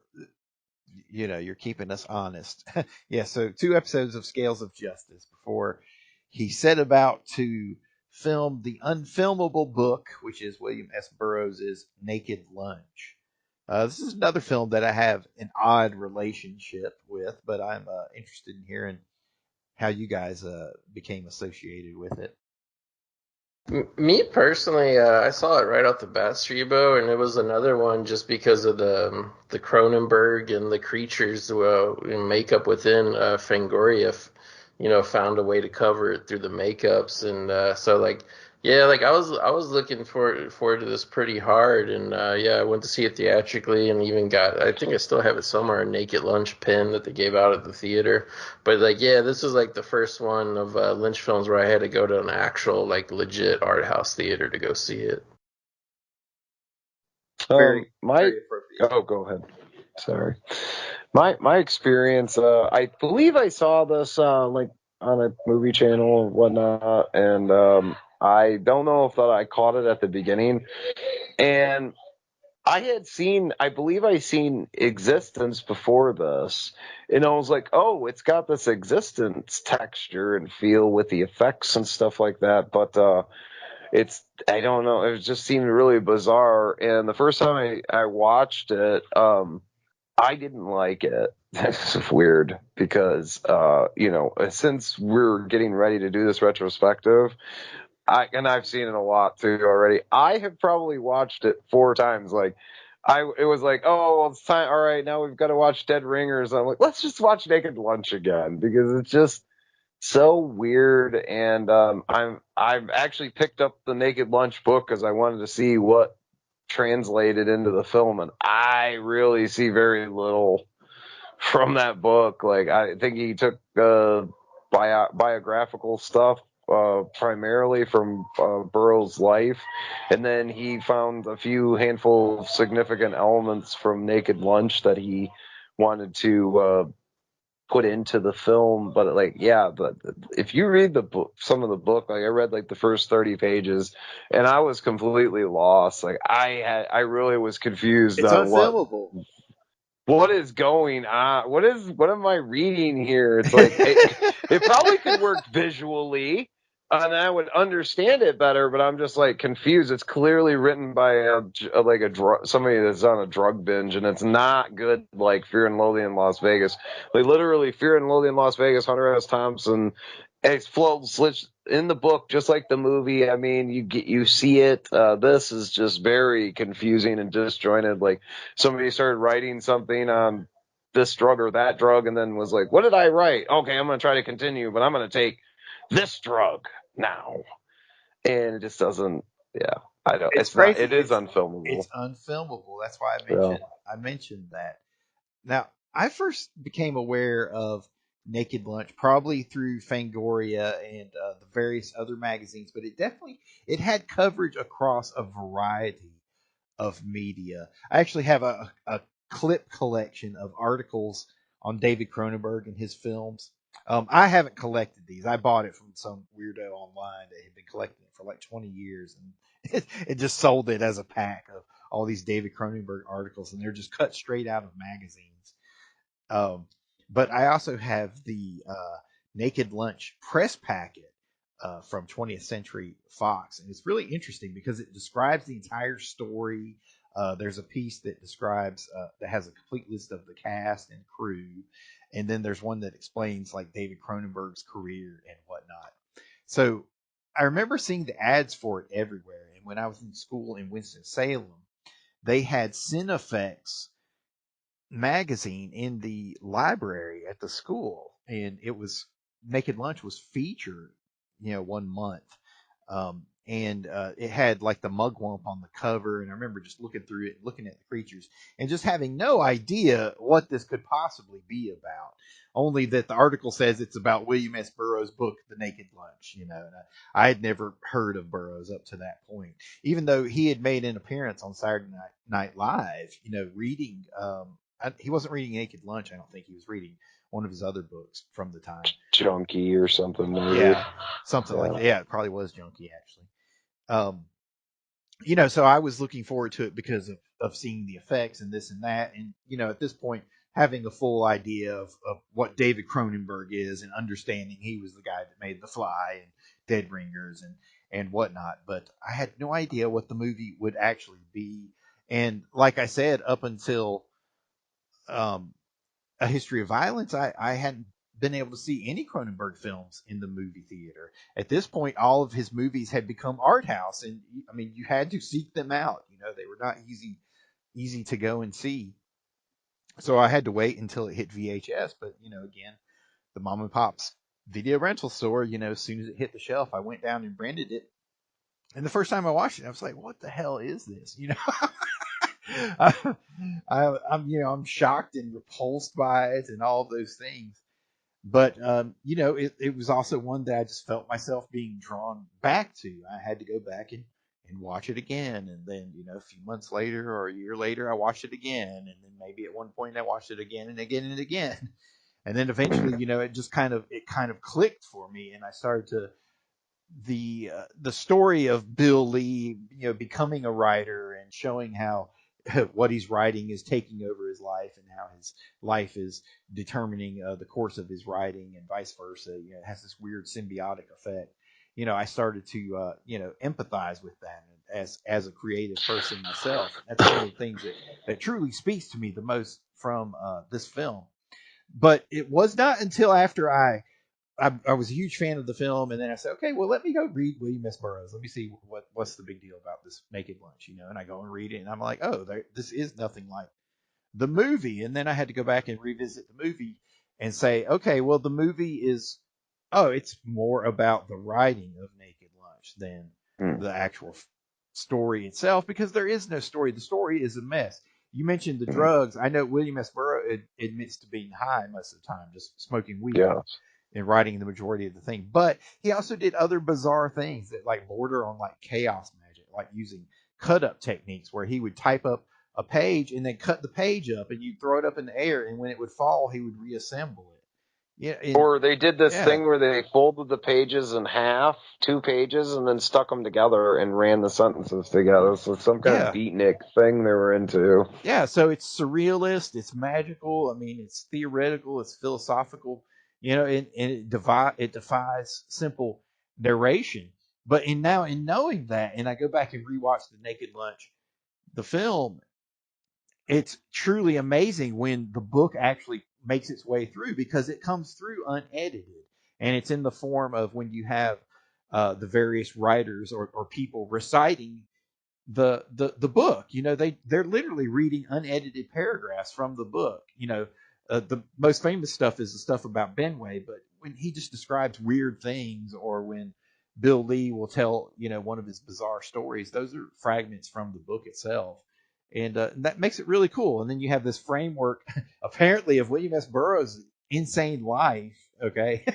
you're keeping us honest. Yeah. So 2 episodes of Scales of Justice before he set about to film the unfilmable book, which is William S. Burroughs' Naked Lunch. This is another film that I have an odd relationship with, but I'm interested in hearing how you guys became associated with it. Me personally, I saw it right off the bat, Streebo, and it was another one just because of the Cronenberg and the creatures makeup within Fangoria found a way to cover it through the makeups. And so like, yeah, like I was looking forward to this pretty hard. And yeah, I went to see it theatrically and even I think I still have it somewhere, a Naked Lunch pin that they gave out at the theater. But like, yeah, this was like the first one of Lynch films where I had to go to an actual like legit art house theater to go see it. My oh, go ahead. Sorry. My experience. I believe I saw this like on a movie channel or whatnot, and I don't know if that I caught it at the beginning. And I believe I seen Existence before this, and I was like, oh, it's got this Existence texture and feel with the effects and stuff like that, but I don't know, it just seemed really bizarre. And the first time I watched it, I didn't like it. That's weird because, since we're getting ready to do this retrospective, I've seen it a lot too already. I have probably watched it 4 times. Like, it was like, oh, well, it's time. All right, now we've got to watch Dead Ringers. I'm like, let's just watch Naked Lunch again because it's just so weird. And I've actually picked up the Naked Lunch book because I wanted to see what translated into the film, and I really see very little from that book. Like, I think he took biographical stuff primarily from Burroughs' life, and then he found a few handful of significant elements from Naked Lunch that he wanted to put into the film. But like, yeah, but if you read the book, some of the book, like I read like the first 30 pages and I was completely lost. Like, I really was confused It's on unfilmable. what is going on. What am I reading here? It's like, it probably could work visually and I would understand it better, but I'm just like confused. It's clearly written by somebody that's on a drug binge, and it's not good. Like Fear and Loathing in Las Vegas, like literally Fear and Loathing in Las Vegas. Hunter S. Thompson explodes in the book, just like the movie. I mean, you see it. This is just very confusing and disjointed. Like, somebody started writing something on this drug or that drug, and then was like, "What did I write? Okay, I'm going to try to continue, but I'm going to take this drug now," and it just doesn't. Yeah, I don't. It's It's not. crazy. It is unfilmable. It's unfilmable. That's why Yeah. I mentioned that. Now, I first became aware of Naked Lunch probably through Fangoria and the various other magazines, but it had coverage across a variety of media. I actually have a clip collection of articles on David Cronenberg and his films. I haven't collected these. I bought it from some weirdo online that had been collecting it for like 20 years, and it just sold it as a pack of all these David Cronenberg articles, and they're just cut straight out of magazines. Um, but I also have the Naked Lunch press packet from 20th Century Fox, and it's really interesting because it describes the entire story. There's a piece that describes that has a complete list of the cast and crew, and then there's one that explains like David Cronenberg's career and whatnot. So I remember seeing the ads for it everywhere, and when I was in school in Winston-Salem, they had Cinefex magazine in the library at the school, and it was Naked Lunch was featured, one month. And it had like the mugwump on the cover, and I remember just looking through it, looking at the creatures, and just having no idea what this could possibly be about. Only that the article says it's about William S. Burroughs' book, The Naked Lunch. And I had never heard of Burroughs up to that point, even though he had made an appearance on Saturday Night Live. Reading. He wasn't reading Naked Lunch. I don't think he was reading one of his other books from the time. Junkie or something. Maybe. Yeah, something like that. Yeah, it probably was Junkie actually. So I was looking forward to it because of seeing the effects and this and that, and at this point having a full idea of what David Cronenberg is and understanding he was the guy that made The Fly and Dead Ringers and whatnot, but I had no idea what the movie would actually be. And like I said, up until A History of Violence, I hadn't been able to see any Cronenberg films in the movie theater. At this point, all of his movies had become art house, and I mean, you had to seek them out. They were not easy to go and see. So I had to wait until it hit VHS. But again, the mom and pops video rental store, as soon as it hit the shelf, I went down and rented it. And the first time I watched it, I was like, "What the hell is this?" I'm shocked and repulsed by it and all of those things. But it was also one that I just felt myself being drawn back to. I had to go back and watch it again, and then a few months later or a year later, I watched it again, and then maybe at one point I watched it again and again and again, and then eventually, it just kind of clicked for me, and I started to the story of Bill Lee, becoming a writer and showing how what he's writing is taking over his life, and how his life is determining the course of his writing, and vice versa. It has this weird symbiotic effect. I started to empathize with that as a creative person myself. That's one of the things that truly speaks to me the most from this film. But it was not until after I was a huge fan of the film, and then I said, okay, well, let me go read William S. Burroughs. Let me see what's the big deal about this Naked Lunch, and I go and read it, and I'm like, oh, this is nothing like the movie. And then I had to go back and revisit the movie and say, okay, well, the movie is, it's more about the writing of Naked Lunch than the actual story itself, because there is no story. The story is a mess. You mentioned the drugs. I know William S. Burroughs admits to being high most of the time, just smoking weed. Yeah. And writing the majority of the thing. But he also did other bizarre things that border on chaos magic, like using cut up techniques where he would type up a page and then cut the page up, and you'd throw it up in the air, and when it would fall, he would reassemble it. Yeah. Or they did this thing where they folded the pages in half, 2 pages, and then stuck them together and ran the sentences together. So some kind of beatnik thing they were into. Yeah, so it's surrealist, it's magical, it's theoretical, it's philosophical, and it defies simple narration. But in knowing that, and I go back and rewatch The Naked Lunch, the film, it's truly amazing when the book actually makes its way through, because it comes through unedited, and it's in the form of when you have the various writers or people reciting the book. They're literally reading unedited paragraphs from the book. The most famous stuff is the stuff about Benway, but when he just describes weird things, or when Bill Lee will tell one of his bizarre stories, those are fragments from the book itself, and that makes it really cool. And then you have this framework apparently of William S. Burroughs' insane life. Okay.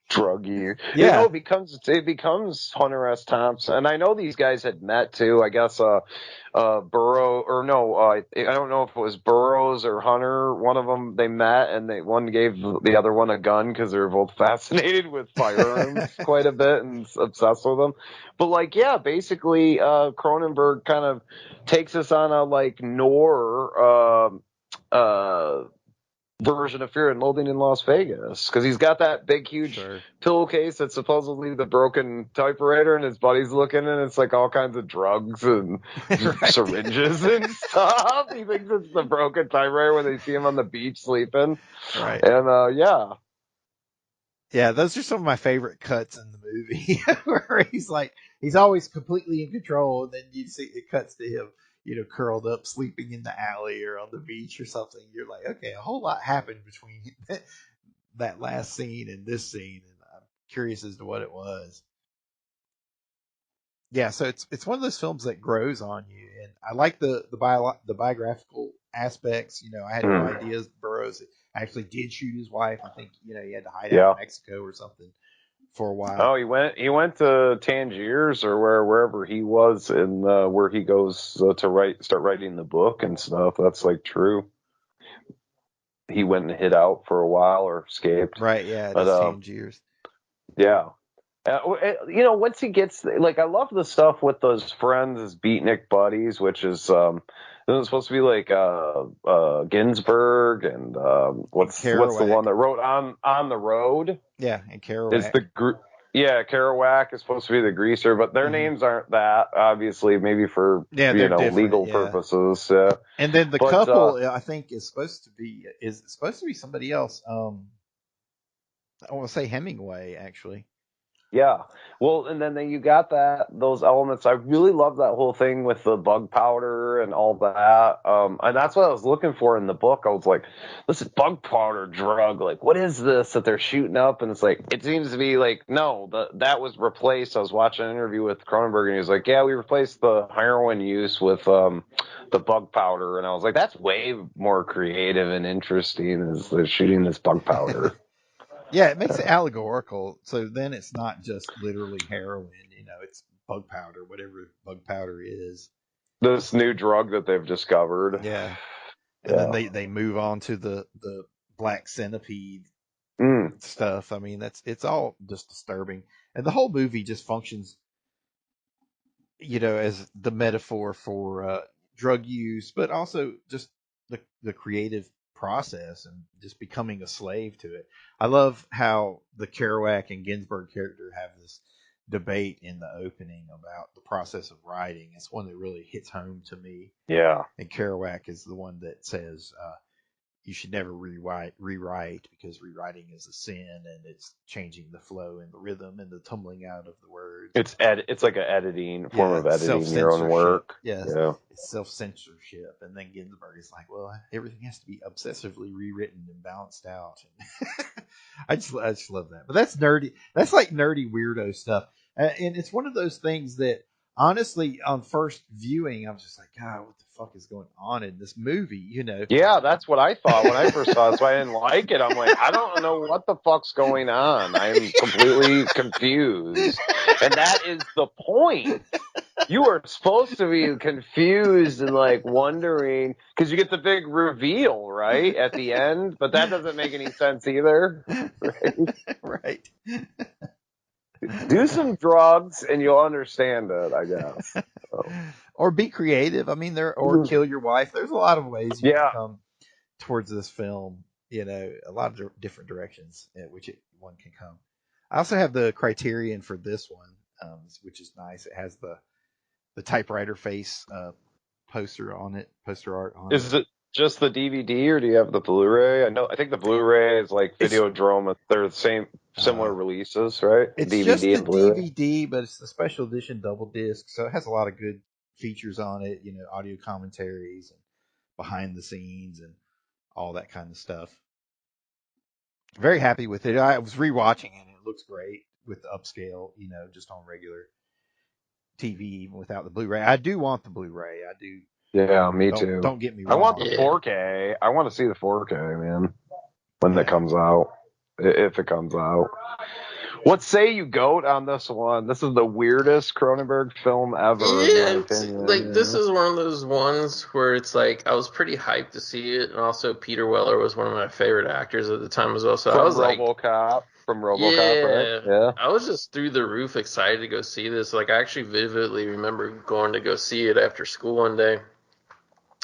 Druggy. Yeah. It becomes Hunter S. Thompson. And I know these guys had met too. I guess Burroughs, or no, I don't know if it was Burroughs or Hunter. One of them, they met, and one gave the other one a gun because they were both fascinated with firearms quite a bit and obsessed with them. But basically Cronenberg kind of takes us on a noir version of Fear and Loathing in Las Vegas, because he's got that big huge pillowcase that's supposedly the broken typewriter, and his buddy's looking, and it's all kinds of drugs and syringes and stuff. He thinks it's the broken typewriter when they see him on the beach sleeping. Right. And yeah, those are some of my favorite cuts in the movie, where he's always completely in control, and then you see it cuts to him, curled up, sleeping in the alley or on the beach or something. You're like, okay, a whole lot happened between that last scene and this scene, and I'm curious as to what it was. Yeah, so it's one of those films that grows on you, and I like the biographical aspects. I had no idea Burroughs actually did shoot his wife. I think he had to hide out in Mexico or something for a while. Oh, he went to Tangiers or wherever he was, and where he goes to start writing the book and stuff. That's true. He went and hid out for a while or escaped. Right, yeah, that's Tangiers. Yeah. Once he gets, I love the stuff with those friends, his beatnik buddies, which is, it's supposed to be Ginsberg and, what's the one that wrote on the Road? Yeah, and Kerouac. It's Kerouac is supposed to be the greaser, but their names aren't that, obviously, maybe for, legal purposes. Yeah. And then the couple, I think, is supposed to be somebody else. I want to say Hemingway, actually. Yeah. Well, and then you got those elements. I really love that whole thing with the bug powder and all that. And that's what I was looking for in the book. I was like, this is bug powder drug. Like, what is this that they're shooting up? And it's like, it seems to be like, no, that was replaced. I was watching an interview with Cronenberg and he was like, yeah, we replaced the heroin use with, the bug powder. And I was like, that's way more creative and interesting as they're shooting this bug powder. Yeah, it makes it allegorical. So then it's not just literally heroin. It's bug powder, whatever bug powder is. This new drug that they've discovered. Yeah. And then they move on to the black centipede stuff. I mean, it's all just disturbing. And the whole movie just functions, as the metaphor for drug use, but also just the creative process and just becoming a slave to it. I love how the Kerouac and Ginsberg character have this debate in the opening about the process of writing. It's one that really hits home to me. Yeah. And Kerouac is the one that says, you should never rewrite because rewriting is a sin and it's changing the flow and the rhythm and the tumbling out of the words. It's like an form of editing your own work. Yeah. It's self-censorship. And then Ginsberg is like, well, everything has to be obsessively rewritten and balanced out. I just love that. But that's nerdy. That's like nerdy weirdo stuff. And it's one of those things that, honestly, on first viewing, I was just like, God, what the fuck is going on in this movie? Yeah, that's what I thought when I first saw it. So I didn't like it. I'm like, I don't know what the fuck's going on. I'm completely confused. And that is the point. You are supposed to be confused and like wondering because you get the big reveal, right, at the end, but that doesn't make any sense either. Right. Do some drugs and you'll understand it, I guess. So. Or be creative. I mean, or kill your wife. There's a lot of ways you can come towards this film. A lot of different directions in which one can come. I also have the criterion for this one, which is nice. It has the typewriter face poster art on it. Is it just the DVD or do you have the Blu-ray? I think the Blu-ray is like Videodrome. They're the similar releases, right? It's DVD just the and Blu-ray. DVD, but it's the special edition double disc, so it has a lot of good features on it. Audio commentaries and behind the scenes and all that kind of stuff. Very happy with it. I was rewatching it and it looks great with the upscale, just on regular TV, even without the Blu-ray. I do want the Blu-ray. I do. Yeah, me too. Don't get me wrong. I want the 4K. I want to see the 4K, man, when that comes out, if it comes out. What say you, Goat, on this one? This is the weirdest Cronenberg film ever, in my opinion. This is one of those ones where it's like I was pretty hyped to see it, and also Peter Weller was one of my favorite actors at the time as well. So I was from RoboCop, right? Yeah. I was just through the roof excited to go see this. Like, I actually vividly remember going to go see it after school one day.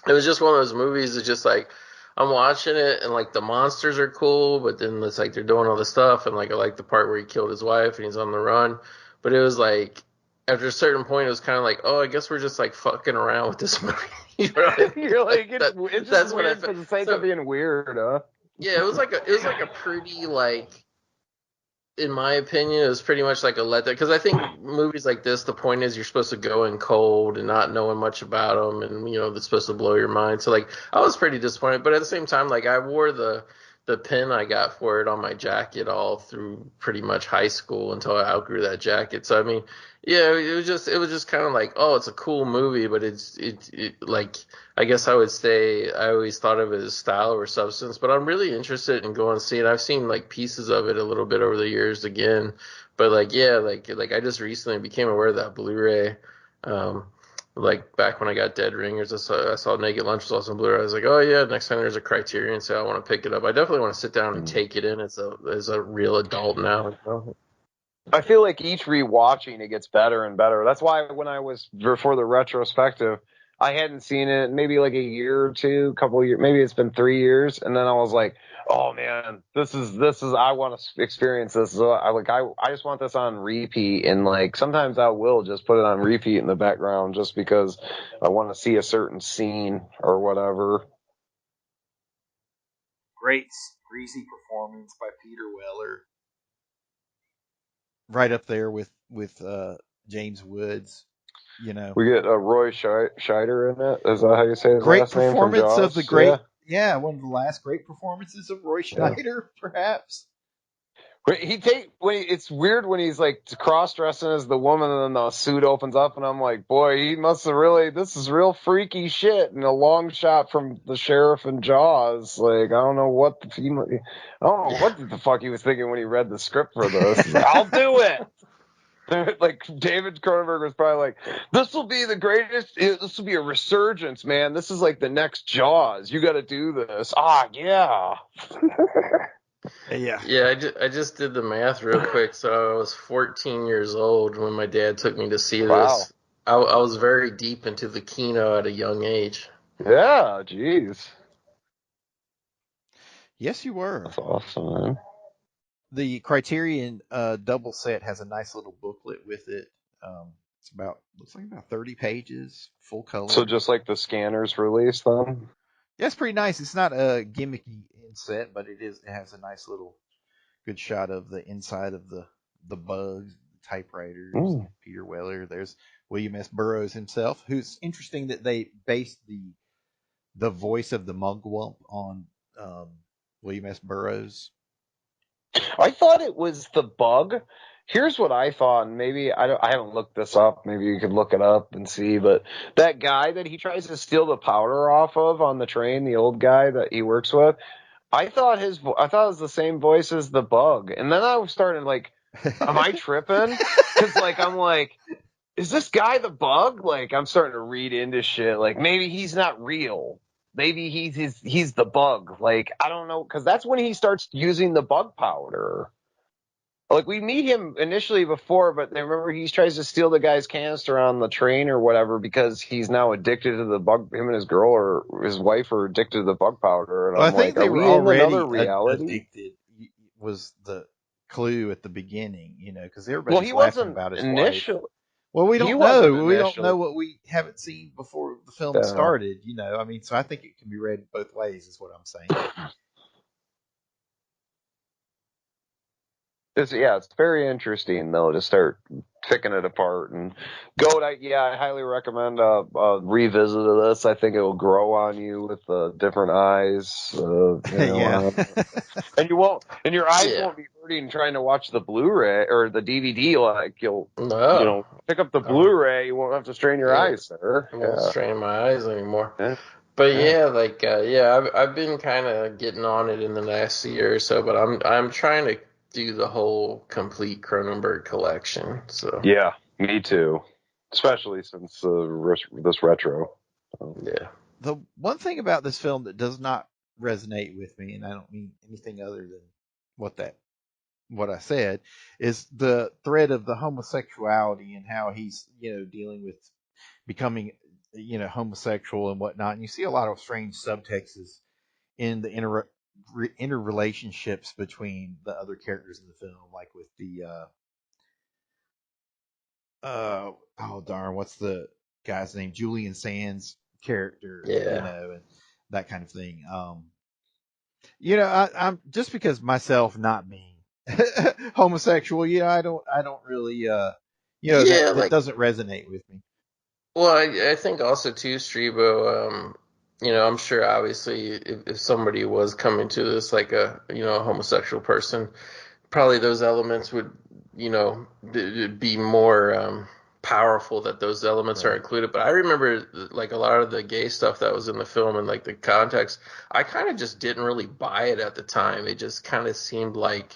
It was just one of those movies that's just like, I'm watching it and like the monsters are cool, but then it's like they're doing all this stuff and like I like the part where he killed his wife and he's on the run. But it was like after a certain point it was kind of like, oh, I guess we're just like fucking around with this movie. You know what I mean? You're like it's just weird for the sake of being weird, huh? Yeah, it was like a pretty like, in my opinion, it was pretty much like a letdown. Because I think movies like this, the point is you're supposed to go in cold and not knowing much about them, and they're supposed to blow your mind. So like, I was pretty disappointed, but at the same time, like I wore the pin I got for it on my jacket all through pretty much high school until I outgrew that jacket. So I mean, yeah, it was just kind of like, oh, it's a cool movie, but it's like, I guess I would say I always thought of it as style over substance, but I'm really interested in going to see it. I've seen like pieces of it a little bit over the years again, but like, yeah, like I just recently became aware of that Blu-ray. Like back when I got Dead Ringers, I saw Naked Lunch was also on Blu-ray. I was like, oh yeah, next time there's a Criterion sale, I want to pick it up. I definitely want to sit down and take it in as a real adult now. I feel like each rewatching it gets better and better. That's why when I was before the retrospective, I hadn't seen it maybe like a year or two, couple of years, maybe it's been 3 years, and then I was like, oh man, this is I want to experience this. So I just want this on repeat, and like sometimes I will just put it on repeat in the background just because I want to see a certain scene or whatever. Great breezy performance by Peter Weller. right up there with James Woods. You know, We get Roy Scheider in it. Is that how you say his great last name from performance of the Jaws? great, one of the last great performances of Roy Yeah. Schneider, perhaps. It's weird when he's like cross-dressing as the woman and then the suit opens up and I'm like, boy, he must have this is real freaky shit. And a long shot from the sheriff in Jaws. Like, I don't know what the fuck he was thinking when he read the script for this. He's like, I'll do it. Like David Cronenberg was probably like, this will be the greatest. This will be a resurgence, man. This is like the next Jaws. You got to do this. Yeah. Yeah, I just did the math real quick. So I was 14 years old when my dad took me to see this. I was very deep into the Kino at a young age. Yeah, jeez. Yes, you were. That's awesome, man. The Criterion double set has a nice little booklet with it. Looks like about 30 pages, full color. So just like the Scanners release, then? Yeah, it's pretty nice. It's not a gimmicky inset, but it has a nice little good shot of the inside of the bugs, the typewriters, Peter Weller. There's William S. Burroughs himself, who's interesting that they based the voice of the Mugwump on William S. Burroughs. I thought it was the bug. Here's what I thought, and maybe I haven't looked this up. Maybe you could look it up and see. But that guy that he tries to steal the powder off of on the train, the old guy that he works with, I thought it was the same voice as the bug. And then I was starting like, am I tripping? Because like I'm like, is this guy the bug? Like I'm starting to read into shit. Like maybe he's not real. Maybe he's the bug. Like, I don't know, because that's when he starts using the bug powder. Like, we meet him initially before, but then remember he tries to steal the guy's canister on the train or whatever because he's now addicted to the bug. Him and his girl or his wife are addicted to the bug powder. And Well, I'm I think like, they are were we in already another reality? addicted. Was the clue at the beginning, because everybody's he laughing wasn't about his initially. wife. Well, we don't know. We don't know what we haven't seen before the film started. So I think it can be read both ways. Is what I'm saying. It's very interesting though to start picking it apart and I highly recommend a revisit of this. I think it will grow on you with different eyes. And you won't, and your eyes won't be hurting trying to watch the Blu-ray or the DVD. Like you'll pick up the Blu-ray. You won't have to strain your eyes, sir. I won't strain my eyes anymore. Yeah. But I've been kind of getting on it in the last year or so. But I'm trying to do the whole complete Cronenberg collection. So yeah, me too. Especially since this retro. Yeah. The one thing about this film that does not resonate with me, and I don't mean anything other than what I said, is the thread of the homosexuality and how he's dealing with becoming homosexual and whatnot. And you see a lot of strange subtexts in the interrelationships between the other characters in the film, like with the what's the guy's name? Julian Sands character, and that kind of thing. I'm just because myself not being homosexual, I don't really, that doesn't resonate with me. Well, I think also too, Streebo, I'm sure obviously if somebody was coming to this like a homosexual person, probably those elements would be more powerful that those elements are included. But I remember like a lot of the gay stuff that was in the film and like the context, I kind of just didn't really buy it at the time. It just kind of seemed like,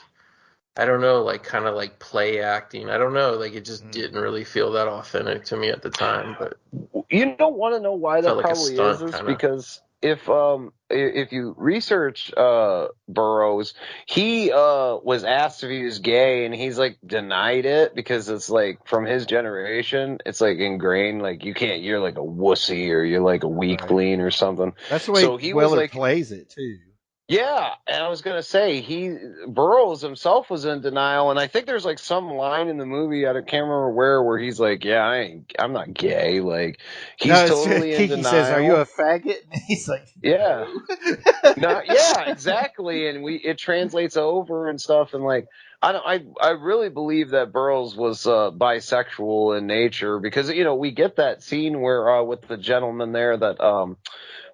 I don't know, like kind of like play acting. I don't know, like it just didn't really feel that authentic to me at the time. But you don't want to know why that probably is kinda. Because if you research Burroughs, he was asked if he was gay and he's like denied it because it's like from his generation, it's like ingrained, like you're like a wussy or you're like a weakling or something. That's the way Weller plays it too. Yeah, and I was gonna say Burroughs himself was in denial, and I think there's like some line in the movie I can't remember where he's like, "Yeah, I'm not gay." Like he's No, it's totally in Kiki says, "Are you denial. a faggot?" And he's like, Yeah, "No." yeah, exactly, and it translates over and stuff, and like I really believe that Burroughs was bisexual in nature because we get that scene where with the gentleman there that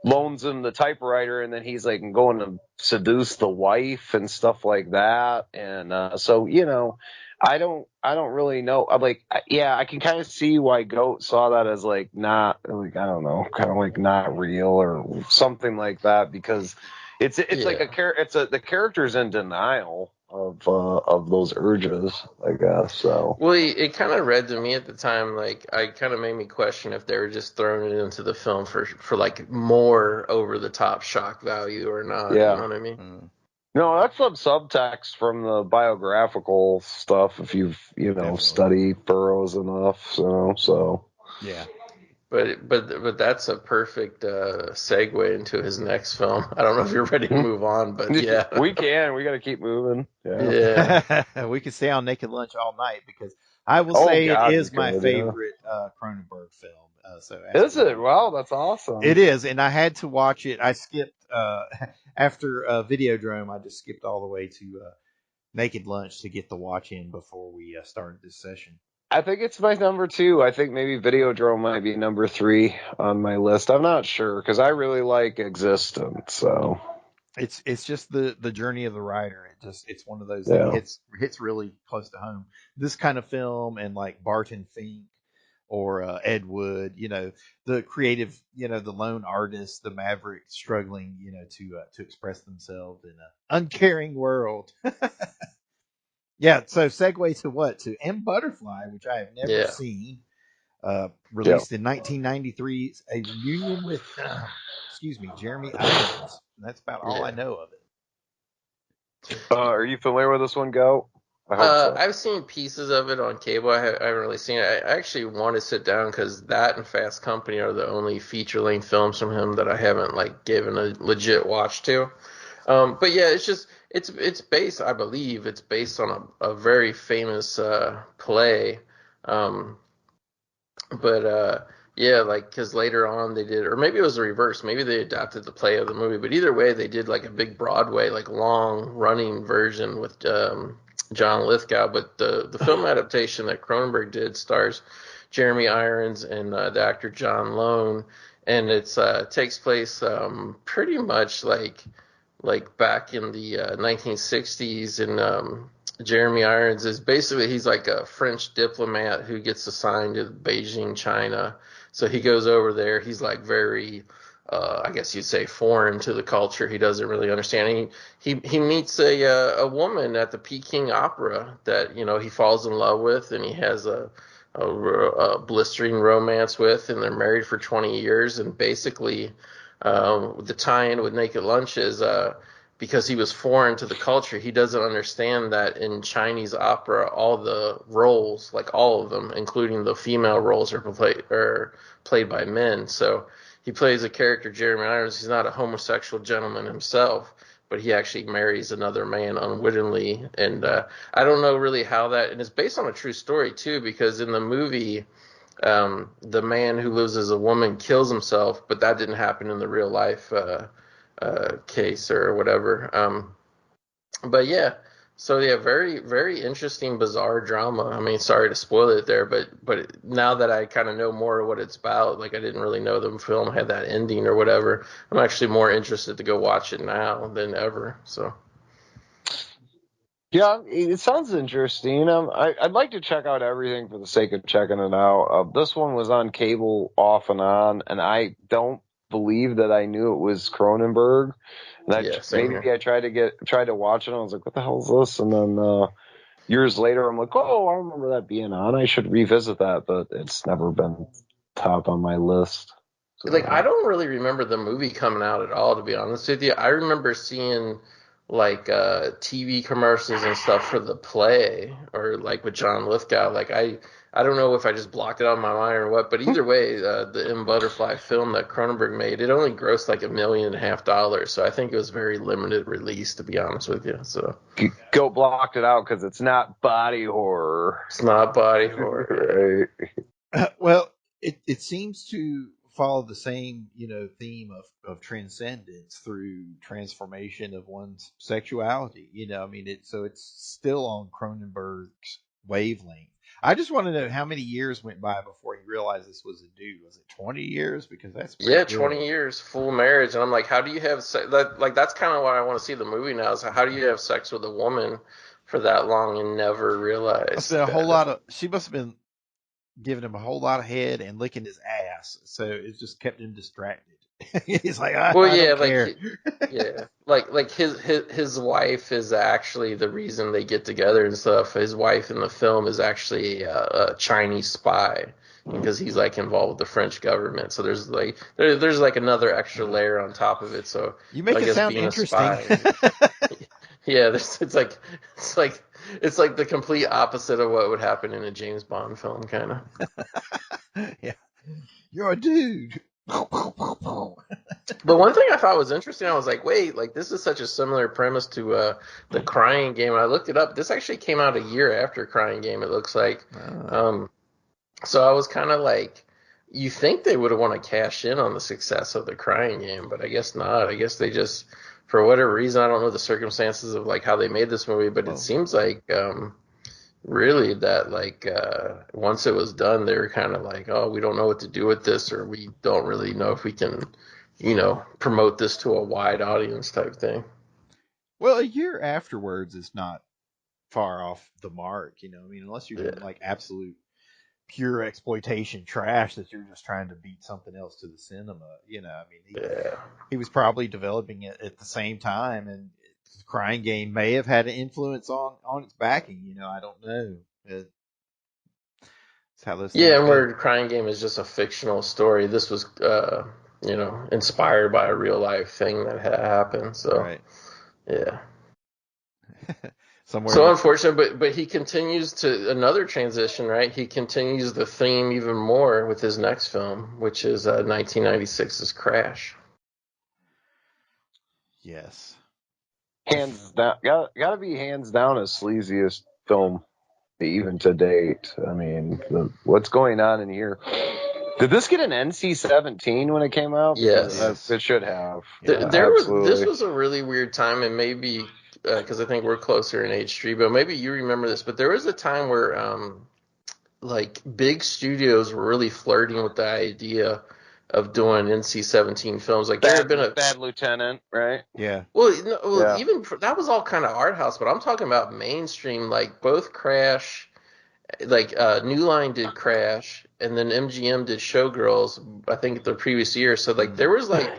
loans him the typewriter, and then he's like going to seduce the wife and stuff like that. And so I don't really know. I'm like, yeah, I can kind of see why Goat saw that as like not like, I don't know, kind of like not real or something like that, because it's like the character's in denial of those urges, I guess. So Well, it kind of read to me at the time, like, I kind of made me question if they were just throwing it into the film for like more over the top shock value or not. You yeah. know what I mean? No, that's some subtext from the biographical stuff. If you've Definitely. studied Burroughs enough, so Yeah. But that's a perfect segue into his next film. I don't know if you're ready to move on, but yeah, we got to keep moving. Yeah. We could stay on Naked Lunch all night because I will Oh, say God, it you is my could, favorite Cronenberg film. Is it? Wow, that's awesome. It is, and I had to watch it. I skipped after Videodrome. I just skipped all the way to Naked Lunch to get the watch in before we started this session. I think it's my number 2. I think maybe Videodrome might be number 3 on my list. I'm not sure because I really like Existence. So It's just the journey of the writer. It's one of those Yeah. that hits really close to home. This kind of film and like Barton Fink or Ed Wood, the creative, the lone artist, the maverick struggling, to express themselves in an uncaring world. Yeah. So segue to what? To M Butterfly, which I have never Yeah. seen. Released in 1993, a reunion with, Jeremy Irons. And that's about all I know of it. Are you familiar with this one, Go? I hope so. I've seen pieces of it on cable. I haven't really seen it. I actually want to sit down because that and Fast Company are the only feature-length films from him that I haven't like given a legit watch to. But yeah, it's based. I believe it's based on a very famous play. Um, but yeah, like because later on they did, or maybe it was the reverse. Maybe they adapted the play of the movie. But either way, they did like a big Broadway, like long running version with John Lithgow. But the film adaptation that Cronenberg did stars Jeremy Irons and the actor John Lone, and it's takes place pretty much like back in the 1960s, and Jeremy Irons is basically, he's like a French diplomat who gets assigned to Beijing, China. So he goes over there. He's like very, I guess you'd say, foreign to the culture. He doesn't really understand. He meets a woman at the Peking Opera that he falls in love with, and he has a blistering romance with, and they're married for 20 years. And basically, the tie-in with Naked Lunch is because he was foreign to the culture, he doesn't understand that in Chinese opera, all the roles, like all of them, including the female roles, are played by men. So he plays a character, Jeremy Irons. He's not a homosexual gentleman himself, but he actually marries another man unwittingly. And I don't know really how that, and it's based on a true story too, because in the movie, the man who lives as a woman kills himself, but that didn't happen in the real life case or whatever. But yeah, so yeah, very, very interesting, bizarre drama. I mean, sorry to spoil it there, but now that I kind of know more of what it's about, like I didn't really know the film had that ending or whatever, I'm actually more interested to go watch it now than ever. So. Yeah, it sounds interesting. I'd like to check out everything for the sake of checking it out. This one was on cable off and on, and I don't believe that I knew it was Cronenberg. And I tried to watch it, and I was like, "What the hell is this?" And then years later, I'm like, "Oh, I remember that being on. I should revisit that," but it's never been top on my list. So. Like, I don't really remember the movie coming out at all, to be honest with you. I remember seeing like TV commercials and stuff for the play, or like with John Lithgow. Like I don't know if I just blocked it out of my mind or what, but either way, the M Butterfly film that Cronenberg made, it only grossed like $1.5 million. So I think it was very limited release, to be honest with you. So Go blocked it out because it's not body horror. It's not body horror. Right. Well, it seems to follow the same, theme of transcendence through transformation of one's sexuality. So it's still on Cronenberg's wavelength. I just want to know how many years went by before he realized this was a dude. Was it 20 years? Because that's pretty Yeah, good. 20 years, full marriage. And I'm like, how do you have sex? That's kind of why I want to see the movie now, is how do you have sex with a woman for that long and never realize She must have been giving him a whole lot of head and licking his ass. So it just kept him distracted. He's like, I don't care. Like his wife is actually the reason they get together and stuff. His wife in the film is actually a Chinese spy, because he's like involved with the French government. So there's like another extra layer on top of it. So You make it sound interesting. Yeah, it's like the complete opposite of what would happen in a James Bond film, kind of. Yeah, you're a dude. But one thing I thought was interesting, I was like, wait, like this is such a similar premise to the Crying Game. And I looked it up. This actually came out a year after Crying Game, it looks like. So I was kind of like, you think they would have want to cash in on the success of the Crying Game, but I guess not. I guess they just, for whatever reason, I don't know the circumstances of like how they made this movie, but it seems like really that like once it was done, they were kind of like, oh, we don't know what to do with this, or we don't really know if we can, promote this to a wide audience type thing. Well, a year afterwards is not far off the mark, unless you're doing like absolute pure exploitation trash that you're just trying to beat something else to the cinema. He was probably developing it at the same time, and the Crying Game may have had an influence on its backing. I don't know. It's how those things and go. where Crying Game is just a fictional story, this was inspired by a real life thing that had happened. So right. Yeah. Somewhere. So unfortunate, but he continues to another transition, right? He continues the theme even more with his next film, which is 1996's Crash. Yes. Hands down, gotta be hands down his sleaziest film even to date. I mean, what's going on in here? Did this get an NC-17 when it came out? Yes. It should have. This was a really weird time, and maybe because I think we're closer in age, Streebo, maybe you remember this, but there was a time where like big studios were really flirting with the idea of doing NC-17 films. Like there had been a Bad Lieutenant, right? Yeah. Well, even that was all kind of art house, but I'm talking about mainstream. Like both Crash, like New Line did Crash, and then MGM did Showgirls. I think the previous year. So like there was like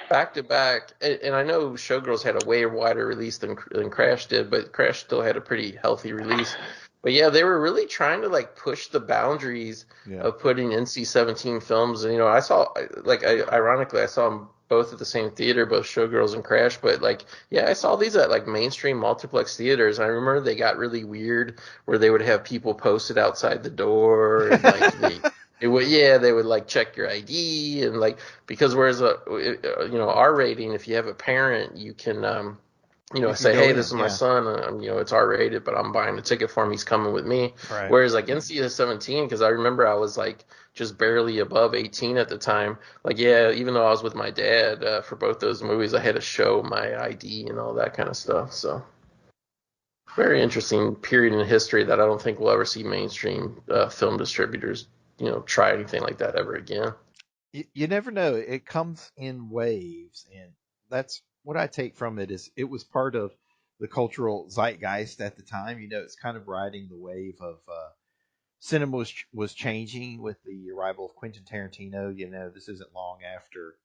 back to back, and I know Showgirls had a way wider release than Crash did, but Crash still had a pretty healthy release. But yeah, they were really trying to like push the boundaries of putting NC-17 films. And I saw ironically I saw them both at the same theater, both Showgirls and Crash. But like, I saw these at like mainstream multiplex theaters. I remember they got really weird where they would have people posted outside the door, and like they would like check your ID, and like, because whereas R rating, if you have a parent, you can say, hey, this is my son, it's R-rated, but I'm buying a ticket for him. He's coming with me. Right. Whereas like NC-17, because I remember I was like just barely above 18 at the time. Like, even though I was with my dad for both those movies, I had to show my ID and all that kind of stuff. So very interesting period in history that I don't think we'll ever see mainstream film distributors, try anything like that ever again. You never know. It comes in waves, and that's what I take from it is it was part of the cultural zeitgeist at the time. It's kind of riding the wave of cinema was changing with the arrival of Quentin Tarantino. This isn't long after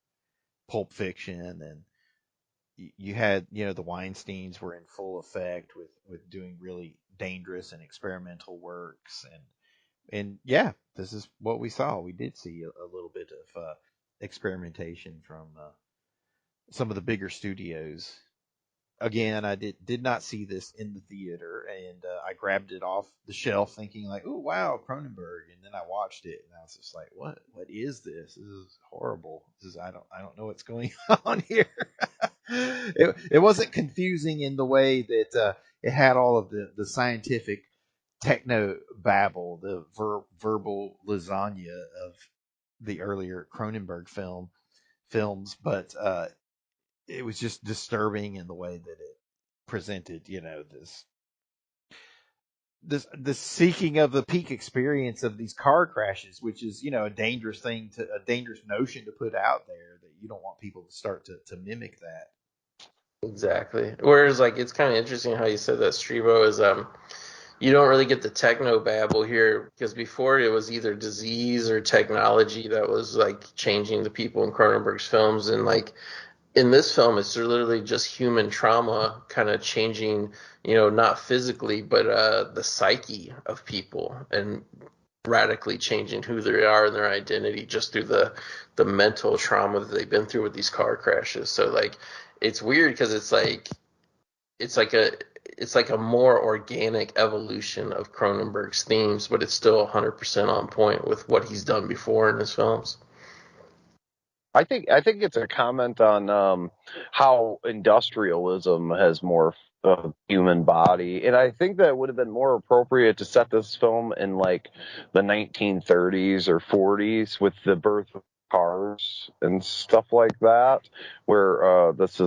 Pulp Fiction, and you had the Weinsteins were in full effect with doing really dangerous and experimental works, and this is what we saw. We did see a little bit of experimentation from some of the bigger studios. again, I did not see this in the theater, and I grabbed it off the shelf, thinking like, "Oh wow, Cronenberg," and then I watched it, and I was just like, "What? What is this? This is horrible. I don't know what's going on here." It wasn't confusing in the way that it had all of the scientific techno babble, the verbal lasagna of the earlier Cronenberg films, but it was just disturbing in the way that it presented, this seeking of the peak experience of these car crashes, which is, a dangerous notion to put out there, that you don't want people to start to mimic that. Exactly. Whereas, like, it's kind of interesting how you said that Streebo is, you don't really get the techno babble here, because before it was either disease or technology that was like changing the people in Cronenberg's films, and like in this film, it's literally just human trauma kind of changing, not physically, but the psyche of people, and radically changing who they are and their identity just through the mental trauma that they've been through with these car crashes. So like, it's weird because it's like a more organic evolution of Cronenberg's themes, but it's still 100% on point with what he's done before in his films. I think it's a comment on how industrialism has morphed the human body, and I think that would have been more appropriate to set this film in like the 1930s or 40s with the birth of cars and stuff like that, where this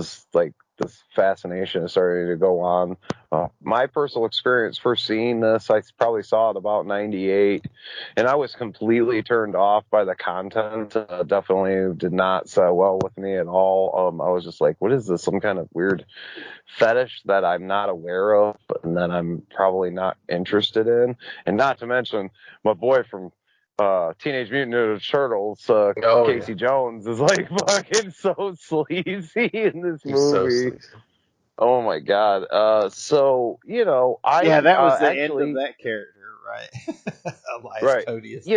fascination is starting to go on. My personal experience first seeing this, I probably saw it about 98, and I was completely turned off by the content. Definitely did not sit well with me at all. I was just like, what is this? Some kind of weird fetish that I'm not aware of and that I'm probably not interested in. And not to mention my boy from Teenage Mutant Ninja Turtles, Casey Jones, is like fucking so sleazy in this He's so movie. sleazy. Oh my god. So that was the actually, end of that character, right? Elias right. Codius.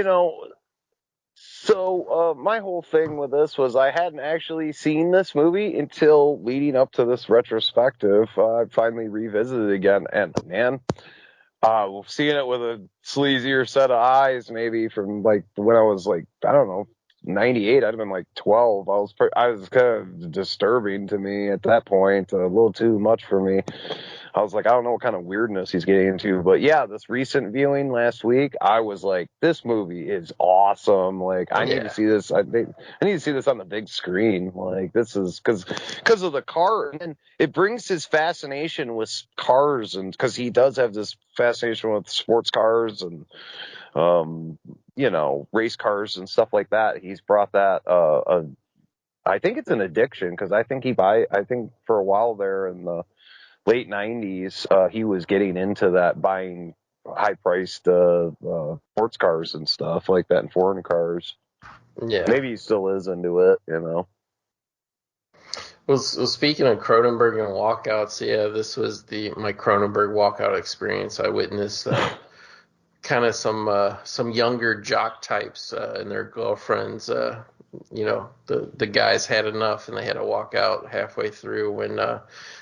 So my whole thing with this was I hadn't actually seen this movie until leading up to this retrospective. I finally revisited it again, and man, seeing it with a sleazier set of eyes, maybe from like when I was like, I don't know, 98, I'd have been like 12. I was kind of disturbing to me at that point, a little too much for me. I was like, I don't know what kind of weirdness he's getting into, but yeah, this recent viewing last week, I was like, this movie is awesome. Like, I need to see this. I need to see this on the big screen. Like, this is because of the car, and it brings his fascination with cars, and because he does have this fascination with sports cars and race cars and stuff like that. He's brought that. I think it's an addiction, because I think for a while there in the late 90s, he was getting into that, buying high-priced sports cars and stuff like that, and foreign cars. Yeah. Maybe he still is into it, Well, speaking of Cronenberg and walkouts, this was my Cronenberg walkout experience. I witnessed kind of some younger jock types and their girlfriends. The guys had enough, and they had to walk out halfway through when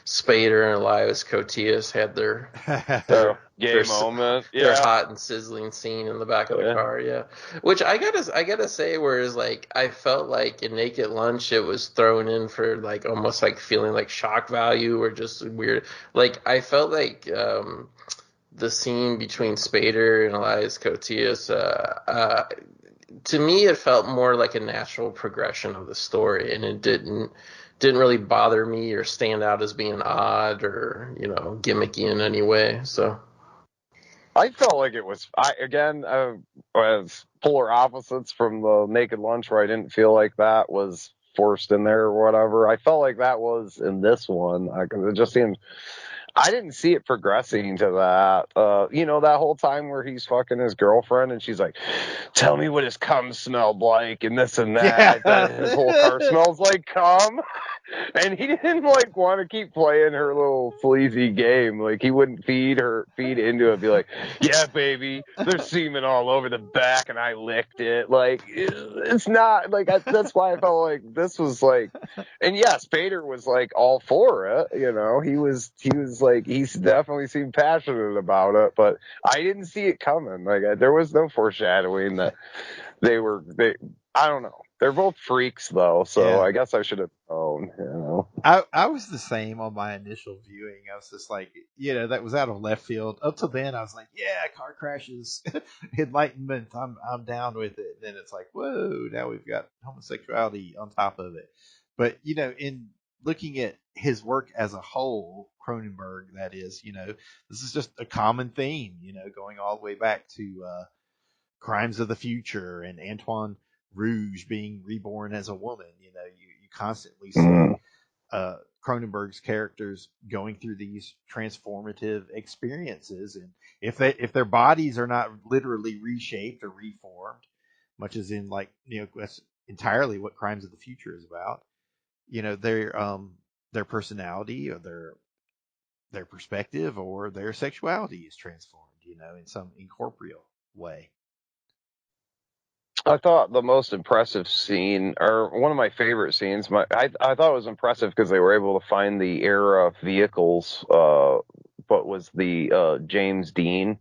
Spader and Elias Koteas had their gay moment, their hot and sizzling scene in the back of the car, Which I gotta say, whereas like I felt like in Naked Lunch it was thrown in for like almost like feeling like shock value or just weird. Like I felt like the scene between Spader and Elias Koteas, to me, it felt more like a natural progression of the story, and it didn't really bother me or stand out as being odd or gimmicky in any way. So I felt like it was. As polar opposites from the Naked Lunch, where I didn't feel like that was forced in there or whatever. I felt like that was in this one. It just seemed. I didn't see it progressing to that. You know, that whole time where he's fucking his girlfriend and she's like, tell me what his cum smelled like and this and that. Yeah. I bet his whole car smells like cum. And he didn't like want to keep playing her little sleazy game. Like he wouldn't feed into it, be like, yeah, baby, there's semen all over the back and I licked it. Like it's not like that's why I felt like this was like, and yeah, Spader was like all for it. You know, he was like, he's definitely seemed passionate about it, but I didn't see it coming. Like there was no foreshadowing that they I don't know. They're both freaks though, so Yeah. I guess I should have known, you know. I was the same on my initial viewing. I was just like, that was out of left field. Up till then, I was like, yeah, car crashes, enlightenment. I'm down with it. And then it's like, whoa, now we've got homosexuality on top of it. But in looking at his work as a whole, Cronenberg, that is, this is just a common theme. Going all the way back to Crimes of the Future and Antoine Rouge being reborn as a woman. You constantly see Cronenberg's characters going through these transformative experiences, and if their bodies are not literally reshaped or reformed, much as in that's entirely what Crimes of the Future is about. Their personality or their perspective or their sexuality is transformed. In some incorporeal way. I thought the most impressive scene, or one of my favorite scenes, I thought it was impressive because they were able to find the era vehicles, but was the James Dean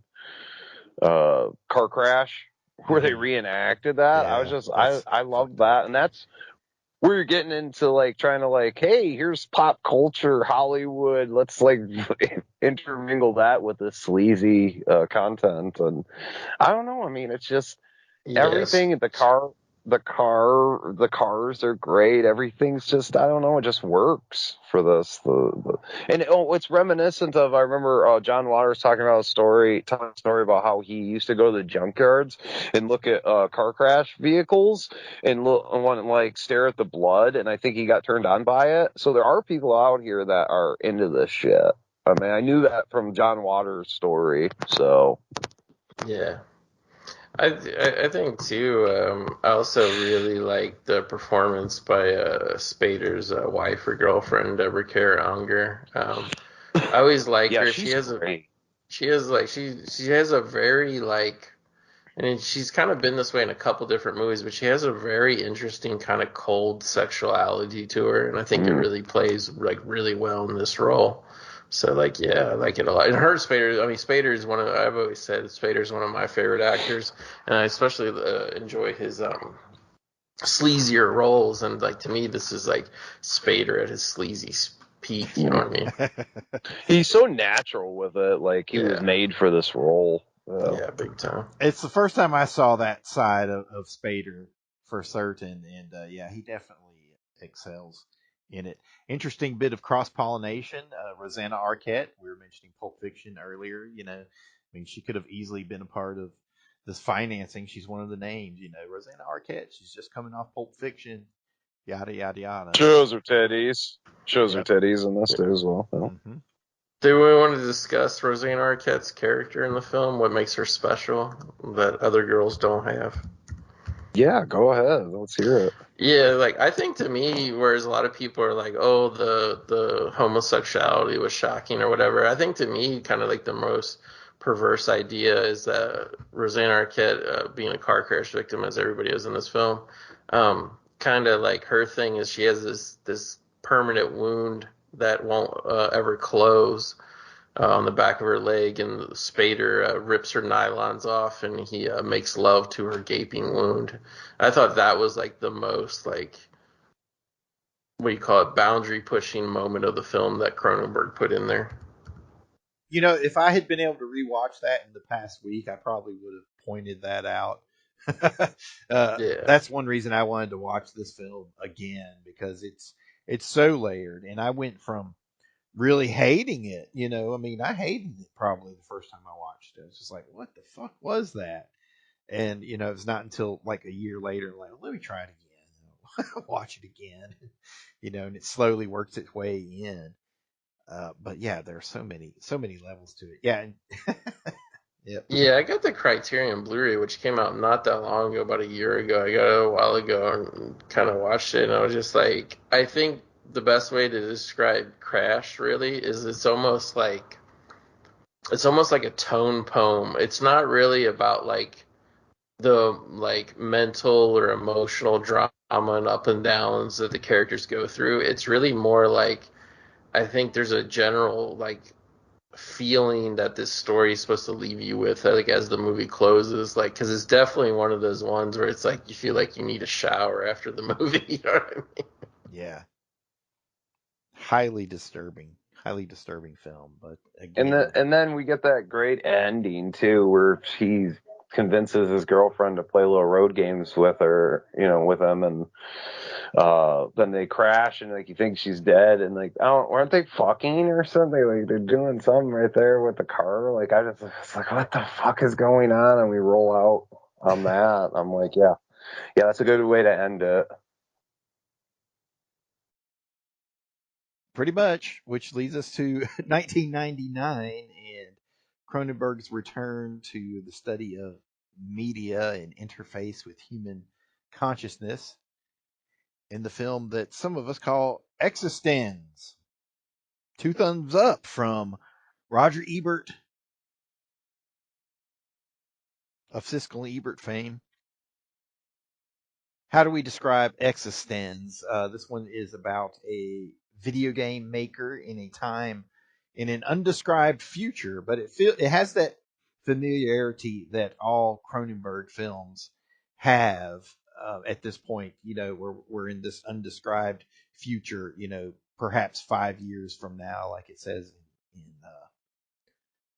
car crash where they reenacted that. Yeah, I love that, and that's where you're getting into like trying to like, hey, here's pop culture, Hollywood. Let's like intermingle that with the sleazy content, and I don't know. I mean, it's just. Yes. Everything, the cars are great. Everything's just, I don't know, it just works for this. And it's reminiscent of, I remember John Waters telling a story about how he used to go to the junkyards and look at car crash vehicles and want to like stare at the blood. And I think he got turned on by it. So there are people out here that are into this shit. I mean, I knew that from John Waters' story. So Yeah. I think too. I also really like the performance by Spader's wife or girlfriend, Rebecca Unger. I always liked her. She has a very like, and she's kind of been this way in a couple different movies, but she has a very interesting kind of cold sexuality to her, and I think it really plays like really well in this role. So like, yeah, I like it a lot. And Spader is I've always said Spader is one of my favorite actors, and I especially enjoy his sleazier roles. And like to me, this is like Spader at his sleazy peak. You know what I mean? he's so natural with it. Like he was made for this role. Yeah, big time. It's the first time I saw that side of Spader for certain, and he definitely excels in it. Interesting bit of cross pollination. Rosanna Arquette. We were mentioning Pulp Fiction earlier. I mean, she could have easily been a part of this financing. She's one of the names. Rosanna Arquette. She's just coming off Pulp Fiction. Yada yada yada. Shows her titties. Her titties in this too as well. Mm-hmm. Do we want to discuss Rosanna Arquette's character in the film? What makes her special that other girls don't have? Yeah, go ahead. Let's hear it. Yeah, like I think to me, whereas a lot of people are like, "Oh, the homosexuality was shocking" or whatever. I think to me, kind of like the most perverse idea is that Rosanna Arquette, being a car crash victim, as everybody is in this film, kind of like her thing is she has this permanent wound that won't ever close on the back of her leg, and Spader rips her nylons off, and he makes love to her gaping wound. I thought that was like the most like what do you call it, boundary pushing moment of the film that Cronenberg put in there. If I had been able to rewatch that in the past week, I probably would have pointed that out. That's one reason I wanted to watch this film again, because it's so layered, and I went from really hating it. I mean, I hated it probably the first time I watched it. It's just like, what the fuck was that? And it's not until like a year later, like, let me try it again, watch it again, and it slowly works its way in. But yeah, there are so many levels to it. Yeah. Yep. Yeah, I got the Criterion Blu-ray, which came out not that long ago, about a year ago. I got it a while ago and kind of watched it, and I was just like, I think the best way to describe Crash really is it's almost like a tone poem. It's not really about like the like mental or emotional drama and up and downs that the characters go through. It's really more like I think there's a general like feeling that this story is supposed to leave you with, like as the movie closes, like because it's definitely one of those ones where it's like you feel like you need a shower after the movie. You know what I mean? Yeah. Highly disturbing film. But again, And then we get that great ending too, where he convinces his girlfriend to play little road games with her, with him, and then they crash, and like you think she's dead, and like, oh, aren't they fucking or something? Like they're doing something right there with the car. Like it's like, what the fuck is going on? And we roll out on that. I'm like, yeah, that's a good way to end it. pretty much, which leads us to 1999 and Cronenberg's return to the study of media and interface with human consciousness in the film that some of us call Existenz. 2 thumbs up from Roger Ebert of Siskel and Ebert fame. How do we describe Existenz? This one is about a video game maker in a time in an undescribed future, but it has that familiarity that all Cronenberg films have at this point. We're in this undescribed future. Perhaps 5 years from now, like it says in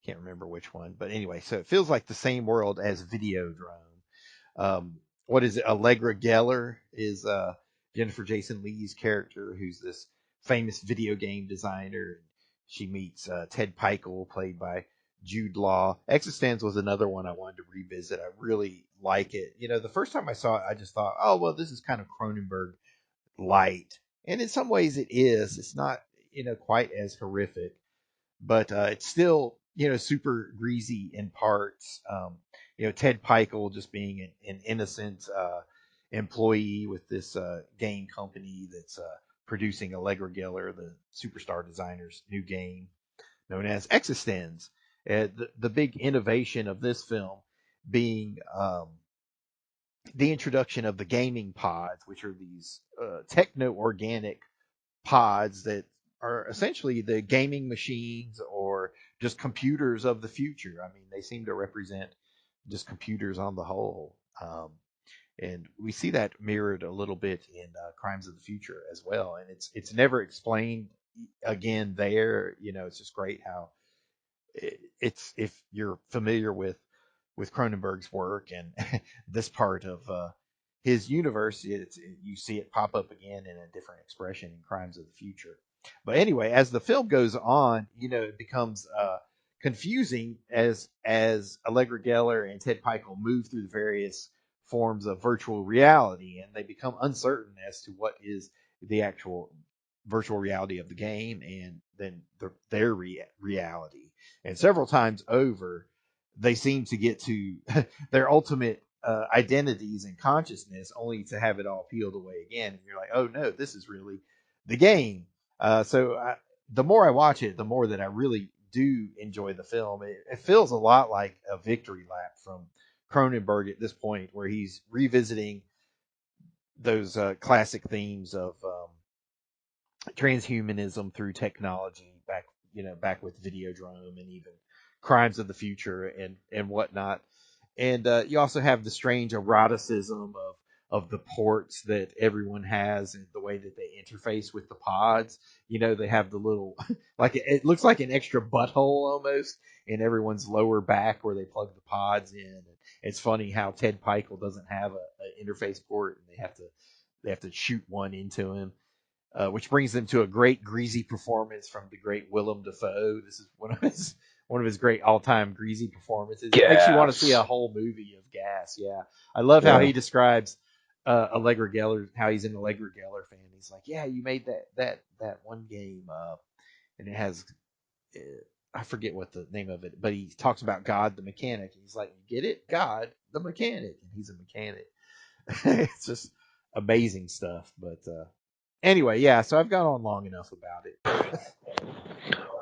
can't remember which one, but anyway, so it feels like the same world as Videodrome. What is it? Allegra Geller is Jennifer Jason Leigh's character, who's this famous video game designer. She meets Ted Peichel, played by Jude Law. Existenz was another one I wanted to revisit. I really like it. The first time I saw it, I just thought, oh, well, this is kind of Cronenberg light. And in some ways it is. It's not, quite as horrific, but it's still, super greasy in parts. Ted Peichel just being an innocent employee with this game company that's producing Allegra Geller, the superstar designer's new game known as Existenz. The big innovation of this film being the introduction of the gaming pods, which are these techno-organic pods that are essentially the gaming machines or just computers of the future. I mean, they seem to represent just computers on the whole. And we see that mirrored a little bit in Crimes of the Future as well. And it's never explained again there. It's just great how it's, if you're familiar with Cronenberg's work and this part of his universe, you see it pop up again in a different expression in Crimes of the Future. But anyway, as the film goes on, it becomes confusing as Allegra Geller and Ted Peichel move through the various forms of virtual reality, and they become uncertain as to what is the actual virtual reality of the game and then their reality. And several times over, they seem to get to their ultimate identities and consciousness, only to have it all peeled away again. And you're like, oh no, this is really the game. The more I watch it, the more that I really do enjoy the film. It feels a lot like a victory lap from Cronenberg at this point, where he's revisiting those classic themes of transhumanism through technology, back with Videodrome and even Crimes of the Future and whatnot. And you also have the strange eroticism of the ports that everyone has and the way that they interface with the pods. They have the little, like it looks like an extra butthole almost in everyone's lower back where they plug the pods in. It's funny how Ted Peichel doesn't have an interface port, and they have to shoot one into him. Which brings them to a great greasy performance from the great Willem Dafoe. This is one of his great all-time greasy performances. It makes you want to see a whole movie of Gas. Yeah, I love how he describes Allegra Geller, how he's an Allegra Geller fan. He's like, yeah, you made that one game, and it has I forget what the name of it, but he talks about God the mechanic. He's like, you get it, God the mechanic, and he's a mechanic. It's just amazing stuff. But anyway, yeah. So I've gone on long enough about it.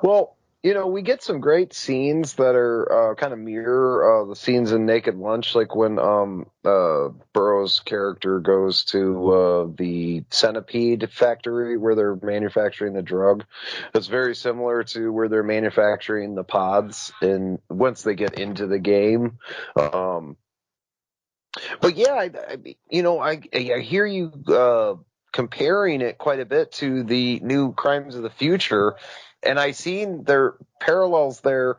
Well, we get some great scenes that are kind of mirror the scenes in Naked Lunch, like when Burroughs' character goes to the centipede factory where they're manufacturing the drug. It's very similar to where they're manufacturing the pods, and once they get into the game. But yeah, I hear you comparing it quite a bit to the new Crimes of the Future, and I seen their parallels there,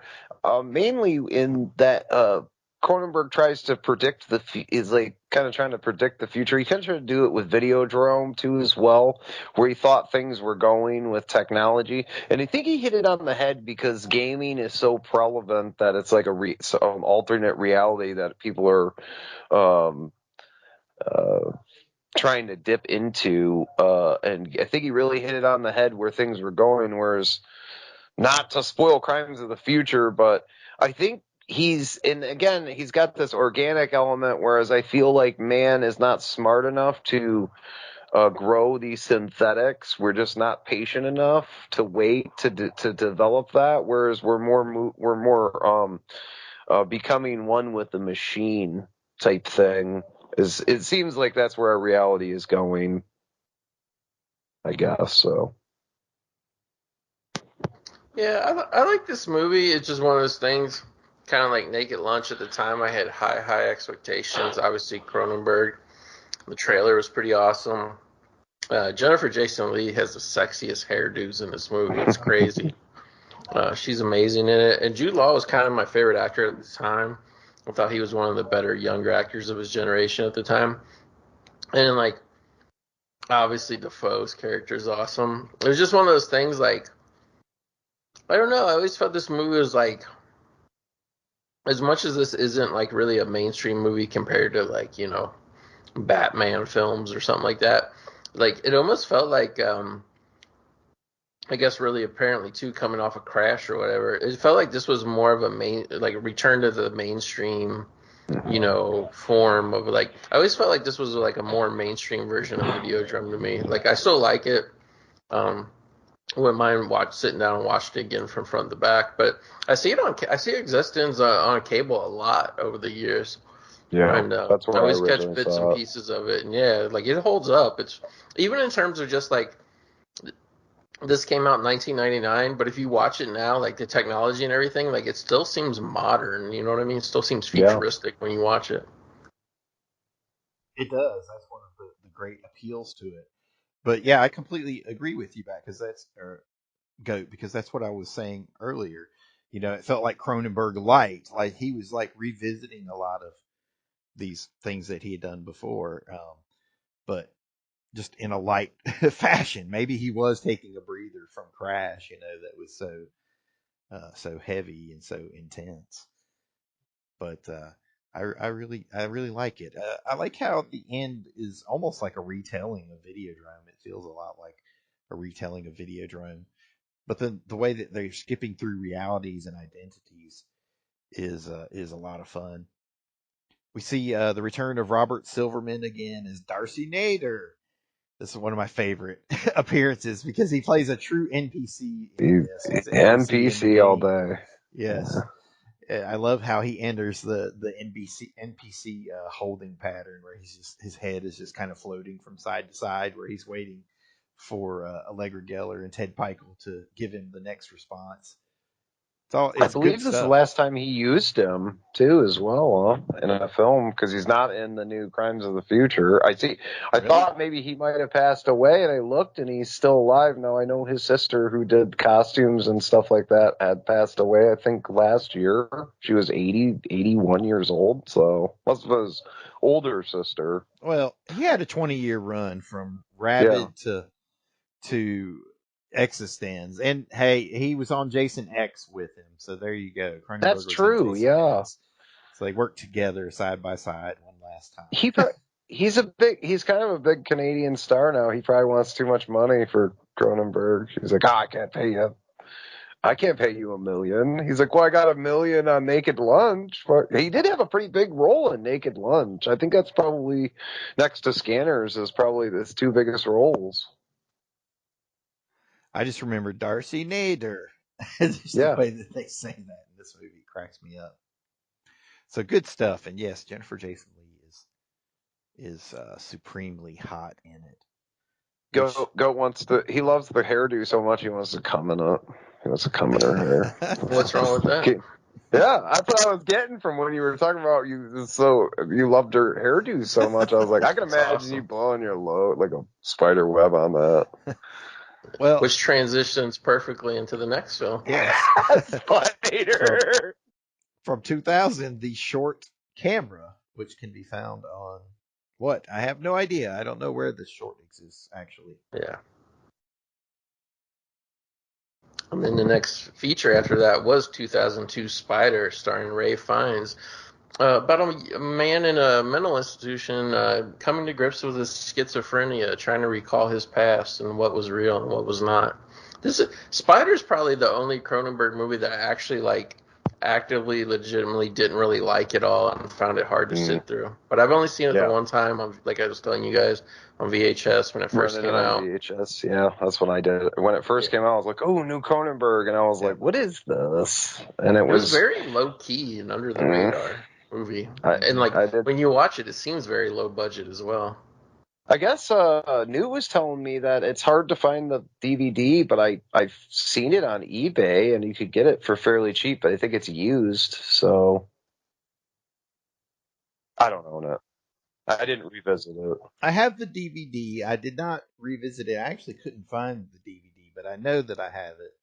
mainly in that Cronenberg tries to predict is like kind of trying to predict the future. He kind of tried to do it with Videodrome too as well, where he thought things were going with technology, and I think he hit it on the head because gaming is so prevalent that it's like alternate reality that people are trying to dip into, and I think he really hit it on the head where things were going. Whereas, not to spoil Crimes of the Future, but I think he's got this organic element, whereas I feel like man is not smart enough to grow these synthetics. We're just not patient enough to wait to develop that. Whereas we're more becoming one with the machine type thing. It seems like that's where our reality is going, I guess. So Yeah, I like this movie. It's just one of those things, kind of like Naked Lunch. At the time, I had high expectations. Obviously, Cronenberg. The trailer was pretty awesome. Jennifer Jason Leigh has the sexiest hairdos in this movie. It's crazy. She's amazing in it. And Jude Law was kind of my favorite actor at the time. I thought he was one of the better younger actors of his generation at the time. And like, obviously Defoe's character is awesome. It was just one of those things like, I don't know, I always felt this movie was like, as much as this isn't like really a mainstream movie compared to like, Batman films or something like that, like it almost felt like I guess really apparently too, coming off a Crash or whatever, it felt like this was more of a return to the mainstream, form of like, I always felt like this was like a more mainstream version of Videodrome to me. Like I still like it. Wouldn't mind sitting down and watching it again from front to back, but I see existence on cable a lot over the years. yeah, And that's I where I always catch originally bits saw and it. pieces of it, and yeah, like it holds up. It's even in terms of just like, this came out in 1999, but if you watch it now, like the technology and everything, like it still seems modern. You know what I mean? It still seems futuristic when you watch it. It does. That's one of the great appeals to it. But yeah, I completely agree with you back because that's what I was saying earlier. It felt like Cronenberg light, like he was like revisiting a lot of these things that he had done before, but just in a light fashion. Maybe he was taking a breather from Crash, that was so heavy and so intense. But I really like it. I like how the end is almost like a retelling of Videodrome. It feels a lot like a retelling of Videodrome. But then the way that they're skipping through realities and identities is a lot of fun. We see the return of Robert Silverman again as Darcy Nader. This is one of my favorite appearances because he plays a true NPC in this. He's an NPC in the all game. day. Yes. I love how he enters the NPC holding pattern where his head is just kind of floating from side to side, where he's waiting for Allegra Geller and Ted Peichel to give him the next response. I believe this is the last time he used him too, as well, in a film, because he's not in the new Crimes of the Future. I thought maybe he might have passed away, and I looked, and he's still alive. Now I know his sister, who did costumes and stuff like that, had passed away. I think last year she was 81 years old. So must have been his older sister. Well, he had a 20-year run from Rabid to Existenz, and hey, he was on Jason X with him, so there you go. Cronenberg That's was true. Jason Yeah. X. So they worked together side by side one last time. He's kind of a big Canadian star now. He probably wants too much money for Cronenberg. He's like, I can't pay you. I can't pay you $1 million. He's like, well, I got $1 million on Naked Lunch. But he did have a pretty big role in Naked Lunch. I think that's probably next to Scanners is probably his 2 biggest roles. I just remember Darcy Nader. Just the way that they say that in this movie cracks me up. So good stuff. And yes, Jennifer Jason Leigh is supremely hot in it. Goat wants to. He loves the hairdo so much he wants to come in it. He wants to come in her hair. What's wrong with that? Yeah, that's what I was getting from when you were talking about you loved her hairdo so much. I was like, I can imagine you blowing your load like a spider web on that. Well, which transitions perfectly into the next film. Yes. Spider. From 2000, the short camera, which can be found on what? I have no idea. I don't know where this short exists, actually. Yeah. And then the next feature after that was 2002 Spider, starring Ray Fiennes. About a man in a mental institution coming to grips with his schizophrenia, trying to recall his past and what was real and what was not. Spider's probably the only Cronenberg movie that I actually actively, legitimately didn't really like at all and found it hard to sit through. But I've only seen it the one time, like I was telling you guys, on VHS when it first came out. VHS, yeah, that's when I did it. When it first came out, I was like, oh, new Cronenberg, and I was like, what is this? And it was very low-key and under the radar movie. When you watch it, it seems very low budget as well. I guess Newt was telling me that it's hard to find the DVD, but I've seen it on eBay, and you could get it for fairly cheap, but I think it's used, so I don't own it. I didn't revisit it. I have the DVD. I did not revisit it. I actually couldn't find the DVD, but I know that I have it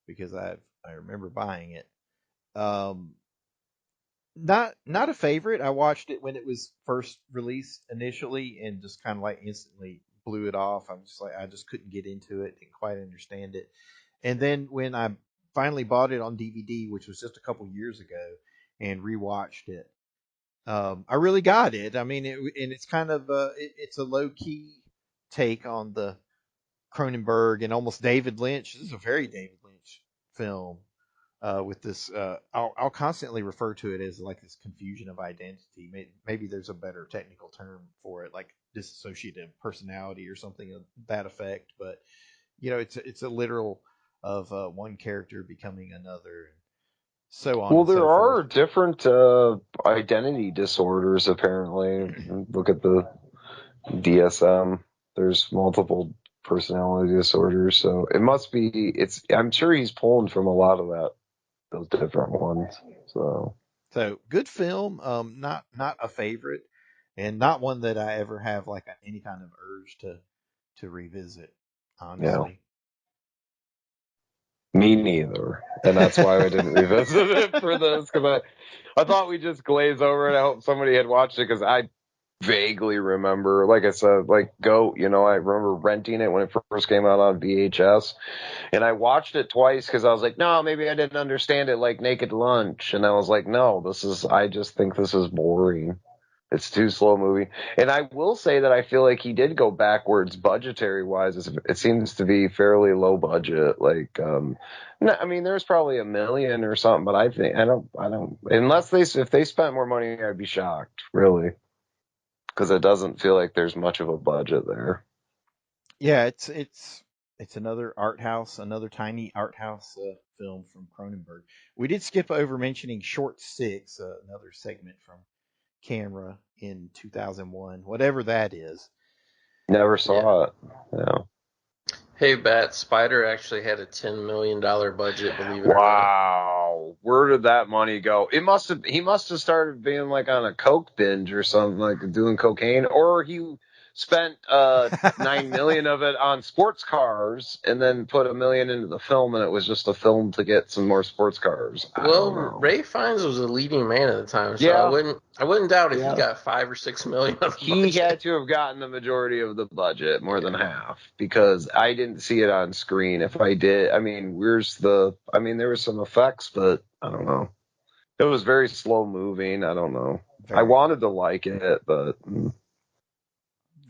because I remember buying it. Not a favorite. I watched it when it was first released initially and just kind of instantly blew it off. I just couldn't get into it, didn't quite understand it. And then when I finally bought it on DVD, which was just a couple years ago, and rewatched it, I really got it. I mean, it's kind of it's a low key take on the Cronenberg and almost David Lynch. This is a very David Lynch film. With this, I'll constantly refer to it as this confusion of identity. Maybe there's a better technical term for it, like dissociative personality or something of that effect. But it's a literal of one character becoming another, and so on. Well, there are forth. different identity disorders apparently. Look at the DSM. There's multiple personality disorders, so it must be. I'm sure he's pulling from a lot of those different ones. So good film. Not a favorite, and not one that I ever have any kind of urge to revisit. Honestly, me neither, and that's why I didn't revisit it for this, because I thought we just glazed over it. I hope somebody had watched it, because I vaguely remember, like I said, Goat, I remember renting it when it first came out on VHS, and I watched it twice because I was like, no, maybe I didn't understand it like Naked Lunch, and I was like, no, I just think this is boring. It's too slow movie. And I will say that I feel like he did go backwards budgetary wise. It seems to be fairly low budget. I mean, there's probably $1 million or something, but I don't, unless if they spent more money, I'd be shocked, really. Because it doesn't feel like there's much of a budget there. Yeah, it's another another tiny art house film from Cronenberg. We did skip over mentioning Short 6, another segment from Camera in 2001, whatever that is. Never saw it. Yeah. Hey, Bat, Spider actually had a $10 million budget, believe it or not. Wow. Where did that money go? He must have started being on a coke binge or something, doing cocaine, or he spent $9 million of it on sports cars and then put $1 million into the film, and it was just a film to get some more sports cars. Well, Ray Fiennes was a leading man at the time, so I wouldn't doubt if he got $5 or $6 million of the budget. He had to have gotten the majority of the budget, more than half, because I didn't see it on screen. If I did, there were some effects, but I don't know. It was very slow moving. I don't know. I wanted to like it, but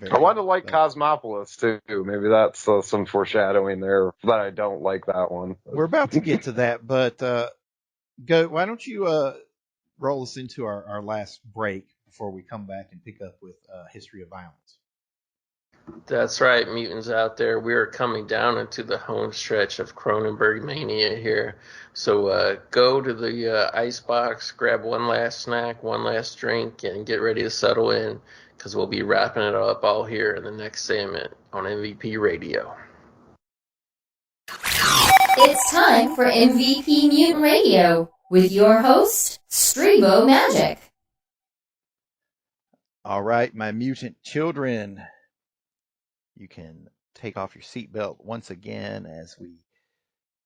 I wanted to like Cosmopolis too. Maybe that's some foreshadowing there that I don't like that one. We're about to get to that, but why don't you roll us into our last break before we come back and pick up with History of Violence. That's right, mutants out there. We are coming down into the home stretch of Cronenberg mania here. So go to the icebox, grab one last snack, one last drink, and get ready to settle in, because we'll be wrapping it up all here in the next segment on MVP Radio. It's time for MVP Mutant Radio with your host, Streebo Magic. All right, my mutant children, you can take off your seatbelt once again as we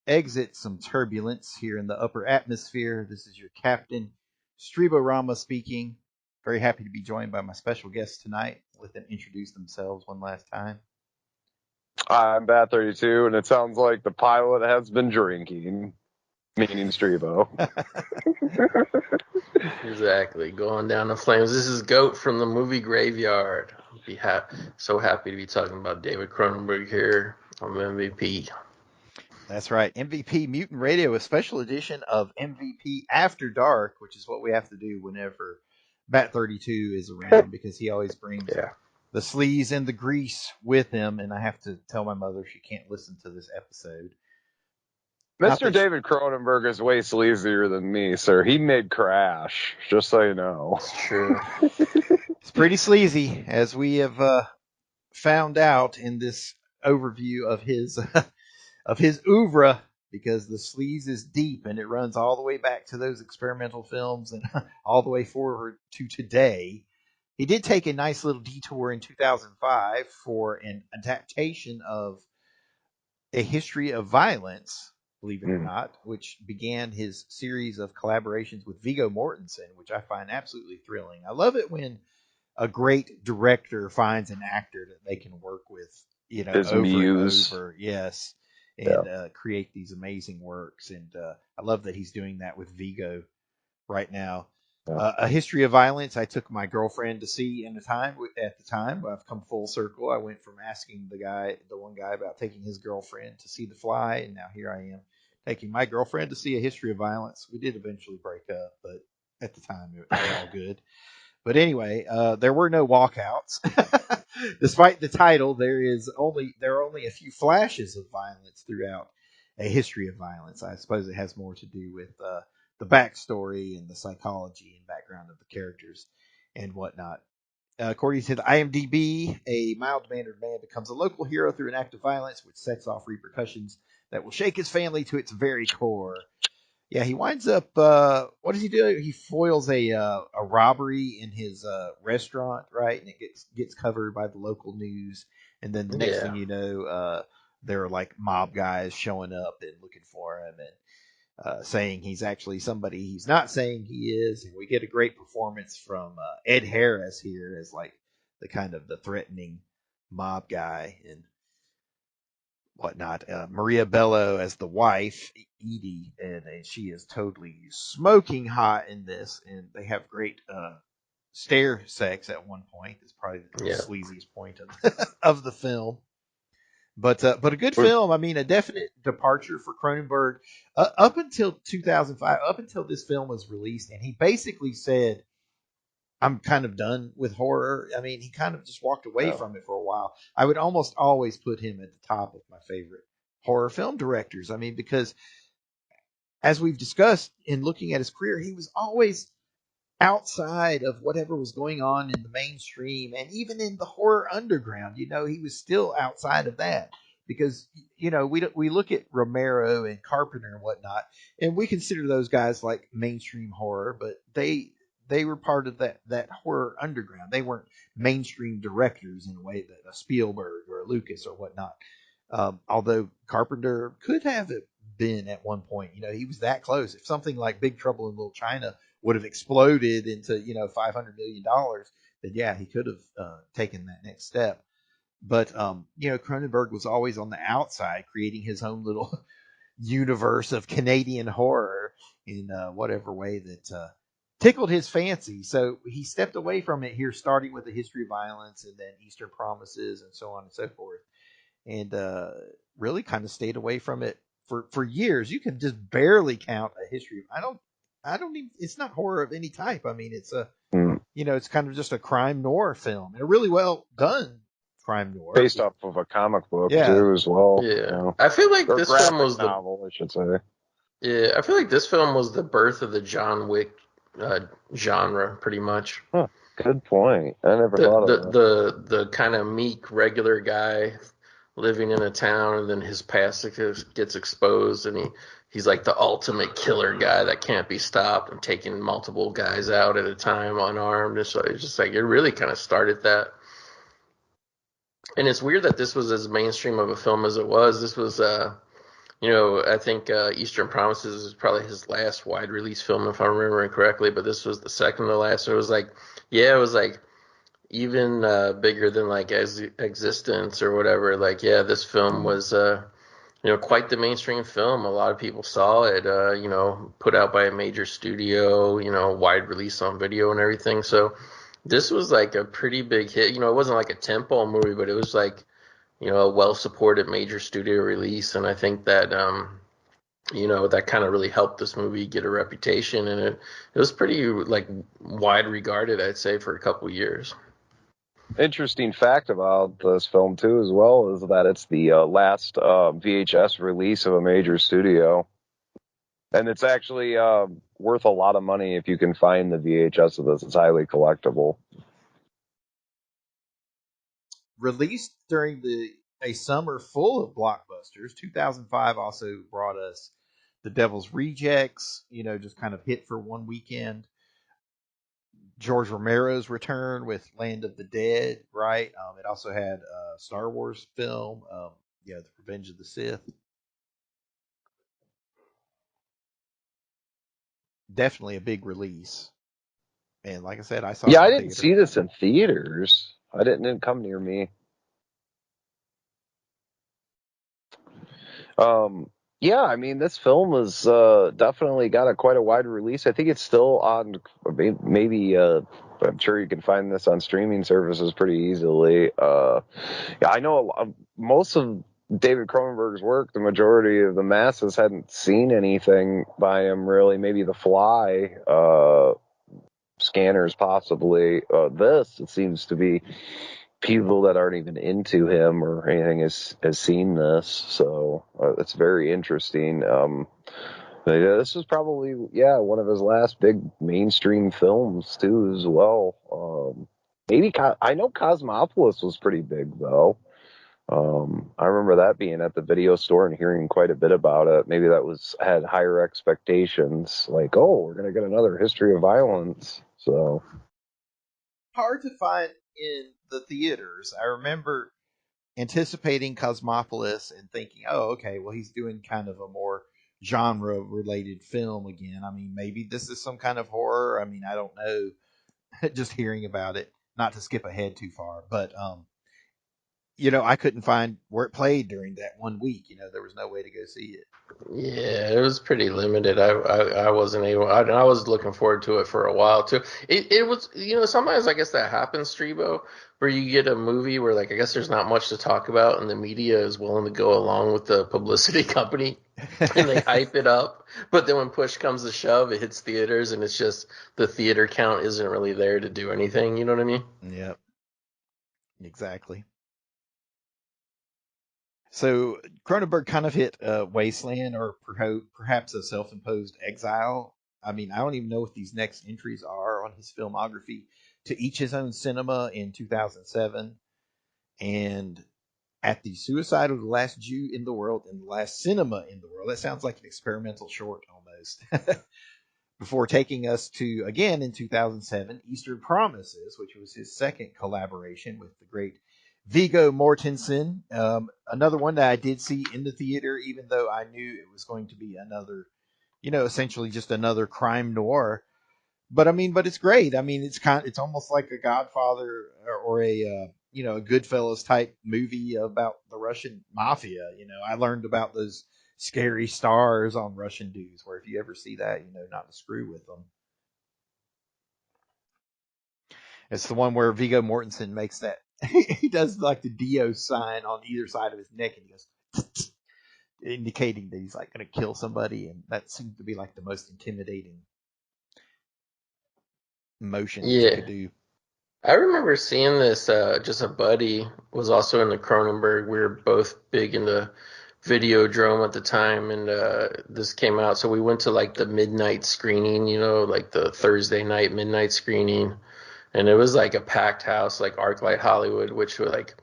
exit some turbulence here in the upper atmosphere. This is your captain, Streebo Rama speaking. Very happy to be joined by my special guests tonight. Let them introduce themselves one last time. I'm Bat 32, and it sounds like the pilot has been drinking, meaning Streebo. Exactly, going down the flames. This is Goat from the movie Graveyard. So happy to be talking about David Cronenberg here on MVP. That's right, MVP Mutant Radio, a special edition of MVP After Dark, which is what we have to do whenever Bat 32 is around, because he always brings the sleaze and the grease with him, and I have to tell my mother she can't listen to this episode. Mr. David Cronenberg is way sleazier than me, sir. He made Crash, just so you know. It's true. It's pretty sleazy, as we have found out in this overview of his oeuvre, because the sleaze is deep and it runs all the way back to those experimental films and all the way forward to today. He did take a nice little detour in 2005 for an adaptation of A History of Violence, believe it or not, which began his series of collaborations with Viggo Mortensen, which I find absolutely thrilling. I love it when a great director finds an actor that they can work with, his over muse. and over. Yes. And create these amazing works. And I love that he's doing that with Viggo right now. A History of Violence, I took my girlfriend to see at the time. I've come full circle. I went from asking the one guy about taking his girlfriend to see The Fly, and now here I am taking my girlfriend to see A History of Violence. We did eventually break up, but at the time it was all good. But anyway, there were no walkouts. Despite the title, there are only a few flashes of violence throughout A History of Violence. I suppose it has more to do with the backstory and the psychology and background of the characters and whatnot. According to the IMDb, a mild-mannered man becomes a local hero through an act of violence which sets off repercussions that will shake his family to its very core. Yeah, he winds up. What does he do? He foils a robbery in his restaurant, right? And it gets covered by the local news. And then the next thing you know, there are like mob guys showing up and looking for him and saying he's actually somebody he's not saying he is. And we get a great performance from Ed Harris here as like the kind of the threatening mob guy and whatnot. Maria Bello as the wife, Edie, and she is totally smoking hot in this, and they have great stair sex at one point. It's probably the sleaziest point of the film. But a good film. I mean, a definite departure for Cronenberg. Up until 2005, up until this film was released, and he basically said, I'm kind of done with horror. I mean, he kind of just walked away from it for a while. I would almost always put him at the top of my favorite horror film directors. I mean, because as we've discussed in looking at his career, he was always outside of whatever was going on in the mainstream and even in the horror underground. He was still outside of that because, we look at Romero and Carpenter and whatnot, and we consider those guys like mainstream horror, but they were part of that horror underground. They weren't mainstream directors in a way that a Spielberg or a Lucas or whatnot. Although Carpenter could have been at one point. He was that close. If something like Big Trouble in Little China would have exploded into, $500 million, then yeah, he could have taken that next step. But, Cronenberg was always on the outside creating his own little universe of Canadian horror in whatever way that tickled his fancy. So he stepped away from it here, starting with the history of violence and then Eastern Promises and so on and so forth. And really kind of stayed away from it for years. You can just barely count a history. I don't even, it's not horror of any type. I mean, it's it's kind of just a crime noir film, and a really well done crime noir. Based off of a comic book, too, as well. Yeah. I feel like or this film was novel, I should say. Yeah, I feel like this film was the birth of the John Wick genre, pretty much. Huh, good point. I never thought of that. The kind of meek, regular guy living in a town, and then his past gets exposed, and he's like the ultimate killer guy that can't be stopped, and taking multiple guys out at a time unarmed. It's just like it really kind of started that. And it's weird that this was as mainstream of a film as it was. This was, I think Eastern Promises is probably his last wide release film, if I'm remembering correctly, but this was the second to last. So it was like, even bigger than like Existence or whatever. Like, this film was, quite the mainstream film. A lot of people saw it, put out by a major studio, wide release on video and everything. So this was like a pretty big hit. It wasn't like a tentpole movie, but it was like, a well-supported major studio release. And I think that, that kind of really helped this movie get a reputation. And it was pretty like wide regarded, I'd say, for a couple years. Interesting fact about this film, too, as well, is that it's the last VHS release of a major studio. And it's actually worth a lot of money if you can find the VHS of this. It's highly collectible. Released during a summer full of blockbusters, 2005 also brought us The Devil's Rejects, just kind of hit for one weekend. George Romero's return with Land of the Dead, right? It also had a Star Wars film, The Revenge of the Sith. Definitely a big release. And like I said, I saw it in I the didn't theater. see this in theaters. It didn't come near me. I mean, this film has definitely got quite a wide release. I think it's still on, maybe, I'm sure you can find this on streaming services pretty easily. I know most of David Cronenberg's work, the majority of the masses hadn't seen anything by him, really. Maybe The Fly, Scanners, possibly. It seems to be people that aren't even into him or anything has seen this, so it's very interesting. This is probably one of his last big mainstream films too, as well. Maybe I know Cosmopolis was pretty big though. I remember that being at the video store and hearing quite a bit about it. Maybe that had higher expectations, like, oh, we're gonna get another History of Violence. So hard to find in the theaters. I remember anticipating Cosmopolis and thinking, oh, okay, well, he's doing kind of a more genre-related film again. I mean, maybe this is some kind of horror. I mean, I don't know. Just hearing about it, not to skip ahead too far, but I couldn't find where it played during that 1 week. There was no way to go see it. Yeah, it was pretty limited. I wasn't able. I was looking forward to it for a while too. It was, sometimes I guess that happens, Streebo, where you get a movie where, like, I guess there's not much to talk about, and the media is willing to go along with the publicity company, and they hype it up. But then when push comes to shove, it hits theaters, and it's just the theater count isn't really there to do anything. You know what I mean? Yep. Exactly. So Cronenberg kind of hit wasteland, or perhaps a self-imposed exile. I mean, I don't even know what these next entries are on his filmography. To Each His Own Cinema in 2007, and At the Suicide of the Last Jew in the World and the Last Cinema in the World. That sounds like an experimental short almost. Before taking us to, again in 2007, Eastern Promises, which was his second collaboration with the great Viggo Mortensen. Another one that I did see in the theater, even though I knew it was going to be another, essentially just another crime noir. But it's great. I mean, it's almost like a Godfather or a Goodfellas type movie about the Russian mafia. I learned about those scary stars on Russian dudes, where if you ever see that, not to screw with them. It's the one where Viggo Mortensen makes that. He does like the Dio sign on either side of his neck, and he goes, indicating that he's like going to kill somebody, and that seems to be like the most intimidating motion that you Yeah. could do. I remember seeing this, just a buddy was also in the Cronenberg. We were both big into Videodrome at the time, and this came out. So we went to like the midnight screening, like the Thursday night midnight screening. And it was like a packed house, like ArcLight Hollywood, which was like,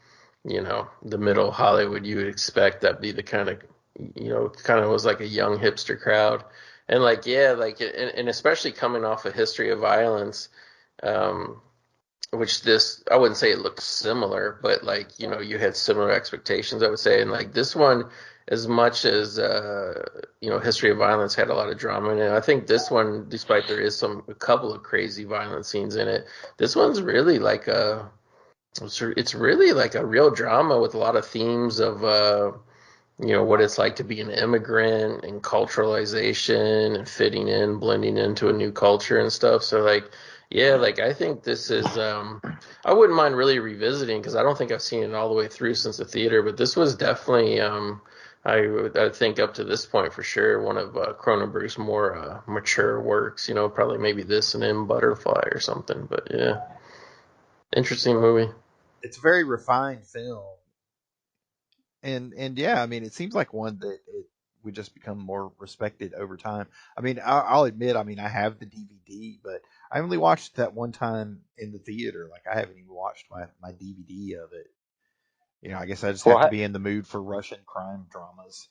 the middle Hollywood you would expect. That'd be the kind of was like a young hipster crowd. And like, yeah, like, and especially coming off a history of violence, um, which I wouldn't say it looked similar, but like, you had similar expectations, I would say. And like this one, as much as, History of Violence had a lot of drama in it, I think this one, despite there is a couple of crazy violent scenes in it, this one's really like it's really like a real drama with a lot of themes of, what it's like to be an immigrant and culturalization and fitting in, blending into a new culture and stuff. So like, yeah, like I think this is, I wouldn't mind really revisiting because I don't think I've seen it all the way through since the theater, but this was definitely, I think up to this point for sure, one of Cronenberg's more mature works, probably maybe this and then Butterfly or something, but yeah, interesting movie. It's a very refined film. And yeah, I mean, it seems like one that it would just become more respected over time. I mean, I'll admit, I mean, I have the DVD, but I only watched it that one time in the theater. Like, I haven't even watched my DVD of it. I guess I just have to be in the mood for Russian crime dramas.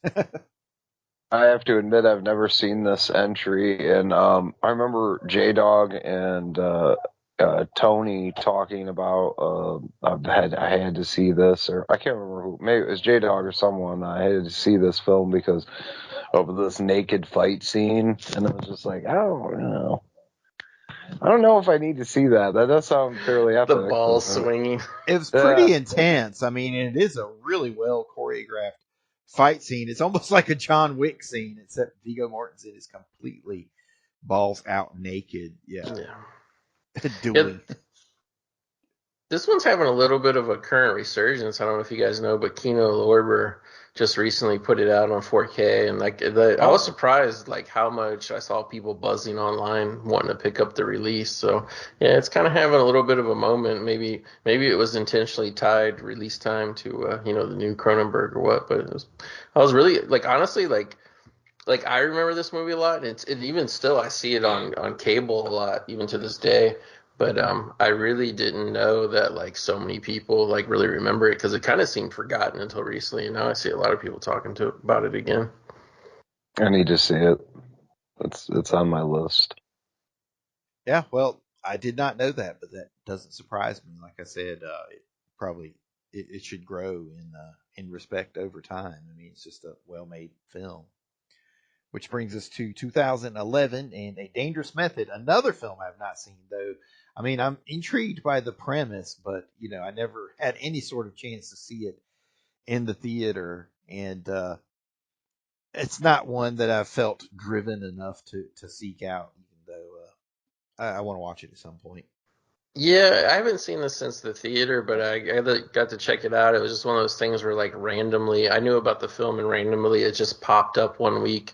I have to admit, I've never seen this entry, and I remember J-Dog and Tony talking about I had to see this, or I can't remember who, maybe it was J-Dog or someone. I had to see this film because of this naked fight scene, and I was just like, I don't know if I need to see that. That does sound fairly epic. The ball swinging. It was pretty intense. I mean, it is a really well choreographed fight scene. It's almost like a John Wick scene, except Viggo Mortensen is completely balls out naked. Yeah. Dueling. Yeah. This one's having a little bit of a current resurgence. I don't know if you guys know, but Kino Lorber just recently put it out on 4K, and like I was surprised like how much I saw people buzzing online wanting to pick up the release. So yeah, it's kind of having a little bit of a moment. Maybe it was intentionally tied release time to the new Cronenberg or what. But I was really like honestly like I remember this movie a lot, and even still I see it on cable a lot even to this day. But I really didn't know that like so many people like really remember it because it kind of seemed forgotten until recently, and now I see a lot of people talking about it again. I need to see it. It's on my list. Yeah, well, I did not know that, but that doesn't surprise me. Like I said, it should grow in respect over time. I mean, it's just a well-made film. Which brings us to 2011 and A Dangerous Method, another film I have not seen, though. I mean, I'm intrigued by the premise, but, I never had any sort of chance to see it in the theater. And it's not one that I've felt driven enough to seek out, even though I want to watch it at some point. Yeah, I haven't seen this since the theater, but I got to check it out. It was just one of those things where, like, randomly, I knew about the film, and randomly it just popped up one week.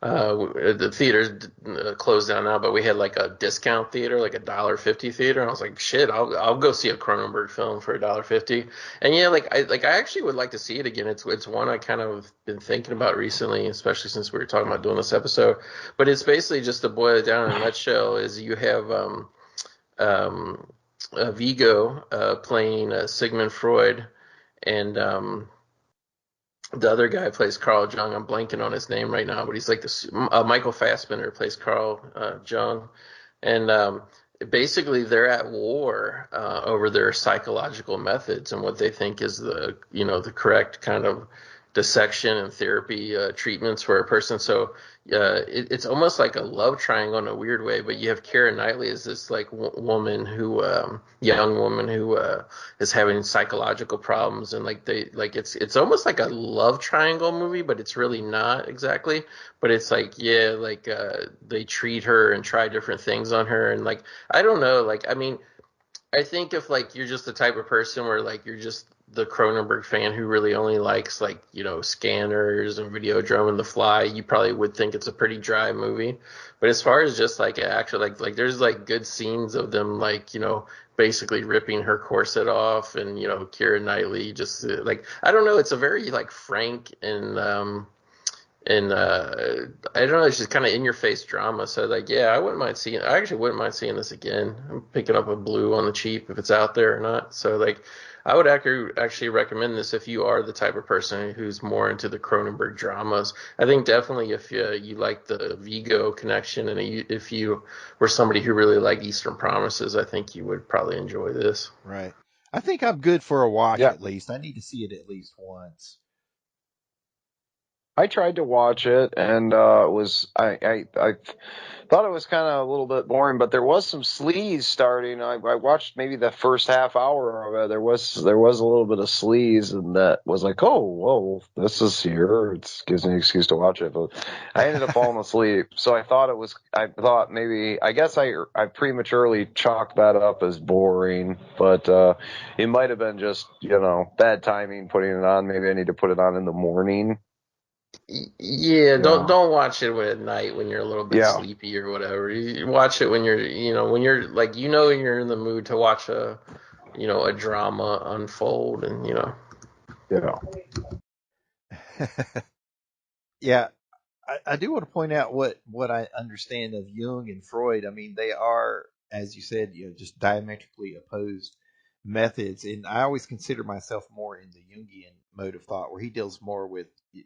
The theater's closed down now, but we had like a discount theater, like $1.50 theater, and I was like, shit, I'll go see a Cronenberg film for $1.50. And yeah, I actually would like to see it again. It's one I kind of been thinking about recently, especially since we were talking about doing this episode. But it's basically, just to boil it down in a nutshell, is you have Vigo playing Sigmund Freud, and the other guy plays Carl Jung. I'm blanking on his name right now, but he's like this. Michael Fassbender plays Carl Jung, and basically they're at war over their psychological methods and what they think is the correct kind of dissection and therapy treatments for a person. So it's almost like a love triangle in a weird way, but you have Keira Knightley as this like woman who young woman who is having psychological problems, and like it's almost like a love triangle movie, but it's really not exactly. But it's like they treat her and try different things on her, and like I don't know, like I mean, I think if like you're just the type of person where like you're just the Cronenberg fan who really only likes like, Scanners and Videodrome and The Fly, you probably would think it's a pretty dry movie. But as far as just like actually like there's like good scenes of them like, basically ripping her corset off and, Keira Knightley just like I don't know, it's a very like frank and I don't know, it's just kind of in your face drama. So like, yeah, I actually wouldn't mind seeing this again. I'm picking up a blue on the cheap if it's out there or not. So like, I would actually recommend this if you are the type of person who's more into the Cronenberg dramas. I think definitely if you like the Vigo connection and if you were somebody who really liked Eastern Promises, I think you would probably enjoy this. Right. I think I'm good for a watch Yeah. at least. I need to see it at least once. I tried to watch it, and I thought it was kind of a little bit boring, but there was some sleaze starting. I watched maybe the first half hour of it. There was a little bit of sleaze, and that was like, oh, whoa, this is here. It gives me an excuse to watch it, but I ended up falling asleep. So I thought maybe, I guess I prematurely chalked that up as boring, but it might have been just bad timing putting it on. Maybe I need to put it on in the morning. Yeah, don't Yeah. don't watch it at night when you're a little bit Yeah. sleepy or whatever. You watch it when you're like you're in the mood to watch a drama unfold and Yeah. Yeah, I do want to point out what I understand of Jung and Freud. I mean, they are, as you said, just diametrically opposed methods, and I always consider myself more in the Jungian mode of thought, where he deals more with the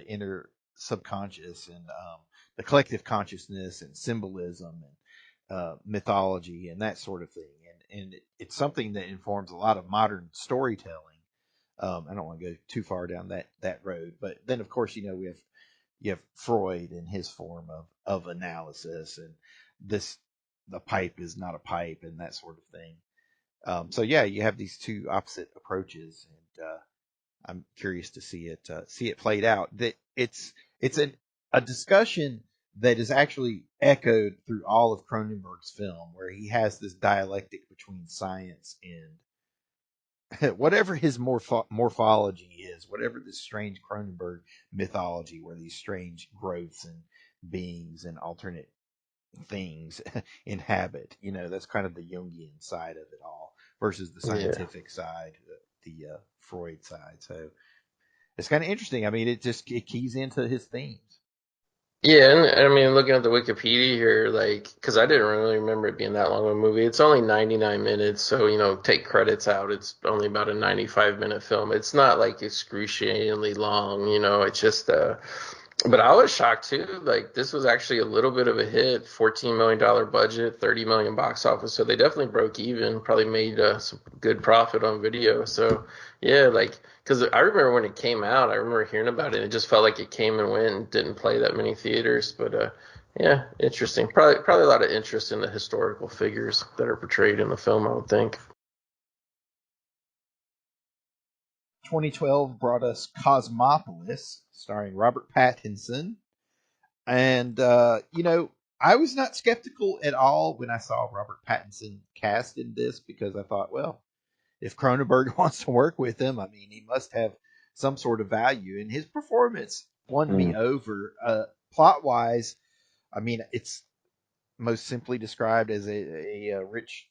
inner subconscious and the collective consciousness and symbolism and mythology and that sort of thing, and it's something that informs a lot of modern storytelling. I don't want to go too far down that road, but then of course we have Freud and his form of analysis, and this the pipe is not a pipe and that sort of thing. So yeah, you have these two opposite approaches, and I'm curious to see it played out. That it's a discussion that is actually echoed through all of Cronenberg's film, where he has this dialectic between science and whatever his morphology is, whatever this strange Cronenberg mythology, where these strange growths and beings and alternate things inhabit. That's kind of the Jungian side of it all versus the yeah. scientific side, the Freud side. So it's kind of interesting. I mean, it keys into his themes. Yeah, and I mean, looking at the Wikipedia here, like, because I didn't really remember it being that long of a movie. It's only 99 minutes, so, take credits out. It's only about a 95-minute film. It's not like excruciatingly long, it's just, but I was shocked too. Like, this was actually a little bit of a hit, $14 million budget, 30 million box office. So they definitely broke even, probably made some good profit on video. So, yeah, like, because I remember when it came out, I remember hearing about it. It just felt like it came and went and didn't play that many theaters. But yeah, interesting. Probably a lot of interest in the historical figures that are portrayed in the film, I would think. 2012 brought us Cosmopolis, starring Robert Pattinson. And, I was not skeptical at all when I saw Robert Pattinson cast in this, because I thought, well, if Cronenberg wants to work with him, I mean, he must have some sort of value. And his performance won me Mm. over. Plot wise, I mean, it's most simply described as a rich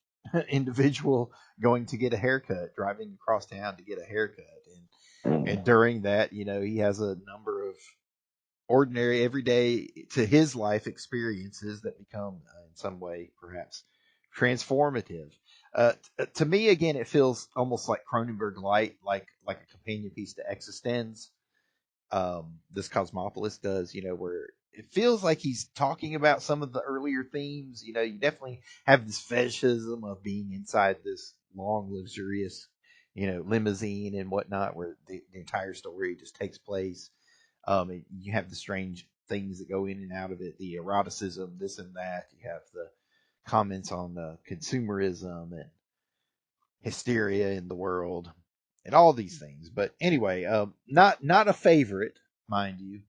individual going to get a haircut, driving across town to get a haircut. And Mm. during that, he has a number of ordinary, everyday to his life experiences that become, in some way, perhaps transformative. To me, again, it feels almost like Cronenberg light, like a companion piece to Existenz. This Cosmopolis does, where it feels like he's talking about some of the earlier themes. You definitely have this fetishism of being inside this long, luxurious, limousine and whatnot, where the entire story just takes place. And you have the strange things that go in and out of it, the eroticism, this and that. You have the comments on consumerism and hysteria in the world, and all these things. But anyway, not a favorite, mind you,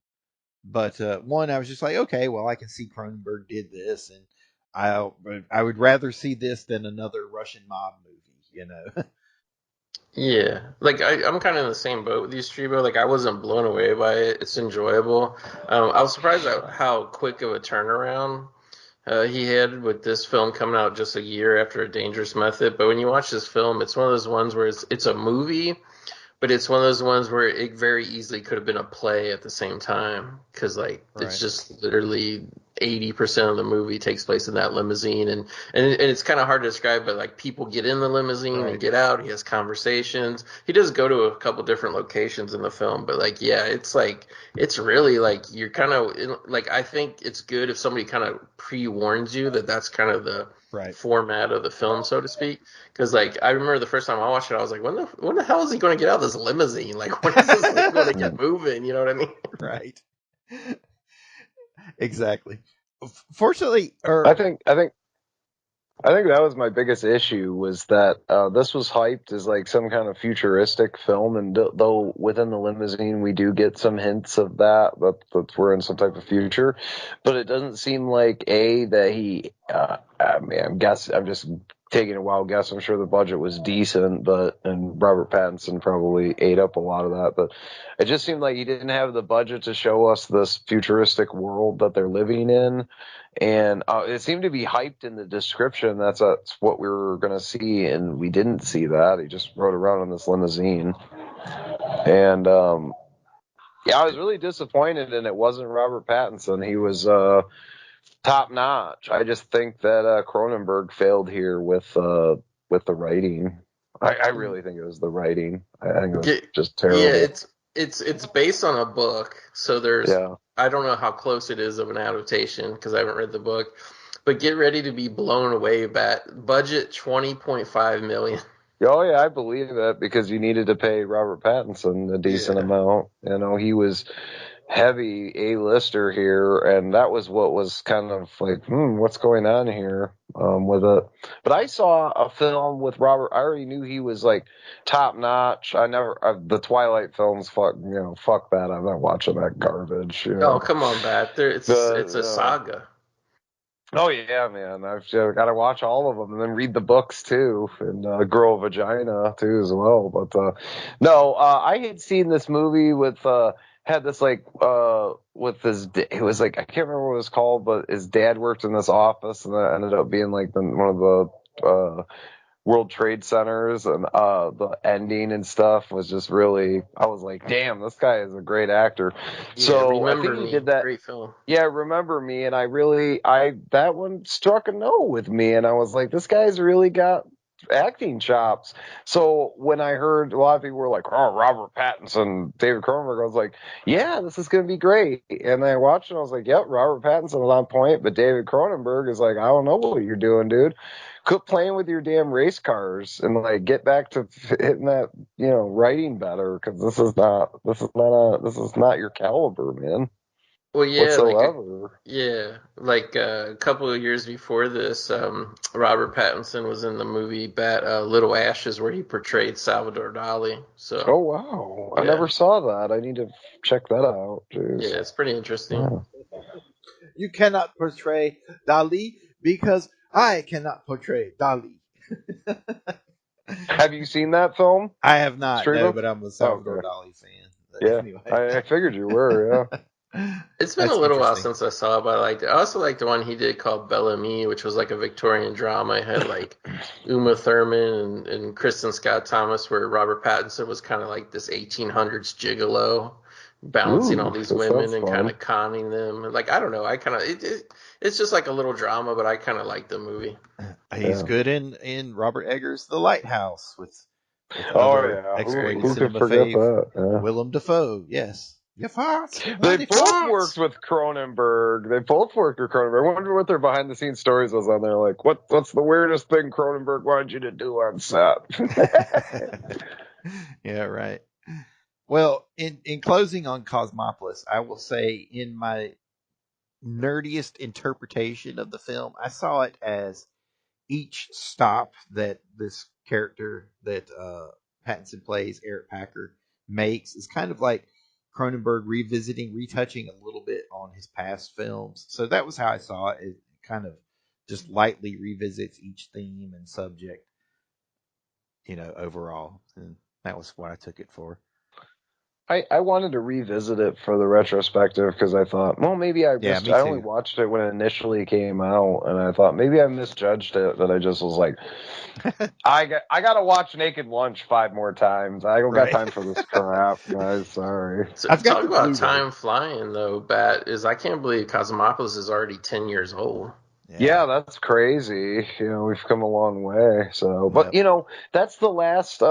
but one I was just like, okay, well, I can see Cronenberg did this, and I would rather see this than another Russian mob movie. Yeah, like I'm kind of in the same boat with you, Streebo. Like I wasn't blown away by it. It's enjoyable. I was surprised at how quick of a turnaround he had with this film coming out just a year after A Dangerous Method. But when you watch this film, it's one of those ones where it's a movie, but it's one of those ones where it very easily could have been a play at the same time because like Right. it's just literally 80% of the movie takes place in that limousine, and it's kind of hard to describe, but like people get in the limousine Right. and get out. He has conversations. He does go to a couple different locations in the film, but like yeah, it's like it's really like you're kind of like I think it's good if somebody kind of pre-warns you that that's kind of the Right. format of the film, so to speak. Because like I remember the first time I watched it, I was like, when the hell is he going to get out of this limousine? Like when is this thing going to get moving? You know what I mean? Right. Exactly. Fortunately, I think that was my biggest issue was that this was hyped as like some kind of futuristic film, and though within the limousine we do get some hints of that we're in some type of future, but it doesn't seem like that he. I mean, I'm just taking a wild guess. I'm sure the budget was decent, and Robert Pattinson probably ate up a lot of that, but it just seemed like he didn't have the budget to show us this futuristic world that they're living in. And it seemed to be hyped in the description. That's what we were going to see, and we didn't see that. He just rode around in this limousine. And, yeah, I was really disappointed, and it wasn't Robert Pattinson. He was top notch. I just think that Cronenberg failed here with the writing. I really think it was the writing. I think it was just terrible. Yeah, it's based on a book, so there's Yeah. I don't know how close it is of an adaptation because I haven't read the book, but get ready to be blown away. Budget 20.5 million. Oh yeah, I believe that because you needed to pay Robert Pattinson a decent amount. You know, he was heavy A-lister here, and that was what was kind of like, what's going on here with it. But I saw a film with Robert. I already knew he was like top notch. The Twilight films. Fuck that. I'm not watching that garbage. You know? Oh come on, Bat. It's a saga. Oh yeah, man! I've got to watch all of them and then read the books too, and grow a vagina too as well. But no, I had seen this movie with had this like with his. It was like I can't remember what it was called, but his dad worked in this office, and that ended up being like one of the World Trade Centers, and the ending and stuff was just really. I was like, damn, this guy is a great actor. Yeah, So I think he did that. Great film. Yeah, Remember Me, and that one struck a note with me, and I was like, this guy's really got acting chops. So when I heard a lot of people were like, oh, Robert Pattinson, David Cronenberg, I was like, yeah, this is going to be great. And I watched it, and I was like, yep, Robert Pattinson was on point, but David Cronenberg is like, I don't know what you're doing, dude. Quit playing with your damn race cars and like get back to hitting that, writing better, because this is not your caliber, man. Well, yeah, Whatsoever. like a couple of years before this, Robert Pattinson was in the movie Little Ashes, where he portrayed Salvador Dali. So, oh wow, I never saw that. I need to check that out. Jeez. Yeah, it's pretty interesting. Yeah. You cannot portray Dali because I cannot portray Dali. Have you seen that film? I have not, Streebo? no, but I'm a Salvador Dali fan. But Yeah, anyway. I figured you were. Yeah. It's been a little while since I saw it, but I liked it. I also liked the one he did called Bellamy, which was like a Victorian drama. It had like Uma Thurman and Kristen Scott Thomas, where Robert Pattinson was kind of like this 1800s gigolo, balancing all these women and kind of conning them. Like, I don't know. I kind of it's just like a little drama, but I kind of like the movie. He's good in Robert Eggers' The Lighthouse with X-rated cinema fave Willem Dafoe. Yes. They both worked with Cronenberg. I wonder what their behind the scenes stories was on there. Like, what's the weirdest thing Cronenberg wanted you to do on set? Yeah, right. Well, in closing on Cosmopolis, I will say in my nerdiest interpretation of the film, I saw it as each stop that this character that Pattinson plays, Eric Packer, makes is kind of like Cronenberg retouching a little bit on his past films. So that was how I saw it. It kind of just lightly revisits each theme and subject, overall. And that was what I took it for. I wanted to revisit it for the retrospective because I thought, well, maybe I Yeah, missed. me I too. only watched it when it initially came out, and I thought maybe I misjudged it. That I just was like, I got to watch Naked Lunch 5 more times. I don't got time for this crap, guys. Sorry. So, I've got talk the about Blu-ray. time flying though. I can't believe Cosmopolis is already 10 years old. Yeah, that's crazy. We've come a long way. So, but that's the last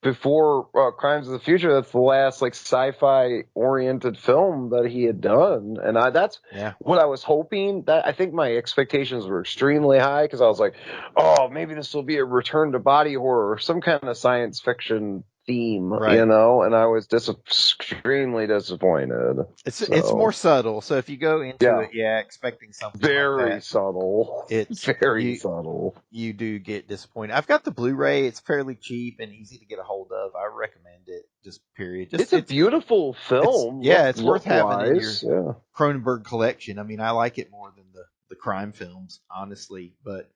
before Crimes of the Future. That's the last like sci-fi oriented film that he had done, and that's what I was hoping. That I think my expectations were extremely high because I was like, oh, maybe this will be a return to body horror or some kind of science fiction theme, and I was extremely disappointed. It's more subtle. So if you go into it, expecting something very like that, subtle. It's very subtle. You do get disappointed. I've got the Blu-ray. It's fairly cheap and easy to get a hold of. I recommend it. Just period. It's a beautiful film. It's worth having in your yeah. Cronenberg collection. I mean, I like it more than the crime films, honestly, but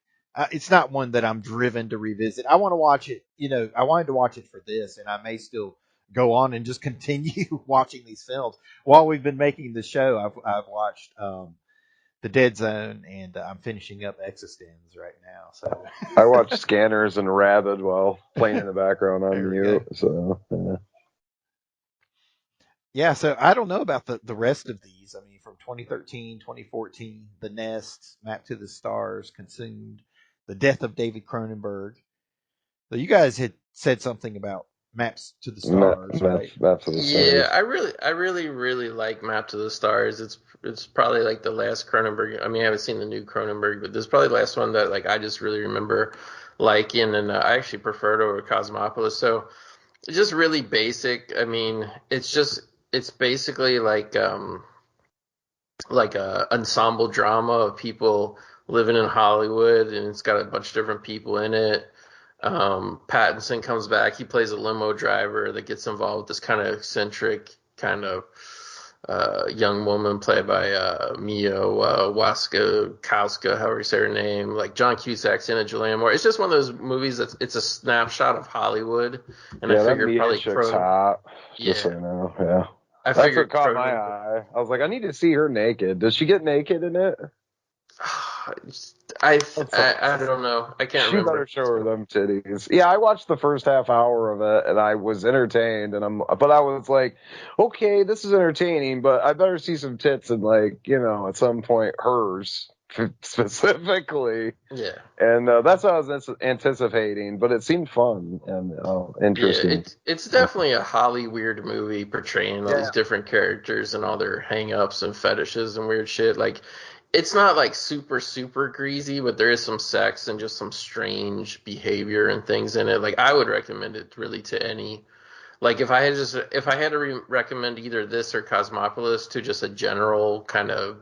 it's not one that I'm driven to revisit. I want to watch it. I wanted to watch it for this, and I may still go on and just continue watching these films while we've been making the show. I've watched The Dead Zone, and I'm finishing up Existenz right now. So I watch Scanners and Rabid while playing in the background on mute. So so I don't know about the rest of these. I mean, from 2013, 2014, The Nest, Map to the Stars, Consumed, The Death of David Cronenberg. So you guys had said something about Maps to the Stars, right? Map to the Stars. Yeah, I really like Map to the Stars. It's probably like the last Cronenberg. I mean, I haven't seen the new Cronenberg, but this is probably the last one that like I just really remember liking, and I actually preferred over Cosmopolis. So it's just really basic. I mean, it's basically like a ensemble drama of people living in Hollywood, and it's got a bunch of different people in it. Pattinson comes back. He plays a limo driver that gets involved with this kind of eccentric kind of young woman played by Mia Wasikowska, however you say her name. Like John Cusack's in it, Julianne Moore. It's just one of those movies it's a snapshot of Hollywood, and I figured probably hot. Just so you know, yeah. That's what caught my eye. I was like, I need to see her naked. Does she get naked in it? I don't know. I can't remember. She better show her them titties. Yeah, I watched the first half hour of it and I was entertained, but I was like, okay, this is entertaining, but I better see some tits and at some point hers specifically. Yeah. And that's what I was anticipating, but it seemed fun and interesting. Yeah, it's definitely a Holly weird movie portraying all these different characters and all their hang-ups and fetishes and weird shit. Like, it's not like super, super greasy, but there is some sex and just some strange behavior and things in it. Like, I would recommend it really to any. Like, if I had to recommend either this or Cosmopolis to just a general kind of,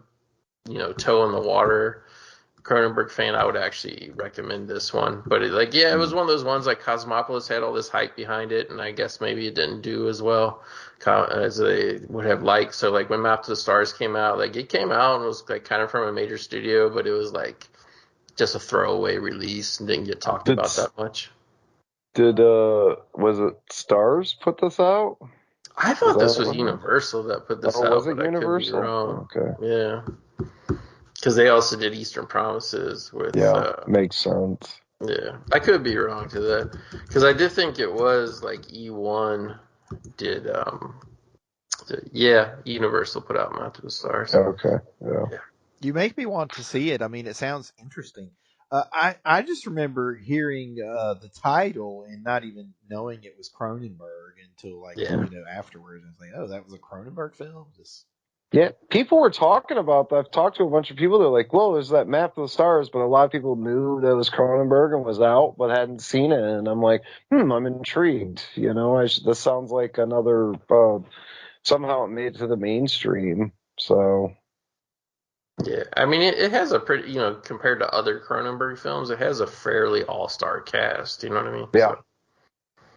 toe in the water Cronenberg fan, I would actually recommend this one. But it was one of those ones like Cosmopolis had all this hype behind it, and I guess maybe it didn't do as well as they would have liked. So like when Map to the Stars came out, like it came out and was like kind of from a major studio, but it was like just a throwaway release and didn't get talked about that much. Did was it Stars put this out? I thought this was Universal that put this out. Was it Universal? I could be wrong. Okay. Yeah. Because they also did Eastern Promises with. Makes sense. Yeah, I could be wrong to that because I did think it was like E1 did. Universal put out Map to the Stars. Okay. Yeah. You make me want to see it. I mean, it sounds interesting. I just remember hearing the title and not even knowing it was Cronenberg until afterwards. I was like, oh, that was a Cronenberg film. Yeah, people were talking about that. I've talked to a bunch of people. They're like, well, there's that Map to the Stars, but a lot of people knew that it was Cronenberg and was out, but hadn't seen it. And I'm like, I'm intrigued. This sounds like another, somehow it made it to the mainstream. So. Yeah, I mean, it has a pretty, compared to other Cronenberg films, it has a fairly all-star cast. You know what I mean? Yeah. So.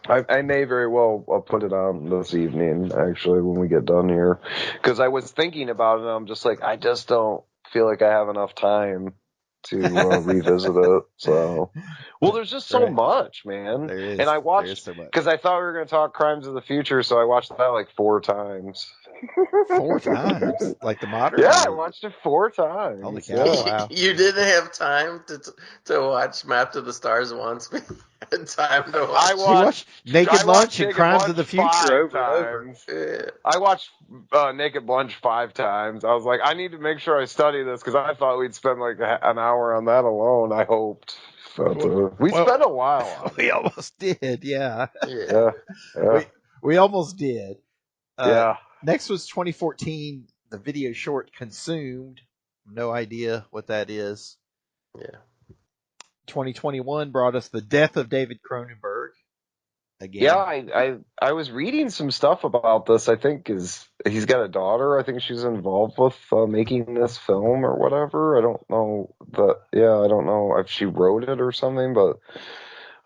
I may very well put it on this evening, actually, when we get done here. Because I was thinking about it, and I'm just like, I just don't feel like I have enough time to revisit it. So, well, there's just so Right. much, man. There is. And I There is watched so much. because I thought we were going to talk Crimes of the Future, so I watched that like 4 times. 4 times, like the modern. Yeah, I watched it 4 times. Holy cow! Yeah. Wow. You didn't have time to watch Map to the Stars once, but you had time to watch. I watched Naked Lunch and Naked Crimes Lunch of the Future 5 over and over. times. Yeah. I watched Naked Lunch 5 times. I was like, I need to make sure I study this because I thought we'd spend like an hour on that alone. I hoped. But, we spent a while on it. We almost did, yeah. Yeah. We almost did. Yeah. Next was 2014, the video short Consumed. No idea what that is. Yeah. 2021 brought us The Death of David Cronenberg. Again. Yeah, I was reading some stuff about this. I think he's got a daughter. I think she's involved with making this film or whatever. I don't know I don't know if she wrote it or something, but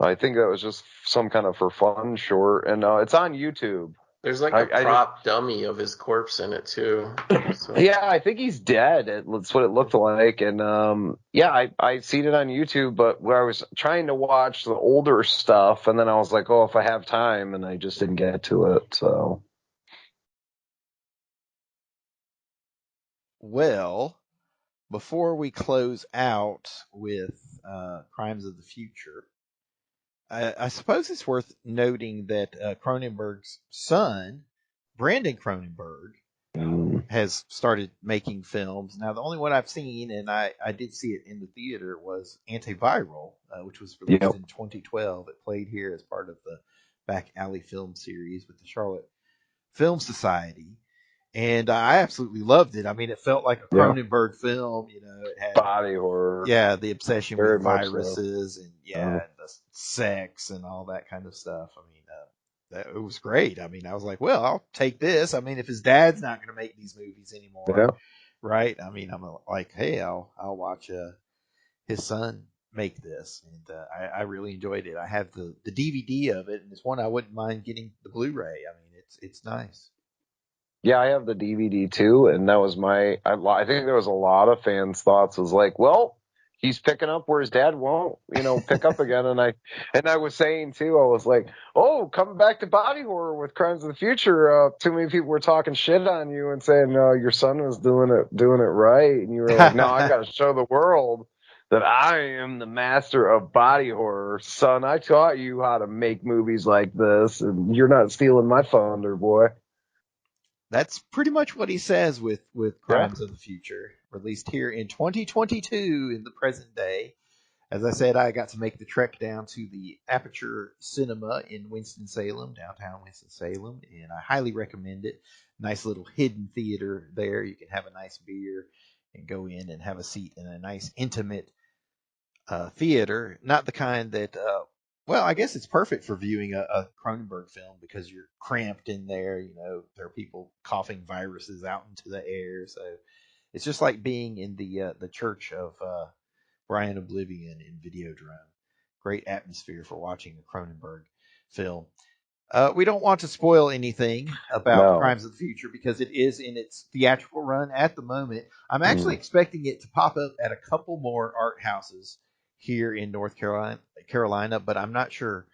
I think that was just some kind of for fun short, and it's on YouTube. There's like a prop dummy of his corpse in it too. So. Yeah, I think he's dead. That's what it looked like. And I seen it on YouTube, but where I was trying to watch the older stuff, and then I was like, oh, if I have time, and I just didn't get to it. So, well, before we close out with Crimes of the Future, I suppose it's worth noting that Cronenberg's son, Brandon Cronenberg, has started making films. Now, the only one I've seen, and I did see it in the theater, was Antiviral, which was released in 2012. It played here as part of the Back Alley film series with the Charlotte Film Society. And I absolutely loved it. I mean, it felt like a Cronenberg film. You know, it had body horror. Yeah, the obsession Very with much viruses and and the sex and all that kind of stuff. I mean, it was great. I mean, I was like, well, I'll take this. I mean, if his dad's not going to make these movies anymore, right? I mean, I'm like, hey, I'll watch his son make this, and I really enjoyed it. I have the DVD of it, and it's one I wouldn't mind getting the Blu-ray. I mean, it's nice. Yeah, I have the DVD too, and that was I think there was a lot of fans' thoughts was like, well, he's picking up where his dad won't, pick up again. And I was saying too, I was like, oh, coming back to body horror with Crimes of the Future. Too many people were talking shit on you and saying, no, your son was doing it right, and you were like, no, I got to show the world that I am the master of body horror, son. I taught you how to make movies like this, and you're not stealing my thunder, boy. That's pretty much what he says with Crimes of the Future, released here in 2022 in the present day. As I said, I got to make the trek down to the Aperture Cinema in Winston-Salem, downtown Winston-Salem, and I highly recommend it. Nice little hidden theater there. You can have a nice beer and go in and have a seat in a nice intimate theater. Not the kind that well, I guess it's perfect for viewing a Cronenberg film because you're cramped in there. There are people coughing viruses out into the air, so it's just like being in the church of Brian Oblivion in Videodrome. Great atmosphere for watching a Cronenberg film. We don't want to spoil anything about Crimes of the Future because it is in its theatrical run at the moment. I'm actually expecting it to pop up at a couple more art houses here in North Carolina, but I'm not sure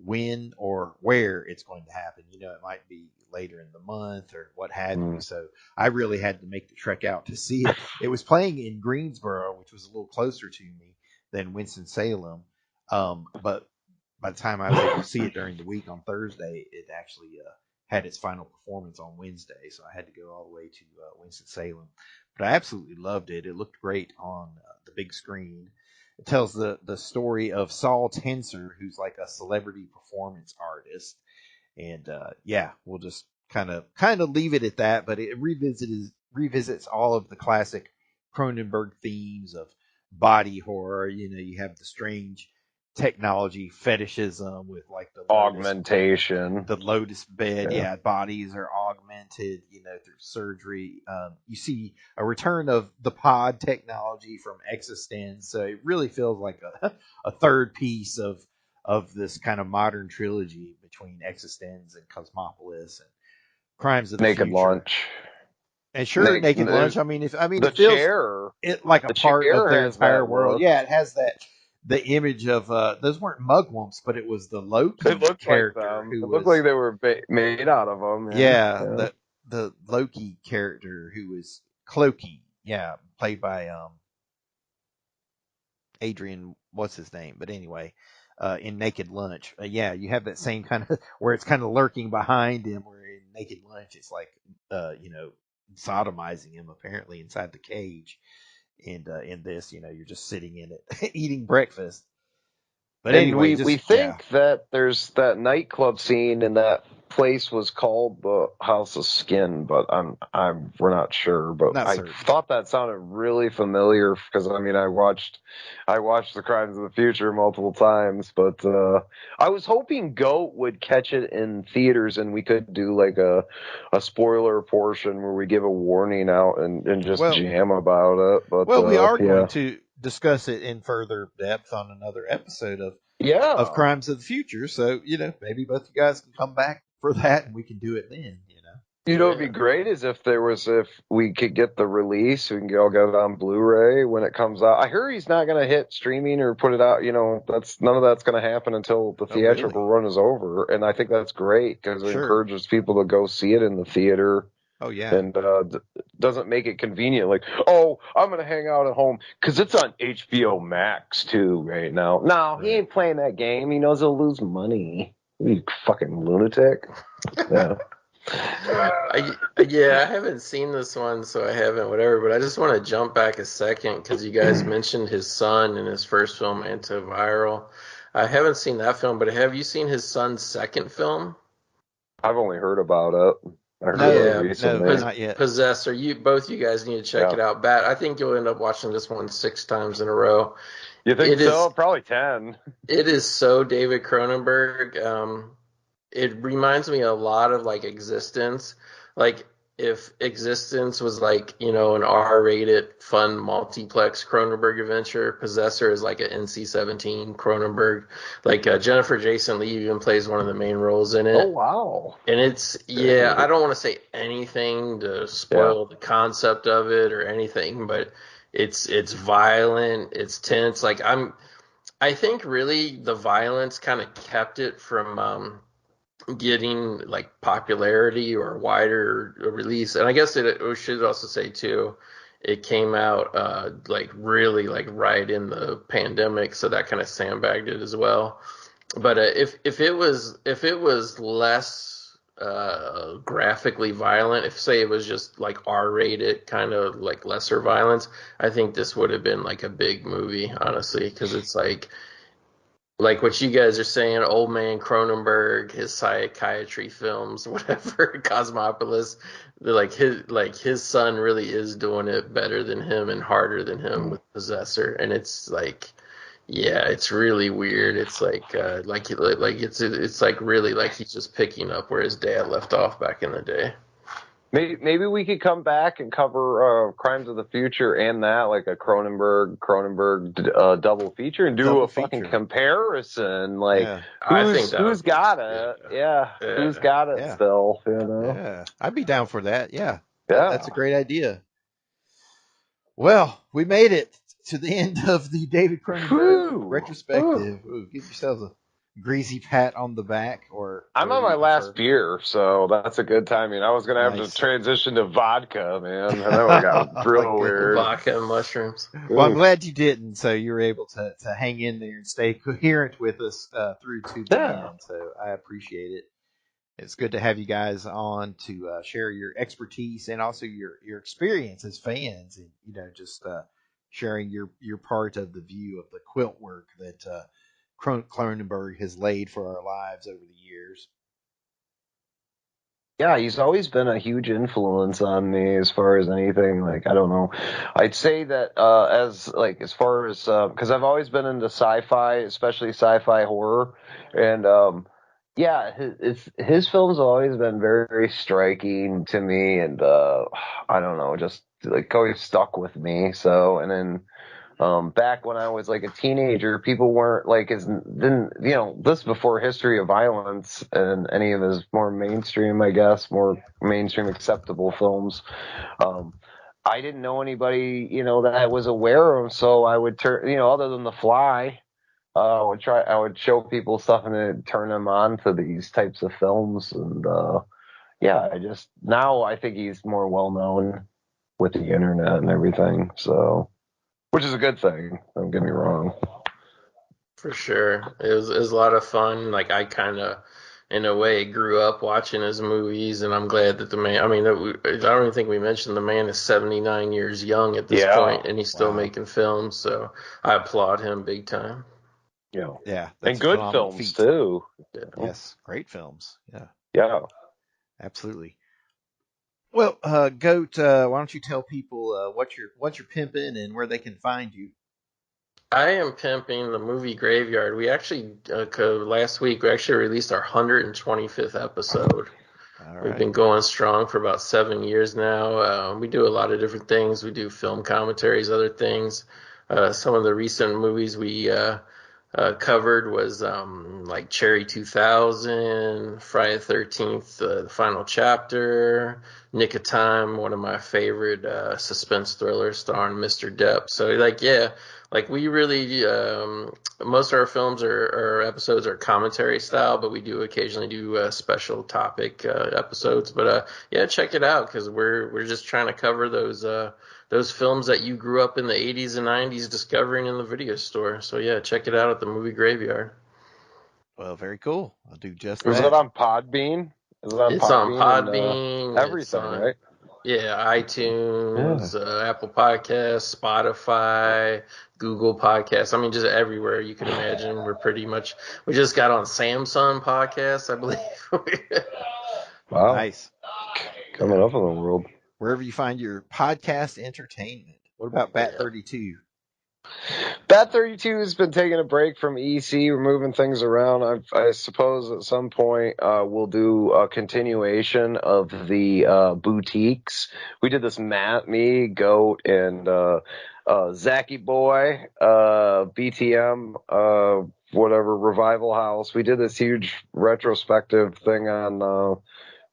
when or where it's going to happen. It might be later in the month or what have you. So I really had to make the trek out to see it. It was playing in Greensboro, which was a little closer to me than Winston-Salem. But by the time I was able to see it during the week on Thursday, it actually had its final performance on Wednesday. So I had to go all the way to Winston-Salem. But I absolutely loved it. It looked great on the big screen. It tells the story of Saul Tenser, who's like a celebrity performance artist. And we'll just kind of leave it at that. But it revisits all of the classic Cronenberg themes of body horror. You have the strange technology fetishism with like the augmentation, the lotus bed. Yeah, bodies are augmented, through surgery. You see a return of the pod technology from Existenz, so it really feels like a third piece of this kind of modern trilogy between Existenz and Cosmopolis and Crimes of the Future. Naked Lunch. And sure, Naked Lunch. I mean, the it feels chair, like a the part of chair their has entire that world. look. Yeah, it has the image of those weren't mugwumps, but it was the Loki It looked character like them. who It looked was like they were made out of them. yeah. The Loki character who was Clokey, played by Adrian, what's his name? But anyway, in Naked Lunch, you have that same kind of where it's kind of lurking behind him. Where in Naked Lunch, it's like sodomizing him apparently inside the cage, and in this, you're just sitting in it eating breakfast. But And anyway, we think that there's that nightclub scene and that place was called the House of Skin, but we're not sure. But Not I certain. thought that sounded really familiar because I watched the Crimes of the Future multiple times, but I was hoping Goat would catch it in theaters and we could do like a spoiler portion where we give a warning out and just jam about it. But we are going to discuss it in further depth on another episode of Crimes of the Future. So, maybe both you guys can come back for that and we can do it then, It'd be great is if we could get the release, we can all get it on Blu-ray when it comes out. I hear he's not going to hit streaming or put it out. None of that's going to happen until the theatrical run is over. And I think that's great because it encourages people to go see it in the theater. Oh, yeah. And doesn't make it convenient. Like, oh, I'm going to hang out at home because it's on HBO Max, too, right now. No, he ain't playing that game. He knows he'll lose money. You fucking lunatic. Yeah. I haven't seen this one, so I haven't, whatever. But I just want to jump back a second because you guys mentioned his son in his first film, Antiviral. I haven't seen that film, but have you seen his son's second film? I've only heard about it. I heard it recently. Not yet. Possessor. Both you guys need to check it out. I think you'll end up watching this one 6 times in a row. You think so? Probably 10. It is so David Cronenberg. It reminds me a lot of like Existence. Like if Existence was like, an R-rated fun multiplex Cronenberg adventure, Possessor is like an NC-17 Cronenberg. Like Jennifer Jason Leigh even plays one of the main roles in it. Oh, wow. And it's, I don't want to say anything to spoil the concept of it or anything, but it's violent, it's tense. Like I think really the violence kind of kept it from getting like popularity or wider release. And I guess it should also say too, it came out like really like right in the pandemic, so that kind of sandbagged it as well. But if it was less graphically violent, if say it was just like R-rated, kind of like lesser violence, I think this would have been like a big movie, honestly, because it's like what you guys are saying, old man Cronenberg, his psychiatry films, whatever, Cosmopolis, his son really is doing it better than him and harder than him with Possessor, and it's like, it's really weird. It's it's like really like he's just picking up where his dad left off back in the day. Maybe we could come back and cover Crimes of the Future and that, like a Cronenberg double feature, and do fucking comparison. Like, who's got it? Who's got it still? Yeah, I'd be down for that. Yeah, that's a great idea. Well, we made it to the end of the David Cronenberg retrospective. Ooh, give yourselves a greasy pat on the back. I'm on my last beer, so that's a good timing. I was gonna have to transition to vodka, man. And then we got real weird. Vodka and mushrooms. Well, I'm glad you didn't, so you were able to hang in there and stay coherent with us through to the end. So I appreciate it. It's good to have you guys on to share your expertise and also your experience as fans, and just sharing your part of the view of the quilt work that Cronenberg has laid for our lives over the years. Yeah, he's always been a huge influence on me as far as anything. Like, I don't know. I'd say that as far as because I've always been into sci-fi, especially sci-fi horror, and his films have always been very, very striking to me, and I don't know, just like always stuck with me. So, and then Back when I was like a teenager, people weren't like this before History of Violence and any of his more mainstream, I guess, more mainstream acceptable films. I didn't know anybody, that I was aware of, so I would turn, other than The Fly, I would show people stuff and then turn them on to these types of films. And, now I think he's more well known with the internet and everything. So, which is a good thing. Don't get me wrong. For sure. It was a lot of fun. Like, I kind of, in a way, grew up watching his movies, and I'm glad that the man, I don't even think we mentioned the man is 79 years young at this point, and he's still making films, so I applaud him big time. Yeah. And good films, feat. too. Yes, great films. Yeah. Yeah. Absolutely. Well, Goat, why don't you tell people what you're pimping and where they can find you? I am pimping the movie Graveyard. We actually, last week, we actually released our 125th episode. All right. We've been going strong for about 7 years now. We do a lot of different things. We do film commentaries, other things. Some of the recent movies we covered was like Cherry 2000, Friday the 13th, the final chapter, Nick of Time, one of my favorite suspense thrillers starring Mr. Depp. So we really, most of our films or episodes are commentary style, but we do occasionally do special topic episodes. But check it out, because we're just trying to cover those films that you grew up in the 80s and 90s discovering in the video store. So yeah, check it out at the movie Graveyard. Well, very cool. I'll do just that. Is it on Podbean? It's on Podbean. Everything, right? Yeah, iTunes, Apple Podcasts, Spotify, Google Podcasts. I mean, just everywhere you can imagine. We just got on Samsung Podcasts, I believe. Wow. Nice. Coming up in the world. Wherever you find your podcast entertainment. What about Bat 32? Bat 32 has been taking a break from EC. We're moving things around. I suppose at some point we'll do a continuation of the boutiques. We did this me, Goat, and Zachy Boy, BTM, whatever, Revival House. We did this huge retrospective thing on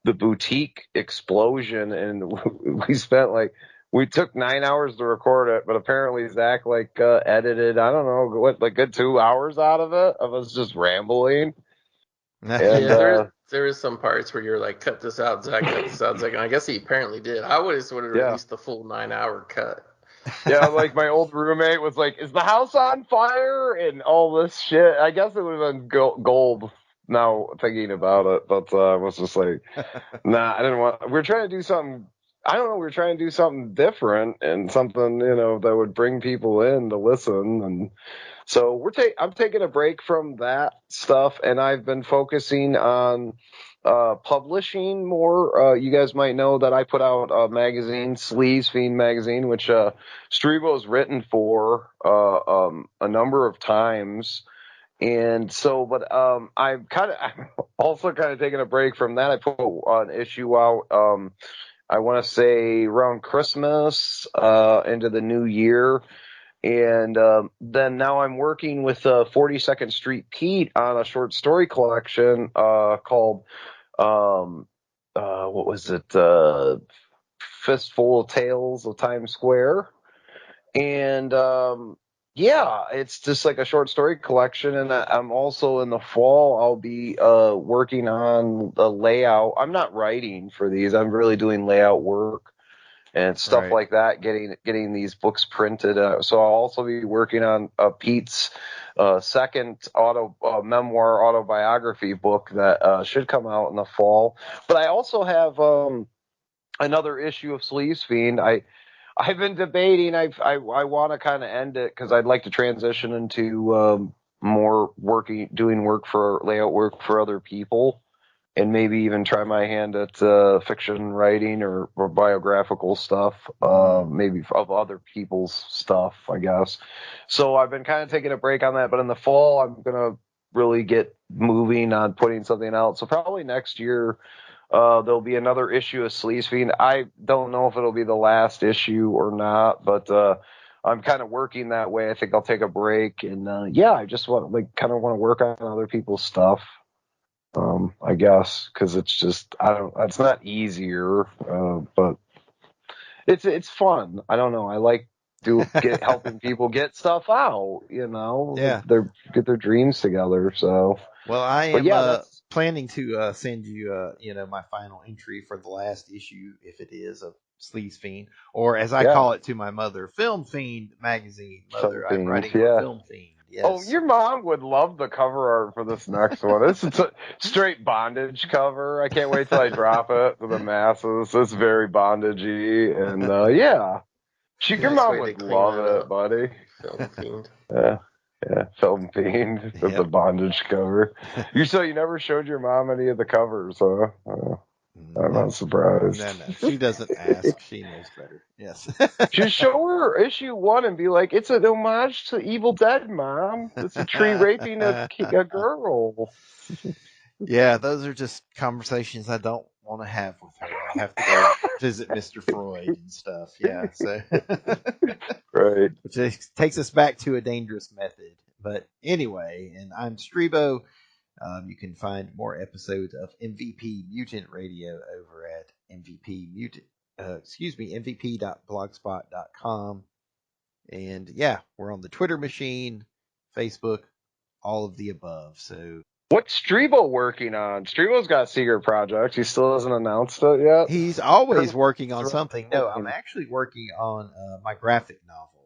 the boutique explosion, and we spent we took 9 hours to record it, but apparently Zach edited, I don't know, good 2 hours out of it, of us just rambling. And, there is some parts where you're like, cut this out, Zach, cut this out, Zach. And I guess he apparently did. I would have released the full 9 hour cut. Yeah, my old roommate was like, is the house on fire? And all this shit. I guess it would have been gold now thinking about it, but I was just like, nah, I didn't want, we're trying to do something. I don't know. We're trying to do something different and something, that would bring people in to listen. And so I'm taking a break from that stuff, and I've been focusing on publishing more. You guys might know that I put out a magazine, Sleazefiend magazine, which Streebo's written for a number of times. And so, but I'm also kind of taking a break from that. I put an issue out. I want to say around Christmas, into the new year. And then now I'm working with 42nd Street Pete on a short story collection called, what was it? Fistful of Tales of Times Square. And it's just like a short story collection. And I'm also in the fall, I'll be working on the layout. I'm not writing for these. I'm really doing layout work and stuff like that, getting these books printed. So I'll also be working on Pete's second memoir autobiography book that should come out in the fall. But I also have another issue of Sleazefiend. I've been debating. I want to kind of end it because I'd like to transition into more doing work for layout work for other people, and maybe even try my hand at fiction writing or biographical stuff, maybe of other people's stuff, I guess. So I've been kind of taking a break on that, but in the fall I'm gonna really get moving on putting something out. So probably next year. There'll be another issue of Sleazefiend. I don't know if it'll be the last issue or not, but I'm kind of working that way. I think I'll take a break, and I just want kind of want to work on other people's stuff. I guess because it's just it's not easier, but it's fun. I don't know. I like helping people get stuff out. Yeah. Get their dreams together. So. Well, I But am planning to send you, my final entry for the last issue, if it is, of Sleazefiend, or as I call it to my mother, Film Fiend magazine. Mother, I'm writing for Film Fiend. Yes. Oh, your mom would love the cover art for this next one. This is a straight bondage cover. I can't wait till I drop it to the masses. It's very bondagey, and your mom would love it, buddy. Film Fiend. Yeah, Film Fiend with the bondage cover. You never showed your mom any of the covers, huh? I'm not surprised. No, she doesn't ask. She knows better. Yes. Just show her issue 1 and be like, it's an homage to Evil Dead, Mom. It's a tree raping a girl. Yeah, those are just conversations I don't want to have with her. I have to go visit Mr. Freud and stuff. Yeah, so right. Which takes us back to a dangerous method. But anyway, and I'm Streebo. You can find more episodes of MVP Mutant Radio over at mvp.blogspot.com. And we're on the Twitter machine, Facebook, all of the above. So what's Streebo working on? Streebo's got secret projects. He still hasn't announced it yet. He's always working on something. No, I'm actually working on my graphic novel.